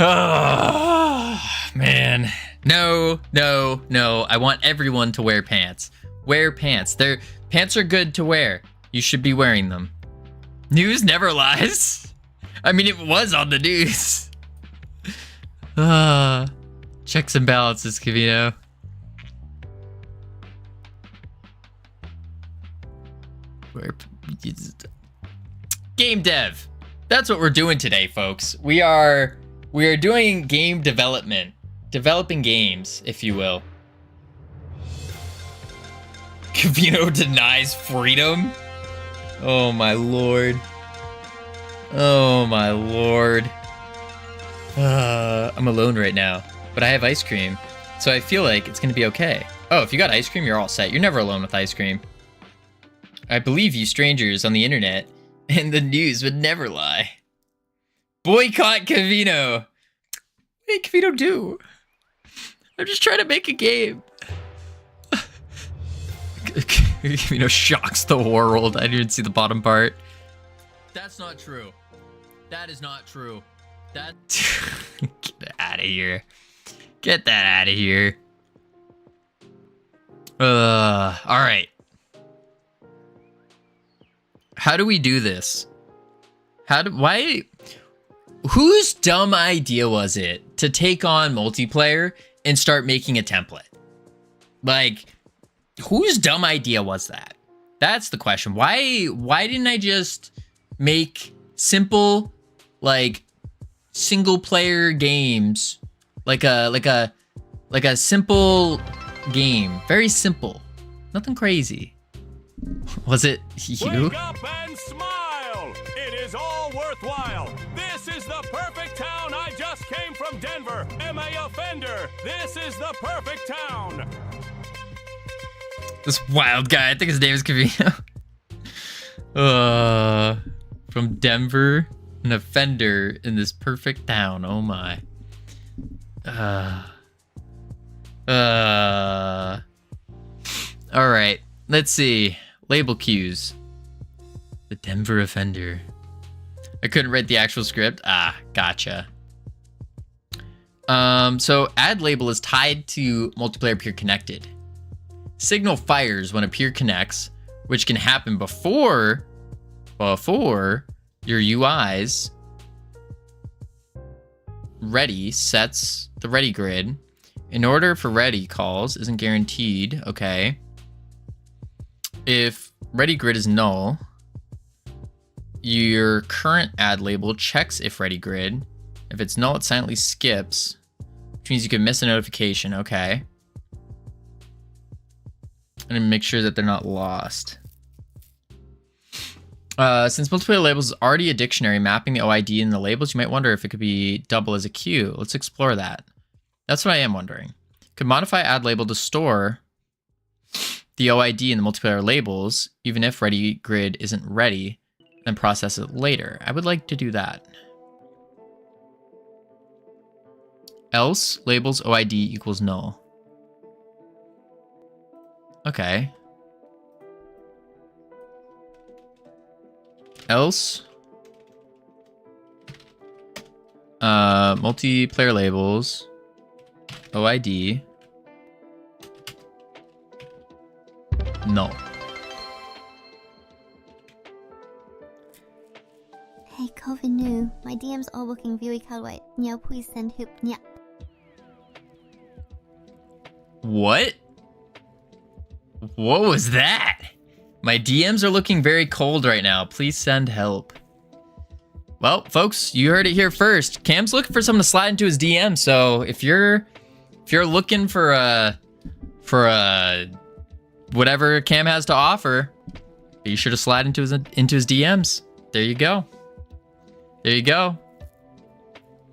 Oh, man. No, no, no. I want everyone to wear pants. Wear pants. Pants are good to wear. You should be wearing them. News never lies. I mean, it was on the news. Checks and balances, Covino. Game dev. That's what we're doing today, folks. We are doing game development. Developing games, if you will. Covino denies freedom? Oh my lord. Oh my lord. I'm alone right now, but I have ice cream, so I feel like it's gonna be okay. Oh, if you got ice cream, you're all set. You're never alone with ice cream. I believe you strangers on the internet and the news would never lie. Boycott Covino. What did Covino do? I'm just trying to make a game. Covino shocks the world. I didn't even see the bottom part. That's not true. That is not true. That... Get out of here. Get that out of here. Alright. How do we do this? Why... Whose dumb idea was it to take on multiplayer and start making a template? Like, whose dumb idea was that? That's the question. Why didn't I just make simple, like, single player games, like a simple game, very simple, nothing crazy? Was it you? Wake up and smile! It is all worthwhile. This is the perfect town. I just came from Denver. Am I a offender? This is the perfect town. This wild guy, I think his name is Covino. From Denver, an offender in this perfect town. Oh my. All right, let's see. Label cues. The Denver offender. I couldn't read the actual script. Ah, gotcha. So add label is tied to multiplayer peer connected. Signal fires when a peer connects, which can happen before your UI's ready sets the ready grid. In order for ready calls isn't guaranteed. Okay. If ready grid is null, your current add label checks if ready grid. If it's null, it silently skips, which means you can miss a notification. Okay. And make sure that they're not lost. Since multiplayer labels is already a dictionary mapping the OID in the labels, you might wonder if it could be double as a queue. Let's explore that. That's what I am wondering. Could modify add label to store the OID in the multiplayer labels, even if ready grid isn't ready, then process it later. I would like to do that. Else labels OID equals null. Okay. Else multiplayer labels OID null. Hey Covino, my DMs are looking very kawaii. Now please send hoop. Yeah. What? What was that? My DMs are looking very cold right now. Please send help. Well, folks, you heard it here first. Cam's looking for someone to slide into his DM. So if you're looking for whatever Cam has to offer, be sure to slide into his DMs. There you go. There you go.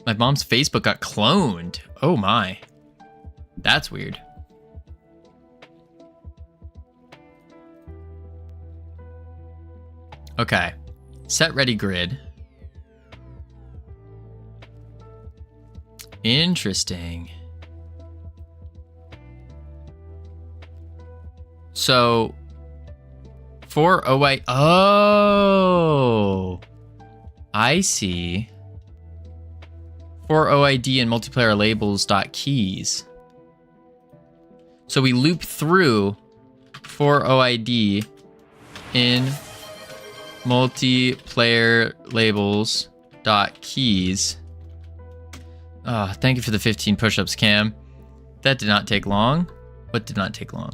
My mom's Facebook got cloned. Oh my. That's weird. Okay. Set ready grid. Interesting. So for OI, oh, I see. For OID and multiplayer labels dot keys. So we loop through for OID in multiplayer labels dot keys. Oh, thank you for the 15 push-ups, Cam. That did not take long. What did not take long?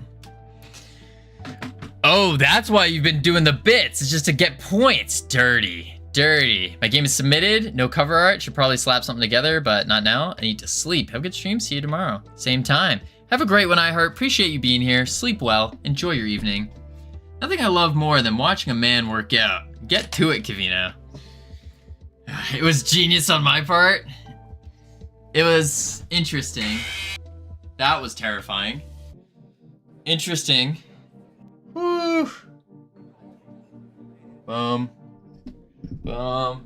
Oh, that's why you've been doing the bits. It's just to get points. Dirty. Dirty. My game is submitted. No cover art. Should probably slap something together, but not now. I need to sleep. Have a good stream. See you tomorrow. Same time. Have a great one, iHeart. Appreciate you being here. Sleep well. Enjoy your evening. Nothing I love more than watching a man work out. Get to it, Covino. It was genius on my part. It was interesting. That was terrifying. Interesting. Woo. Boom. Boom.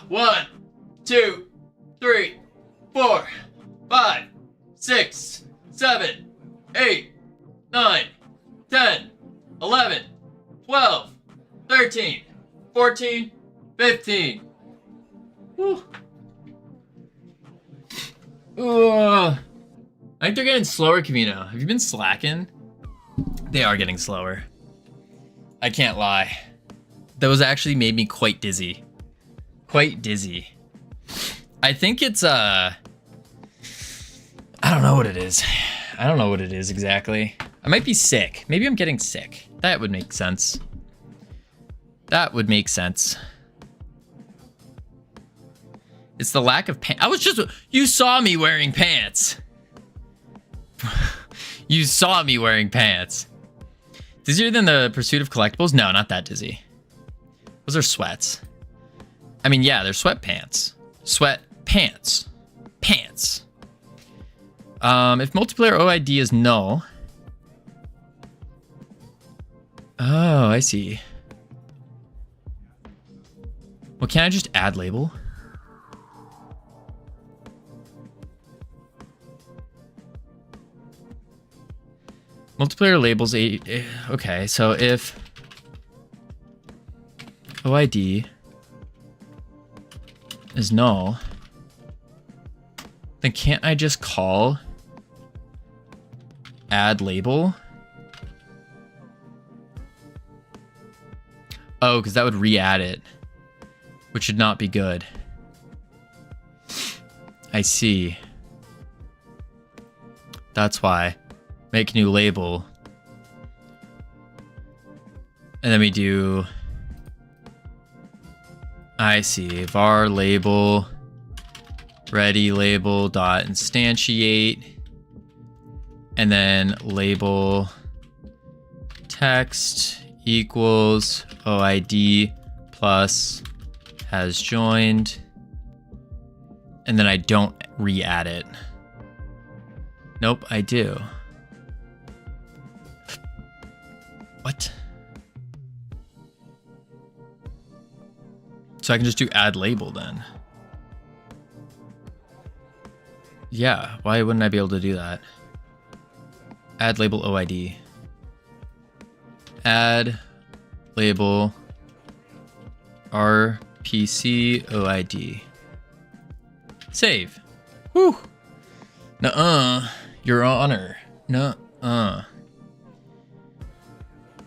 1, 2, 3, 4, 5, 6, 7, 8, 9, 10, 11, 12, 13, 14, 15. Woo. I think they're getting slower, Covino. Have you been slacking? They are getting slower. I can't lie. Those actually made me quite dizzy. Quite dizzy. I think it's, I don't know what it is. I don't know what it is exactly. I might be sick. Maybe I'm getting sick. That would make sense. That would make sense. It's the lack of pants. You saw me wearing pants. You saw me wearing pants. Dizzier than the pursuit of collectibles? No, not that dizzy. Those are sweats. I mean, yeah, they're sweatpants. Sweat pants. Pants. If multiplayer OID is null. Oh, I see. Well, can I just add label? Multiplayer labels okay, so if OID is null, then can't I just call add label? Oh, because that would re-add it, which should not be good. I see. That's why. Make new label. And then we do, I see, var label, ready label dot instantiate, and then label text equals OID plus has joined, and then I don't re-add it. Nope, I do. What? So I can just do add label then. Yeah, why wouldn't I be able to do that? Add label OID. Add label RPC OID. Save. Whew. Nuh-uh. Your Honor. Nuh-uh.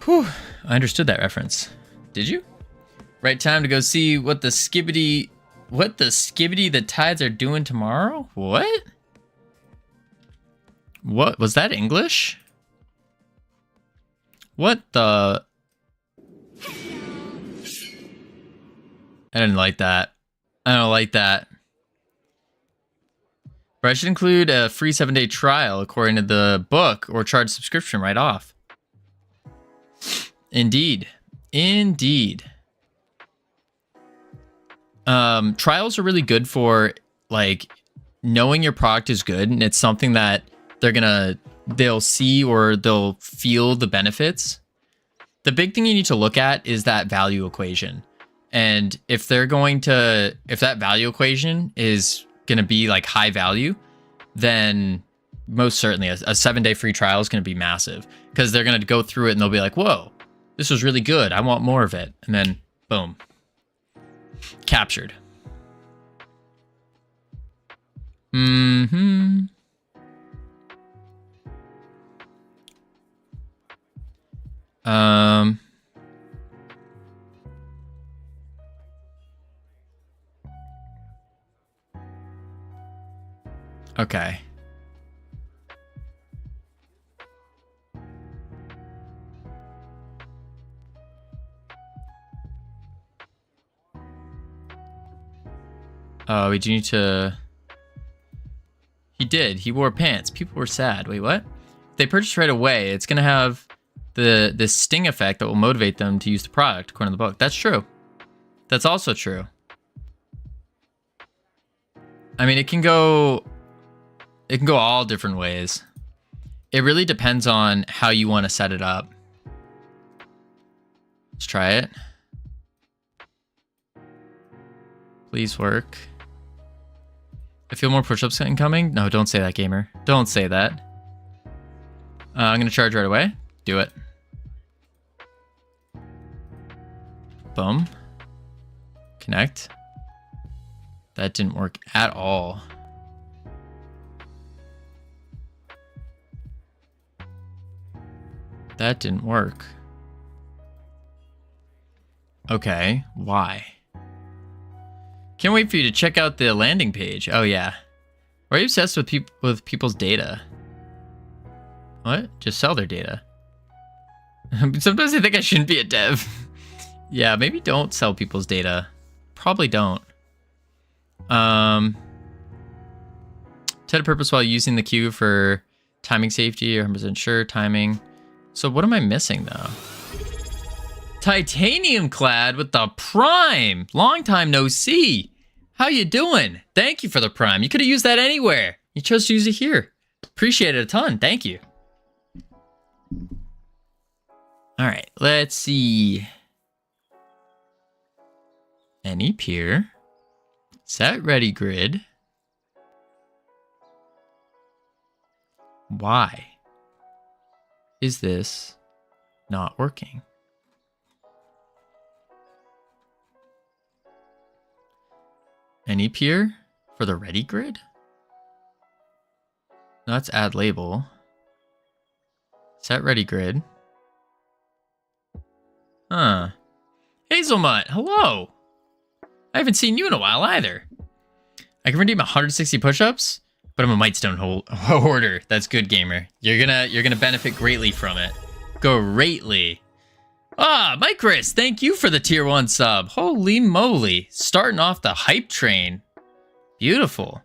Whew. I understood that reference. Did you? Right time to go see what the skibbity the tides are doing tomorrow? What? What was that English? What the? I didn't like that. I don't like that. But I should include a free 7-day trial according to the book or charge subscription right off. Indeed. Indeed. Trials are really good for like knowing your product is good and it's something that they'll see or they'll feel the benefits. the big thing you need to look at is that value equation. And if that value equation is going to be like high value, then most certainly a 7-day free trial is going to be massive, because they're going to go through it and they'll be like, whoa, this was really good. I want more of it. And then boom, captured. Okay. We do need to... He did. He wore pants. People were sad. Wait, what? If they purchase right away, it's going to have the sting effect that will motivate them to use the product, according to the book. That's true. That's also true. I mean, it can go all different ways. It really depends on how you want to set it up. Let's try it. Please work. I feel more push-ups incoming. No, don't say that, gamer. Don't say that. I'm going to charge right away. Do it. Boom. Connect. That didn't work at all. That didn't work. Okay, why? Can't wait for you to check out the landing page. Oh yeah. Why are you obsessed with people's data? What? Just sell their data. Sometimes I think I shouldn't be a dev. Yeah, maybe don't sell people's data. Probably don't. Set a purpose while using the queue for timing safety. 100% sure timing. So what am I missing though? Titanium clad with the Prime. Long time no see. How you doing? Thank you for the Prime. You could have used that anywhere. You chose to use it here. Appreciate it a ton. Thank you. All right, let's see. Any peer. Set ready grid. Why is this not working? Any peer for the ready grid? No, that's add label. Set ready grid. Huh. Hazelnut, hello. I haven't seen you in a while either. I can redeem 160 push-ups, but I'm a Mightstone hoarder. That's good, gamer. You're gonna benefit greatly from it. Greatly. Ah, Micris, thank you for the tier 1 sub. Holy moly. Starting off the hype train. Beautiful.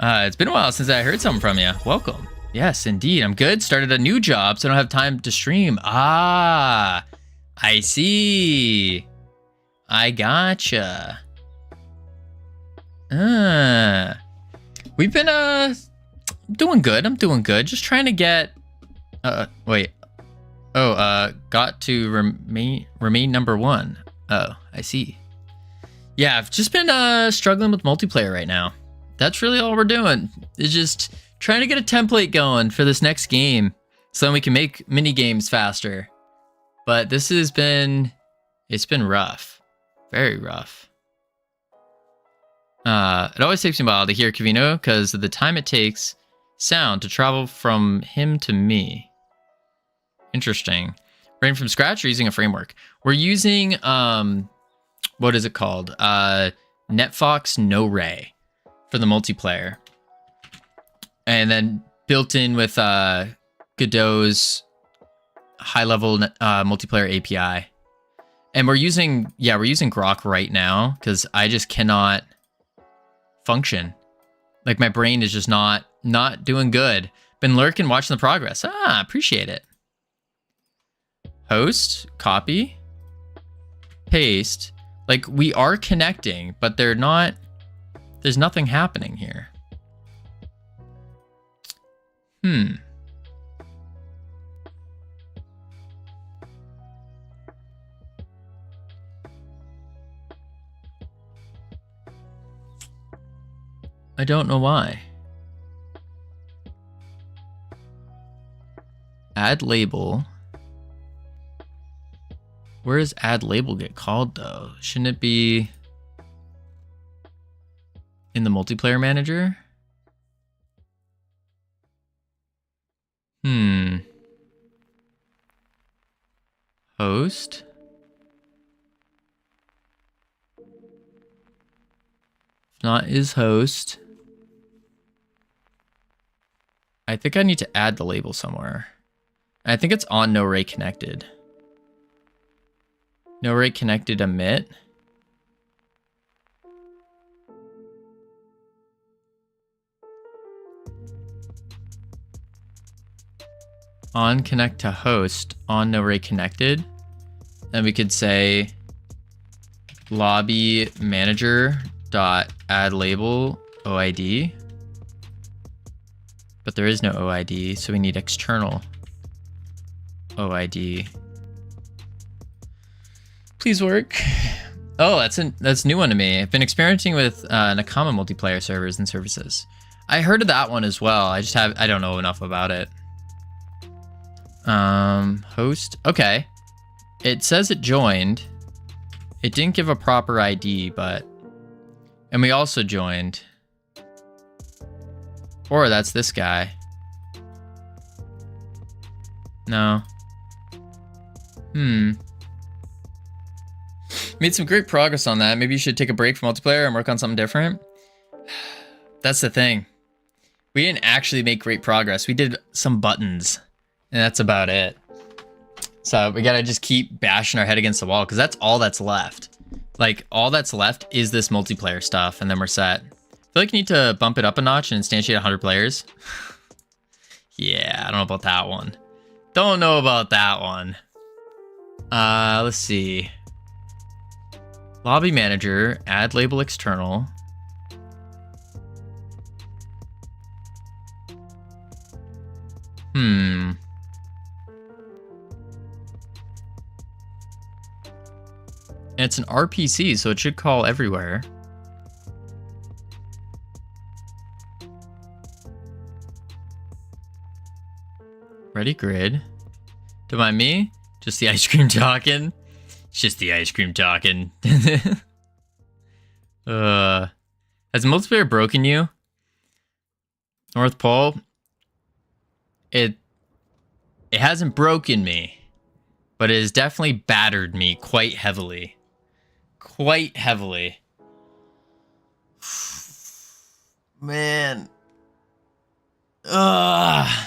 It's been a while since I heard something from you. Welcome. Yes, indeed. I'm good. Started a new job, so I don't have time to stream. Ah, I see. I gotcha. We've been doing good. I'm doing good. Just trying to get wait. Oh, got to remain number 1. Oh, I see. Yeah, I've just been struggling with multiplayer right now. That's really all we're doing. Is just trying to get a template going for this next game so then we can make mini games faster. But this has been rough. Very rough. It always takes me a while to hear Covino because of the time it takes sound to travel from him to me. Interesting. Writing from scratch or using a framework? We're using, what is it called? NetFox No-Ray for the multiplayer. And then built in with Godot's high-level multiplayer API. And we're using Grok right now because I just cannot function. Like my brain is just not doing good. Been lurking, watching the progress. Appreciate it. Host, copy, paste. Like we are connecting, but there's nothing happening here. I don't know why. Add label. Where does add label get called though? Shouldn't it be in the multiplayer manager? Host. If not is host. I think I need to add the label somewhere. I think it's on no array connected. No array connected emit. On connect to host on no array connected. Then we could say lobby manager dot add label OID. But there is no OID, so we need external OID. Please work. Oh, that's a new one to me. I've been experimenting with Nakama multiplayer servers and services. I heard of that one as well. I don't know enough about it. Host. Okay. It says it joined. It didn't give a proper ID, and we also joined. Or that's this guy. No. Made some great progress on that. Maybe you should take a break from multiplayer and work on something different. That's the thing. We didn't actually make great progress. We did some buttons, and that's about it. So we gotta just keep bashing our head against the wall, because that's all that's left. Like, all that's left is this multiplayer stuff, and then we're set. I feel like you need to bump it up a notch and instantiate 100 players. Yeah, I don't know about that one. Don't know about that one. Let's see. Lobby manager, add label external. And it's an RPC, so it should call everywhere. Ready grid. Don't mind me. Just the ice cream talking. It's just the ice cream talking. Has multiplayer broken you? North Pole? It hasn't broken me, but it has definitely battered me quite heavily. Quite heavily. Man. Ugh.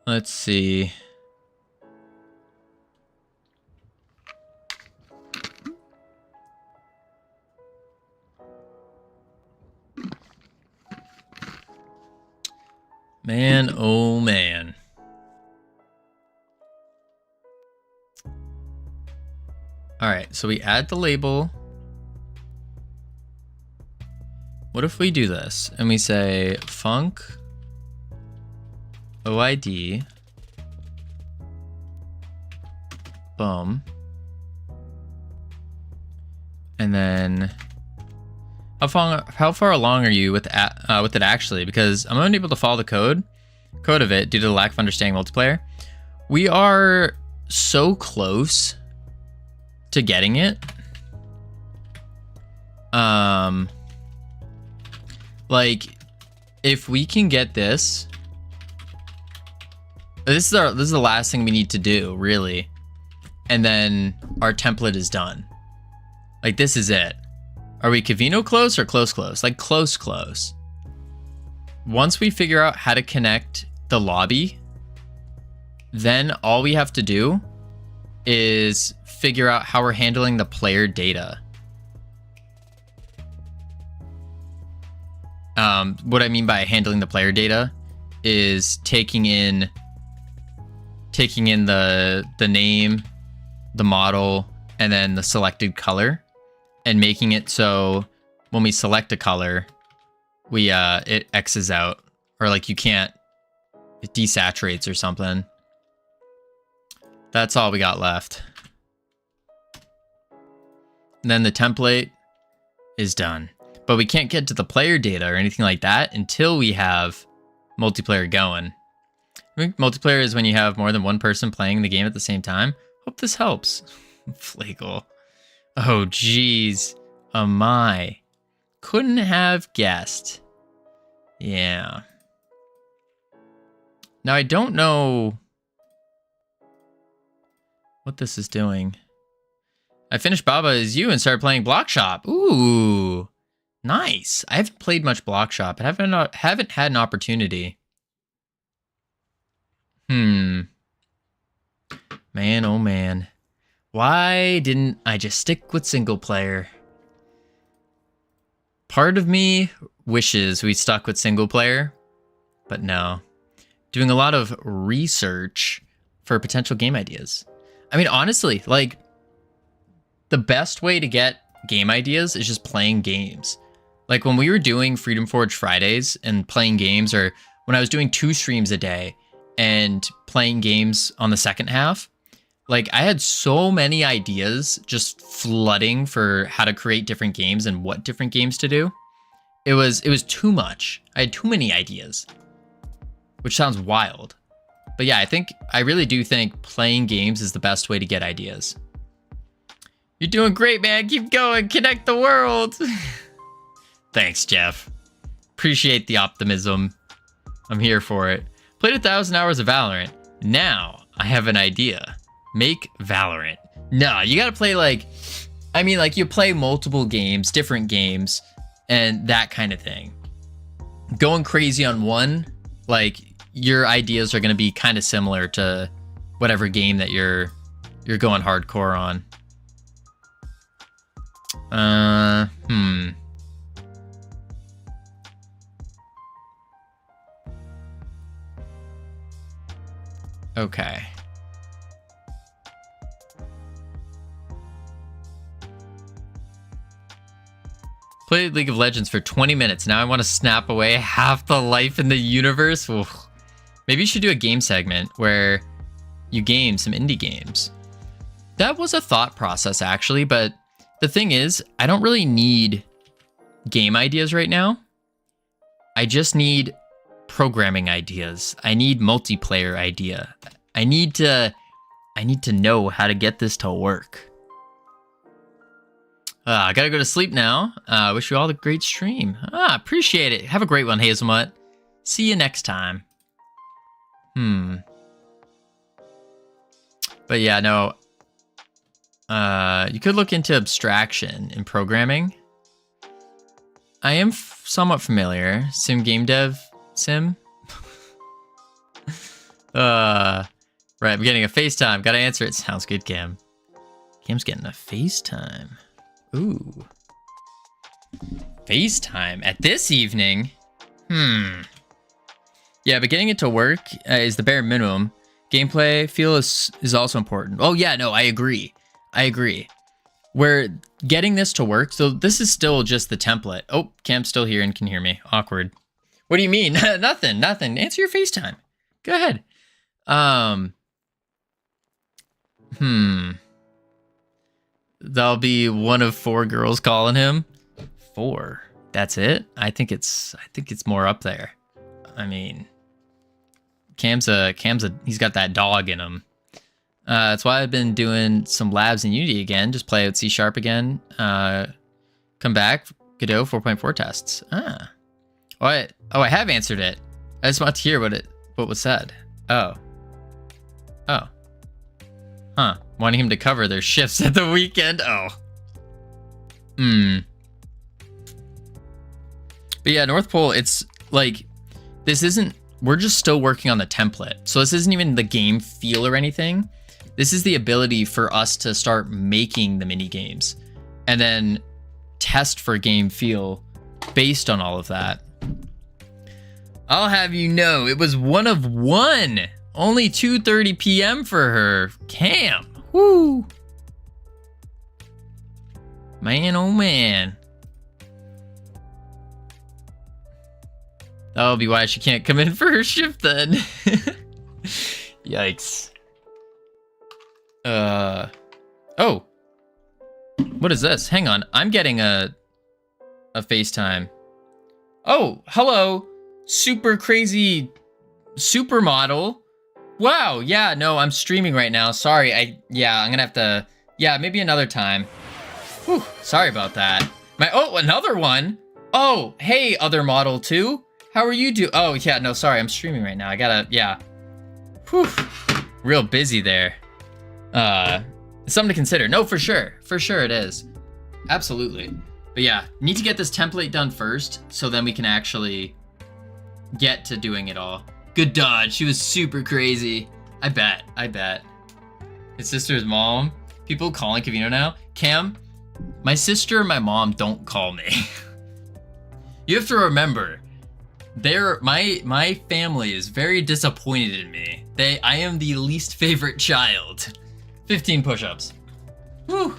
Let's see. Man, oh man. All right, so we add the label. What if we do this and we say func OID, boom, and then how far along are you with it actually? Because I'm unable to follow the code of it due to the lack of understanding multiplayer. We are so close to getting it. Like, if we can get this, this is the last thing we need to do, really, and then our template is done. Like, this is it. Are we Covino close or close? Like, close. Once we figure out how to connect the lobby, then all we have to do is figure out how we're handling the player data. What I mean by handling the player data is taking in the name, the model, and then the selected color, and making it so when we select a color, it X's out, or like it desaturates or something. That's all we got left. And then the template is done. But we can't get to the player data or anything like that until we have multiplayer going. I think multiplayer is when you have more than one person playing the game at the same time. Hope this helps. Flagel. Oh, geez. My. Couldn't have guessed. Yeah. Now, I don't know what this is doing. I finished Baba Is You and started playing Block Shop. Ooh, nice. I haven't played much Block Shop. I haven't had an opportunity. Man, oh man. Why didn't I just stick with single player? Part of me wishes we stuck with single player, but no. Doing a lot of research for potential game ideas. I mean, honestly, like, the best way to get game ideas is just playing games. Like when we were doing Freedom Forge Fridays and playing games, or when I was doing 2 streams a day and playing games on the second half, like I had so many ideas just flooding for how to create different games and what different games to do. It was too much. I had too many ideas, which sounds wild. But yeah, I really do think playing games is the best way to get ideas. You're doing great, man. Keep going. Connect the world. Thanks, Jeff. Appreciate the optimism. I'm here for it. Played 1,000 hours of Valorant. Now I have an idea. Make Valorant. No, you gotta play like you play multiple games, different games, and that kind of thing. Going crazy on one, like your ideas are gonna be kind of similar to whatever game that you're going hardcore on. Okay. Played League of Legends for 20 minutes. Now I want to snap away half the life in the universe. Oof. Maybe you should do a game segment where you game some indie games. That was a thought process, actually, but the thing is, I don't really need game ideas right now. I just need programming ideas. I need multiplayer idea. I need to know how to get this to work. I gotta go to sleep now. Wish you all a great stream. Appreciate it. Have a great one, Hazelnut. See you next time. But yeah, no. You could look into abstraction in programming. I am somewhat familiar. Sim game dev sim. Right, I'm getting a FaceTime. Gotta answer it. Sounds good, Cam. Cam's getting a FaceTime. Ooh. FaceTime at this evening? Yeah, but getting it to work is the bare minimum. Gameplay feel is also important. Oh yeah, no, I agree. We're getting this to work, so this is still just the template. Oh, Cam's still here and can hear me. Awkward. What do you mean? Nothing. Answer your FaceTime. Go ahead. That'll be one of 4 girls calling him. 4. That's it? I think it's more up there. I mean, Cam's he's got that dog in him. That's why I've been doing some labs in Unity again. Just play with C# again. Come back. Godot 4.4 tests. I have answered it. I just want to hear what was said. Oh. Wanting him to cover their shifts at the weekend. Oh. But yeah, North Pole, it's like, we're just still working on the template. So this isn't even the game feel or anything. This is the ability for us to start making the mini games and then test for game feel based on all of that. I'll have you know, it was 1 of 1. Only 2:30 p.m. for her. Cam. Woo. Man, oh man. That'll be why she can't come in for her shift then. Yikes. Oh. What is this? Hang on. I'm getting a FaceTime. Oh, hello. Super crazy supermodel. Wow. Yeah, no, I'm streaming right now. Sorry. I'm going to have to, maybe another time. Whew, sorry about that. Another one. Oh, hey, other model too. How are you Oh, yeah, no, sorry. I'm streaming right now. I gotta, Whew. Real busy there. Something to consider. No, for sure. For sure it is. Absolutely. But yeah, need to get this template done first, so then we can actually get to doing it all. Good dodge. She was super crazy. I bet. His sister's mom. People calling Covino now. Cam, my sister and my mom don't call me. You have to remember, my family is very disappointed in me. I am the least favorite child. 15 push-ups. Whew.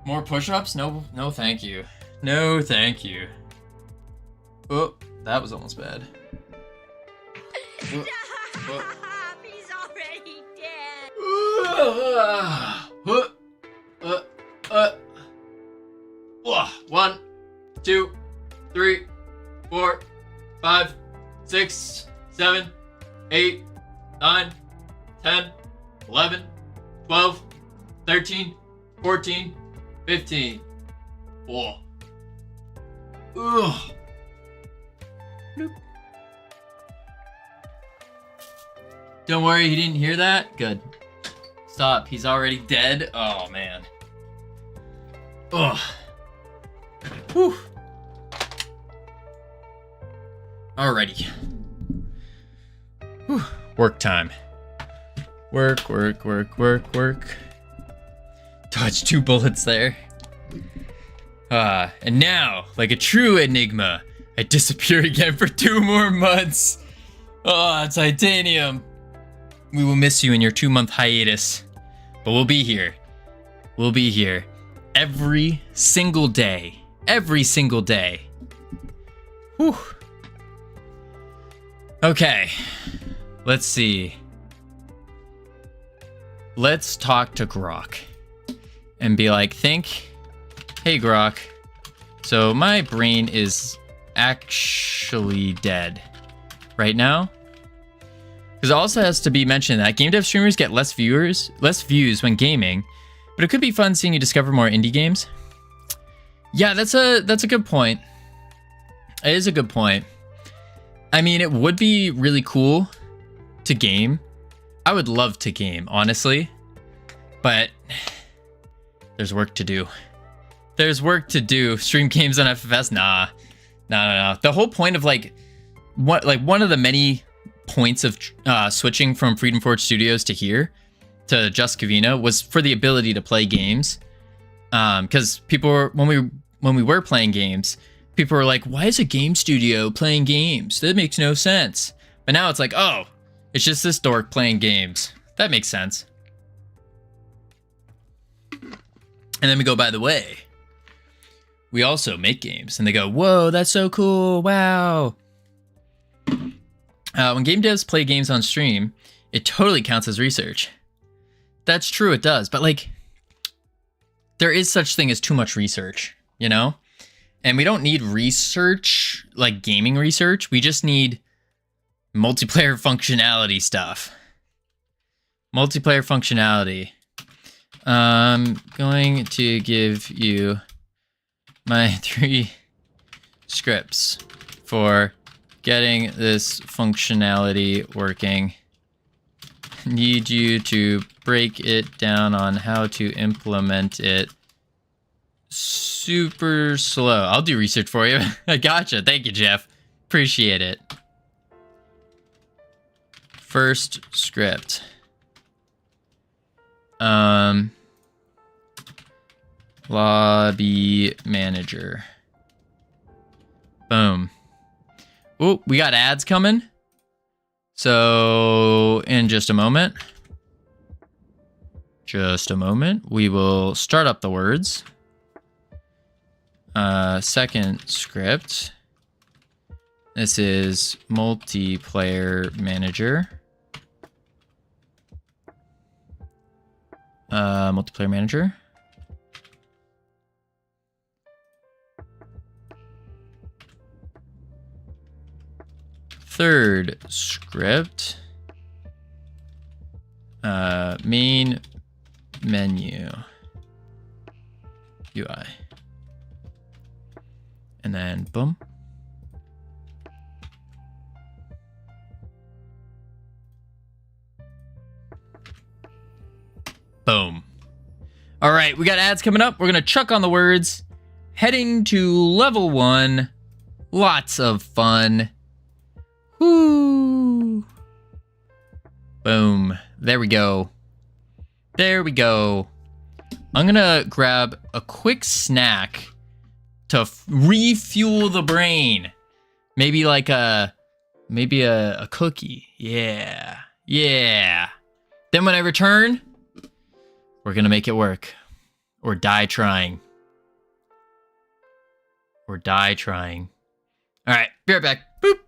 More push-ups? No, thank you. No, thank you. Oh, that was almost bad. Stop! He's already dead. 1, 2, 3, 4, 5, 6, 7, 8, 9, 10, 11, 12, 13, 14, 15. Whoa. Ugh. Bloop. Don't worry, he didn't hear that? Good. Stop, he's already dead? Oh, man. Ugh. Whew. Alrighty. Whew. Work time. Work. Dodge 2 bullets there. And now, like a true enigma, I disappear again for 2 more months. Titanium. We will miss you in your 2-month hiatus, but we'll be here. We'll be here every single day. Every single day. Whew. Okay. Let's see. Let's talk to Grok and be like, hey Grok, so my brain is actually dead right now. Because it also has to be mentioned that game dev streamers get less views when gaming, but it could be fun seeing you discover more indie games. Yeah, that's a good point. It is a good point. I mean, it would be really cool to game. I would love to game, honestly, but there's work to do. There's work to do. Stream games on FFS? Nah. The whole point of one of the many points of switching from Freedom Forge Studios to here to Just Covino was for the ability to play games. Because people were, when we were playing games, people were like, why is a game studio playing games? That makes no sense. But now it's like, oh, it's just this dork playing games. That makes sense. And then we go, by the way, we also make games. And they go, whoa, that's so cool. Wow. When game devs play games on stream, it totally counts as research. That's true, it does. But there is such thing as too much research, you know? And we don't need research, like gaming research. We just need multiplayer functionality stuff. Multiplayer functionality. I'm going to give you my 3 scripts for getting this functionality working. Need you to break it down on how to implement it super slow. I'll do research for you. I gotcha. Thank you, Jeff. Appreciate it. First script. Lobby manager. Boom. Oh, we got ads coming. So in just a moment, we will start up the words. Second script. This is multiplayer manager. Multiplayer manager. Third script. Main menu. UI. And then boom. Boom. All right, we got ads coming up. We're going to chuck on the words. Heading to level 1. Lots of fun. Woo. Boom. There we go. There we go. I'm going to grab a quick snack to refuel the brain. Maybe like a cookie. Yeah. Yeah. Then when I return, we're going to make it work. Or die trying. Or die trying. All right, be right back. Boop.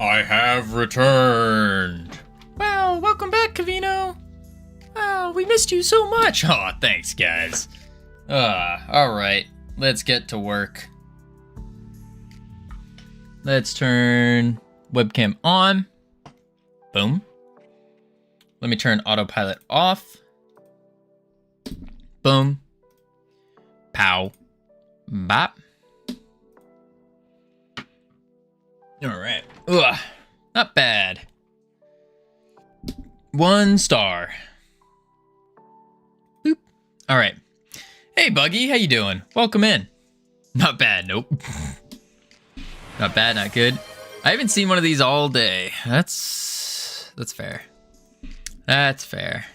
I have returned. Wow, welcome back, Covino. Wow, we missed you so much. Aw, thanks, guys. Alright. Let's get to work. Let's turn webcam on. Boom. Let me turn autopilot off. Boom. Pow. Bop. Alright. Ugh. Not bad. 1 star. Boop. Alright. Hey, Buggy. How you doing? Welcome in. Not bad. Nope. Not bad. Not good. I haven't seen one of these all day. That's fair. That's fair.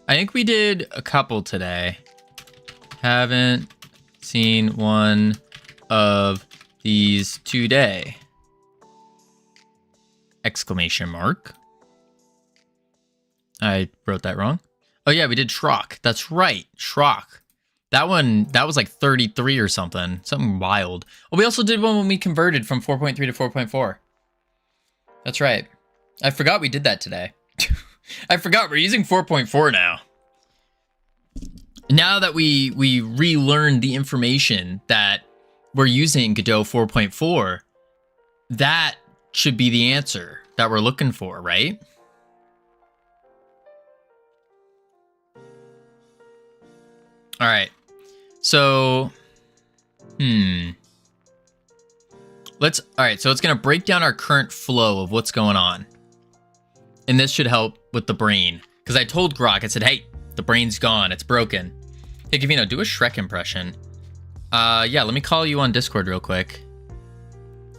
I think we did a couple today. Haven't seen one of these today. Exclamation mark. I wrote that wrong. Oh yeah, we did Shrock. That's right, Shrock. That one, that was like 33 or something. Something wild. Oh, we also did one when we converted from 4.3 to 4.4. That's right. I forgot we did that today. I forgot we're using 4.4 now. Now that we relearned the information that we're using Godot 4.4, that should be the answer that we're looking for, right? All right. So, all right, so it's going to break down our current flow of what's going on. And this should help with the brain. Because I told Grok, I said, hey, the brain's gone. It's broken. Hey, Covino, do a Shrek impression. Yeah, let me call you on Discord real quick.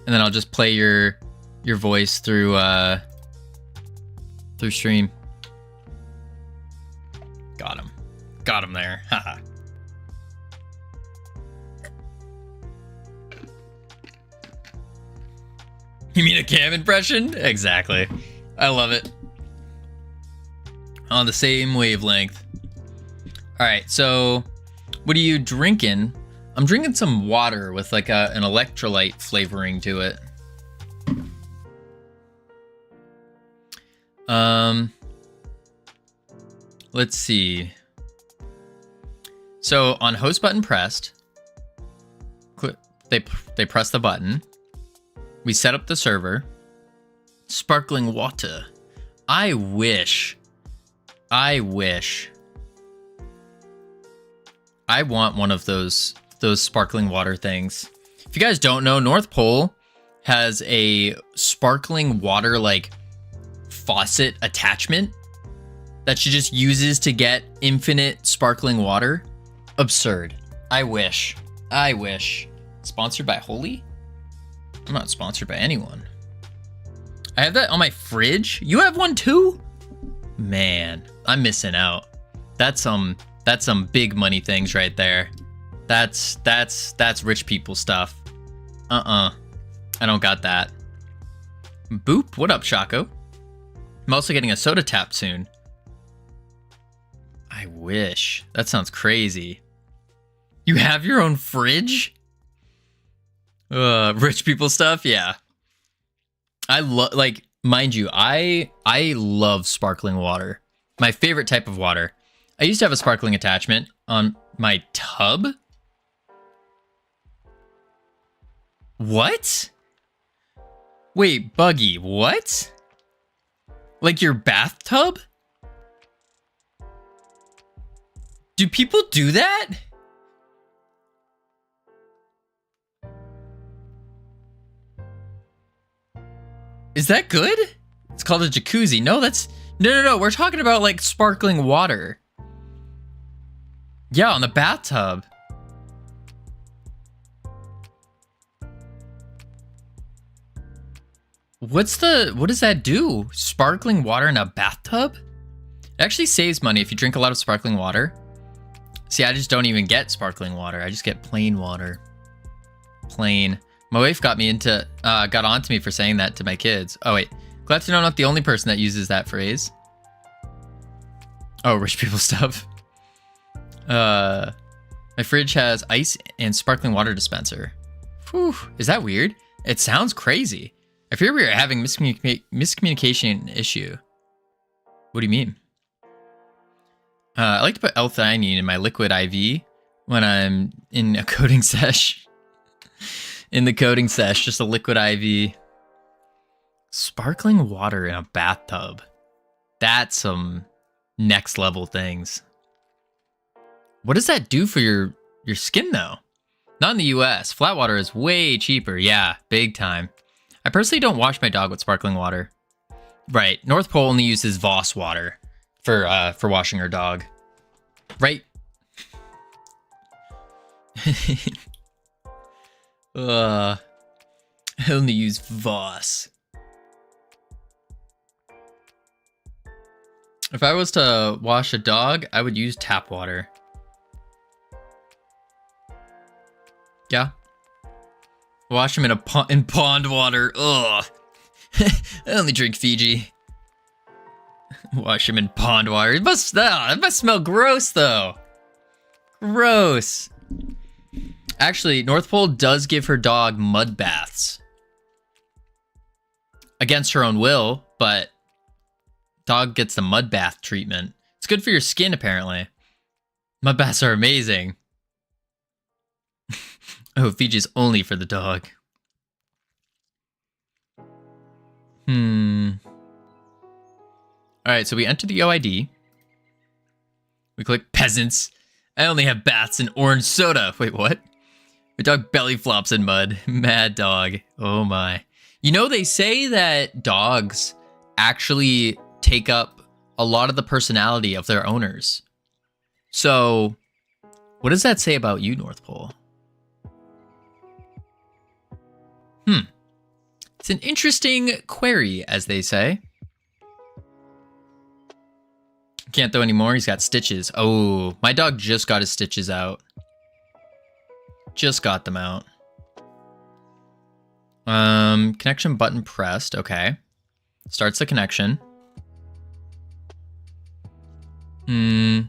And then I'll just play your voice through stream. Got him. Got him there. Haha. You mean a Cam impression? Exactly. I love it. On the same wavelength. All right, so what are you drinking? I'm drinking some water with like an electrolyte flavoring to it. Let's see. So on host button pressed, they press the button. We set up the server. Sparkling water. I wish. I want one of those sparkling water things. If you guys don't know, North Pole has a sparkling water like faucet attachment that she just uses to get infinite sparkling water. Absurd. I wish. Sponsored by Holy? I'm not sponsored by anyone. I have that on my fridge. You have one too? Man, I'm missing out. That's some big money things right there. That's rich people stuff. I don't got that. Boop. What up, Shaco? I'm also getting a soda tap soon. I wish. That sounds crazy. You have your own fridge? Rich people stuff? Yeah. I love, like, mind you, I love sparkling water. My favorite type of water. I used to have a sparkling attachment on my tub. What? Wait, Buggy, what? Like your bathtub? Do people do that? Is that good? It's called a jacuzzi. No, that's... No. We're talking about, like, sparkling water. Yeah, on the bathtub. What does that do? Sparkling water in a bathtub? It actually saves money if you drink a lot of sparkling water. See, I just don't even get sparkling water. I just get plain water. Plain. My wife got on to me for saying that to my kids. Oh, wait. Glad to know I'm not the only person that uses that phrase. Oh, rich people stuff. My fridge has ice and sparkling water dispenser. Whew. Is that weird? It sounds crazy. I fear we are having miscommunication issue. What do you mean? I like to put L-theanine in my liquid IV when I'm in a coding sesh. In the coding sesh, just a liquid IV. Sparkling water in a bathtub. That's some next level things. What does that do for your your skin though. Not in the US. Flat water is way cheaper. Yeah, big time. I personally don't wash my dog with sparkling water. Right. North Pole only uses Voss water for washing her dog. Right? I only use Voss. If I was to wash a dog, I would use tap water. Yeah. Wash him in pond water. Ugh. I only drink Fiji. Wash him in pond water. It must smell gross though. Gross. Actually, North Pole does give her dog mud baths. Against her own will, but dog gets the mud bath treatment. It's good for your skin, apparently. Mud baths are amazing. Oh, Fiji's only for the dog. Alright, so we enter the OID. We click peasants. I only have baths and orange soda. Wait, what? My dog belly flops in mud. Mad dog. Oh my. You know, they say that dogs actually take up a lot of the personality of their owners. So, what does that say about you, North Pole? It's an interesting query, as they say. Can't though anymore. He's got stitches. Oh, my dog just got his stitches out. Just got them out. Connection button pressed. Okay. Starts the connection. I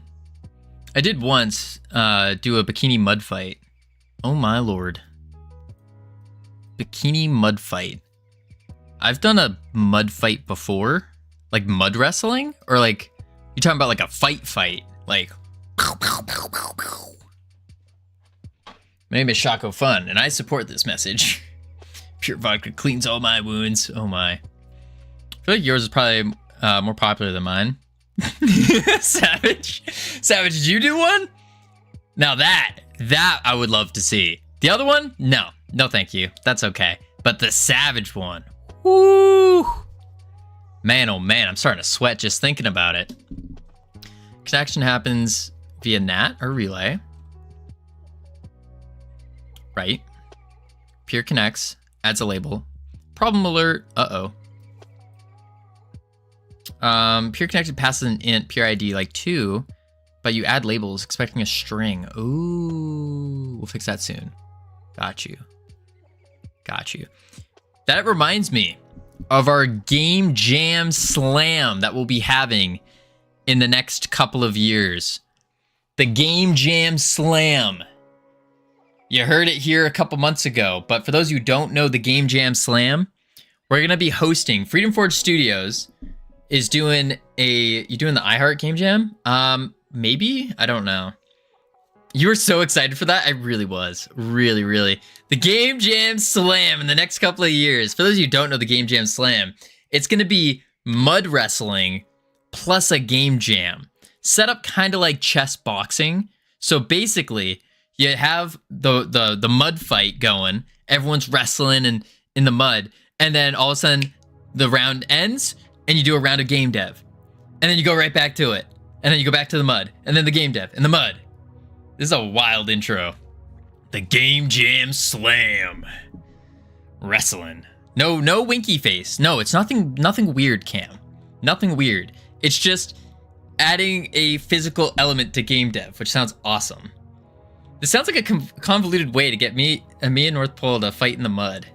did once do a bikini mud fight. Oh my lord. Bikini mud fight. I've done a mud fight before. Like mud wrestling? Or like, you're talking about like a fight? Like, my name is Shaco Fun, and I support this message. Pure vodka cleans all my wounds. Oh my. I feel like yours is probably more popular than mine. Savage, did you do one? Now that I would love to see. The other one? No, thank you. That's okay. But the Savage one, woo! Man, oh man, I'm starting to sweat just thinking about it. Connection happens via NAT or relay. Right. Peer connects, adds a label. Problem alert. Peer connected passes an int peer ID like 2, but you add labels expecting a string. Ooh, we'll fix that soon. Got you. That reminds me of our Game Jam Slam that we'll be having in the next couple of years. The Game Jam Slam. You heard it here a couple months ago, but for those who don't know the Game Jam Slam, we're going to be hosting Freedom Forge Studios is doing the iHeart Game Jam? Maybe? I don't know. You were so excited for that? I really was. Really. The Game Jam Slam in the next couple of years. For those of you who don't know the Game Jam Slam, it's going to be mud wrestling plus a game jam. Set up kind of like chess boxing. So basically, you have the mud fight going. Everyone's wrestling in the mud. And then all of a sudden, the round ends, and you do a round of game dev. And then you go right back to it. And then you go back to the mud. And then the game dev and the mud. This is a wild intro. The Game Jam Slam. Wrestling. No winky face. No, it's nothing weird, Cam. Nothing weird. It's just adding a physical element to game dev, which sounds awesome. This sounds like a convoluted way to get me and North Pole to fight in the mud.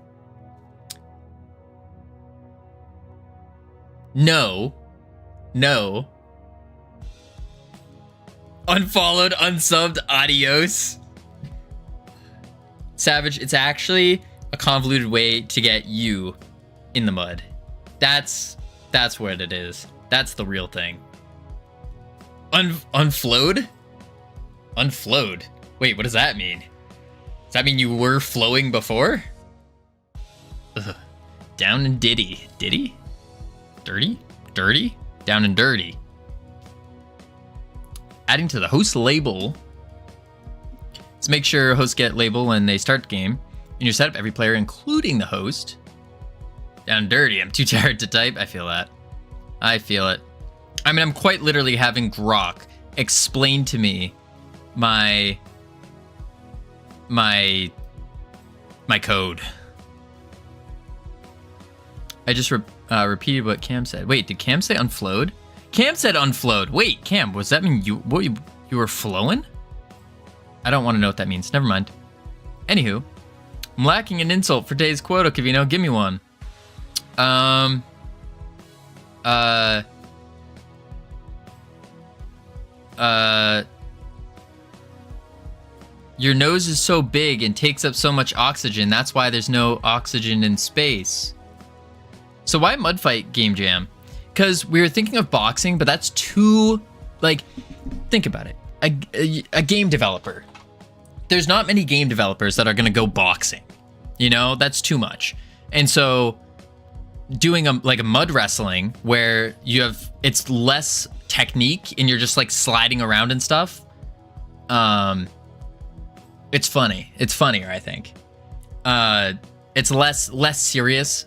No. Unfollowed, unsubbed, adios. Savage, it's actually a convoluted way to get you in the mud. That's what it is. That's the real thing. Unflowed? Unflowed. Wait, what does that mean? Does that mean you were flowing before? Ugh. Down and ditty. Ditty? Dirty? Dirty? Down and dirty. Adding to the host label. So make sure hosts get label when they start the game. In your setup, every player, including the host. Down dirty. I'm too tired to type. I feel that. I feel it. I mean, I'm quite literally having Grok explain to me my code. I just repeated what Cam said. Wait, did Cam say unflowed? Cam said unflowed. Wait, Cam, was that mean you were flowing? I don't want to know what that means. Never mind. Anywho, I'm lacking an insult for today's quota, Covino. Give me one. Your nose is so big and takes up so much oxygen. That's why there's no oxygen in space. So why Mudfight Game Jam? Because we were thinking of boxing, but that's too, like, think about it. A game developer. There's not many game developers that are going to go boxing. You know, that's too much. And so doing a mud wrestling where it's less technique and you're just like sliding around and stuff. It's funny. It's funnier, I think. It's less serious,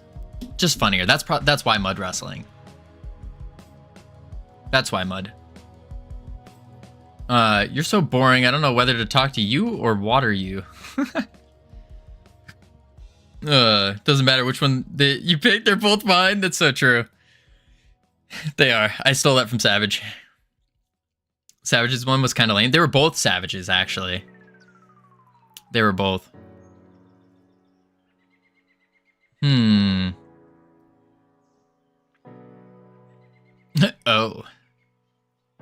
just funnier. That's why mud wrestling. That's why mud. You're so boring. I don't know whether to talk to you or water you. Doesn't matter which one you pick. They're both mine. That's so true. They are. I stole that from Savage. Savage's one was kind of lame. They were both Savages, actually. They were both. Oh.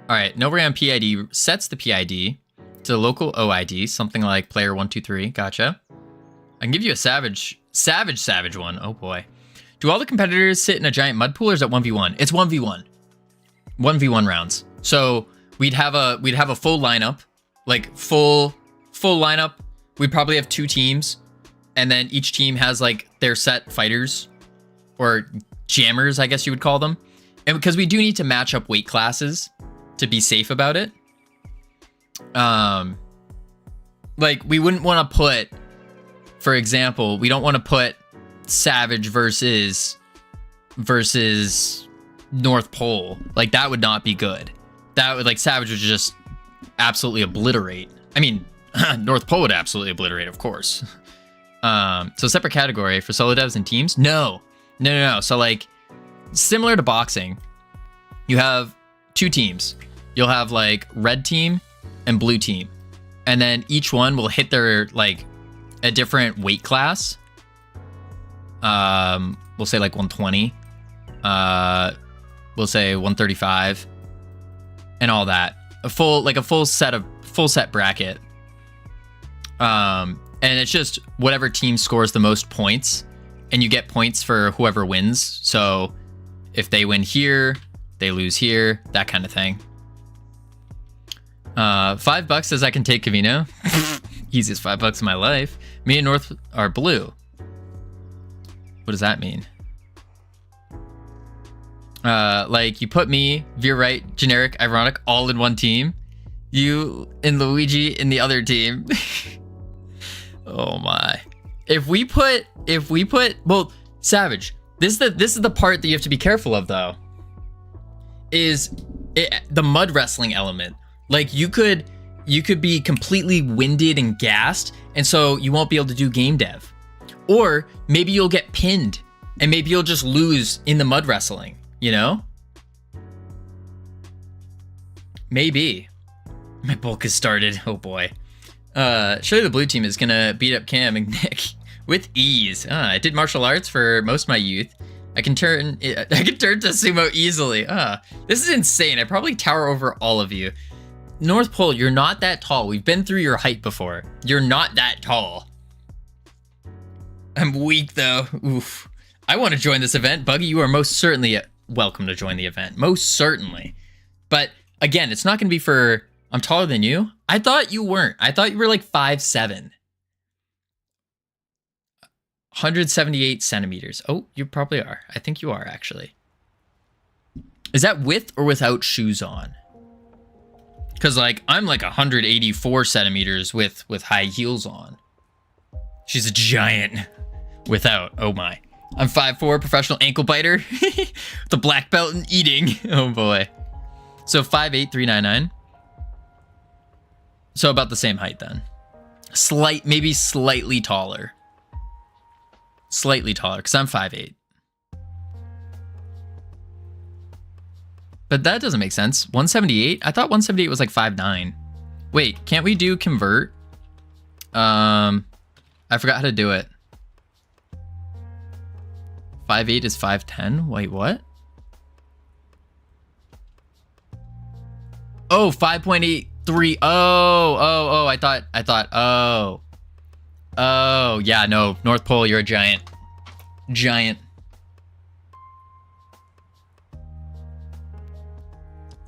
Alright, Novaram PID sets the PID to the local OID, something like player 123. Gotcha. I can give you a savage one. Oh boy. Do all the competitors sit in a giant mud pool or is it 1v1? It's 1v1. 1v1 rounds. So we'd have a full lineup, like full lineup. We'd probably have 2 teams, and then each team has like their set fighters or jammers, I guess you would call them. And because we do need to match up weight classes to be safe about it. Like we wouldn't want to put, for example, we don't want to put Savage versus North Pole. Like that would not be good. That would, like, Savage would just absolutely obliterate. I mean, North Pole would absolutely obliterate, of course. So separate category for solo devs and teams? No. So like similar to boxing, you have 2 teams. You'll have like red team and blue team. And then each one will hit their like a different weight class. We'll say like 120. We'll say 135 and all that. A full set bracket. And it's just whatever team scores the most points, and you get points for whoever wins. So if they win here, they lose here, that kind of thing. $5 says I can take Covino. Easiest $5 in my life. Me and North are blue. What does that mean? Like you put me, Veer right, generic, ironic, all in one team. You and Luigi in the other team. Oh my. If we put, well, Savage, this is the part that you have to be careful of though. The mud wrestling element. Like you could be completely winded and gassed, and so you won't be able to do game dev. Or maybe you'll get pinned, and maybe you'll just lose in the mud wrestling, you know? Maybe. My bulk has started. Oh boy. Surely the blue team is gonna beat up Cam and Nick with ease. I did martial arts for most of my youth. I can turn to sumo easily. This is insane. I probably tower over all of you. North Pole, you're not that tall. We've been through your height before. You're not that tall. I'm weak though. Oof. I want to join this event. Buggy, you are most certainly welcome to join the event. Most certainly. But again, it's not going to be for, I'm taller than you. I thought you weren't. I thought you were like 5'7". 178 centimeters. Oh, you probably are. I think you are actually. Is that with or without shoes on? Because, like, I'm like 184 centimeters with high heels on. She's a giant without. Oh, my. I'm 5'4", professional ankle biter. The black belt in eating. Oh, boy. So 5'8", 399. So about the same height, then. Maybe slightly taller. Slightly taller, because I'm 5'8". But that doesn't make sense. 178? I thought 178 was like 5'9". Wait, can't we do convert? I forgot how to do it. 5'8" is 5'10"? Wait, what? Oh, 5.83. Oh, I thought, oh, yeah, no, North Pole, you're a giant. Giant.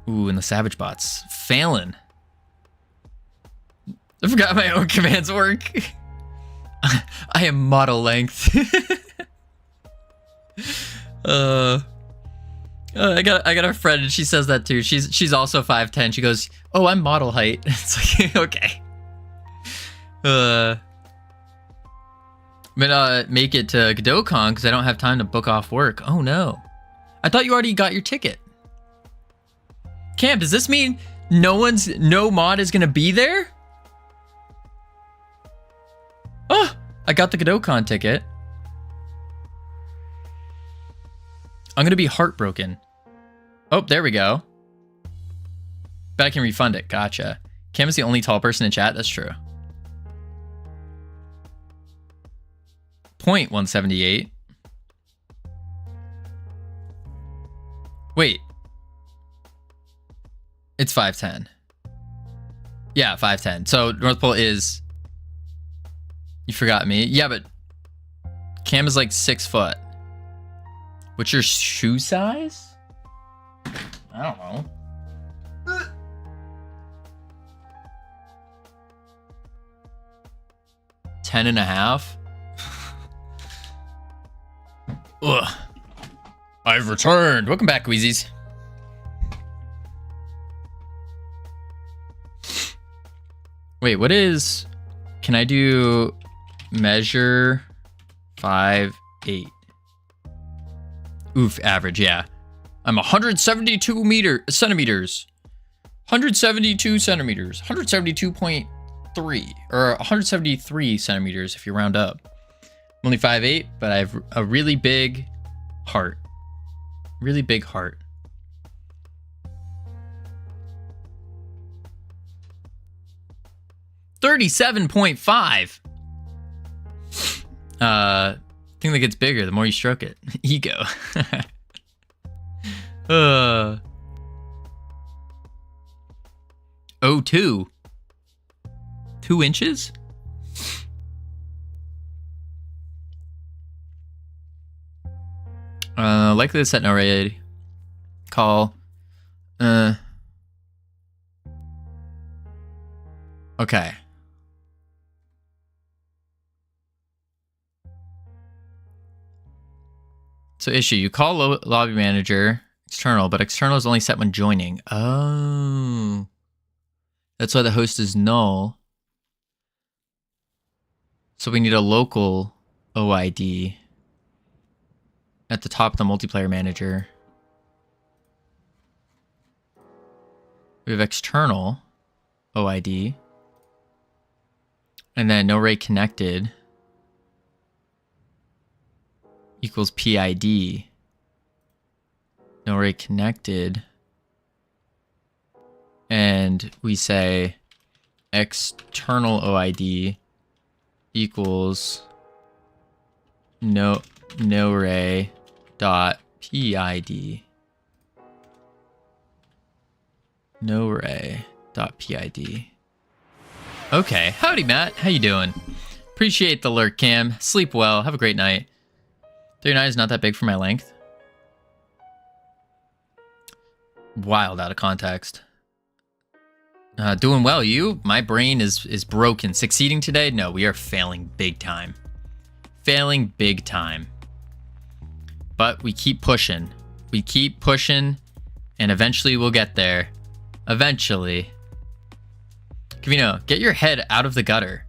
Ooh, and the Savage Bots. Failing. I forgot my own commands work. I am model length. I got a friend and she says that too. She's also 5'10". She goes, "Oh, I'm model height." It's like, okay. I'm gonna make it to Godot Con because I don't have time to book off work. Oh no. I thought you already got your ticket. Cam, does this mean no mod is gonna be there? Oh, I got the Godot Con ticket. I'm gonna be heartbroken. Oh, there we go. Bet I can refund it. Gotcha. Cam is the only tall person in chat. That's true. Point 178. Wait. It's 5'10". Yeah, 5'10". So North Pole is... You forgot me. Yeah, but Cam is like 6 foot. What's your shoe size? I don't know. 10.5. Ugh. I've returned. Welcome back, Wheezies. Wait, what is... Can I do measure 5'8"? Oof, average, yeah. I'm 172 centimeters. 172 centimeters. 172.3. Or 173 centimeters if you round up. I'm only 5'8", but I have a really big heart. Really big heart. $37.5. Thing that gets bigger the more you stroke it. Ego. 02. 2 inches? Likely to set no raid. Call. Okay. So issue, you call lobby manager external, but external is only set when joining. Oh. That's why the host is null. So we need a local OID at the top of the multiplayer manager. We have external OID. And then no array connected equals PID. No array connected. And we say external OID equals no array dot PID. No array dot PID. Okay. Howdy, Matt. How you doing? Appreciate the lurk, Cam. Sleep well. Have a great night. 39 is not that big for my length. Wild out of context. Doing well, you? My brain is broken. Succeeding today? No, we are failing big time. Failing big time. But we keep pushing. We keep pushing, and eventually we'll get there. Eventually. Covino, get your head out of the gutter.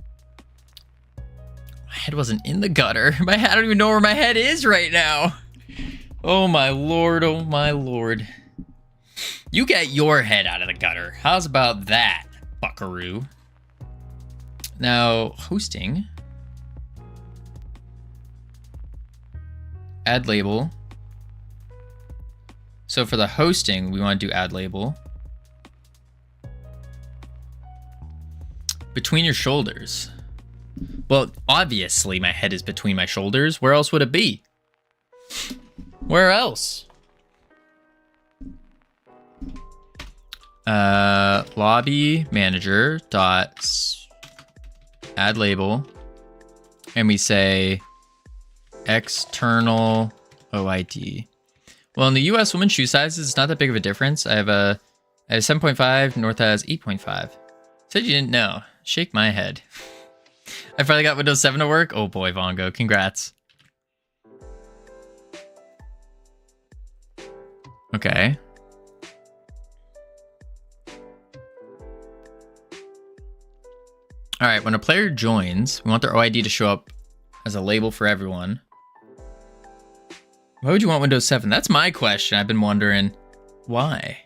My head wasn't in the gutter. I don't even know where my head is right now. Oh my lord, oh my lord. You get your head out of the gutter. How's about that, buckaroo? Now, hosting. Add label. So for the hosting, we want to do add label. Between your shoulders. Well, obviously my head is between my shoulders. Where else would it be? Where else? Lobby manager dot add label. And we say external OID. Well, in the US, women's shoe sizes, it's not that big of a difference. I have 7.5, North has 8.5. Said you didn't know. Shake my head. I finally got Windows 7 to work. Oh boy, Vongo, congrats. Okay. All right, when a player joins, we want their OID to show up as a label for everyone. Why would you want Windows 7? That's my question. I've been wondering why.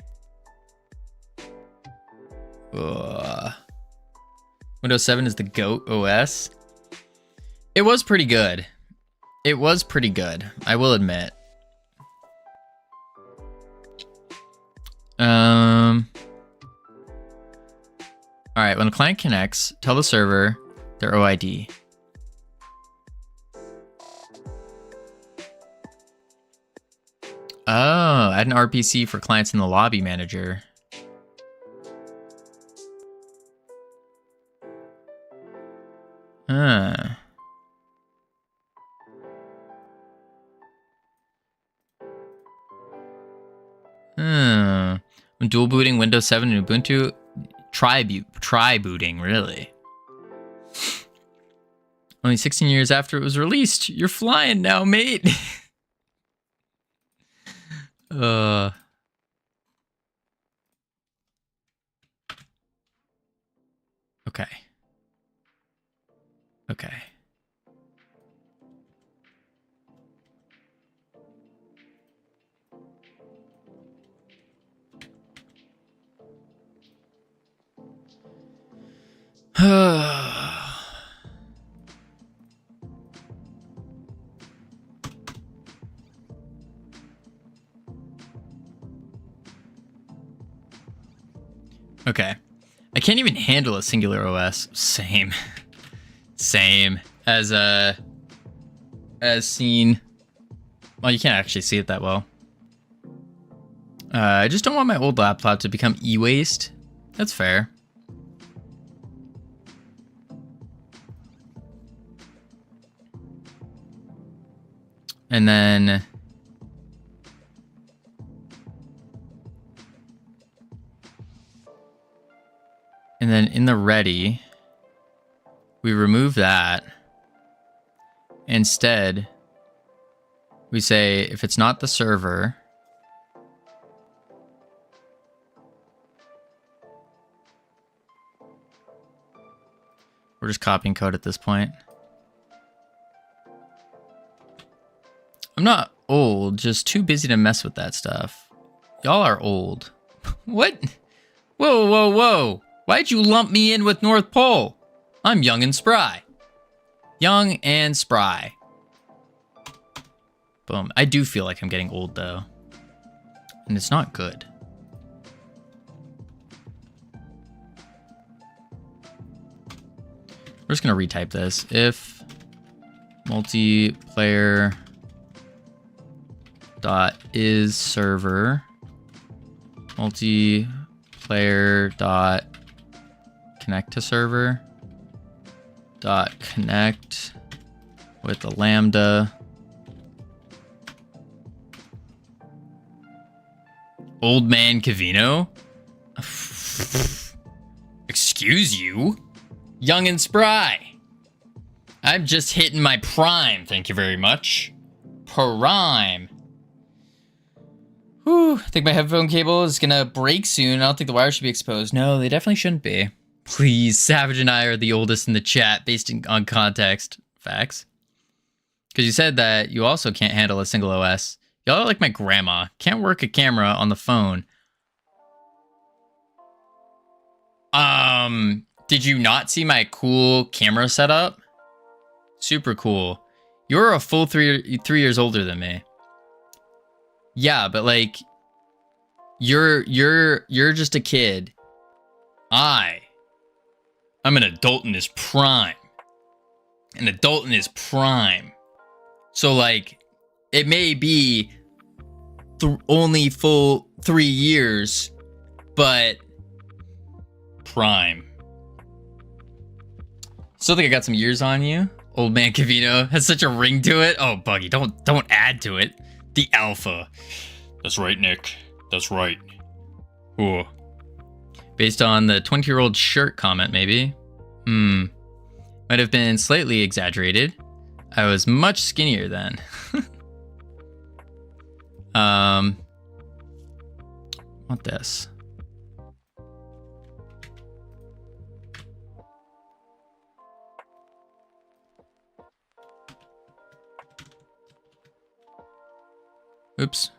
Windows 7 is the GOAT OS. It was pretty good. It was pretty good, I will admit. All right, when the client connects, tell the server their OID. Oh, add an RPC for clients in the lobby manager. When dual booting Windows 7 and Ubuntu, try booting, really. Only 16 years after it was released. You're flying now, mate. Okay. Okay. Okay. I can't even handle a singular OS. Same as seen. Well, you can't actually see it that well. I just don't want my old laptop to become e-waste. That's fair. And then in the ready, we remove that. Instead, we say if it's not the server, we're just copying code at this point. I'm not old, just too busy to mess with that stuff. Y'all are old. What? Whoa, whoa, whoa. Why'd you lump me in with North Pole? I'm young and spry. Young and spry. Boom. I do feel like I'm getting old, though. And it's not good. We're just going to retype this. If multiplayer dot is server multiplayer dot connect to server dot connect with the lambda old man Covino. Excuse you, young and spry. I'm just hitting my prime, thank you very much. Prime. Whew, I think my headphone cable is gonna break soon. I don't think the wire should be exposed. No, they definitely shouldn't be. Please, Savage and I are the oldest in the chat based on context. Facts. Because you said that you also can't handle a single OS. Y'all are like my grandma. Can't work a camera on the phone. Did you not see my cool camera setup? Super cool. You're a full 3 years older than me. Yeah, but like you're just a kid. I'm an adult in his prime. An adult in his prime. So like it may be only full 3 years, but prime. Still think I got some years on you. Old man Covino has such a ring to it. Oh, Buggy, don't add to it. The alpha. That's right, Nick. That's right. Ooh. Based on the 20-year-old shirt comment, maybe. Might have been slightly exaggerated. I was much skinnier then. Want this. Oops.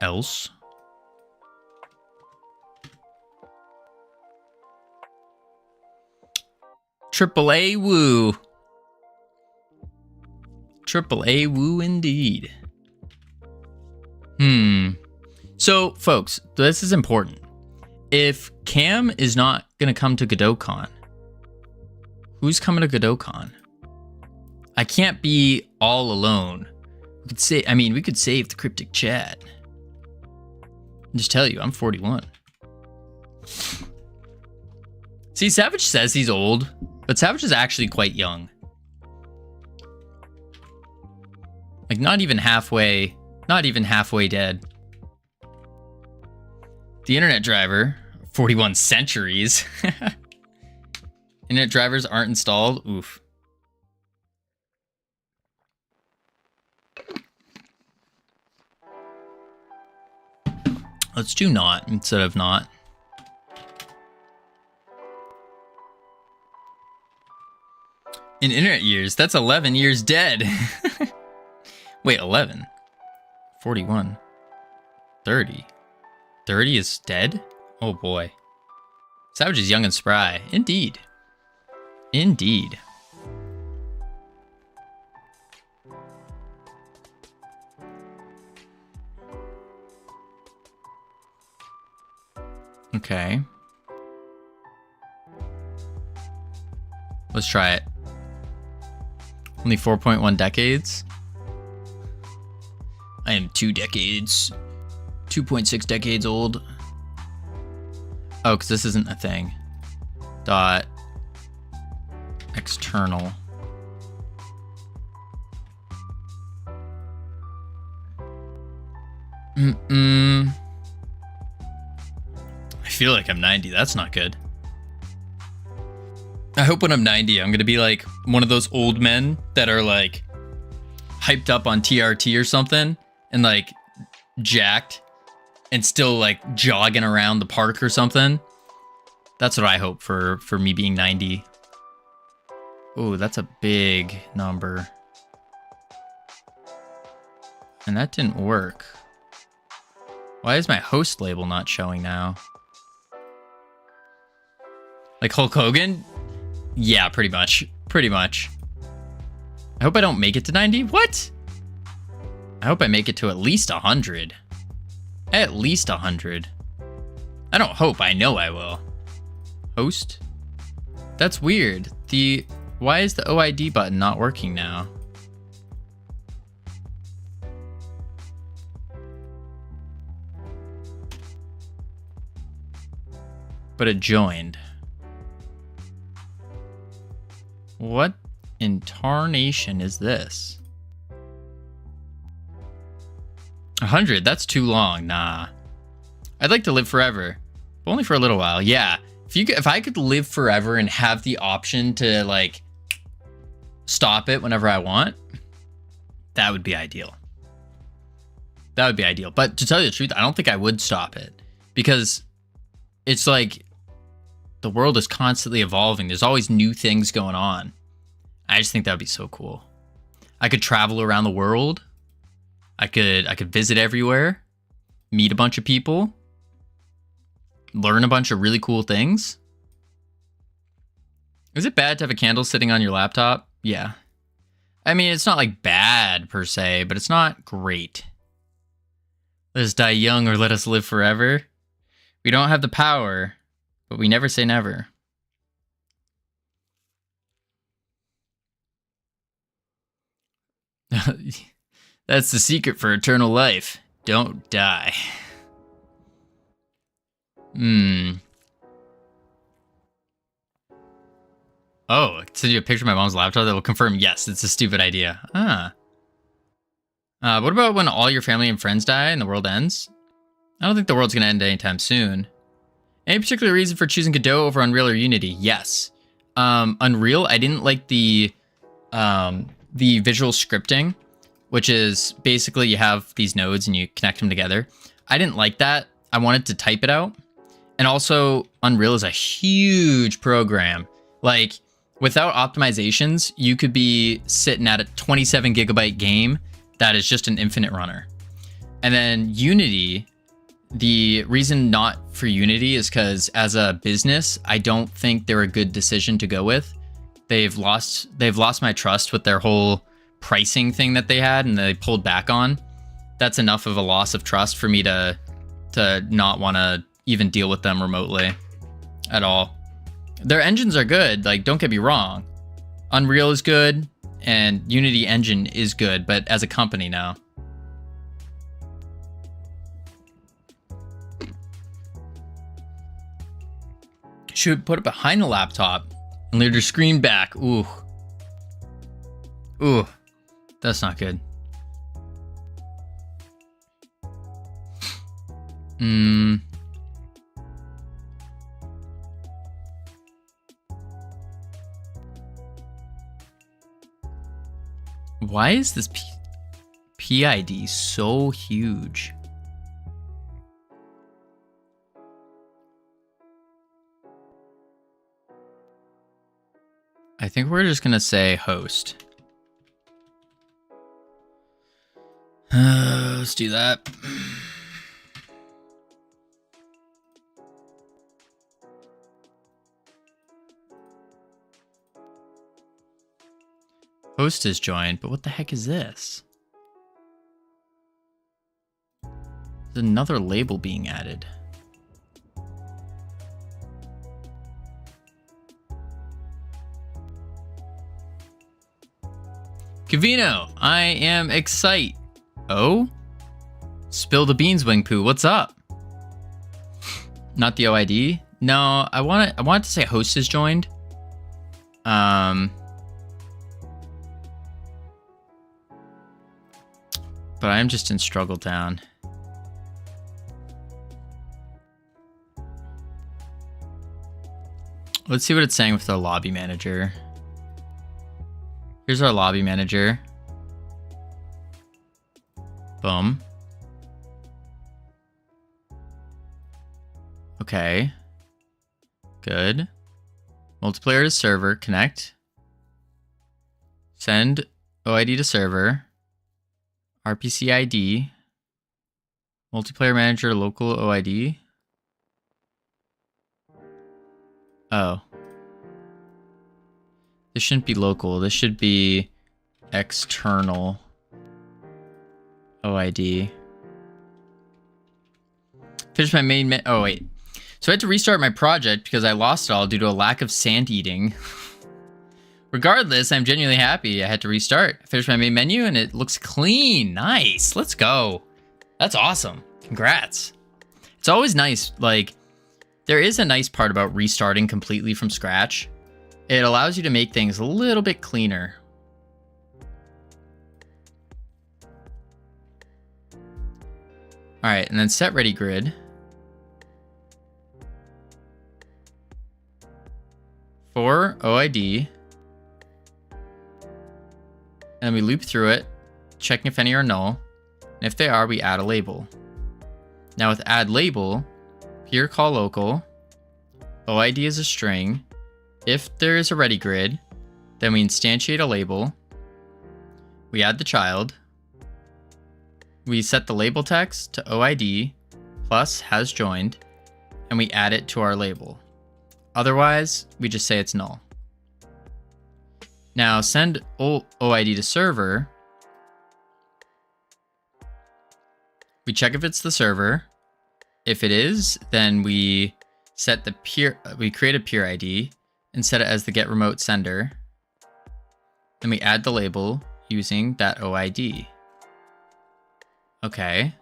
Else. AAA woo. AAA woo indeed. So, folks, this is important. If Cam is not going to come to GodotCon, who's coming to GodotCon? I can't be all alone. We could save the cryptic chat. I'll just tell you, I'm 41. See, Savage says he's old, but Savage is actually quite young. Like not even halfway dead. The internet driver, 41 centuries. Internet drivers aren't installed. Oof. Let's do not instead of not. In internet years, that's 11 years dead. Wait, 11? 41. 30. 30 is dead? Oh boy. Savage is young and spry. Indeed. Indeed. Okay. Let's try it. Only 4.1 decades? I am 2 decades. 2.6 decades old. Oh, because this isn't a thing. Dot. External. I feel like I'm 90. That's not good. I hope when I'm 90, I'm going to be like one of those old men that are like hyped up on TRT or something and like jacked and still like jogging around the park or something. That's what I hope for me being 90. Oh, that's a big number. And that didn't work. Why is my host label not showing now? Like Hulk Hogan? Yeah, pretty much. Pretty much. I hope I don't make it to 90. What? I hope I make it to at least 100. At least 100. I don't hope, I know I will. Host? That's weird. Why is the OID button not working now? But it joined. What in tarnation is this? 100, that's too long. Nah. I'd like to live forever. But only for a little while. Yeah. If I could live forever and have the option to like stop it whenever I want, that would be ideal. That would be ideal. But to tell you the truth, I don't think I would stop it, because it's like the world is constantly evolving. There's always new things going on. I just think that would be so cool. I could travel around the world. I could visit everywhere, meet a bunch of people, learn a bunch of really cool things. Is it bad to have a candle sitting on your laptop? Yeah. I mean, it's not like bad per se, but it's not great. Let us die young or let us live forever. We don't have the power, but we never say never. That's the secret for eternal life. Don't die. Oh, I can send you a picture of my mom's laptop that will confirm, yes, it's a stupid idea. What about when all your family and friends die and the world ends? I don't think the world's going to end anytime soon. Any particular reason for choosing Godot over Unreal or Unity? Yes. Unreal, I didn't like the visual scripting, which is basically you have these nodes and you connect them together. I didn't like that. I wanted to type it out. And also, Unreal is a huge program. Like, without optimizations, you could be sitting at a 27 gigabyte game that is just an infinite runner. And then Unity, the reason not for Unity is because as a business, I don't think they're a good decision to go with. They've lost my trust with their whole pricing thing that they had and they pulled back on. That's enough of a loss of trust for me to not want to even deal with them remotely at all. Their engines are good, like, don't get me wrong. Unreal is good and Unity engine is good, but as a company now. Should put it behind the laptop and leave your screen back. Ooh. Ooh. That's not good. Why is this PID so huge? I think we're just gonna say host. Let's do that. Host is joined, but what the heck is this? There's another label being added. Covino, I am excited. Oh? Spill the beans, Wingpoo. What's up? Not the OID? No, I want to say host is joined. But I'm just in Struggle Town. Let's see what it's saying with our lobby manager. Here's our lobby manager. Boom. Okay. Good. Multiplayer to server. Connect. Send OID to server. RPC ID. Multiplayer manager, local OID. Oh. This shouldn't be local. This should be external OID. Finish my main oh, wait. So I had to restart my project because I lost it all due to a lack of sand eating. Regardless, I'm genuinely happy I had to restart. I finished my main menu and it looks clean. Nice. Let's go. That's awesome. Congrats. It's always nice. Like, there is a nice part about restarting completely from scratch. It allows you to make things a little bit cleaner. All right, and then set ready grid. For OID. And we loop through it, checking if any are null. And And if they are, we add a label. Now with add label, peer call local, OID is a string. If there is a ready grid, then we instantiate a label. We add the child. We set the label text to OID plus has joined, and we add it to our label. Otherwise, we just say it's null. Now send OID to server. We check if it's the server. If it is, then we set the peer, we create a peer ID and set it as the get remote sender. Then we add the label using that OID. Okay.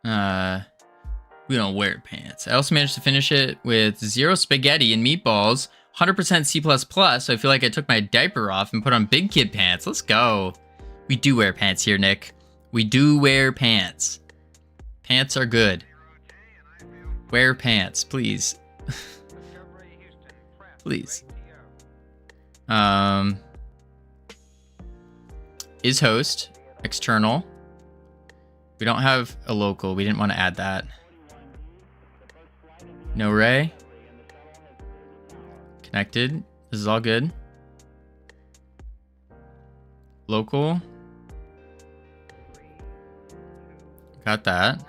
We don't wear pants. I also managed to finish it with 0 spaghetti and meatballs, 100% C++, so I feel like I took my diaper off and put on big kid pants. Let's go. We do wear pants here, Nick. We do wear pants. Pants are good. Wear pants, please. Please. Is host external. We don't have a local. We didn't want to add that. No array. Connected. This is all good. Local. Got that.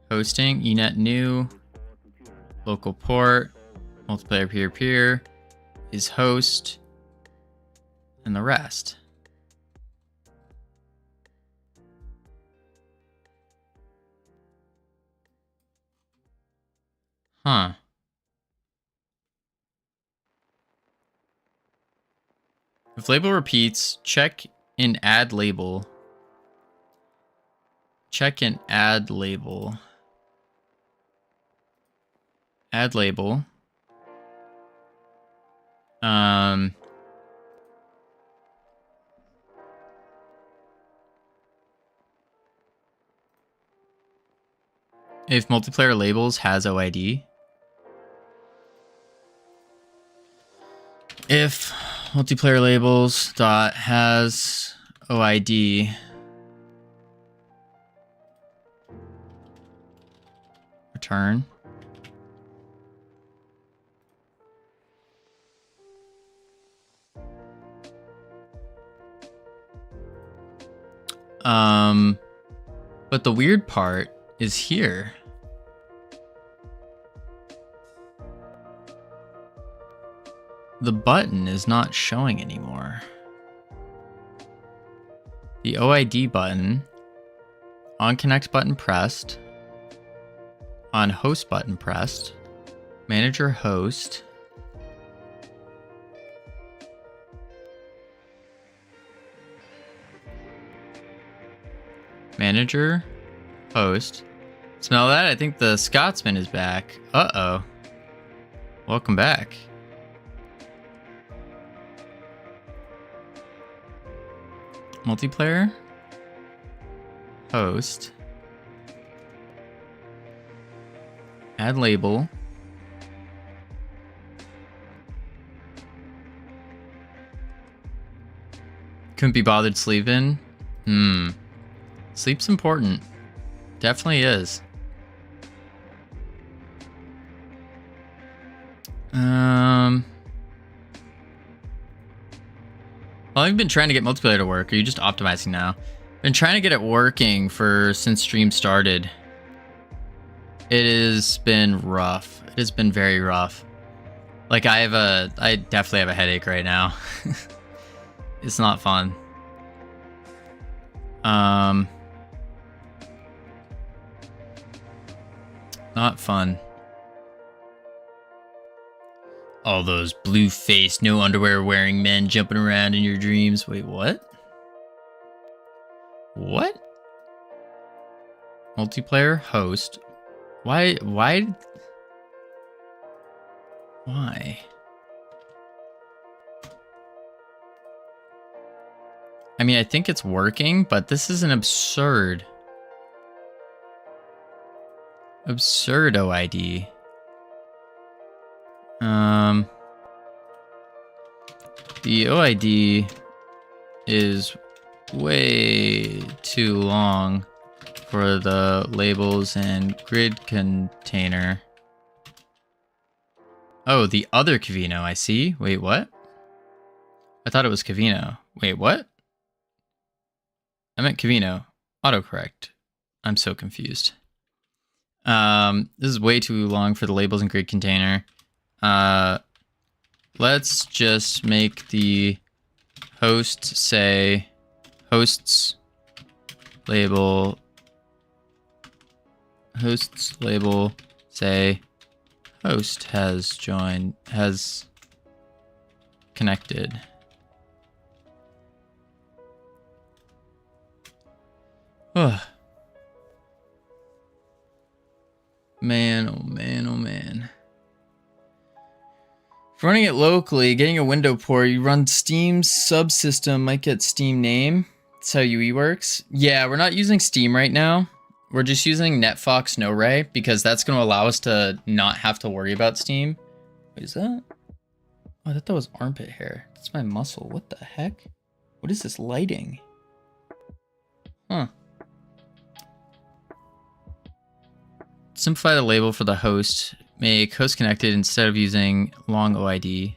Hosting, enet new, local port, multiplayer peer-peer, is host, and the rest. Huh. If label repeats, check in add label. Check in add label. Add label. If multiplayer labels has OID. If multiplayer labels dot has OID. Return. But the weird part is here. The button is not showing anymore. The OID button, on connect button pressed, on host button pressed, manager host, manager host. Smell that? I think the Scotsman is back. Uh-oh. Welcome back. Multiplayer host, add label, couldn't be bothered sleeping. Sleep's important. Definitely is. Well, I've been trying to get multiplayer to work. Are you just optimizing now? Been trying to get it working since stream started. It has been rough. It has been very rough. Like I definitely have a headache right now. It's not fun. Not fun. All those blue-faced, no underwear wearing men jumping around in your dreams. Wait, what? What? Multiplayer host. Why? I mean, I think it's working, but this is an absurd OID. The OID is way too long for the labels and grid container. Oh, the other Covino, I see. Wait, what? I thought it was Covino. Wait, what? I meant Covino. Autocorrect. I'm so confused. This is way too long for the labels and grid container. Let's just make the host say hosts label say host has connected. Ugh. Man, oh man, oh man. If running it locally, getting a window port, you run Steam subsystem, might get Steam name. That's how UE works. Yeah, we're not using Steam right now. We're just using NetFox No-Ray because that's going to allow us to not have to worry about Steam. What is that? Oh, I thought that was armpit hair. That's my muscle. What the heck? What is this lighting? Huh. Simplify the label for the host. Make host connected instead of using long OID.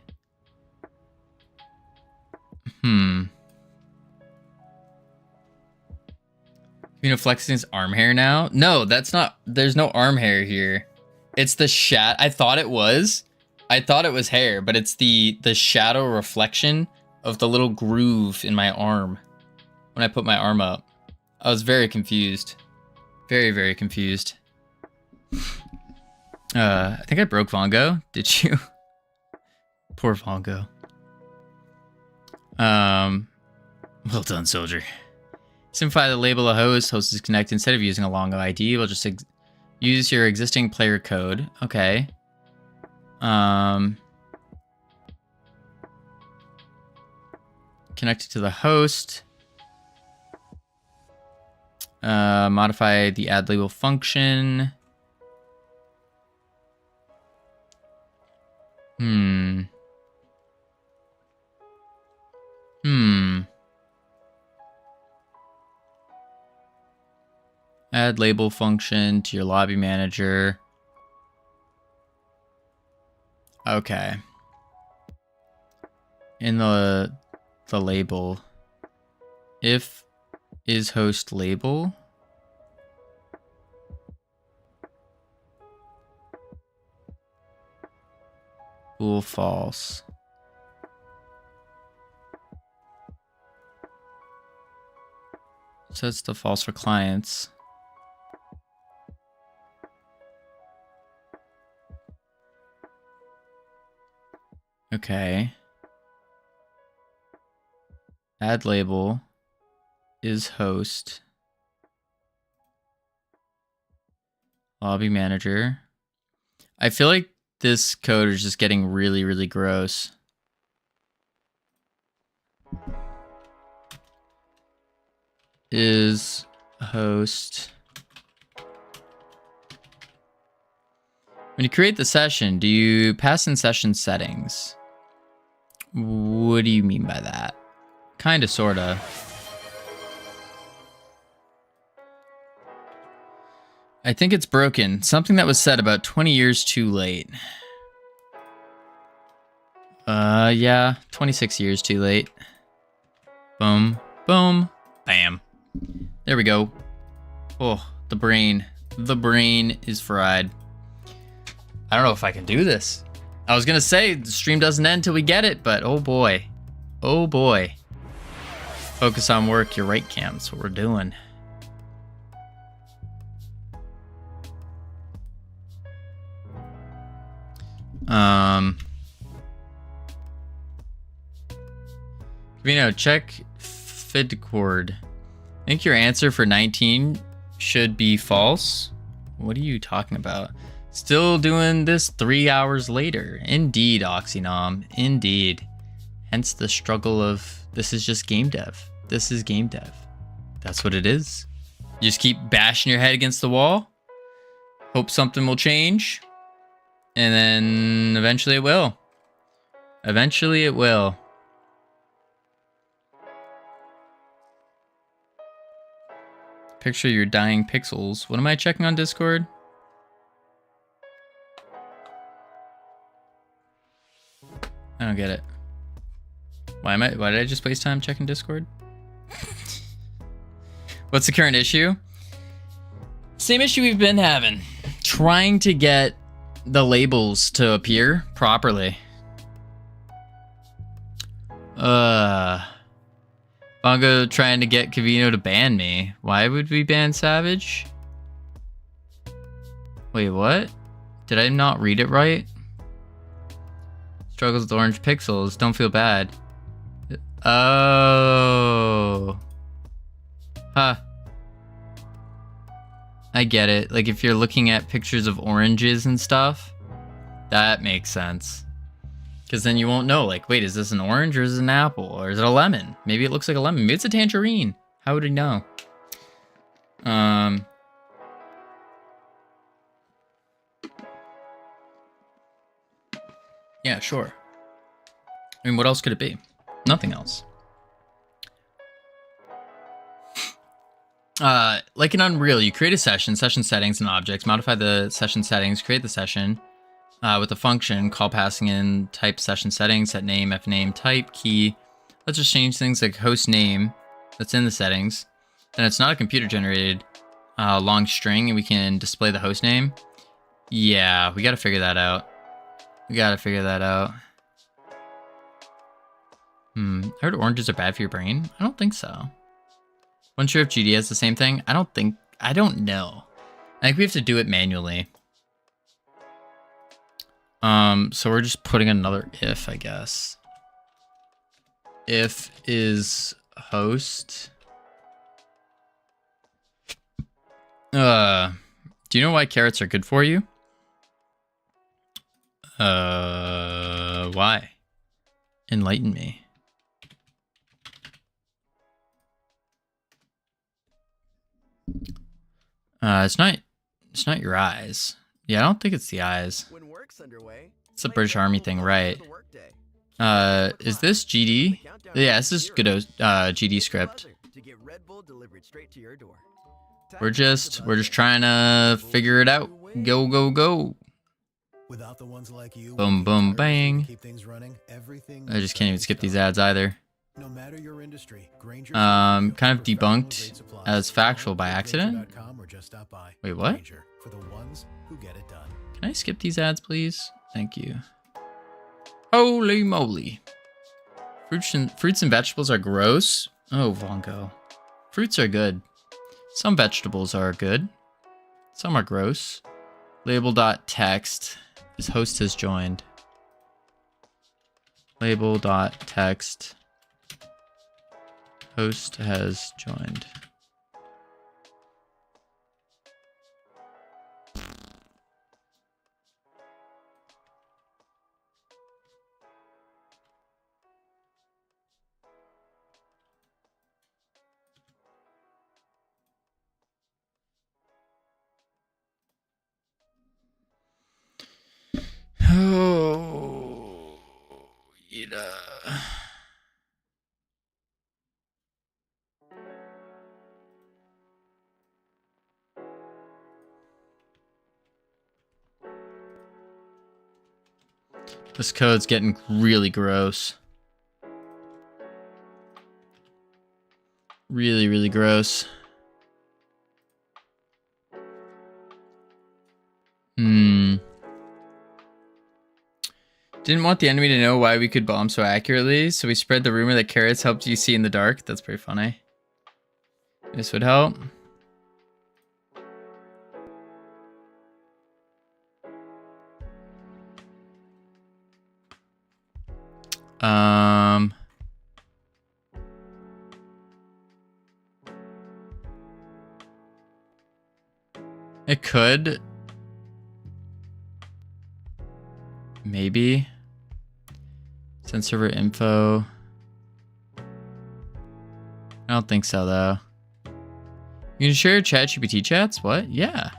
Flexing his arm hair now? No, that's not. There's no arm hair here. It's the I thought it was. I thought it was hair, but it's the shadow reflection of the little groove in my arm when I put my arm up. I was very confused. Very, very confused. I think I broke Vongo. Did you? Poor Vongo. Well done, soldier. Simplify the label of host. Host is connected. Instead of using a long ID, we'll just use your existing player code. Okay. Connected to the host. Modify the add label function. Add label function to your lobby manager. Okay. In the label, if is host label. Bool false. Sets the false for clients. Okay. Add label is host. Lobby manager. I feel like this code is just getting really, really gross. Is host. When you create the session, do you pass in session settings? What do you mean by that? Kinda, sorta. I think it's broken. Something that was said about 20 years too late. Yeah, 26 years too late. Boom, boom, bam. There we go. Oh, the brain. The brain is fried. I don't know if I can do this. I was gonna say the stream doesn't end till we get it, but oh boy. Oh boy. Focus on work, you're right, Cam. That's what we're doing. Covino, check FidCord. I think your answer for 19 should be false. What are you talking about? Still doing this 3 hours later. Indeed, Oxynom. Indeed. Hence the struggle of this is just game dev. This is game dev. That's what it is. You just keep bashing your head against the wall. Hope something will change. And then eventually it will. Eventually it will. Picture your dying pixels. What am I checking on Discord? I don't get it. Why did I just waste time checking Discord? What's the current issue? Same issue we've been having. Trying to get the labels to appear properly. Bongo trying to get Covino to ban me. Why would we ban Savage? Wait, what? Did I not read it right? Struggles with orange pixels. Don't feel bad. Oh. Huh. I get it. Like if you're looking at pictures of oranges and stuff, that makes sense. Because then you won't know, like, wait, is this an orange or is it an apple? Or is it a lemon? Maybe it looks like a lemon. Maybe it's a tangerine. How would he know? Yeah, sure. I mean, what else could it be? Nothing else. Like in Unreal, you create a session settings, and objects, modify the session settings, create the session with a function, call passing in, type session settings, set name, fname, type, key. Let's just change things like host name that's in the settings. Then it's not a computer generated long string, and we can display the host name. Yeah, we gotta figure that out. I heard oranges are bad for your brain. I don't think so. Wasn't sure if GD has the same thing. I don't know. I think we have to do it manually. So we're just putting another if, I guess. If is host. Do you know why carrots are good for you? Why? Enlighten me. It's not your eyes. Yeah, I don't think it's the eyes. It's a British Army thing, right? Is this GD? Yeah, this is Godot GD script. We're just trying to figure it out. Go, go, go. Boom, boom, bang. I just can't even skip these ads either. Kind of debunked as factual by accident. Wait, what? Can I skip these ads, please? Thank you. Holy moly. Fruits and vegetables are gross. Oh, Vongo. Fruits are good. Some vegetables are good. Some are gross. Label.text. This host has joined. Label.text. Host has joined. Oh, yeah. This code's getting really gross. Really, really gross. Didn't want the enemy to know why we could bomb so accurately, so we spread the rumor that carrots helped you see in the dark. That's pretty funny. This would help. It could. Maybe. Send server info. I don't think so, though. You can share ChatGPT chats? What? Yeah.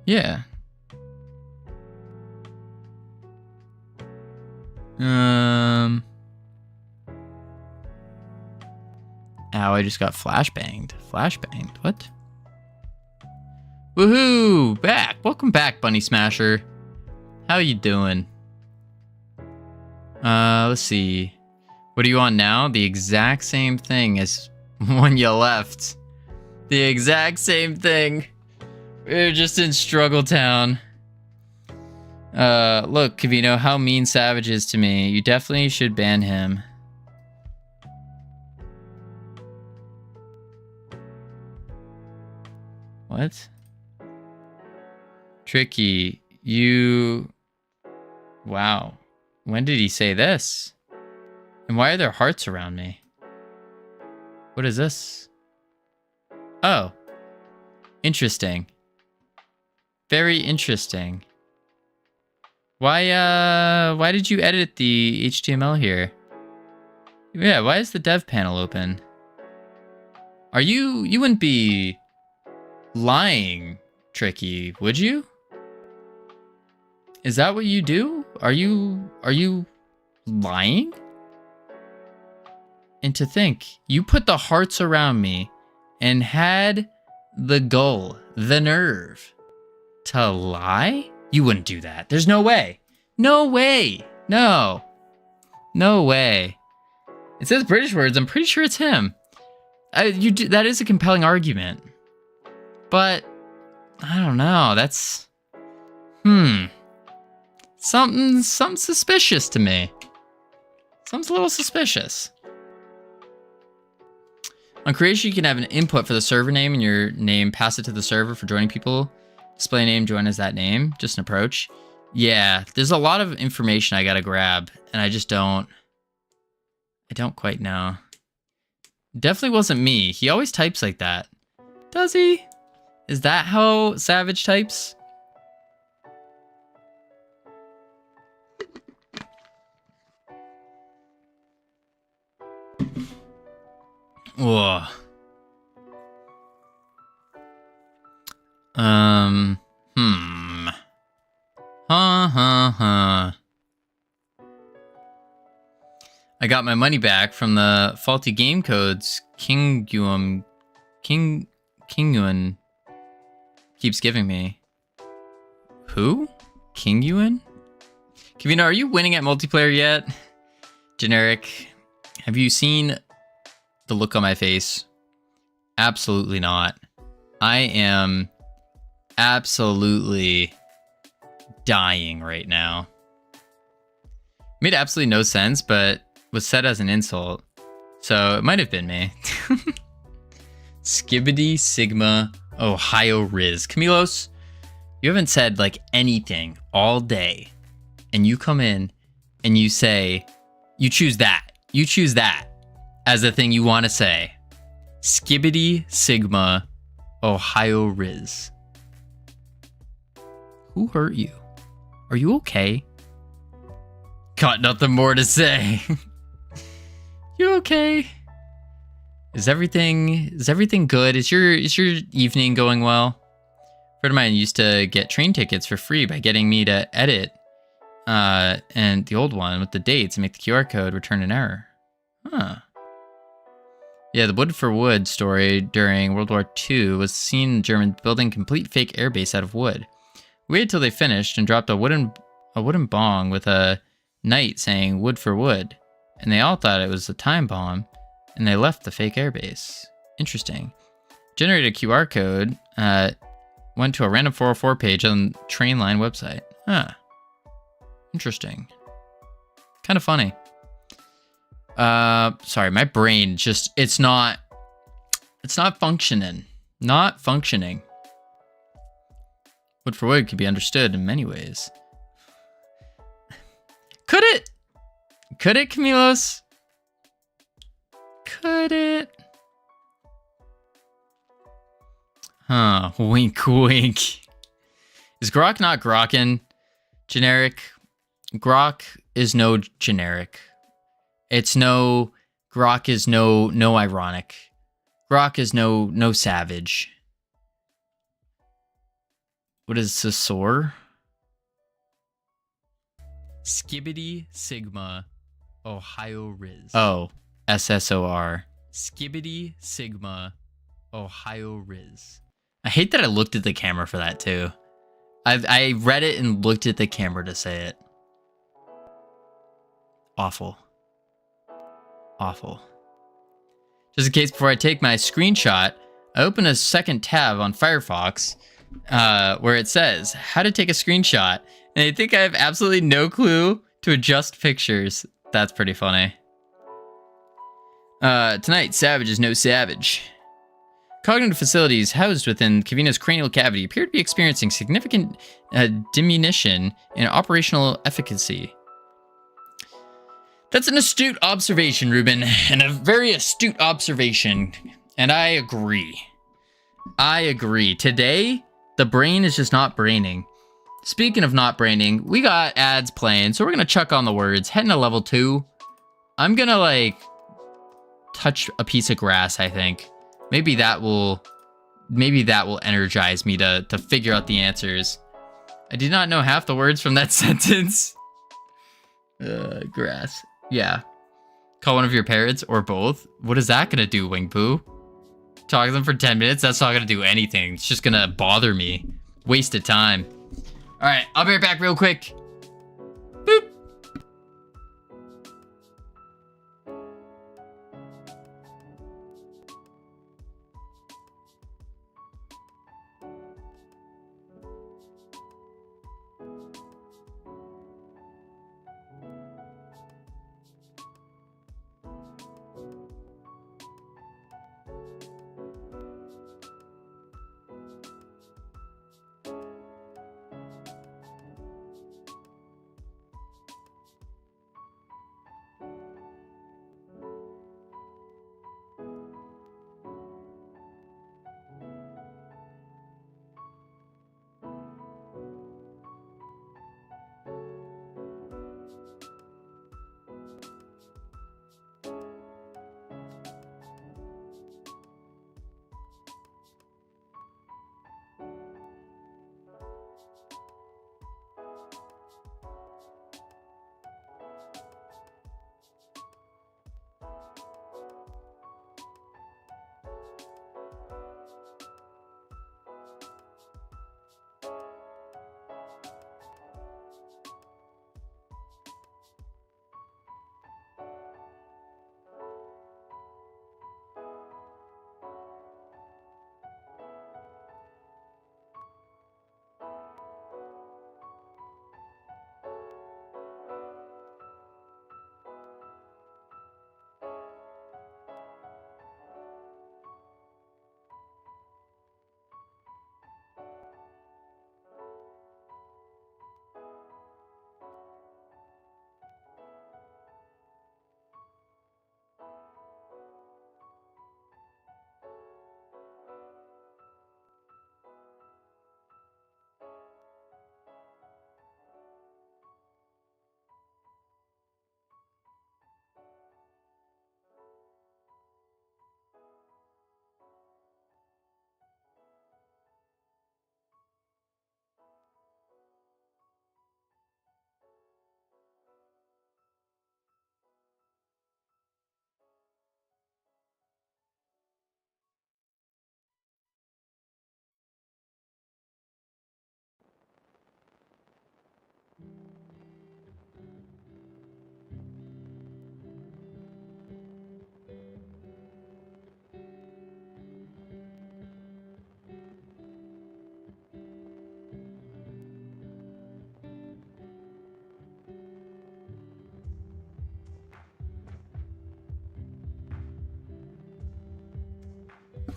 Yeah. Ow, I just got flashbanged. Flashbanged? What? Woohoo! Back! Welcome back, Bunny Smasher. How you doing? Let's see. What are you on now? The exact same thing as when you left. The exact same thing. We're just in Struggle Town. Look, Covino, how mean Savage is to me. You definitely should ban him. What? Tricky, you... Wow. When did he say this? And why are there hearts around me? What is this? Oh. Interesting. Very interesting. Why did you edit the HTML here? Yeah, why is the dev panel open? Are you wouldn't be lying, Tricky, would you? Is that what you do? Are you lying? And to think, you put the hearts around me and had the gall, the nerve to lie? You wouldn't do that. There's no way. No way. No. No way. It says British words. I'm pretty sure it's him. That is a compelling argument. But I don't know. That's something suspicious to me. Something's a little suspicious. On creation, you can have an input for the server name and your name. Pass it to the server for joining people. Display name, join as that name. Just an approach. Yeah, there's a lot of information I gotta grab, and I don't quite know. Definitely wasn't me. He always types like that. Does he? Is that how Savage types? Whoa. I got my money back from the faulty game codes Kinguan keeps giving me. Who? Kinguan? Covino, are you winning at multiplayer yet? Generic, have you seen the look on my face? Absolutely not. I am absolutely dying right now. Made absolutely no sense, but was said as an insult. So it might have been me. Skibbity Sigma Ohio Riz. Camilos, you haven't said like anything all day. And you come in and you say, you choose that. You choose that as the thing you want to say. Skibbity Sigma Ohio Riz. Who hurt you? Are you okay? Got nothing more to say. You okay? Is everything good? Is your evening going well? A friend of mine used to get train tickets for free by getting me to edit and the old one with the dates and make the QR code return an error. Huh. Yeah, the Wood for Wood story during World War II was seen Germans building complete fake airbase out of wood. We waited till they finished and dropped a wooden bong with a knight saying "wood for wood," and they all thought it was a time bomb, and they left the fake airbase. Interesting. Generated a QR code, went to a random 404 page on the train line website. Huh. Interesting. Kind of funny. Sorry, my brain just, it's not functioning. Not functioning. Wood for wood could be understood in many ways. Could it? Could it, Camilos? Could it? Huh, wink wink. Is Grok not grokkin'? Generic. Grok is no generic. It's no, Grok is no ironic. Grok is no savage. What is Sasor? Skibbity Sigma Ohio Riz. Oh, SSOR. Skibbity Sigma Ohio Riz. I hate that I looked at the camera for that too. I read it and looked at the camera to say it. Awful. Awful. Just in case, before I take my screenshot, I open a second tab on Firefox where it says how to take a screenshot. And I think I have absolutely no clue to adjust pictures. That's pretty funny. Tonight, Savage is no savage. Cognitive facilities housed within Covino's cranial cavity appear to be experiencing significant diminution in operational efficacy. That's an astute observation, Ruben, and a very astute observation. And I agree. I agree. Today, the brain is just not braining. Speaking of not braining, we got ads playing, so we're gonna chuck on the words. Heading to level 2. I'm gonna, like, touch a piece of grass, I think. Maybe that will energize me to figure out the answers. I did not know half the words from that sentence. Grass. Yeah. Call one of your parrots or both. What is that gonna do, Wing Poo? Talk to them for 10 minutes? That's not gonna do anything. It's just gonna bother me. Waste of time. Alright, I'll be right back real quick. Boop.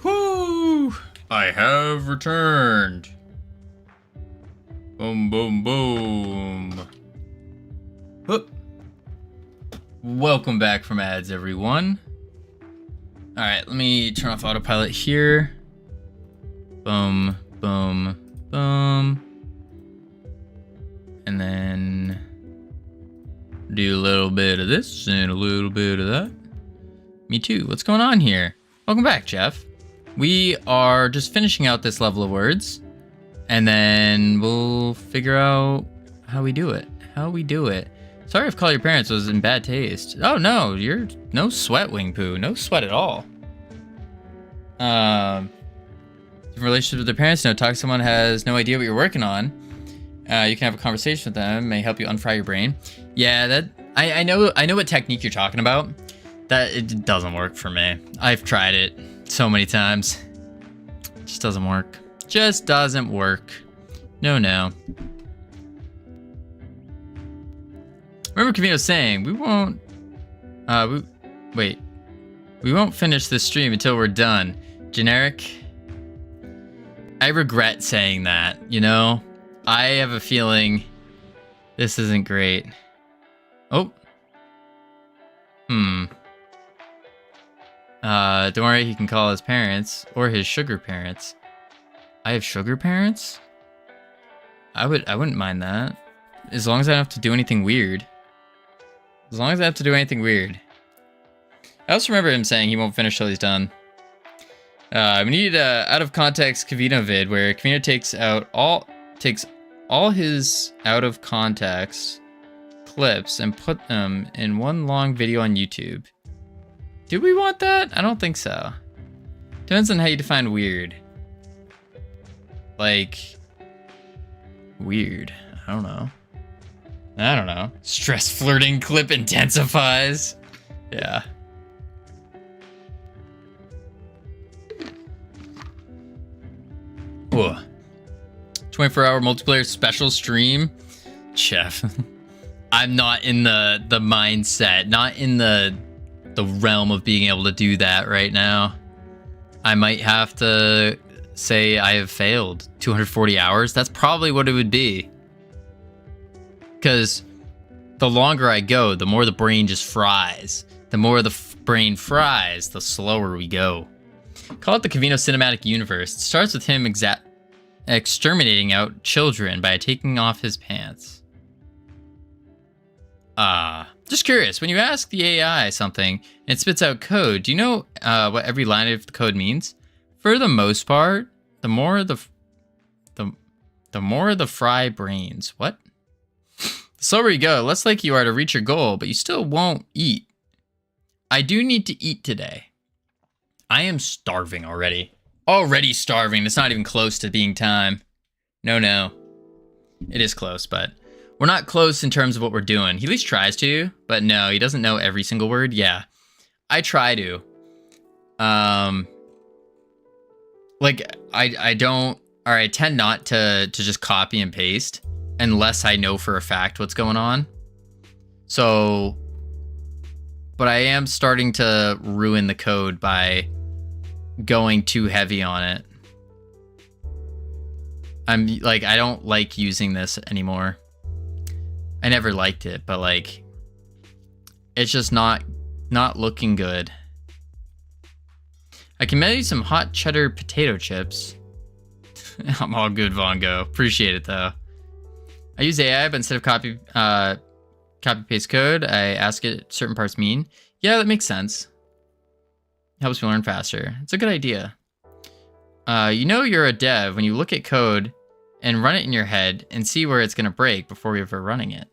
Whoo! I have returned. Boom, boom, boom. Whoop. Welcome back from ads, everyone. All right, let me turn off autopilot here. Boom, boom, boom. And then do a little bit of this and a little bit of that. Me too. What's going on here? Welcome back, Jeff. We are just finishing out this level of words, and then we'll figure out how we do it. Sorry if calling your parents was in bad taste. Oh no, you're no sweat, Wing Poo. No sweat at all. In relationship with their parents, no, talk to someone has no idea what you're working on. You can have a conversation with them, may help you unfry your brain. Yeah, that I know what technique you're talking about. That it doesn't work for me. I've tried it so many times. It just doesn't work. Just doesn't work. No. Remember Covino saying, we won't finish this stream until we're done. Generic. I regret saying that, you know? I have a feeling this isn't great. Oh. Don't worry, he can call his parents or his sugar parents. I have sugar parents? I wouldn't mind that. As long as I don't have to do anything weird. As long as I have to do anything weird. I also remember him saying he won't finish till he's done. We need a out of context Covino vid where Covino takes all his out of context clips and put them in one long video on YouTube. Do we want that? I don't think so. Depends on how you define weird. Like, weird. I don't know. Stress flirting clip intensifies. Yeah. Whoa. 24-hour multiplayer special stream? Chef. I'm not in the mindset, not in the realm of being able to do that right now. I might have to say I have failed. 240 hours? That's probably what it would be. Because the longer I go, the more the brain just fries. The more the brain fries, the slower we go. Call it the Covino cinematic universe. It starts with him exterminating out children by taking off his pants. Just curious, when you ask the AI something and it spits out code, do you know what every line of the code means? For the most part, the more the fry brains. What? The slower you go, less likely you are to reach your goal, but you still won't eat. I do need to eat today. I am starving already. Already starving. It's not even close to being time. No. It is close, but we're not close in terms of what we're doing. He at least tries to, but no, he doesn't know every single word. Yeah, I try to. Like I don't, or I tend not to just copy and paste unless I know for a fact what's going on. So, but I am starting to ruin the code by going too heavy on it. I'm like, I don't like using this anymore. I never liked it, but like, it's just not looking good. I can make you some hot cheddar potato chips. I'm all good, Vongo. Appreciate it though. I use AI, but instead of copy paste code, I ask it certain parts mean. Yeah, that makes sense. Helps me learn faster. It's a good idea. You know you're a dev when you look at code and run it in your head and see where it's going to break before you're ever running it.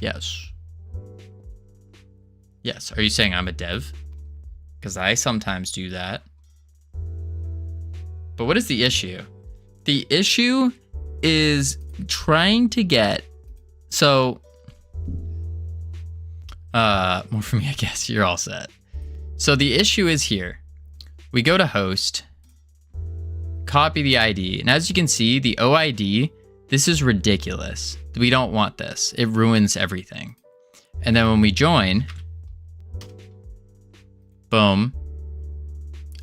Yes. Yes. Are you saying I'm a dev? Because I sometimes do that. But what is the issue? The issue is trying to get... So... more for me, I guess. You're all set. So the issue is here. We go to host, copy the ID, and as you can see, the OID, this is ridiculous. We don't want this. It ruins everything. And then when we join, boom.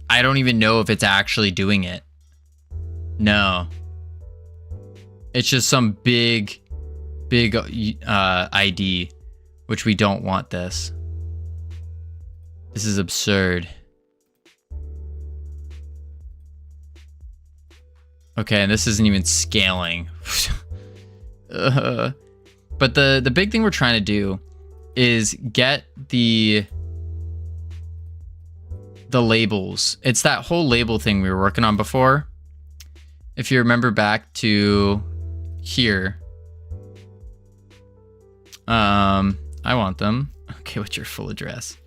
I don't even know if it's actually doing it. No. It's just some big ID, which we don't want this. This is absurd. Okay, and this isn't even scaling. But the big thing we're trying to do is get the labels. It's that whole label thing we were working on before. If you remember back to here, I want them. Okay, what's your full address?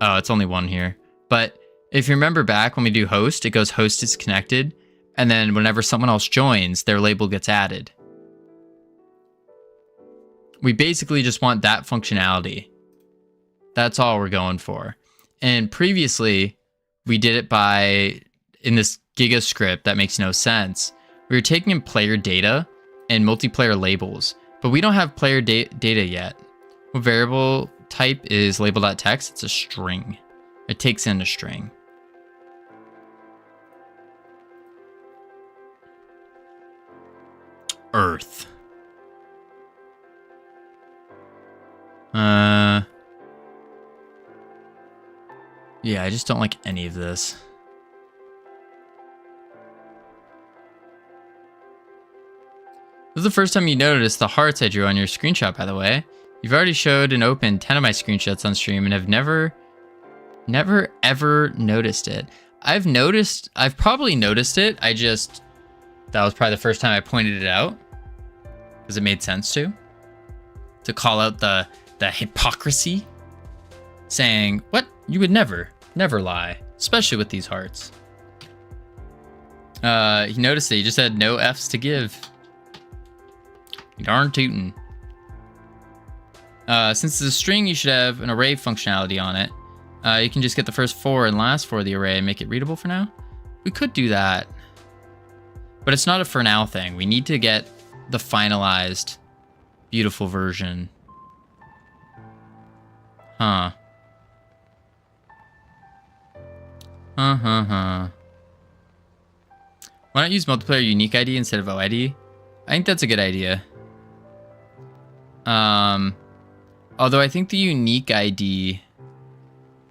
Oh, it's only one here. But if you remember back when we do host, it goes host is connected. And then whenever someone else joins, their label gets added. We basically just want that functionality. That's all we're going for. And previously, we did it by, in this Giga script that makes no sense, we were taking in player data and multiplayer labels, but we don't have player data yet. What variable type is label.text? It's a string. It takes in a string. Earth. Yeah, I just don't like any of this. This is the first time you noticed the hearts I drew on your screenshot, by the way. You've already showed and opened 10 of my screenshots on stream and have never ever noticed it. I've probably noticed it. That was probably the first time I pointed it out. Because it made sense to call out the hypocrisy. Saying, what? You would never lie. Especially with these hearts. He noticed it. He just had no F's to give. Darn tootin'. Since it's a string, you should have an array functionality on it. You can just get the first 4 and last 4 of the array and make it readable for now. We could do that. But it's not a for now thing. We need to get the finalized, beautiful version. Huh. Why not use multiplayer unique ID instead of OID? I think that's a good idea. Although I think the unique ID...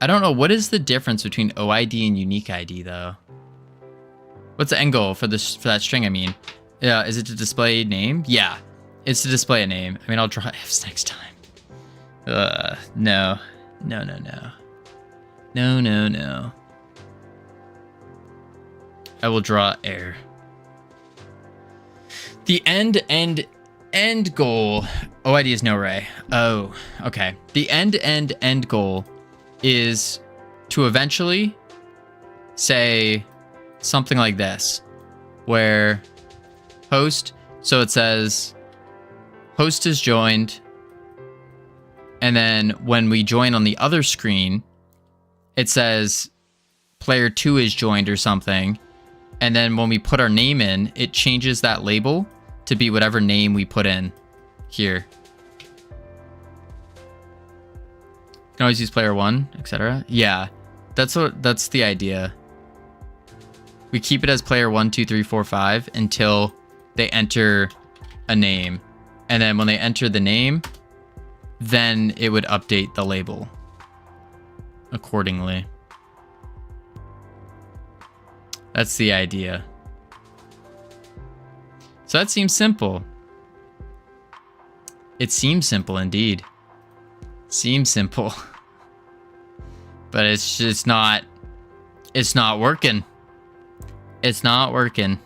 I don't know, what is the difference between OID and unique ID, though? What's the end goal for that string, I mean? Yeah, is it to display name? Yeah, it's to display a name. I mean, I'll draw Fs next time. No. No. I will draw air. The end goal. OID is no array. Oh, okay. The end goal is to eventually say something like this, where host, so it says host is joined, and then when we join on the other screen, it says player 2 is joined or something, and then when we put our name in, it changes that label to be whatever name we put in here. You can always use player 1, etc. Yeah, that's the idea. We keep it as player 1, 2, 3, 4, 5 until they enter a name. And then when they enter the name, then it would update the label accordingly. That's the idea. So that seems simple. It seems simple indeed. Seems simple. But it's just not... It's not working. It's not working.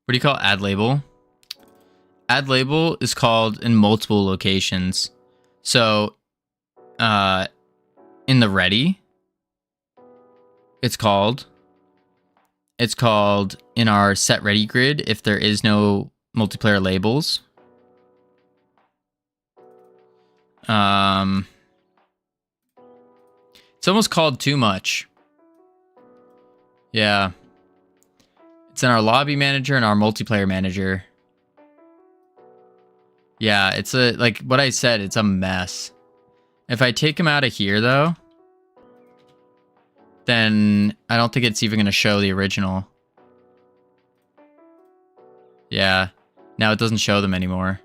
What do you call add label? Add label is called in multiple locations. So, in the ready, it's called in our set ready grid if there is no multiplayer labels. It's almost called too much. Yeah. It's in our lobby manager and our multiplayer manager. Yeah, it's like what I said, it's a mess. If I take them out of here though, then I don't think it's even going to show the original. Yeah, now it doesn't show them anymore.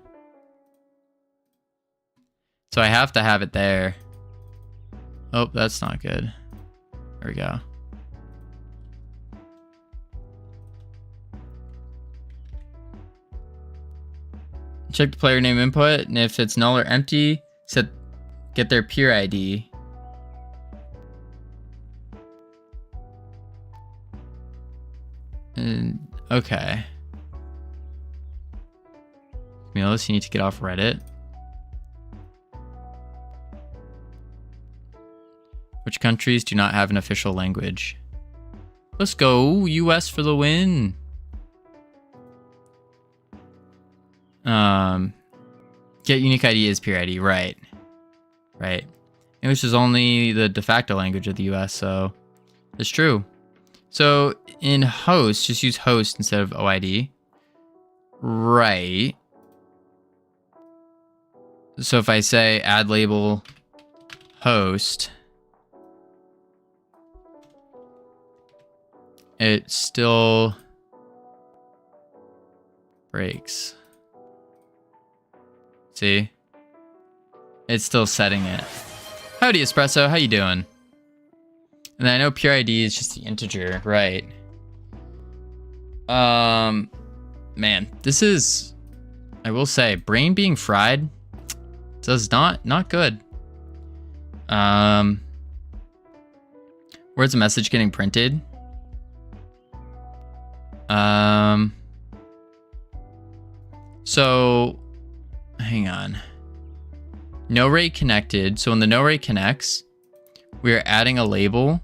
So I have to have it there. Oh, that's not good. There we go. Check the player name input, and if it's null or empty, get their peer ID. And okay. Camillus, you need to get off Reddit. Which countries do not have an official language? Let's go, US for the win. Get unique ID as peer ID, right. Right. English is only the de facto language of the US, so it's true. So in host, just use host instead of OID. Right. So if I say add label host, it still breaks. See? It's still setting it. Howdy, Espresso. How you doing? And I know pure ID is just the integer, right? Man, this is, I will say, brain being fried does not good. Where's the message getting printed? So hang on. No ray connected. So when the no ray connects, we are adding a label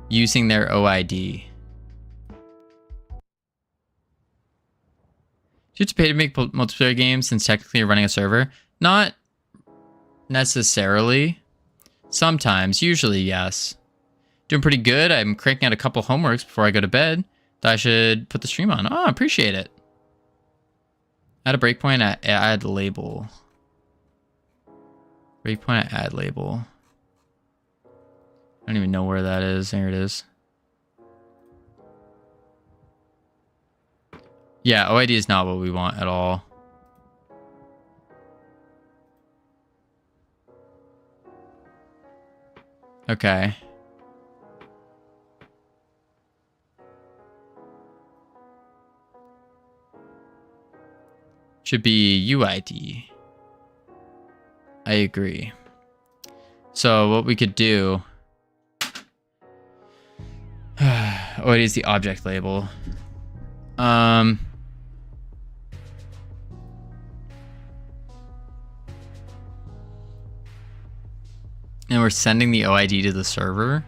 using their OID. Do you have to pay to make multiplayer games since technically you're running a server? Not necessarily. Sometimes, usually yes. Doing pretty good. I'm cranking out a couple homeworks before I go to bed that I should put the stream on. Oh, I appreciate it. Add a breakpoint at add label. Breakpoint at add label. I don't even know where that is. There it is. Yeah, OID is not what we want at all. Okay. Should be UID. I agree. So what we could do... OID is the object label. And we're sending the OID to the server.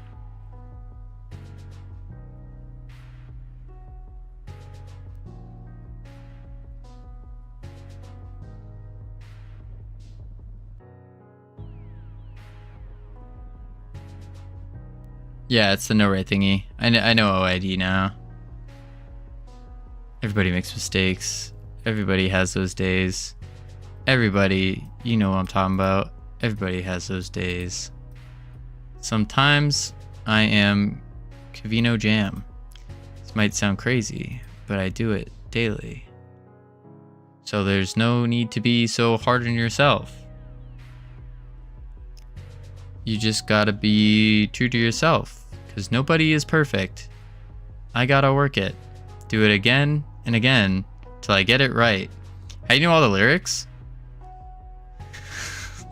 Yeah, it's the no ray thingy. I know OID now. Everybody makes mistakes. Everybody has those days. Everybody, you know what I'm talking about. Everybody has those days. Sometimes I am Covino Jam. This might sound crazy, but I do it daily. So there's no need to be so hard on yourself. You just gotta be true to yourself, because nobody is perfect. I gotta work it. Do it again and again till I get it right. How do you know all the lyrics?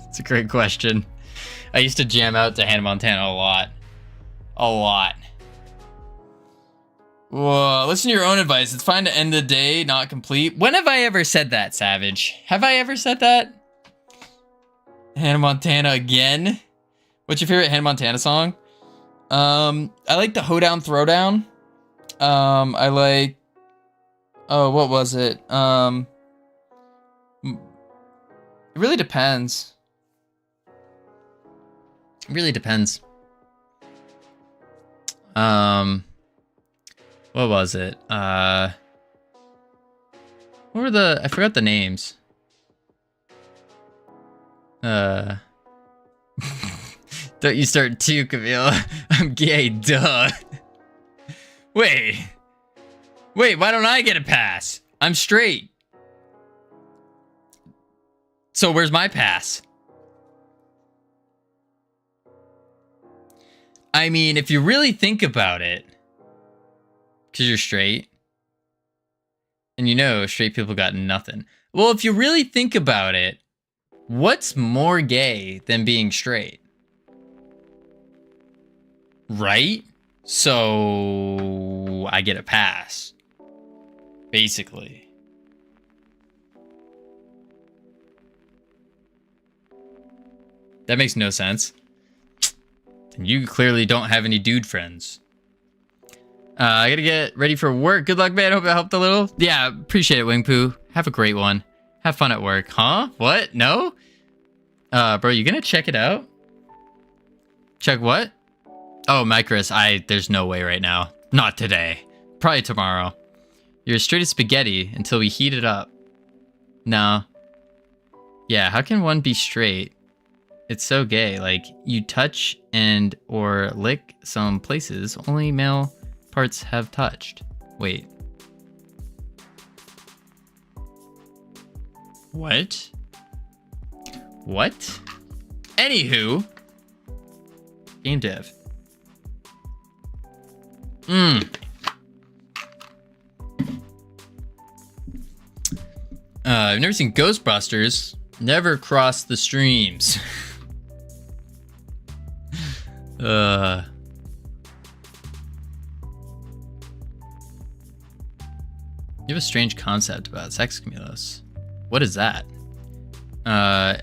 It's a great question. I used to jam out to Hannah Montana a lot. A lot. Whoa, listen to your own advice. It's fine to end the day not complete. When have I ever said that, Savage? Have I ever said that? Hannah Montana again? What's your favorite Hannah Montana song? I like the Hoedown Throwdown. I like... Oh, what was it? It really depends. It really depends. What was it? What were the... I forgot the names. Don't you start too, Camille. I'm gay, duh. Wait, why don't I get a pass? I'm straight. So where's my pass? I mean, if you really think about it, because you're straight, And you know, straight people got nothing. Well, if you really think about it, what's more gay than being straight? Right? So I get a pass. Basically. That makes no sense. And you clearly don't have any dude friends. I gotta get ready for work. Good luck, man. Hope I helped a little. Yeah, appreciate it, Wing Poo. Have a great one. Have fun at work. Huh? What? No? Bro, you gonna check it out? Check what? Oh, Micros, there's no way right now. Not today. Probably tomorrow. You're as straight as spaghetti until we heat it up. No. Yeah, how can one be straight? It's so gay. Like, you touch and or lick some places only male parts have touched. Wait. What? What? Anywho. Game dev. I've never seen Ghostbusters. Never crossed the streams. You have a strange concept about sex, Camilos. What is that? I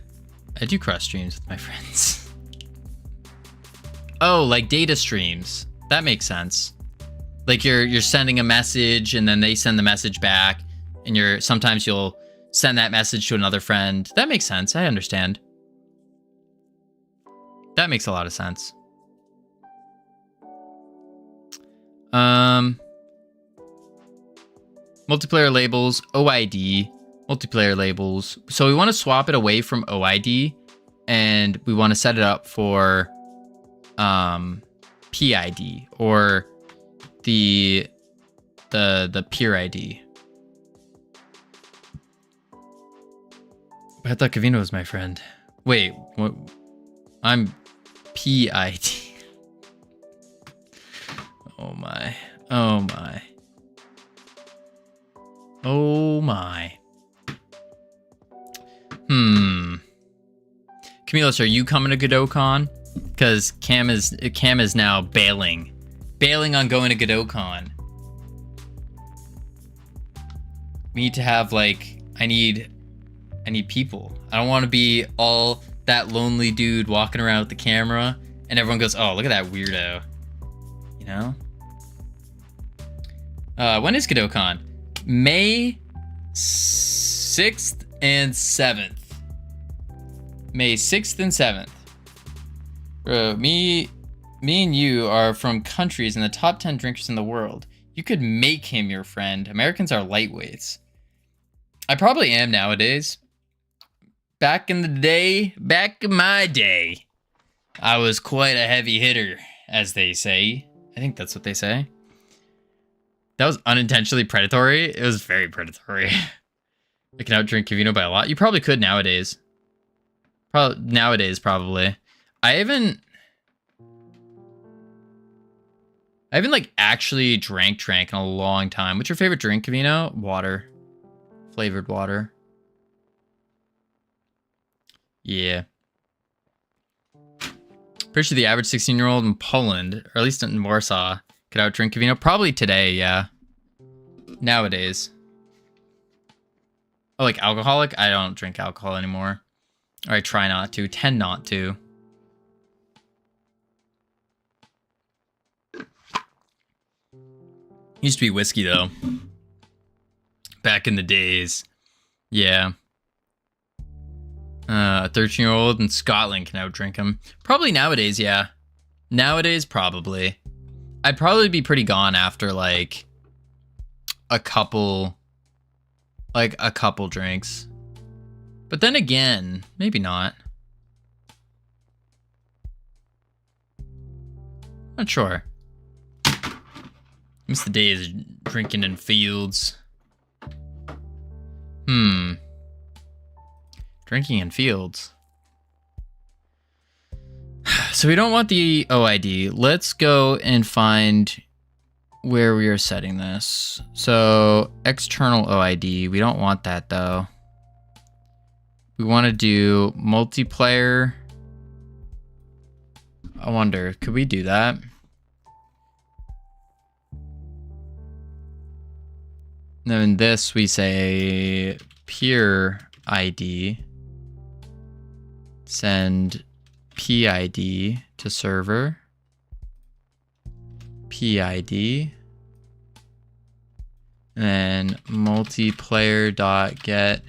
do cross streams with my friends. Oh, like data streams. That makes sense. Like you're sending a message and then they send the message back, and sometimes you'll send that message to another friend. That makes sense. I understand. That makes a lot of sense. Multiplayer labels, OID, multiplayer labels. So we want to swap it away from OID, and we want to set it up for PID, or the peer ID. I thought Covino was my friend. Wait, what? I'm PID. Oh my. Oh my. Oh my. Camilos, are you coming to GodotCon? Because Cam is now bailing on going to GodotCon. We need to have I need people. I don't want to be all that lonely dude walking around with the camera and everyone goes, oh, look at that weirdo. You know? When is GodotCon? May 6th and 7th. May 6th and 7th. Bro, me and you are from countries in the top 10 drinkers in the world. You could make him your friend. Americans are lightweights. I probably am nowadays. Back in my day, I was quite a heavy hitter, as they say. I think that's what they say. That was unintentionally predatory. It was very predatory. I can outdrink Covino by a lot. You probably could nowadays. Probably. I haven't actually drank in a long time. What's your favorite drink, Covino? Water. Flavored water. Yeah. Pretty sure the average 16-year-old in Poland, or at least in Warsaw, could outdrink Covino. Probably today, yeah. Nowadays. Oh, like alcoholic? I don't drink alcohol anymore. Or I try not to. Tend not to. Used to be whiskey, though. Back in the days. Yeah. A 13-year-old in Scotland can outdrink him. Probably nowadays, yeah. Nowadays, probably. I'd probably be pretty gone after, a couple drinks. But then again, maybe not. Not sure. Miss the days drinking in fields. Drinking in fields. So we don't want the OID. Let's go and find where we are setting this. So external OID, we don't want that though. We want to do multiplayer. I wonder, could we do that? Then in this we say peer ID, send PID to server, PID, and then multiplayer.get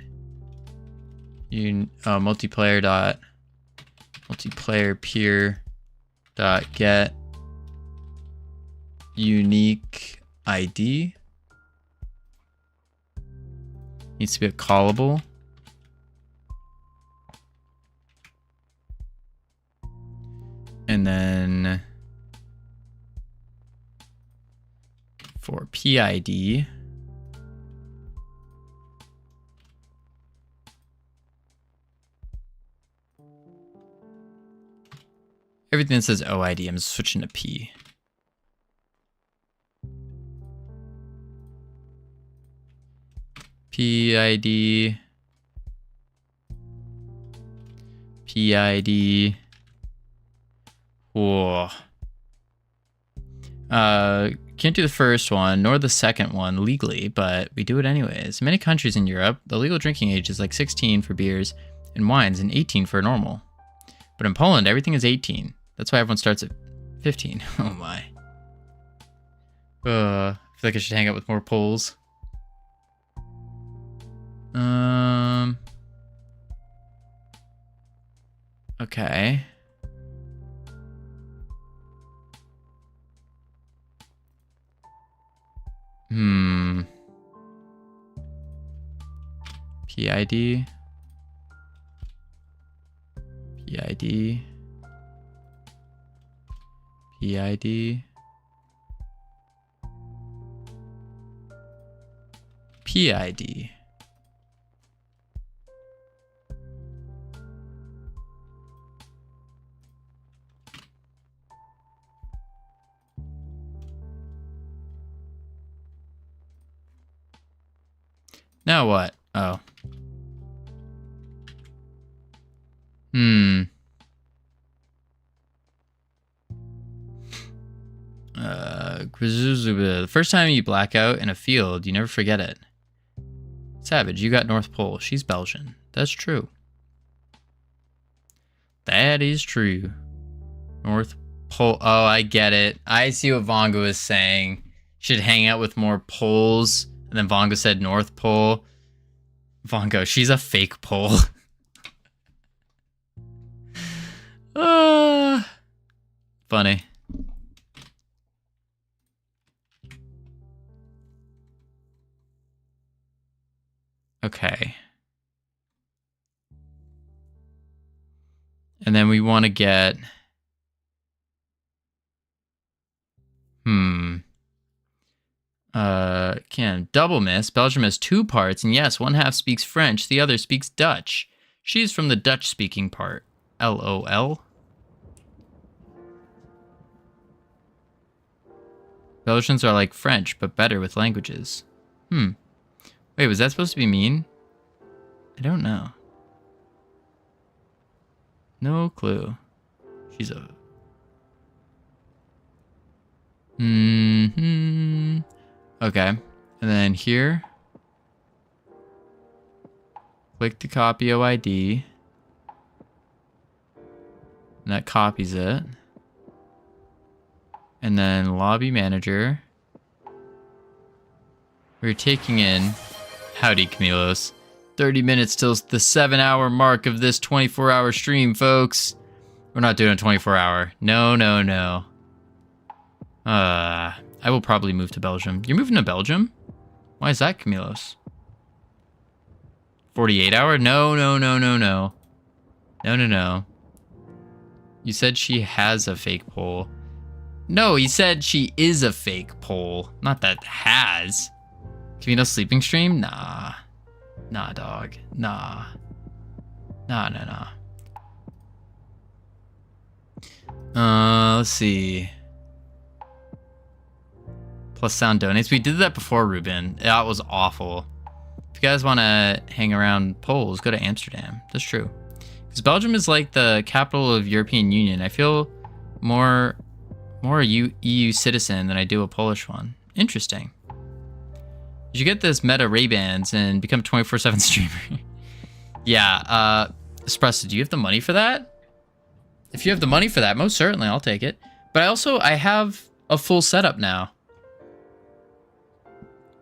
multiplayer peer dot get unique ID. Needs to be a callable. And then for PID, everything that says OID, I'm switching to P. PID, PID. Whoa. Can't do the first one nor the second one legally, but we do it anyways. In many countries in Europe, the legal drinking age is like 16 for beers and wines and 18 for normal. But in Poland, everything is 18. That's why everyone starts at 15. Oh my. I feel like I should hang out with more Poles. Okay. PID. PID. PID. PID. Now what? Oh. The first time you black out in a field, you never forget it. Savage, you got North Pole. She's Belgian. That's true. That is true. North Pole. Oh, I get it. I see what Vongo is saying. Should hang out with more Poles. And then Vongo said North Pole. Vongo, she's a fake pole. Funny. Okay. And then we want to get... Can double miss. Belgium has 2 parts, and yes, one half speaks French, the other speaks Dutch. She's from the Dutch-speaking part. LOL. Belgians are like French, but better with languages. Wait, was that supposed to be mean? I don't know. No clue. She's a... Okay. And then here, click to copy OID. And that copies it. And then lobby manager. We're taking in, howdy Camilos, 30 minutes till the 7-hour mark of this 24-hour stream, folks. We're not doing a 24-hour. No, no, no. I will probably move to Belgium. You're moving to Belgium? Why is that, Camilos? 48-hour? No, no, no, no, no. No, no, no. You said she has a fake poll. No, he said she is a fake poll. Not that has. Covino sleeping stream? Nah. Nah, dog. Nah. Nah, nah, nah. Let's see. plus sound donates. We did that before, Ruben. That was awful. If you guys want to hang around Poles, go to Amsterdam. That's true. Because Belgium is like the capital of European Union. I feel more a EU citizen than I do a Polish one. Interesting. You get this Meta Ray-Bans and become 24/7 streamer. Yeah, Espresso, do you have the money for that? If you have the money for that, most certainly I'll take it. But I have a full setup now.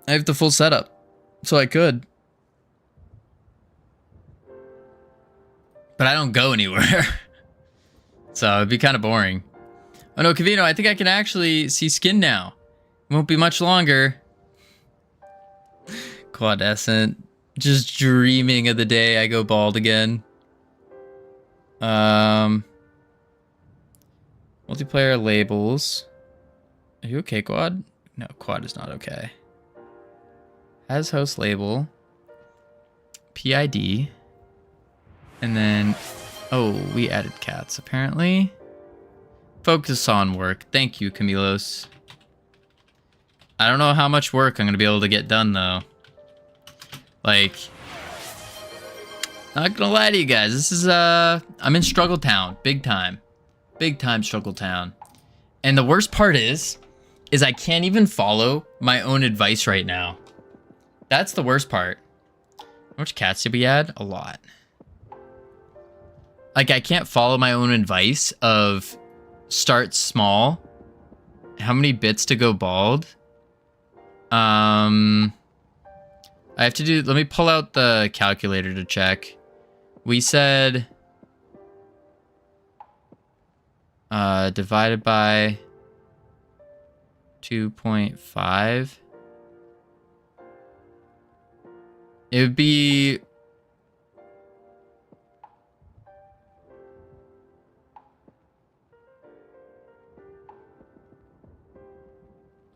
I have the full setup, so I could. But I don't go anywhere. So it'd be kind of boring. Oh no, Covino, I think I can actually see skin now. It won't be much longer. Quadescent. Just dreaming of the day I go bald again. Multiplayer labels. Are you okay, Quad? No, Quad is not okay. As host label. PID. And then... Oh, we added cats, apparently. Focus on work. Thank you, Camilos. I don't know how much work I'm going to be able to get done, though. Like... Not gonna lie to you guys. This is, I'm in Struggle Town. Big time. Big time Struggle Town. And the worst part is I can't even follow my own advice right now. That's the worst part. How much cats did we add? A lot. Like, I can't follow my own advice of start small. How many bits to go bald? I have to do... Let me pull out the calculator to check. We said... divided by 2.5. It would be...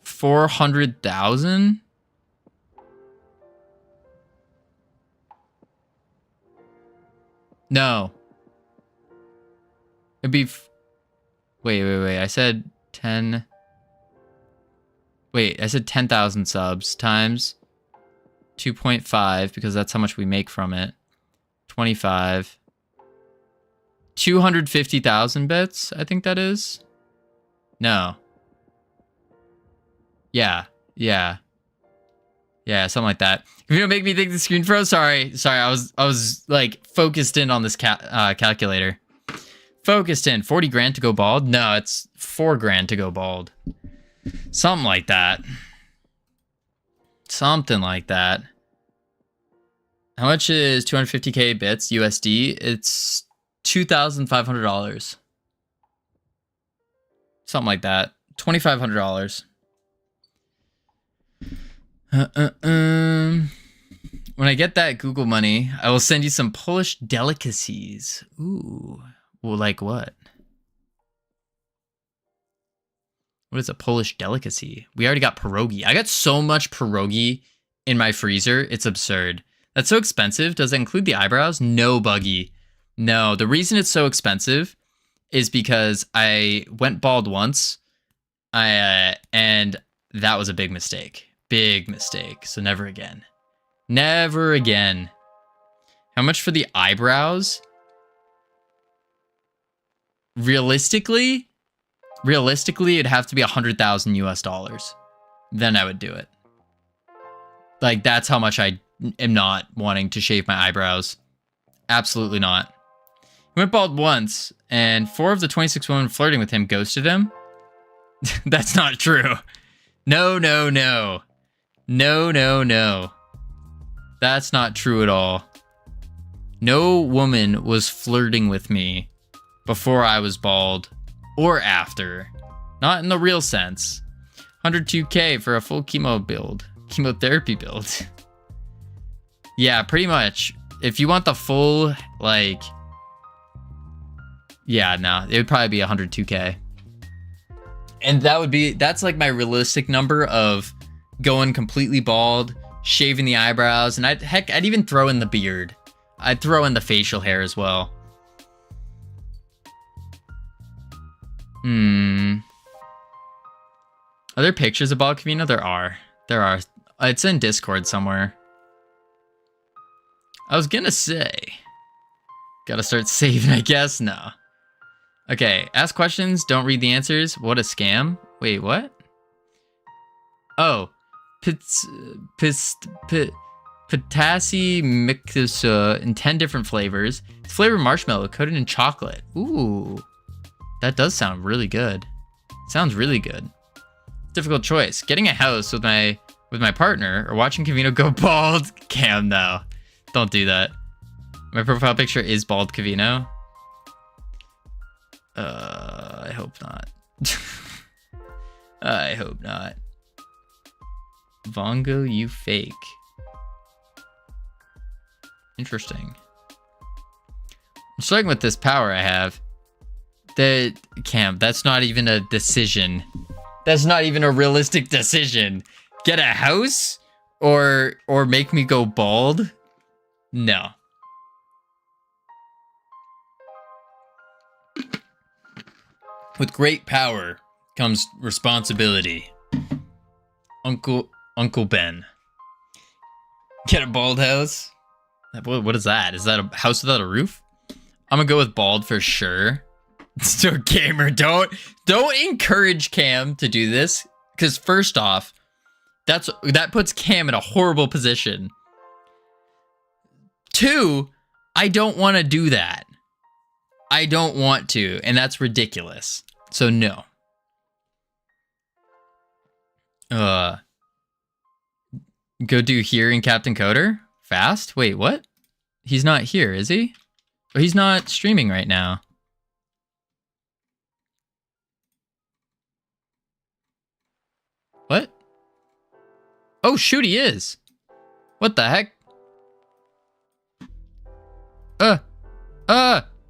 $400,000? No. It'd be... Wait. I said 10... Wait, I said 10,000 subs times 2.5 because that's how much we make from it. 25. 250,000 bits, I think that is. No. Yeah, something like that. If you don't make me think the screen froze, sorry. I was like focused in on this calculator. Focused in. 40 grand to go bald? No, it's 4 grand to go bald. Something like that. Something like that. How much is 250k bits USD? It's $2,500. Something like that. $2,500. When I get that Google money, I will send you some Polish delicacies. Ooh. Well, like what? What is a Polish delicacy? We already got pierogi. I got so much pierogi in my freezer. It's absurd. That's so expensive. Does it include the eyebrows? No, Buggy. No, the reason it's so expensive is because I went bald once. And that was a big mistake. Big mistake. So never again. Never again. How much for the eyebrows? Realistically, it'd have to be $100,000 US. Then I would do it. Like, that's how much I am not wanting to shave my eyebrows. Absolutely not. He went bald once, and 4 of the 26 women flirting with him ghosted him. That's not true. No. That's not true at all. No woman was flirting with me before I was bald or after. Not in the real sense. 102k for a full chemotherapy build. Yeah, pretty much. If you want the full, like... Yeah, no, it would probably be 102k. And that's like my realistic number of going completely bald, shaving the eyebrows, and I'd even throw in the beard. I'd throw in the facial hair as well. Are there pictures of Bald Covino? There are. There are. It's in Discord somewhere. I was gonna say. Gotta start saving, I guess. No. Okay, ask questions, don't read the answers. What a scam. Wait, what? Oh. Potassi mix in 10 different flavors. It's flavored marshmallow coated in chocolate. Ooh. That does sound really good. Sounds really good. Difficult choice. Getting a house with my partner or watching Covino go bald. Cam, no. Don't do that. My profile picture is bald Covino. I hope not. I hope not. Vongo, you fake. Interesting. I'm struggling with this power I have. Cam, that's not even a decision. That's not even a realistic decision. Get a house or make me go bald? No. With great power comes responsibility. Uncle Ben. Get a bald house? What is that? Is that a house without a roof? I'm gonna go with bald for sure. So gamer, don't encourage Cam to do this, because first off, that puts Cam in a horrible position. 2, I don't want to do that. I don't want to, and that's ridiculous. So no. Go do here in Captain Coder? Fast? Wait, what? He's not here, is he? Oh, he's not streaming right now. What? Oh, shoot, he is. What the heck?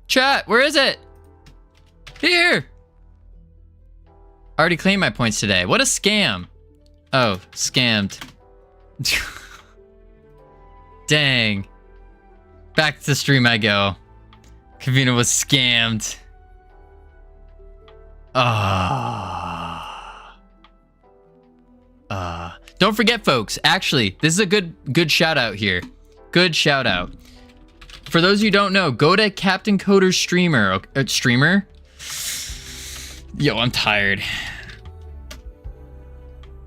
Chat, where is it? Here! Already claimed my points today. What a scam. Oh, scammed. Dang. Back to the stream I go. Covino was scammed. Don't forget, folks. Actually, this is a good shout out here. Good shout out. For those of you who don't know, go to Captain Coder's streamer. Yo, I'm tired.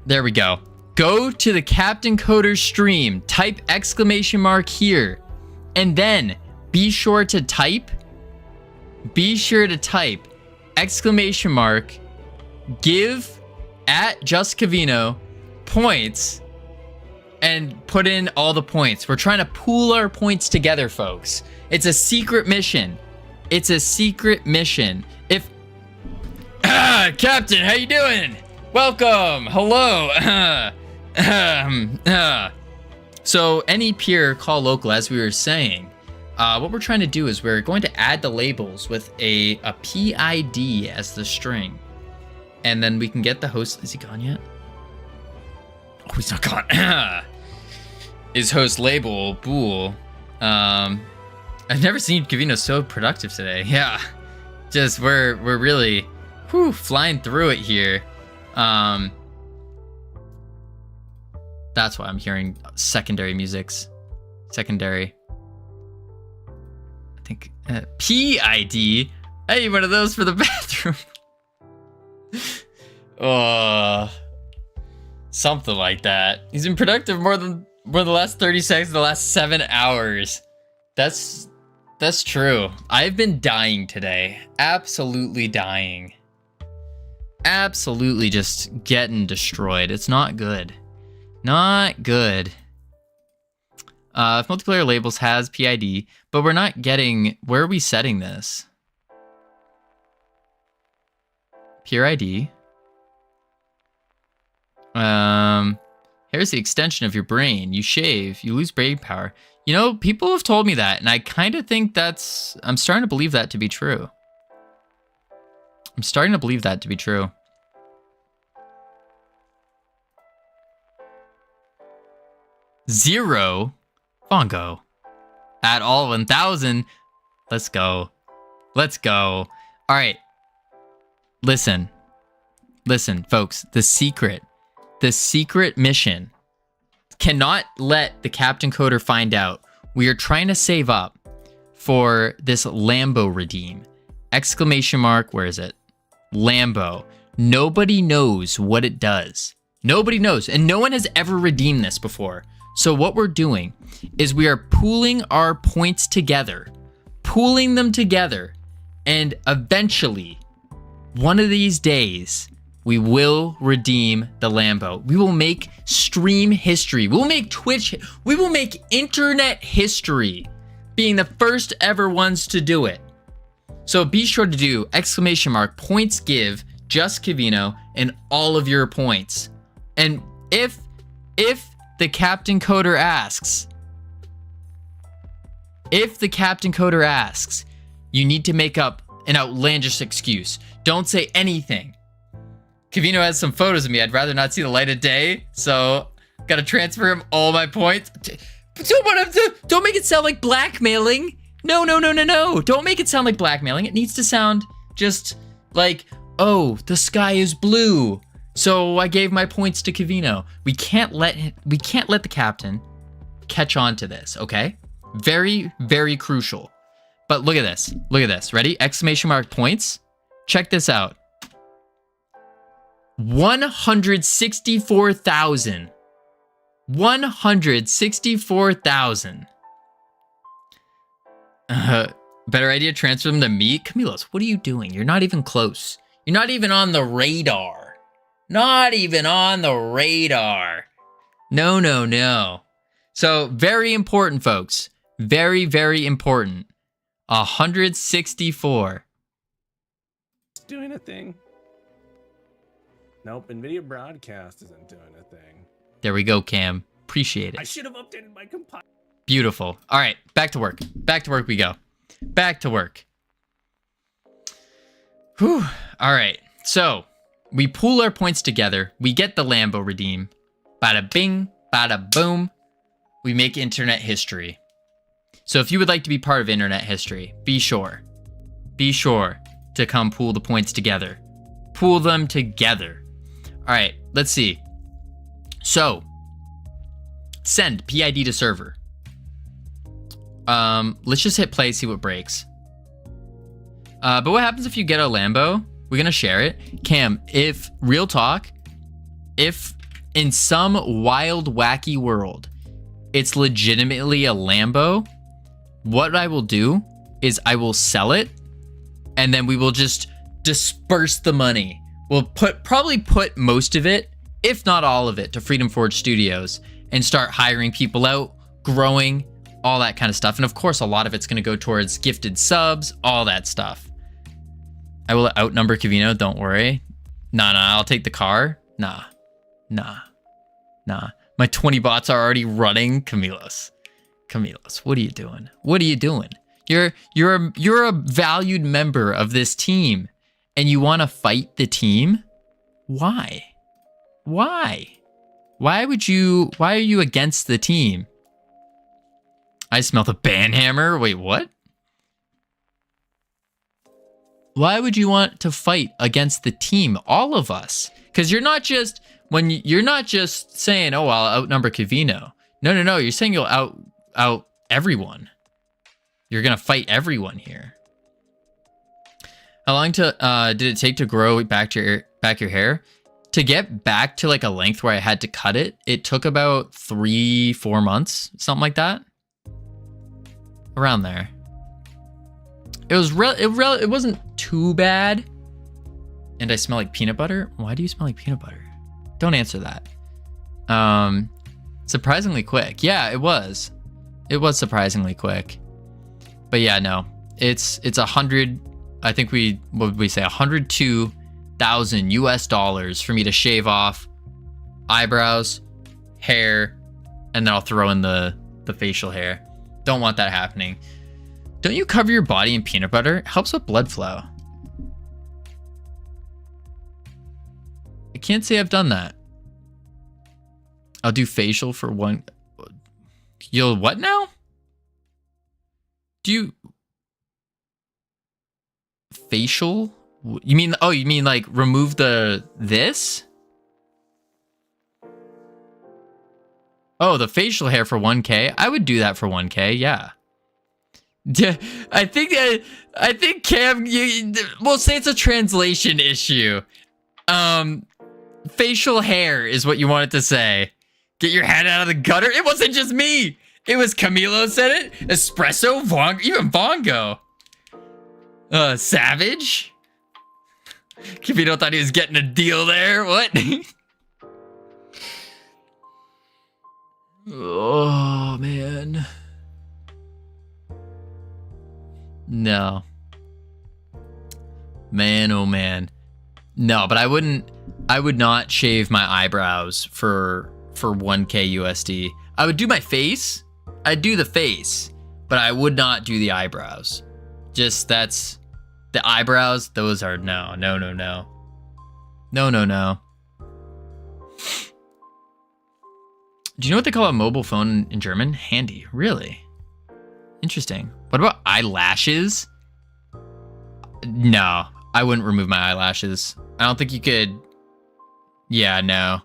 There we go. Go to the Captain Coder stream. Type exclamation mark here. And then be sure to type exclamation mark give @JustCovino points and put in all the points. We're trying to pool our points together, folks. It's a secret mission. It's a secret mission. If Captain, how you doing? Welcome. Hello. So any peer call local, as we were saying. What we're trying to do is we're going to add the labels with a PID as the string. And then we can get the host. Is he gone yet? Oh, he's not gone. Is host label bool. I've never seen Covino so productive today. Yeah. Just we're really flying through it here. That's why I'm hearing secondary musics. Secondary. I think PID. I need one of those for the bathroom. Something like that. He's been productive more than the last 30 seconds of the last 7 hours. That's true. I've been dying today. Absolutely dying. Absolutely just getting destroyed. It's not good. Not good. If multiplayer labels has PID, but we're not getting... Where are we setting this? Pure ID. Here's the extension of your brain. You shave, you lose brain power. You know, people have told me that, and I kind of think that's... I'm starting to believe that to be true. I'm starting to believe that to be true. Zero Bongo. At all 1,000. Let's go. Let's go. All right. Listen. listen, folks, the secret mission cannot let the Captain Coder find out. We are trying to save up for this Lambo redeem. Exclamation mark, where is it? Lambo. Nobody knows what it does. Nobody knows, and no one has ever redeemed this before. So what we're doing is we are pooling our points together, pooling them together, and eventually, one of these days, we will redeem the Lambo. We will make stream history. We'll make Twitch, we will make internet history, being the first ever ones to do it. So be sure to do exclamation mark points give just Covino and all of your points. And if the Captain Coder asks, you need to make up an outlandish excuse. Don't say anything. Covino has some photos of me. I'd rather not see the light of day, so gotta transfer him all my points. Don't make it sound like blackmailing. No. Don't make it sound like blackmailing. It needs to sound just like, oh, the sky is blue, so I gave my points to Covino. We can't let the captain catch on to this, okay? Very, very crucial. But look at this. Look at this. Ready? Exclamation mark points. Check this out. 164,000. 164,000. Better idea, transfer them to me? Camilos, what are you doing? You're not even close. You're not even on the radar. Not even on the radar. No. So, very important, folks. Very, very important. 164. It's doing a thing. Nope, NVIDIA Broadcast isn't doing a thing. There we go, Cam. Appreciate it. I should have updated my compiler. Beautiful. All right, back to work. Back to work we go. Back to work. Whew. All right, so we pool our points together. We get the Lambo redeem. Bada bing, bada boom. We make internet history. So if you would like to be part of internet history, be sure to come pool the points together. Pool them together. All right, let's see. So, send PID to server. Let's just hit play, see what breaks. But what happens if you get a Lambo? We're gonna share it. Cam, if real talk, if in some wild, wacky world, it's legitimately a Lambo, what I will do is I will sell it, and then we will just disperse the money. We'll probably put most of it, if not all of it, to Freedom Forge Studios and start hiring people out, growing, all that kind of stuff. And of course, a lot of it's going to go towards gifted subs, all that stuff. I will outnumber Covino, don't worry. Nah, I'll take the car. Nah. My 20 bots are already running. Camilos, what are you doing? You're a valued member of this team, and you want to fight the team? Why? Why are you against the team? I smell the banhammer. Wait, what? Why would you want to fight against the team? All of us. Because you're not just saying, oh, I'll outnumber Covino. No. You're saying you'll out everyone. You're gonna fight everyone here. How long did it take to grow back your hair? To get back to like a length where I had to cut it, it took about 3-4 months, something like that. Around there. It was it wasn't too bad. And I smell like peanut butter. Why do you smell like peanut butter? Don't answer that. Surprisingly quick. Yeah, it was. It was surprisingly quick. But yeah, no. It's 100. I think what would we say? $102,000 for me to shave off eyebrows, hair, and then I'll throw in the facial hair. Don't want that happening. Don't you cover your body in peanut butter? It helps with blood flow. I can't say I've done that. I'll do facial for one. You'll what now? Do you facial You mean, oh, you mean like remove this? Oh, the facial hair for 1K? I would do that for 1K, yeah. Yeah, I think Cam, we'll say it's a translation issue. Facial hair is what you wanted to say. Get your head out of the gutter. It wasn't just me. It was Camilo said it. Espresso, even Vongo. Savage. Covino thought he was getting a deal there. What? Oh, man. No. Man, oh man. No, but I would not shave my eyebrows for 1K USD. I would do my face. I'd do the face, but I would not do the eyebrows. Just the eyebrows, those are no. No. Do you know what they call a mobile phone in German? Handy. Really? Interesting. What about eyelashes? No, I wouldn't remove my eyelashes. I don't think you could. Yeah, no.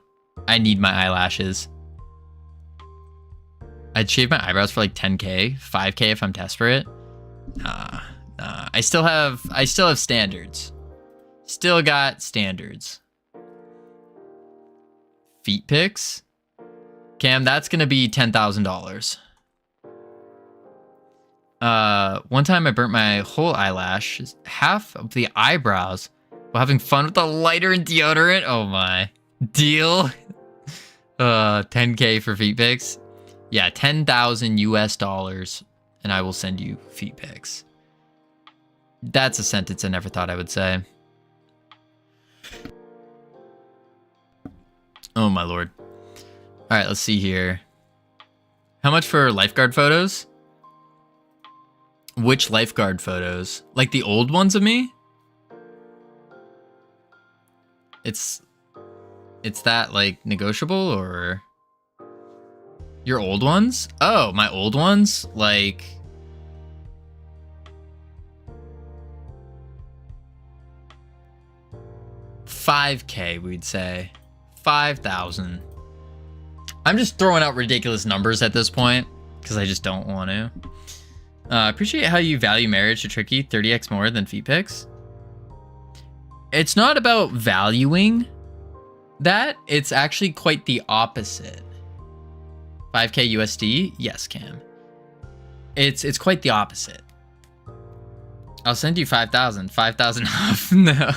I need my eyelashes. I'd shave my eyebrows for like 10K, 5K if I'm desperate. Nah. I still have standards. Still got standards. Feet pics? Cam, that's gonna be $10,000. One time I burnt my whole eyelash, half of the eyebrows, while having fun with the lighter and deodorant. Oh my. Deal. 10K for feet pics. Yeah, 10,000 US dollars, and I will send you feet pics. That's a sentence I never thought I would say. Oh my lord. All right, let's see here. How much for lifeguard photos? Which lifeguard photos? Like the old ones of me? It's that like negotiable, or your old ones? Oh, my old ones? Like $5K, we'd say. 5,000. I'm just throwing out ridiculous numbers at this point because I just don't want to. Appreciate how you value marriage to Tricky 30x more than feet pics. It's not about valuing that. It's actually quite the opposite. 5K USD? Yes, Cam. It's quite the opposite. I'll send you 5,000. 5,000 off. No.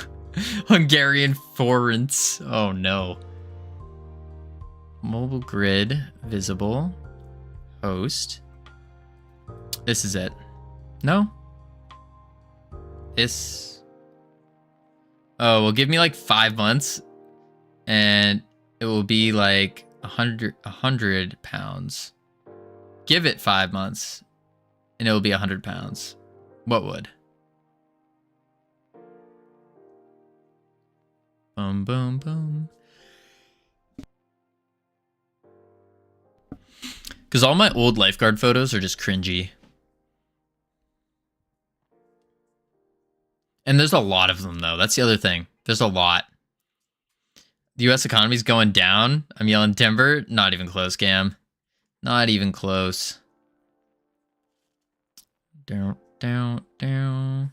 Hungarian forints. Oh no. Mobile grid. Visible. Host. This is it. No? This. Oh, well, give me like 5 months and it will be like 100 pounds. Give it 5 months and it will be 100 pounds. What would? Boom, boom, boom. Because all my old lifeguard photos are just cringy. And there's a lot of them, though. That's the other thing. There's a lot. The U.S. economy's going down. I'm yelling Denver. Not even close, Cam. Not even close. Down, down, down.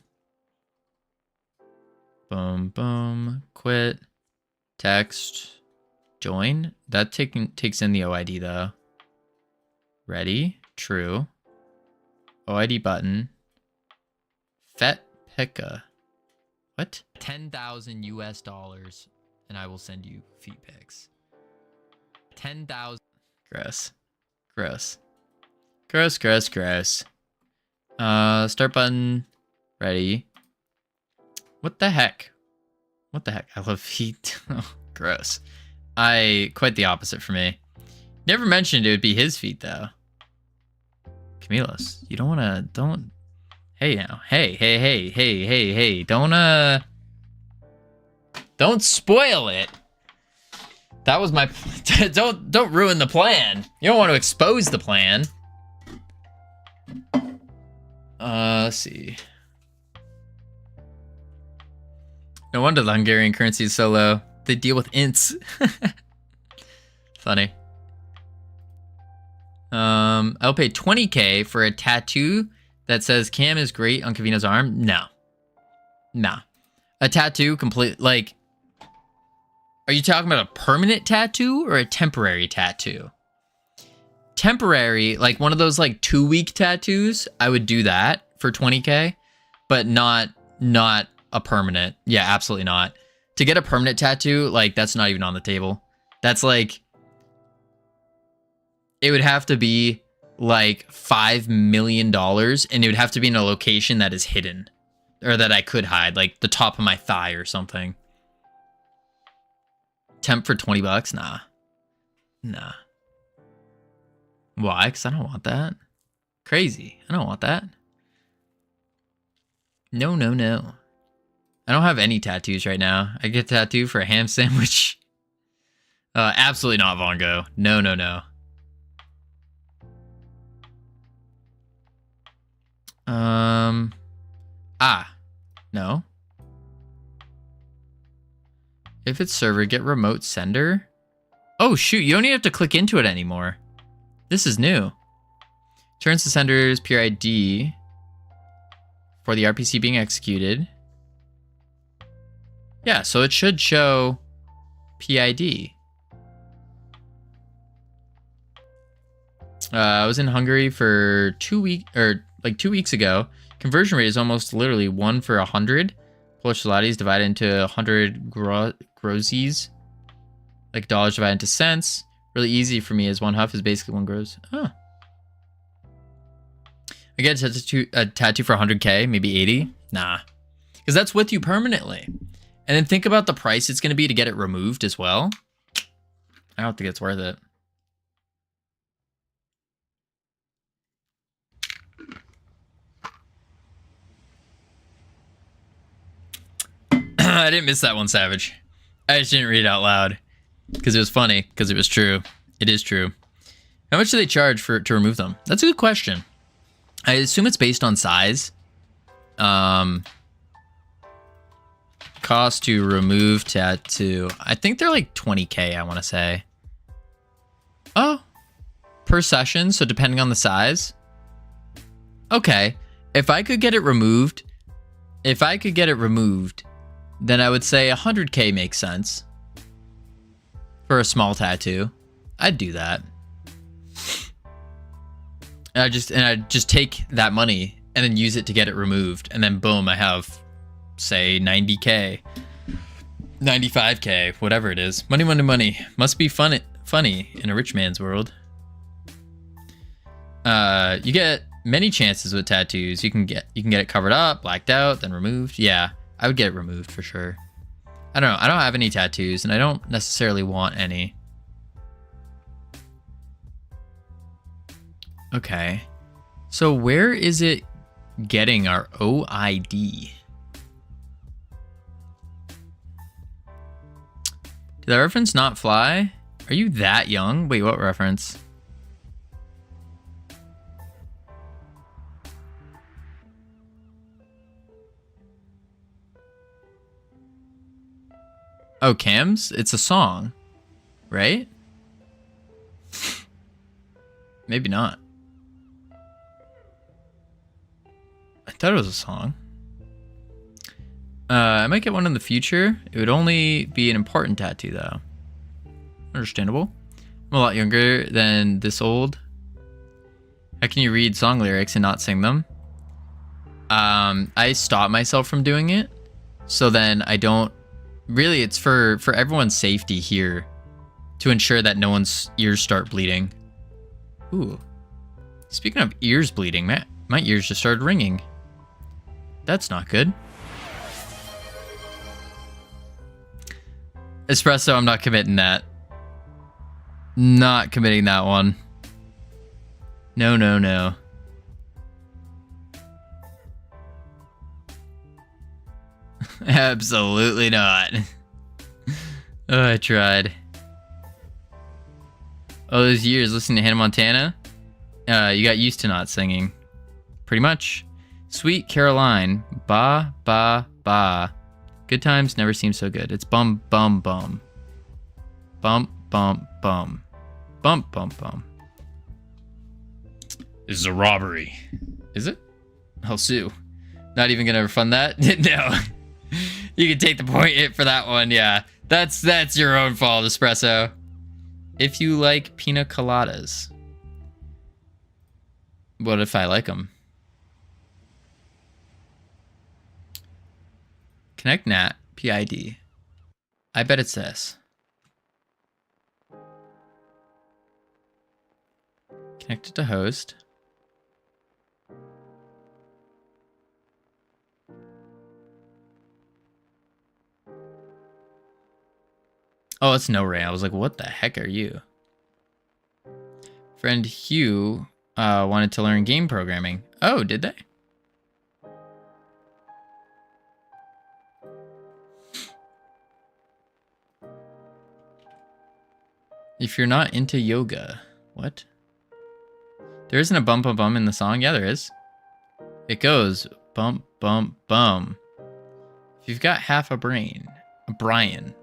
Boom, boom. Quit. Text. Join. That takes in the OID, though. Ready. True. OID button. Fet Pekka. What? 10,000 US dollars, and I will send you feet pics. 10,000. Gross. Gross. Gross, gross, gross. Start button. Ready. What the heck? What the heck? I love feet. Oh, gross. Quite the opposite for me. Never mentioned it would be his feet, though. Camilos, you don't want to, don't. Hey now. Hey. Don't spoil it. That was my, don't ruin the plan. You don't want to expose the plan. Let's see. No wonder the Hungarian currency is so low. They deal with ints. Funny. I'll pay 20k for a tattoo that says Cam is great on Covino's arm. No. Nah. A tattoo complete, like, are you talking about a permanent tattoo or a temporary tattoo? Temporary, like one of those like 2-week tattoos, I would do that for 20k, but not a permanent. Yeah, absolutely not. To get a permanent tattoo, like that's not even on the table. That's like, it would have to be like $5 million, and it would have to be in a location that is hidden or that I could hide, like the top of my thigh or something. Temp for $20? Nah. Why? Because I don't want that. Crazy. I don't want that. No. I don't have any tattoos right now. I get a tattoo for a ham sandwich. Absolutely not Von Gogh. No. No. If it's server, get remote sender. Oh shoot, you don't even have to click into it anymore. This is new. Turns the sender's PID for the RPC being executed. Yeah, so it should show PID. I was in Hungary for 2 weeks ago. Conversion rate is almost literally 1 for 100. Polish zlotys divided into 100 grozies. Like dollars divided into cents. Really easy for me as 1 huff is basically 1 gross. Oh. I get a tattoo for 100k, maybe 80. Nah. Because that's with you permanently. And then think about the price it's going to be to get it removed as well. I don't think it's worth it. I didn't miss that one, Savage. I just didn't read it out loud. Because it was funny. Because it was true. It is true. How much do they charge to remove them? That's a good question. I assume it's based on size. Cost to remove tattoo. I think they're like 20k, I want to say. Oh. Per session, so depending on the size. Okay. If I could get it removed, then I would say 100k makes sense. For a small tattoo. I'd do that. And I'd just take that money and then use it to get it removed. And then boom, I have, say, 90k. 95k, whatever it is. Money. Must be funny in a rich man's world. You get many chances with tattoos. You can get it covered up, blacked out, then removed. Yeah, I would get it removed for sure. I don't know. I don't have any tattoos, and I don't necessarily want any. Okay. So where is it getting our OID? Did that reference not fly? Are you that young? Wait, what reference? Oh, Cam's? It's a song, right? Maybe not. I thought it was a song. I might get one in the future. It would only be an important tattoo, though. Understandable. I'm a lot younger than this old. How can you read song lyrics and not sing them? I stop myself from doing it. So then I don't... Really, it's for everyone's safety here. To ensure that no one's ears start bleeding. Ooh. Speaking of ears bleeding, my ears just started ringing. That's not good. Espresso, I'm not committing that. Not committing that one. No. Absolutely not. Oh, I tried. Oh, those years listening to Hannah Montana? You got used to not singing. Pretty much. Sweet Caroline. Ba, ba, ba. Good times never seem so good. It's bum, bum, bum. Bump, bump, bum. Bump, bump, bum. This is a robbery. Is it? I'll sue. Not even gonna refund that? No. You can take the point hit for that one, yeah. That's your own fault, Espresso. If you like pina coladas. What if I like them? Connect NAT, PID. I bet it's this. Connected to host. Oh, it's no ray. I was like, what the heck are you? Friend Hugh wanted to learn game programming. Oh, did they? If you're not into yoga, what? There isn't a bump bum bum in the song? Yeah, there is. It goes bump bump bum. If you've got half a brain, brain.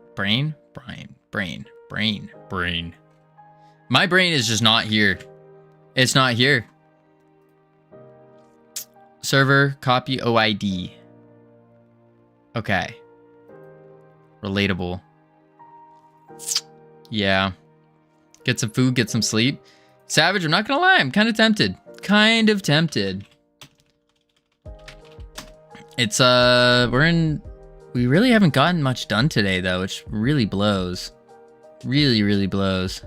My brain is just not here. It's not here. Server copy OID. Okay. Relatable. Yeah. Get some food, get some sleep. Savage, I'm not gonna lie, I'm kind of tempted. It's, we really haven't gotten much done today, though, which really blows. Really, really blows.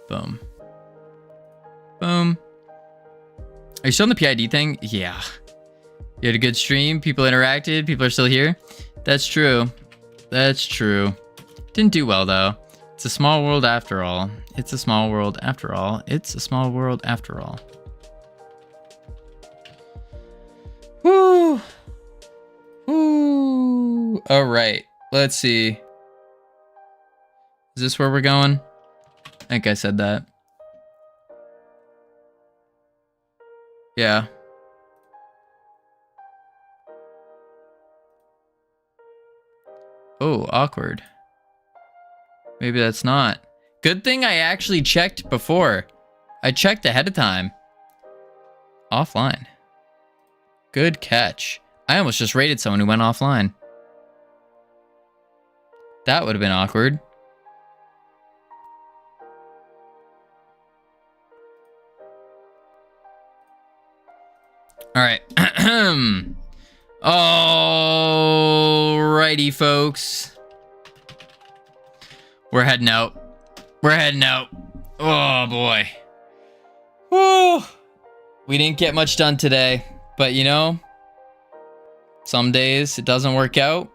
Boom. Boom. Are you still on the PID thing? Yeah. You had a good stream. People interacted. People are still here. That's true. That's true. Didn't do well, though. It's a small world after all. It's a small world after all. It's a small world after all. Woo. Woo. All right. Let's see. Is this where we're going? I think I said that. Yeah. Oh, awkward. Maybe that's not. Good thing I actually checked before. I checked ahead of time. Offline. Good catch. I almost just rated someone who went offline. That would have been awkward. All right. Alrighty, folks. We're heading out. Oh, boy. Woo. We didn't get much done today, but you know, some days it doesn't work out.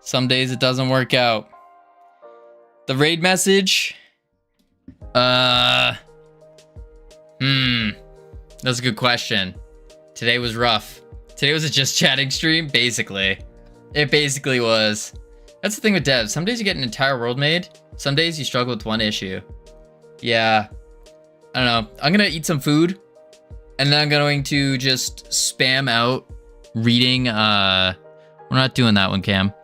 Some days it doesn't work out. The raid message. That's a good question. Today was rough. Today was a just chatting stream, basically. It basically was. That's the thing with devs. Some days you get an entire world made. Some days you struggle with one issue. Yeah. I don't know. I'm gonna eat some food. And then I'm going to just spam out reading. We're not doing that one, Cam.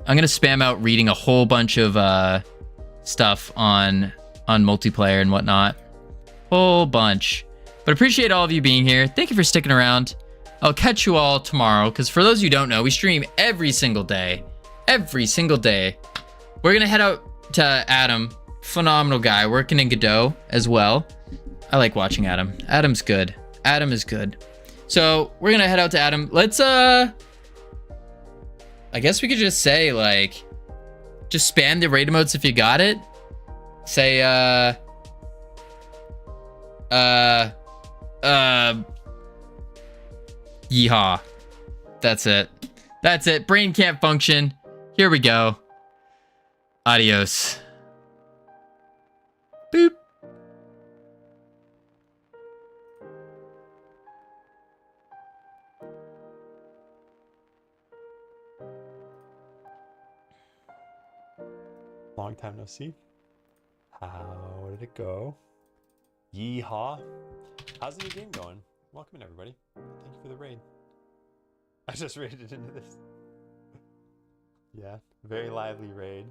I'm gonna spam out reading a whole bunch of stuff on multiplayer and whatnot. Whole bunch. But appreciate all of you being here. Thank you for sticking around. I'll catch you all tomorrow, because for those of you who don't know, we stream every single day. Every single day. We're going to head out to Adam. Phenomenal guy. Working in Godot as well. I like watching Adam. Adam's good. Adam is good. So, we're going to head out to Adam. Let's, I guess we could just say, like, just spam the raid emotes if you got it. Say, yeehaw. That's it. That's it. Brain can't function. Here we go. Adios. Boop. Long time no see. How did it go? Yeehaw. How's the new game going? Welcome in, everybody. Thank you for the raid. I just raided into this. Yeah, very lively raid.